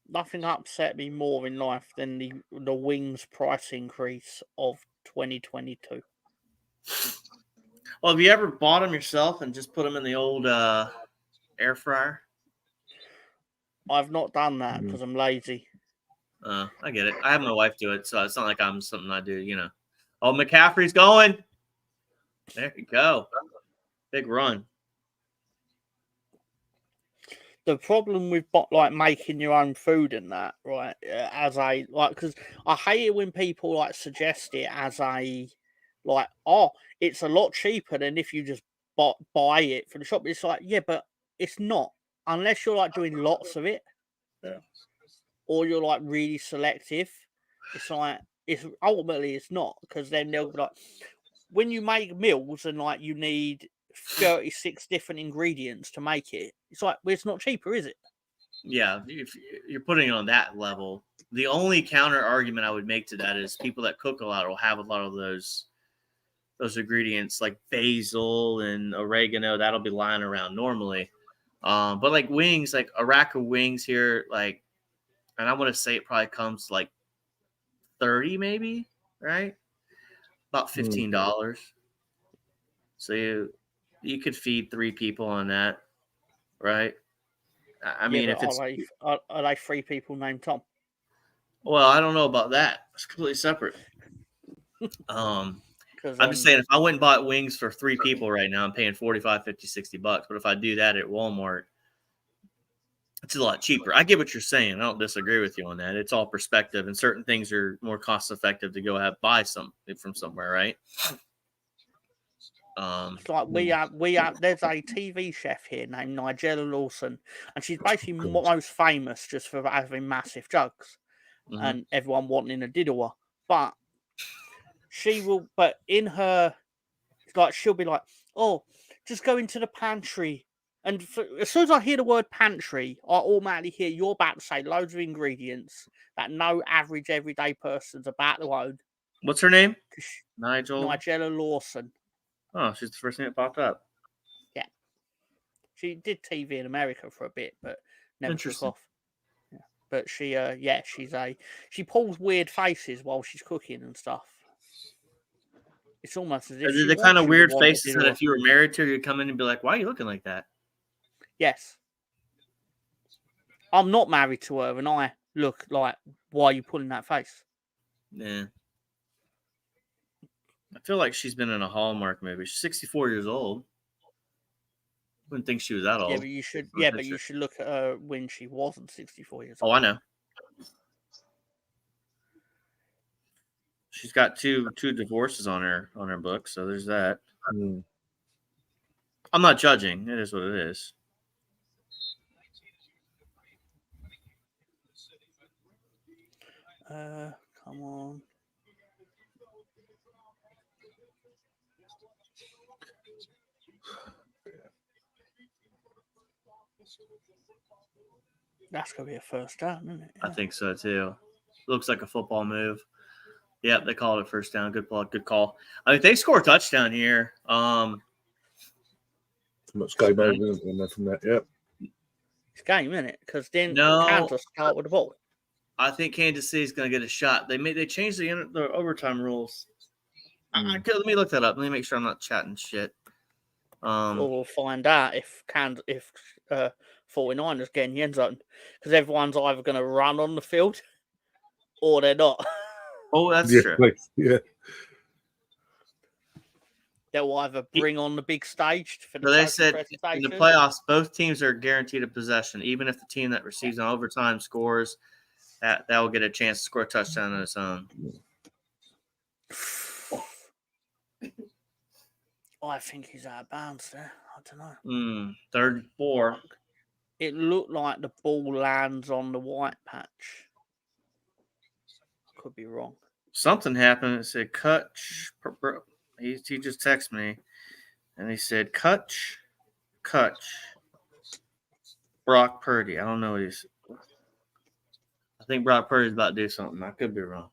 Nothing upset me more in life than the wings price increase of 2022. Well, have you ever bought them yourself and just put them in the old air fryer? I've not done that because I'm lazy. I get it. I have my wife do it, so it's not like I'm something I do, Oh, McCaffrey's going. There you go. Big run. The problem with making your own food and that, right? Because I hate it when people suggest it as it's a lot cheaper than if you just buy it from the shop. It's like, yeah, but it's not unless you're doing lots of it, or you're really selective. It's ultimately it's not, because then they'll be when you make meals and you need 36 different ingredients to make it. It's well, it's not cheaper, is it? Yeah, if you're putting it on that level. The only counter argument I would make to that is people that cook a lot will have a lot of those ingredients like basil and oregano that'll be lying around normally. But wings, a rack of wings here, and I want to say it probably comes to 30 maybe, right? About $15. So you could feed 3 people on that, right? I mean, if it's are they 3 people named Tom? Well, I don't know about that. It's completely separate. I'm just saying, if I went and bought wings for 3 people right now, I'm paying $45, $50, $60. But if I do that at Walmart, it's a lot cheaper. I get what you're saying. I don't disagree with you on that. It's all perspective, and certain things are more cost effective to go buy some from somewhere, right? We have there's a TV chef here named Nigella Lawson, and she's basically most famous just for having massive jugs and everyone wanting a diddler. But in her, she'll be like, oh, just go into the pantry. And as soon as I hear the word pantry, I automatically hear you're about to say loads of ingredients that no average everyday person's about to own. What's her name? Nigella Lawson. Oh, she's the first thing that popped up. Yeah. She did TV in America for a bit, but never took off. Yeah. But she pulls weird faces while she's cooking and stuff. It's almost as if the kind of weird faces that if you were married to her, you'd come in and be like, why are you looking like that? Yes. I'm not married to her, and I look like, why are you pulling that face? Yeah. I feel like she's been in a Hallmark movie. She's 64 years old. Wouldn't think she was that old. Yeah, but you should look at her when she wasn't 64 years old. Oh, I know. She's got two divorces on her book, so there's that. Mm. I'm not judging. It is what it is. Come on. That's gonna be a first down, isn't it? I think so too. Looks like a football move. Yep, they called it first down. Good call. I mean, they score a touchdown here. Much game over, isn't there, from that? Yep. It's game, isn't it? Because then No. Kansas start with the ball. I think Kansas City's going to get a shot. They changed the overtime rules. Let me look that up. Let me make sure I'm not chatting shit. Well, we'll find out if 49ers get in the end zone, because everyone's either going to run on the field or they're not. Oh, that's Yeah, true. yeah. They'll either bring on the big stage for the So they trophy said in presentation. the playoffs, both teams are guaranteed a possession. Even if the team that receives an overtime scores, that will get a chance to score a touchdown on its own. I think he's out of bounds there. I don't know. 3rd and 4. It looked like the ball lands on the white patch. Could be wrong. Something happened. It said Kutch. He just texted me, and he said Kutch. Brock Purdy. I don't know what he's. I think Brock Purdy's about to do something. I could be wrong.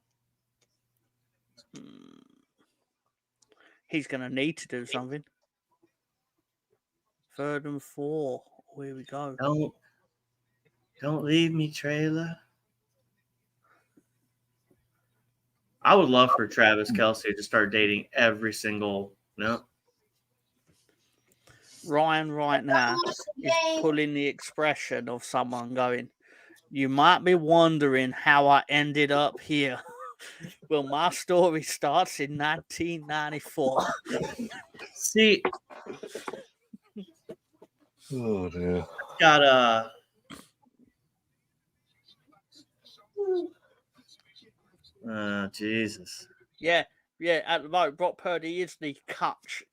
He's going to need to do something. 3rd and 4. Here we go. Don't leave me, trailer. I would love for Travis Kelce to start dating every single. No. Ryan right now is pulling the expression of someone going, "You might be wondering how I ended up here." Well, my story starts in 1994. See. Oh dear. Got Jesus. Yeah. At the moment, Brock Purdy is the clutch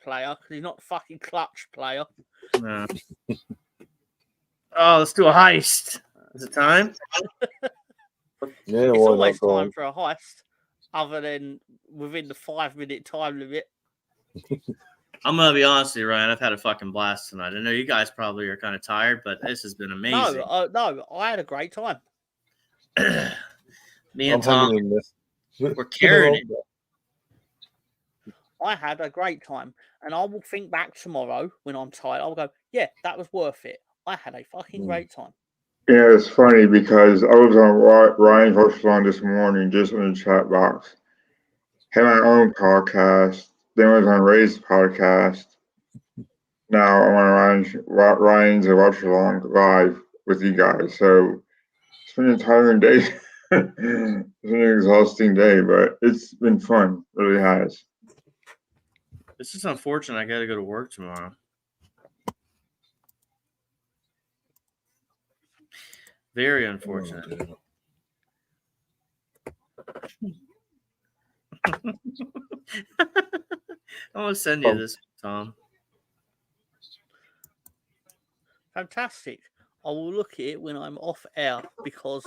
player because he's not the fucking clutch player. Oh, let's do a heist. Is it time? Yeah, It's why always not? Go time on. for a heist, other than within the 5-minute time limit. I'm gonna be honest with you, Ryan. I've had a fucking blast tonight. I know you guys probably are kind of tired, but this has been amazing. No, I had a great time. Me and I'm Tom, hanging in this. we're carrying it. I had a great time, and I will think back tomorrow when I'm tired. I'll go, yeah, that was worth it. I had a fucking great time. Yeah, it's funny because I was on Ryan's Watchalong this morning, just in the chat box. Had my own podcast. Then I was on Ray's podcast. Now I'm on Ryan's Watchalong live with you guys. So it's been a tiring day. It's been an exhausting day, but it's been fun. It really has. This is unfortunate. I got to go to work tomorrow. Very unfortunate. I'm going to send you this, Tom. Fantastic. I will look at it when I'm off air because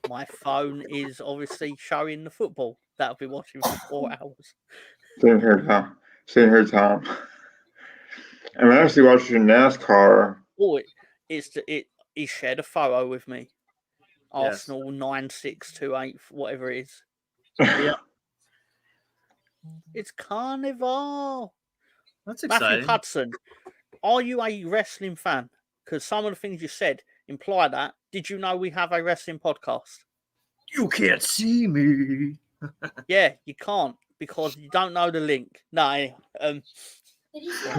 my phone is obviously showing the football that I'll be watching for 4 hours. Same here, Tom. I'm actually watching NASCAR. Oh, he shared a photo with me. Arsenal 9628, whatever it is. Yeah. It's Carnival. That's exciting. Matthew Hudson, are you a wrestling fan? Because some of the things you said imply that. Did you know we have a wrestling podcast? You can't see me. Yeah, you can't because you don't know the link. No, anyway, Did you see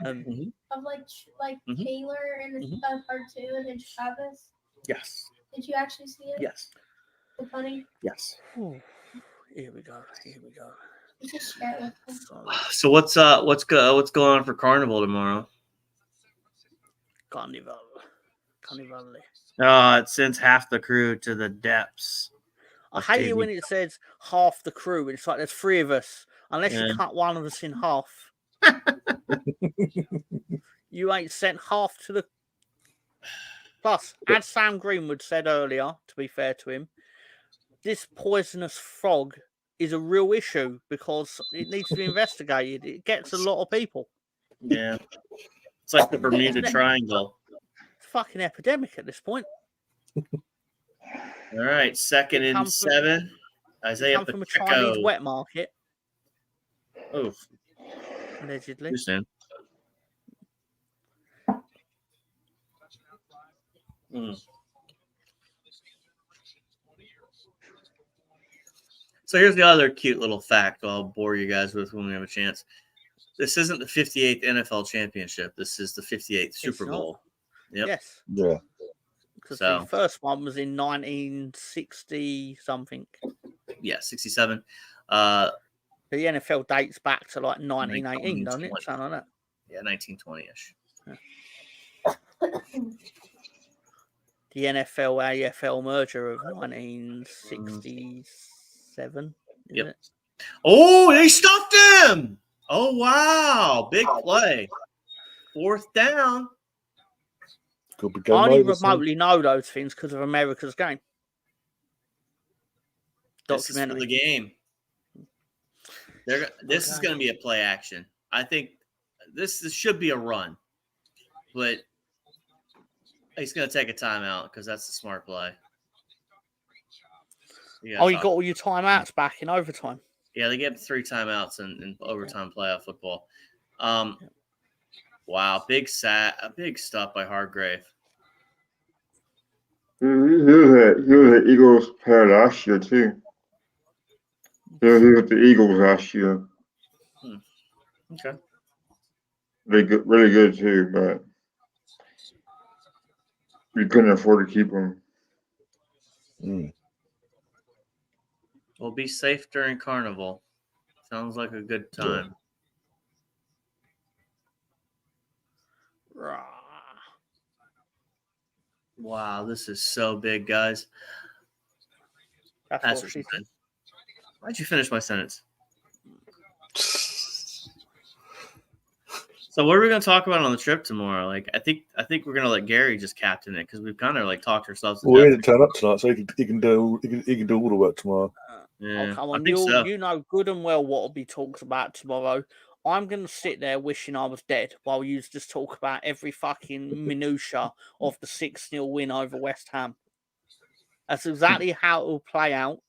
videos of like Taylor in the part 2 and then Travis? Yes. Did you actually see it? Yes. The funny? Yes. Here we go. You should share it with them. So what's going on for Carnival tomorrow? Carnival. Oh, it sends half the crew to the depths. I hate it when it says half the crew. It's like there's 3 of us. Unless you cut one of us in half. You ain't sent half to the... Plus, as Sam Greenwood said earlier, to be fair to him, this poisonous frog is a real issue because it needs to be investigated. It gets a lot of people. Yeah. It's like the Bermuda Triangle. It's a fucking epidemic at this point. All right, second and 7. Isaiah Come from a Pacheco. Chinese wet market. Oh, allegedly. Too soon. So here's the other cute little fact I'll bore you guys with when we have a chance. This isn't the 58th NFL championship. This is the 58th Super Bowl. Yep. Yes. Yeah. Because the first one was in 1960 something. Yeah, 67. The NFL dates back to like 1918, doesn't it? Something like that. Yeah, 1920-ish. The NFL AFL merger of 1967. Yep. It? Oh, they stuffed him. Oh, wow. Big play. 4th down. I only remotely know those things because of America's Game. This is for the game. This is going to be a play action. I think this should be a run. But he's going to take a timeout because that's the smart play. You got all your timeouts back in overtime. Yeah, they get 3 timeouts in overtime playoff football. Wow, big stop by Hargrave. He was at Eagles player last year too. He was with the Eagles last year. Okay. Really good too, but we couldn't afford to keep him. Well, be safe during Carnival. Sounds like a good time. Yeah. Wow, this is so big, guys. That's what she said. Why'd you finish my sentence? So what are we going to talk about on the trip tomorrow? Like, I think we're going to let Gary just captain it because we've kind of like talked ourselves. Well, he didn't turn up tonight, so he can do all the work tomorrow. Yeah, come on, you know good and well what will be talked about tomorrow. I'm going to sit there wishing I was dead while you just talk about every fucking minutia of the 6-0 win over West Ham. That's exactly how it will play out,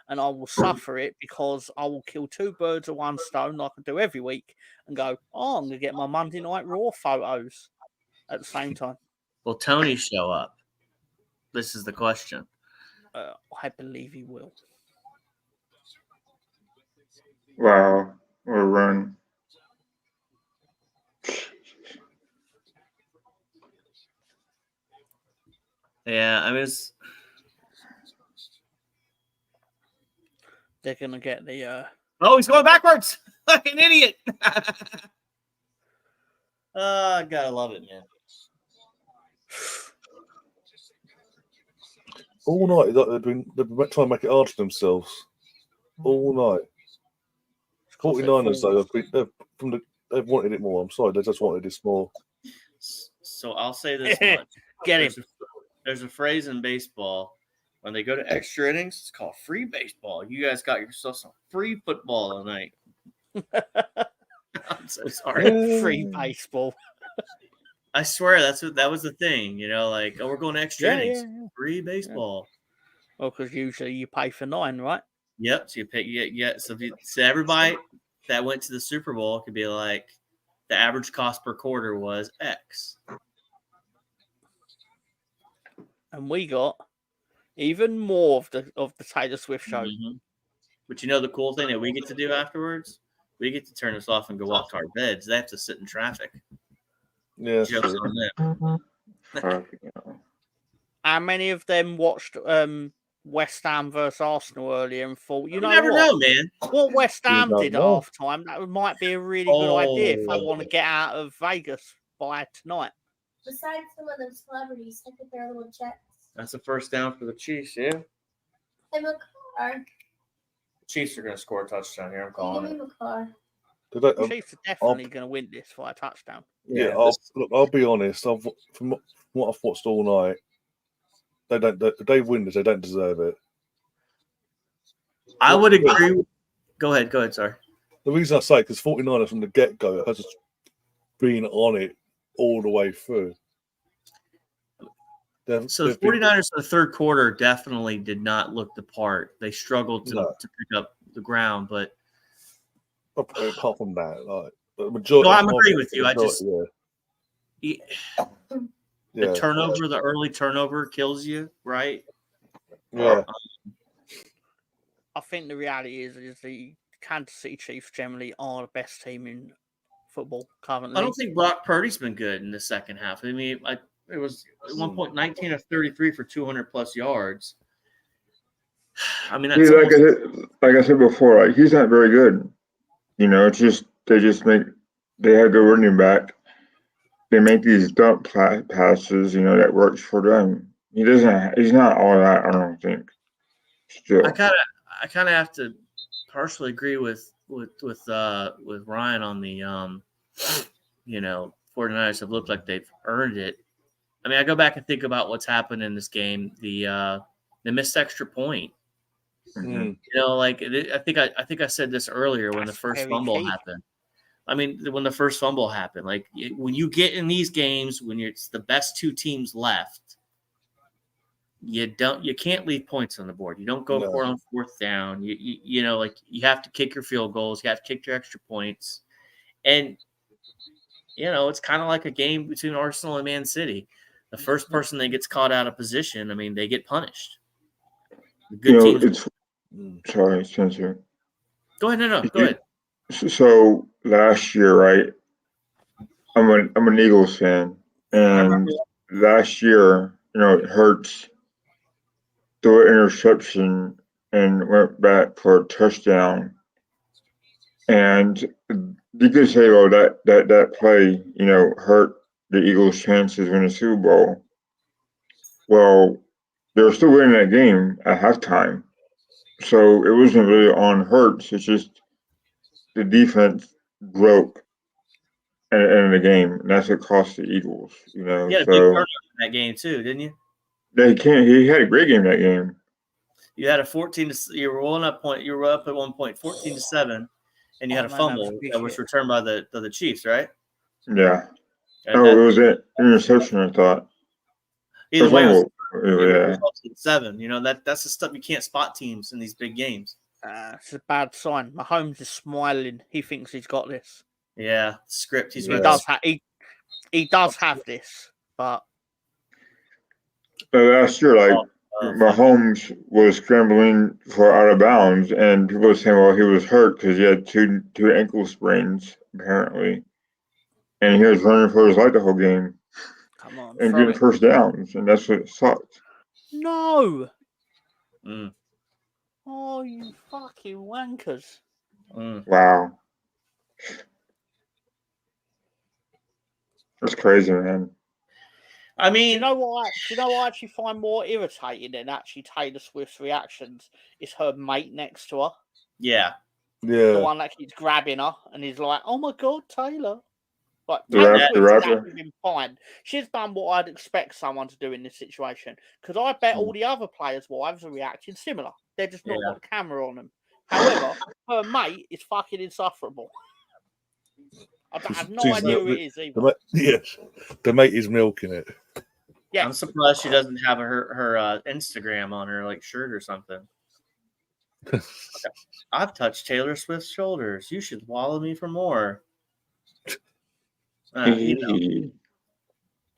and I will suffer it because I will kill 2 birds with 1 stone like I do every week and go, I'm going to get my Monday Night Raw photos at the same time. Will Tony show up? This is the question. I believe he will. Wow, what a run. Yeah, I mean, they're going to get the... Oh, he's going backwards! Like an idiot! I gotta love it, man. All night, they've been trying to make it hard for themselves. All night. 49ers, though, they've wanted it more. I'm sorry, they just wanted this more. So I'll say this much. Get him. There's a phrase in baseball. When they go to extra innings, it's called free baseball. You guys got yourself some free football tonight. I'm so sorry. Free baseball. I swear that was the thing. You know, like, oh, we're going to extra innings. Yeah. Free baseball. Yeah. Well, because usually you pay for 9, right? Yep. So you pay. Yeah. So everybody that went to the Super Bowl could be like, the average cost per quarter was X. And we got even more of the Taylor Swift show. Mm-hmm. But you know the cool thing that we get to do afterwards? We get to turn this off and go walk to our beds. They have to sit in traffic. Yeah. Jokes on them. How many of them watched West Ham versus Arsenal earlier and thought, you never know, man. What West Ham did at half time, that might be a really good idea if they want to get out of Vegas by tonight. Besides some of those celebrities, look at their little checks. That's a first down for the Chiefs, yeah. Hey, look, car. Chiefs are going to score a touchdown here. I'm You calling give it. him a car. The Chiefs are definitely going to win this by a touchdown. Yeah, I'll be honest. From what I've watched all night, they win this. They don't deserve it. I would agree. Go ahead. Sorry. The reason I say because 49ers from the get-go has just been on it all the way through. So the 49ers in the third quarter definitely did not look the part. They struggled to pick up the ground, but apart from that, like the majority. No, I'm agreeing with you. The turnover, the early turnover kills you, right? Yeah. I think the reality is the Kansas City Chiefs generally are the best team in football currently. I don't think Brock Purdy's been good in the second half. I mean, it was at one point 19 of 33 for 200 plus yards. I mean, that's like I said before, like he's not very good. You know, it's just they have good running back. They make these dump passes. You know, that works for them. He's not all that. I don't think. Still, I kind of have to partially agree with Ryan on the 49ers have looked like they've earned it. I mean, I go back and think about what's happened in this game. The missed extra point. Mm-hmm. You know, like I think I said this earlier when the first fumble happened. I mean, when the first fumble happened, like when you get in these games when it's the best two teams left, you can't leave points on the board. You don't go for it on fourth down. You know, like you have to kick your field goals. You have to kick your extra points, and you know it's kind of like a game between Arsenal and Man City. The first person that gets caught out of position, I mean, they get punished. The good teams. Sorry, Spencer. Go ahead. No, go ahead. So last year, right? I'm an Eagles fan, and last year, you know, it hurts. Threw an interception and went back for a touchdown. And you could say, "Oh, that play, you know, hurt the Eagles' chances to win the Super Bowl." Well, they were still winning that game at halftime, so it wasn't really on Hurts. It's just the defense broke in the game, and that's what cost the Eagles. You know, You had a big turnover in that game too, didn't you? He had a great game that game. You had you were up at 1 point, 14-7, and you had a fumble that was returned by the Chiefs, right? Yeah. It was an interception, I thought. Either way, it was 7. You know, that's the stuff you can't spot teams in these big games. It's a bad sign. Mahomes is smiling. He thinks he's got this. Yeah, script. He does have this, but last year, like Mahomes was scrambling for out of bounds, and people were saying, "Well, he was hurt because he had two ankle sprains apparently," and he was running for his life the whole game. Come on, and getting first downs, and that's what sucked. No. Oh, you fucking wankers! Wow, that's crazy, man. I mean, you know what I actually find more irritating than actually Taylor Swift's reactions is her mate next to her. Yeah. The one that keeps grabbing her and he's like, "Oh my god, Taylor!" Like Taylor Swift has actually been fine. She's done what I'd expect someone to do in this situation. Because I bet all the other players' wives are reacting similar. They're just not got a camera on them. However, her mate is fucking insufferable. I have no idea who it is either. The mate is milking it. Yeah, I'm surprised she doesn't have her Instagram on her like shirt or something. I've touched Taylor Swift's shoulders. You should wallow me for more. You know,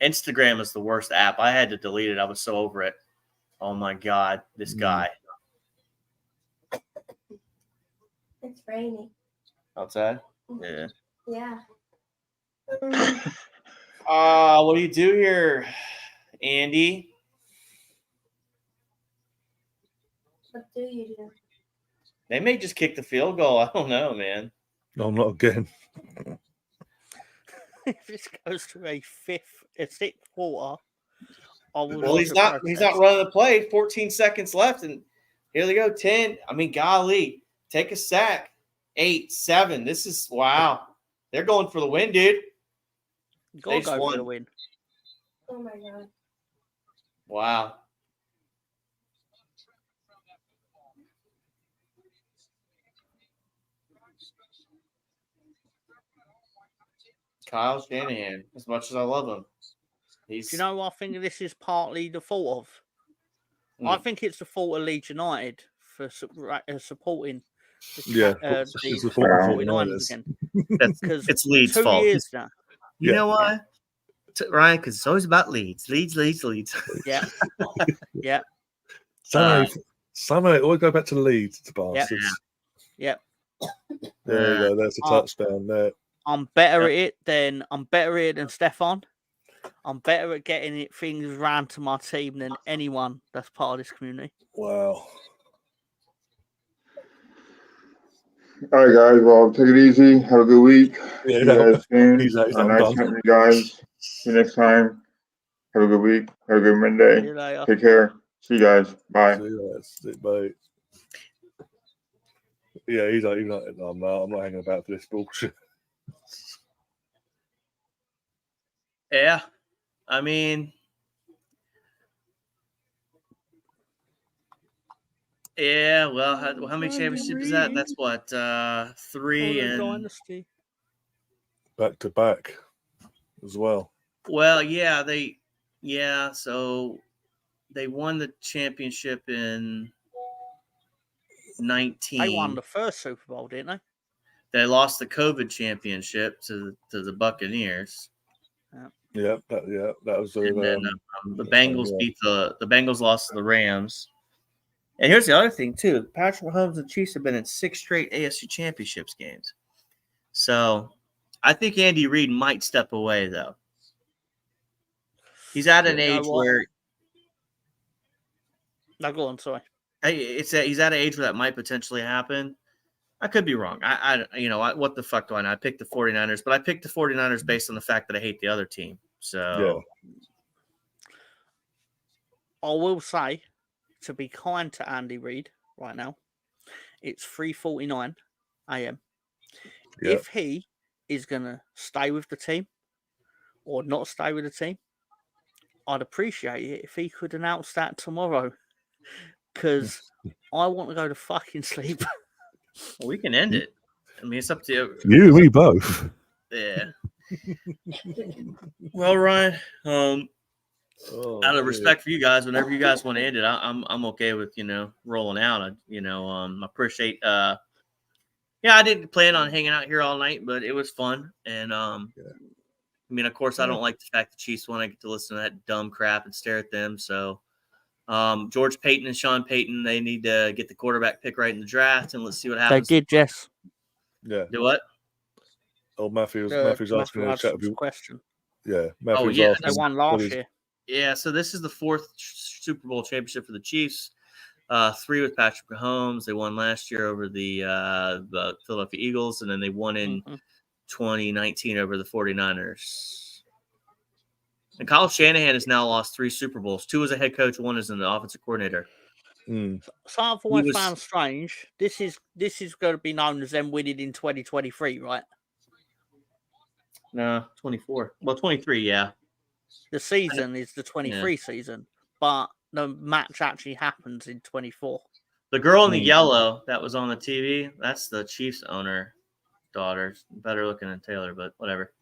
Instagram is the worst app. I had to delete it. I was so over it. Oh my god, this guy. It's raining outside. Yeah. Yeah. What do you do here, Andy? What do you do? They may just kick the field goal. I don't know, man. No, not again. If this goes to a sixth quarter, well, he's not running the play. 14 seconds left, and Here they go. 10. I mean, golly, take a sack. 8, 7. This is wow. They're going for the win, dude. Gotta go for the win. Oh my god. Wow. Kyle Shanahan, as much as I love him. Do you know what I think this is partly the fault of? I think it's the fault of Leeds United for supporting the 49ers again. Because it's Leeds' 2 fault. years now. You know why? Ryan, because it's always about Leeds. Leeds. Yeah. Yeah. Somehow it always go back to Leeds, the bastards. Yep. There you go. There's a touchdown there. I'm better at it than Stefan. I'm better at getting things round to my team than anyone that's part of this community. Wow. All right, guys. Well, take it easy. Have a good week. Yeah, See you guys soon. he's Nice done. meeting you guys. See you next time. Have a good week. Have a good Monday. See you later. Take care. See you guys. Bye. See you guys. Bye. Yeah, he's like, I'm not hanging about for this bullshit. Yeah. I mean, yeah, well, how many championships is that? That's what, 3 and Dynasty. Back to back as well. Well, so they won the championship in 19. They won the first Super Bowl, didn't they? They lost the COVID championship to the Buccaneers. Yeah, that was and then the Bengals beat the Bengals lost to the Rams. And here's the other thing too: Patrick Mahomes and the Chiefs have been in 6 straight AFC Championships games. So I think Andy Reid might step away though. He's at an age where. No, go on. Sorry. He's at an age where that might potentially happen. I could be wrong. What the fuck do I know? I picked the 49ers, but I picked the 49ers based on the fact that I hate the other team. So I will say, to be kind to Andy Reid right now, it's 3:49 a.m. Yeah. If he is going to stay with the team or not stay with the team, I'd appreciate it if he could announce that tomorrow, because I want to go to fucking sleep. Well, we can end it. I mean, it's up to you. You and me both. Yeah. Well, Ryan, out of respect for you guys, whenever you guys want to end it, I'm okay with rolling out. I appreciate. I didn't plan on hanging out here all night, but it was fun. And I mean, of course, I don't like the fact the Chiefs won. I get to listen to that dumb crap and stare at them. So. George Payton and Sean Payton, they need to get the quarterback pick right in the draft, and let's see what happens. They did, Jess. Yeah. Do what? Oh, Matthew's asking a chat with you. Question. Yeah. Matthew's they won last year. Yeah, so this is the 4th Super Bowl championship for the Chiefs. 3 with Patrick Mahomes. They won last year over the Philadelphia Eagles, and then they won in 2019 over the 49ers. And Kyle Shanahan has now lost 3 Super Bowls. 2 as a head coach, 1 as an offensive coordinator. So I've always found strange. This is going to be known as them winning in 2023, right? No, 24. Well, 23, yeah. The season is the 23 season, but the match actually happens in 24. The girl in the yellow that was on the TV, that's the Chiefs owner daughter. Better looking than Taylor, but whatever.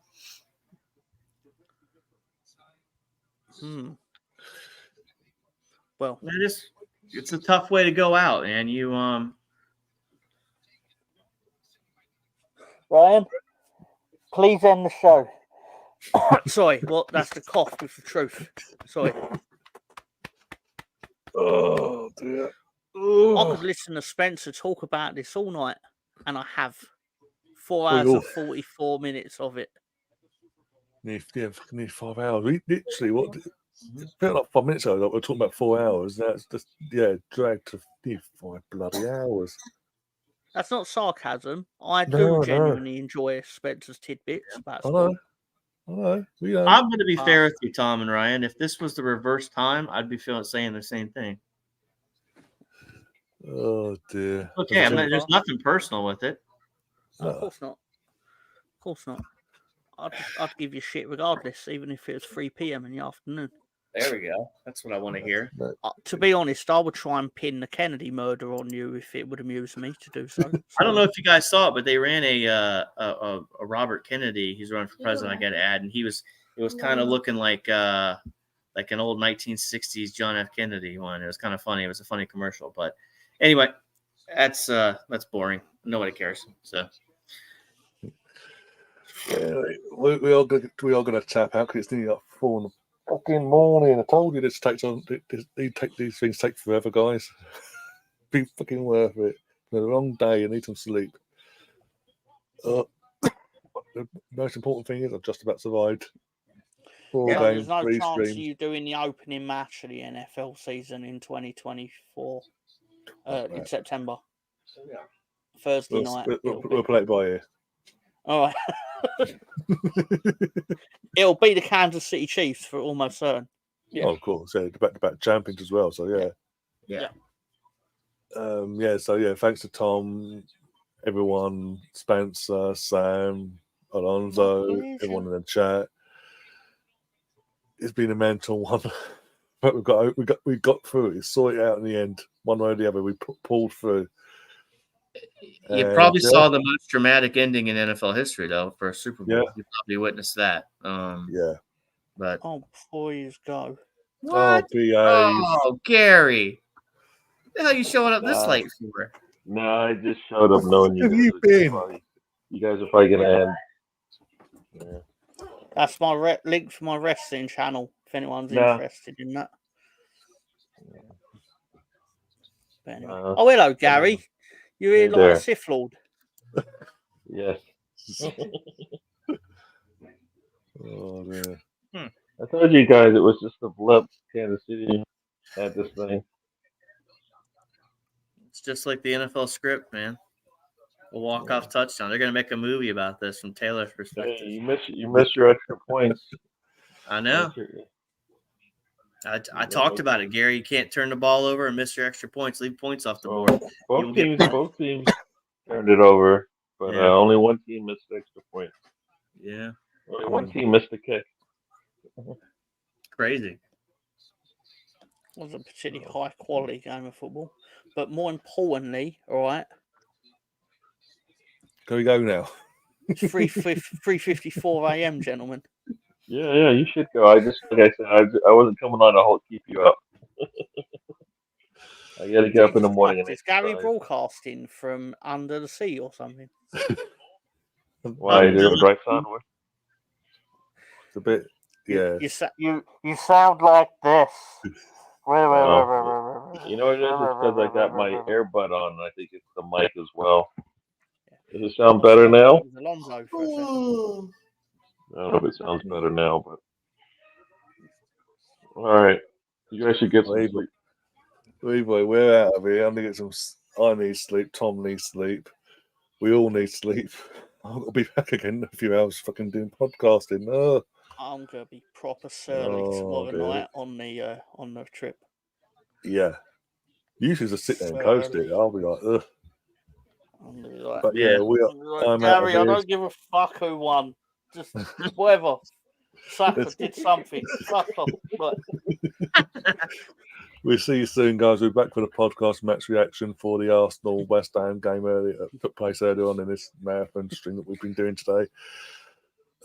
Well, it's a tough way to go out, man. You Ryan, please end the show. Sorry, that's the cough with the truth. Sorry. Oh dear. I could listen to Spencer talk about this all night, and I have 4 hours and 44 minutes of it. Need 5 hours. We literally, what? It felt like 5 minutes ago. We're talking about 4 hours. Now it's just dragged to 5 bloody hours. That's not sarcasm. I do genuinely enjoy Spencer's tidbits about sport. I know. I'm going to be fair with you, Tom and Ryan. If this was the reverse time, I'd be saying the same thing. Oh dear. Okay, there's nothing personal with it. Of course not. Of course not. I'd give you shit regardless, even if it was 3 p.m. in the afternoon. There we go. That's what I want to hear. To be honest, I would try and pin the Kennedy murder on you if it would amuse me to do so. I don't know if you guys saw it, but they ran a Robert Kennedy. He's running for president. I got to add, and it was kind of looking like an old 1960s John F. Kennedy one. It was kind of funny. It was a funny commercial, but anyway, that's boring. Nobody cares. So. Yeah, we all gonna tap out because it's nearly like 4 in the fucking morning. I told you these things take forever, guys. Be fucking worth it. It's been a long day. I need some sleep. The most important thing is I've just about survived 4 games. There's no 3 chance streams. of you doing the opening match of the NFL season in 2024 in September. Thursday night. We'll play it by ear. All right. It'll be the Kansas City Chiefs for almost certain. Yeah. Oh, of course. Yeah, the back-to-back champions as well. So yeah. So thanks to Tom, everyone, Spencer, Sam, Alonso, everyone in the chat. It's been a mental one, but we got through it. We saw it out in the end, one way or the other. We pulled through. You probably saw the most dramatic ending in NFL history, though, for a Super Bowl. Yeah. You probably witnessed that. But before you go, what? Oh, Gary, what the hell are you showing up this late for? No, I just showed up knowing you. Where have you been? You guys are probably gonna end. Yeah. That's my link for my wrestling channel. If anyone's interested in that. But anyway. Oh, hello, Gary. You're here like a Sith Lord. Yes. Oh dear. I told you guys it was just a blip. Kansas City had this thing. It's just like the NFL script, man. A walk-off touchdown. They're going to make a movie about this from Taylor's perspective. Hey, you missed your extra points. I know. I talked about it, Gary. You can't turn the ball over and miss your extra points. Leave points off the board. Both teams turned it over, but only one team missed the extra point. Yeah. Only one team missed the kick. Crazy. It was a particularly high quality game of football, but more importantly, all right. Can we go now? It's 3:54 a.m., gentlemen. Yeah, you should go. I just, like I said, I wasn't coming on to keep you up. I got to get up in the morning. Is Gary broadcasting from under the sea or something? Why? Is there a dry sound? It's a bit, yeah. You sound like this. You know what it is? It's because I got my earbud on. And I think it's the mic as well. Does it sound better now? I don't know if it sounds better now, but all right. You guys should get some sleep. We're out of here. I need sleep. Tom needs sleep. We all need sleep. I'll be back again in a few hours fucking doing podcasting. I'm gonna be proper surly tomorrow night on the trip. Yeah. You should just sit there and coast it. I'll be like, ugh. But I'm out of Gary, here. I don't give a fuck who won. Just whatever. Saka did something. Fuck off. Right. We'll see you soon, guys. We're back for the podcast match reaction for the Arsenal West Ham game took place earlier on in this marathon string that we've been doing today.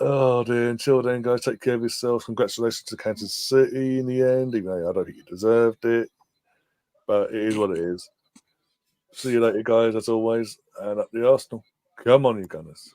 Oh dear. Until then, guys, take care of yourselves. Congratulations to Kansas City in the end, even though I don't think you deserved it. But it is what it is. See you later, guys, as always. And up the Arsenal. Come on, you Gunners.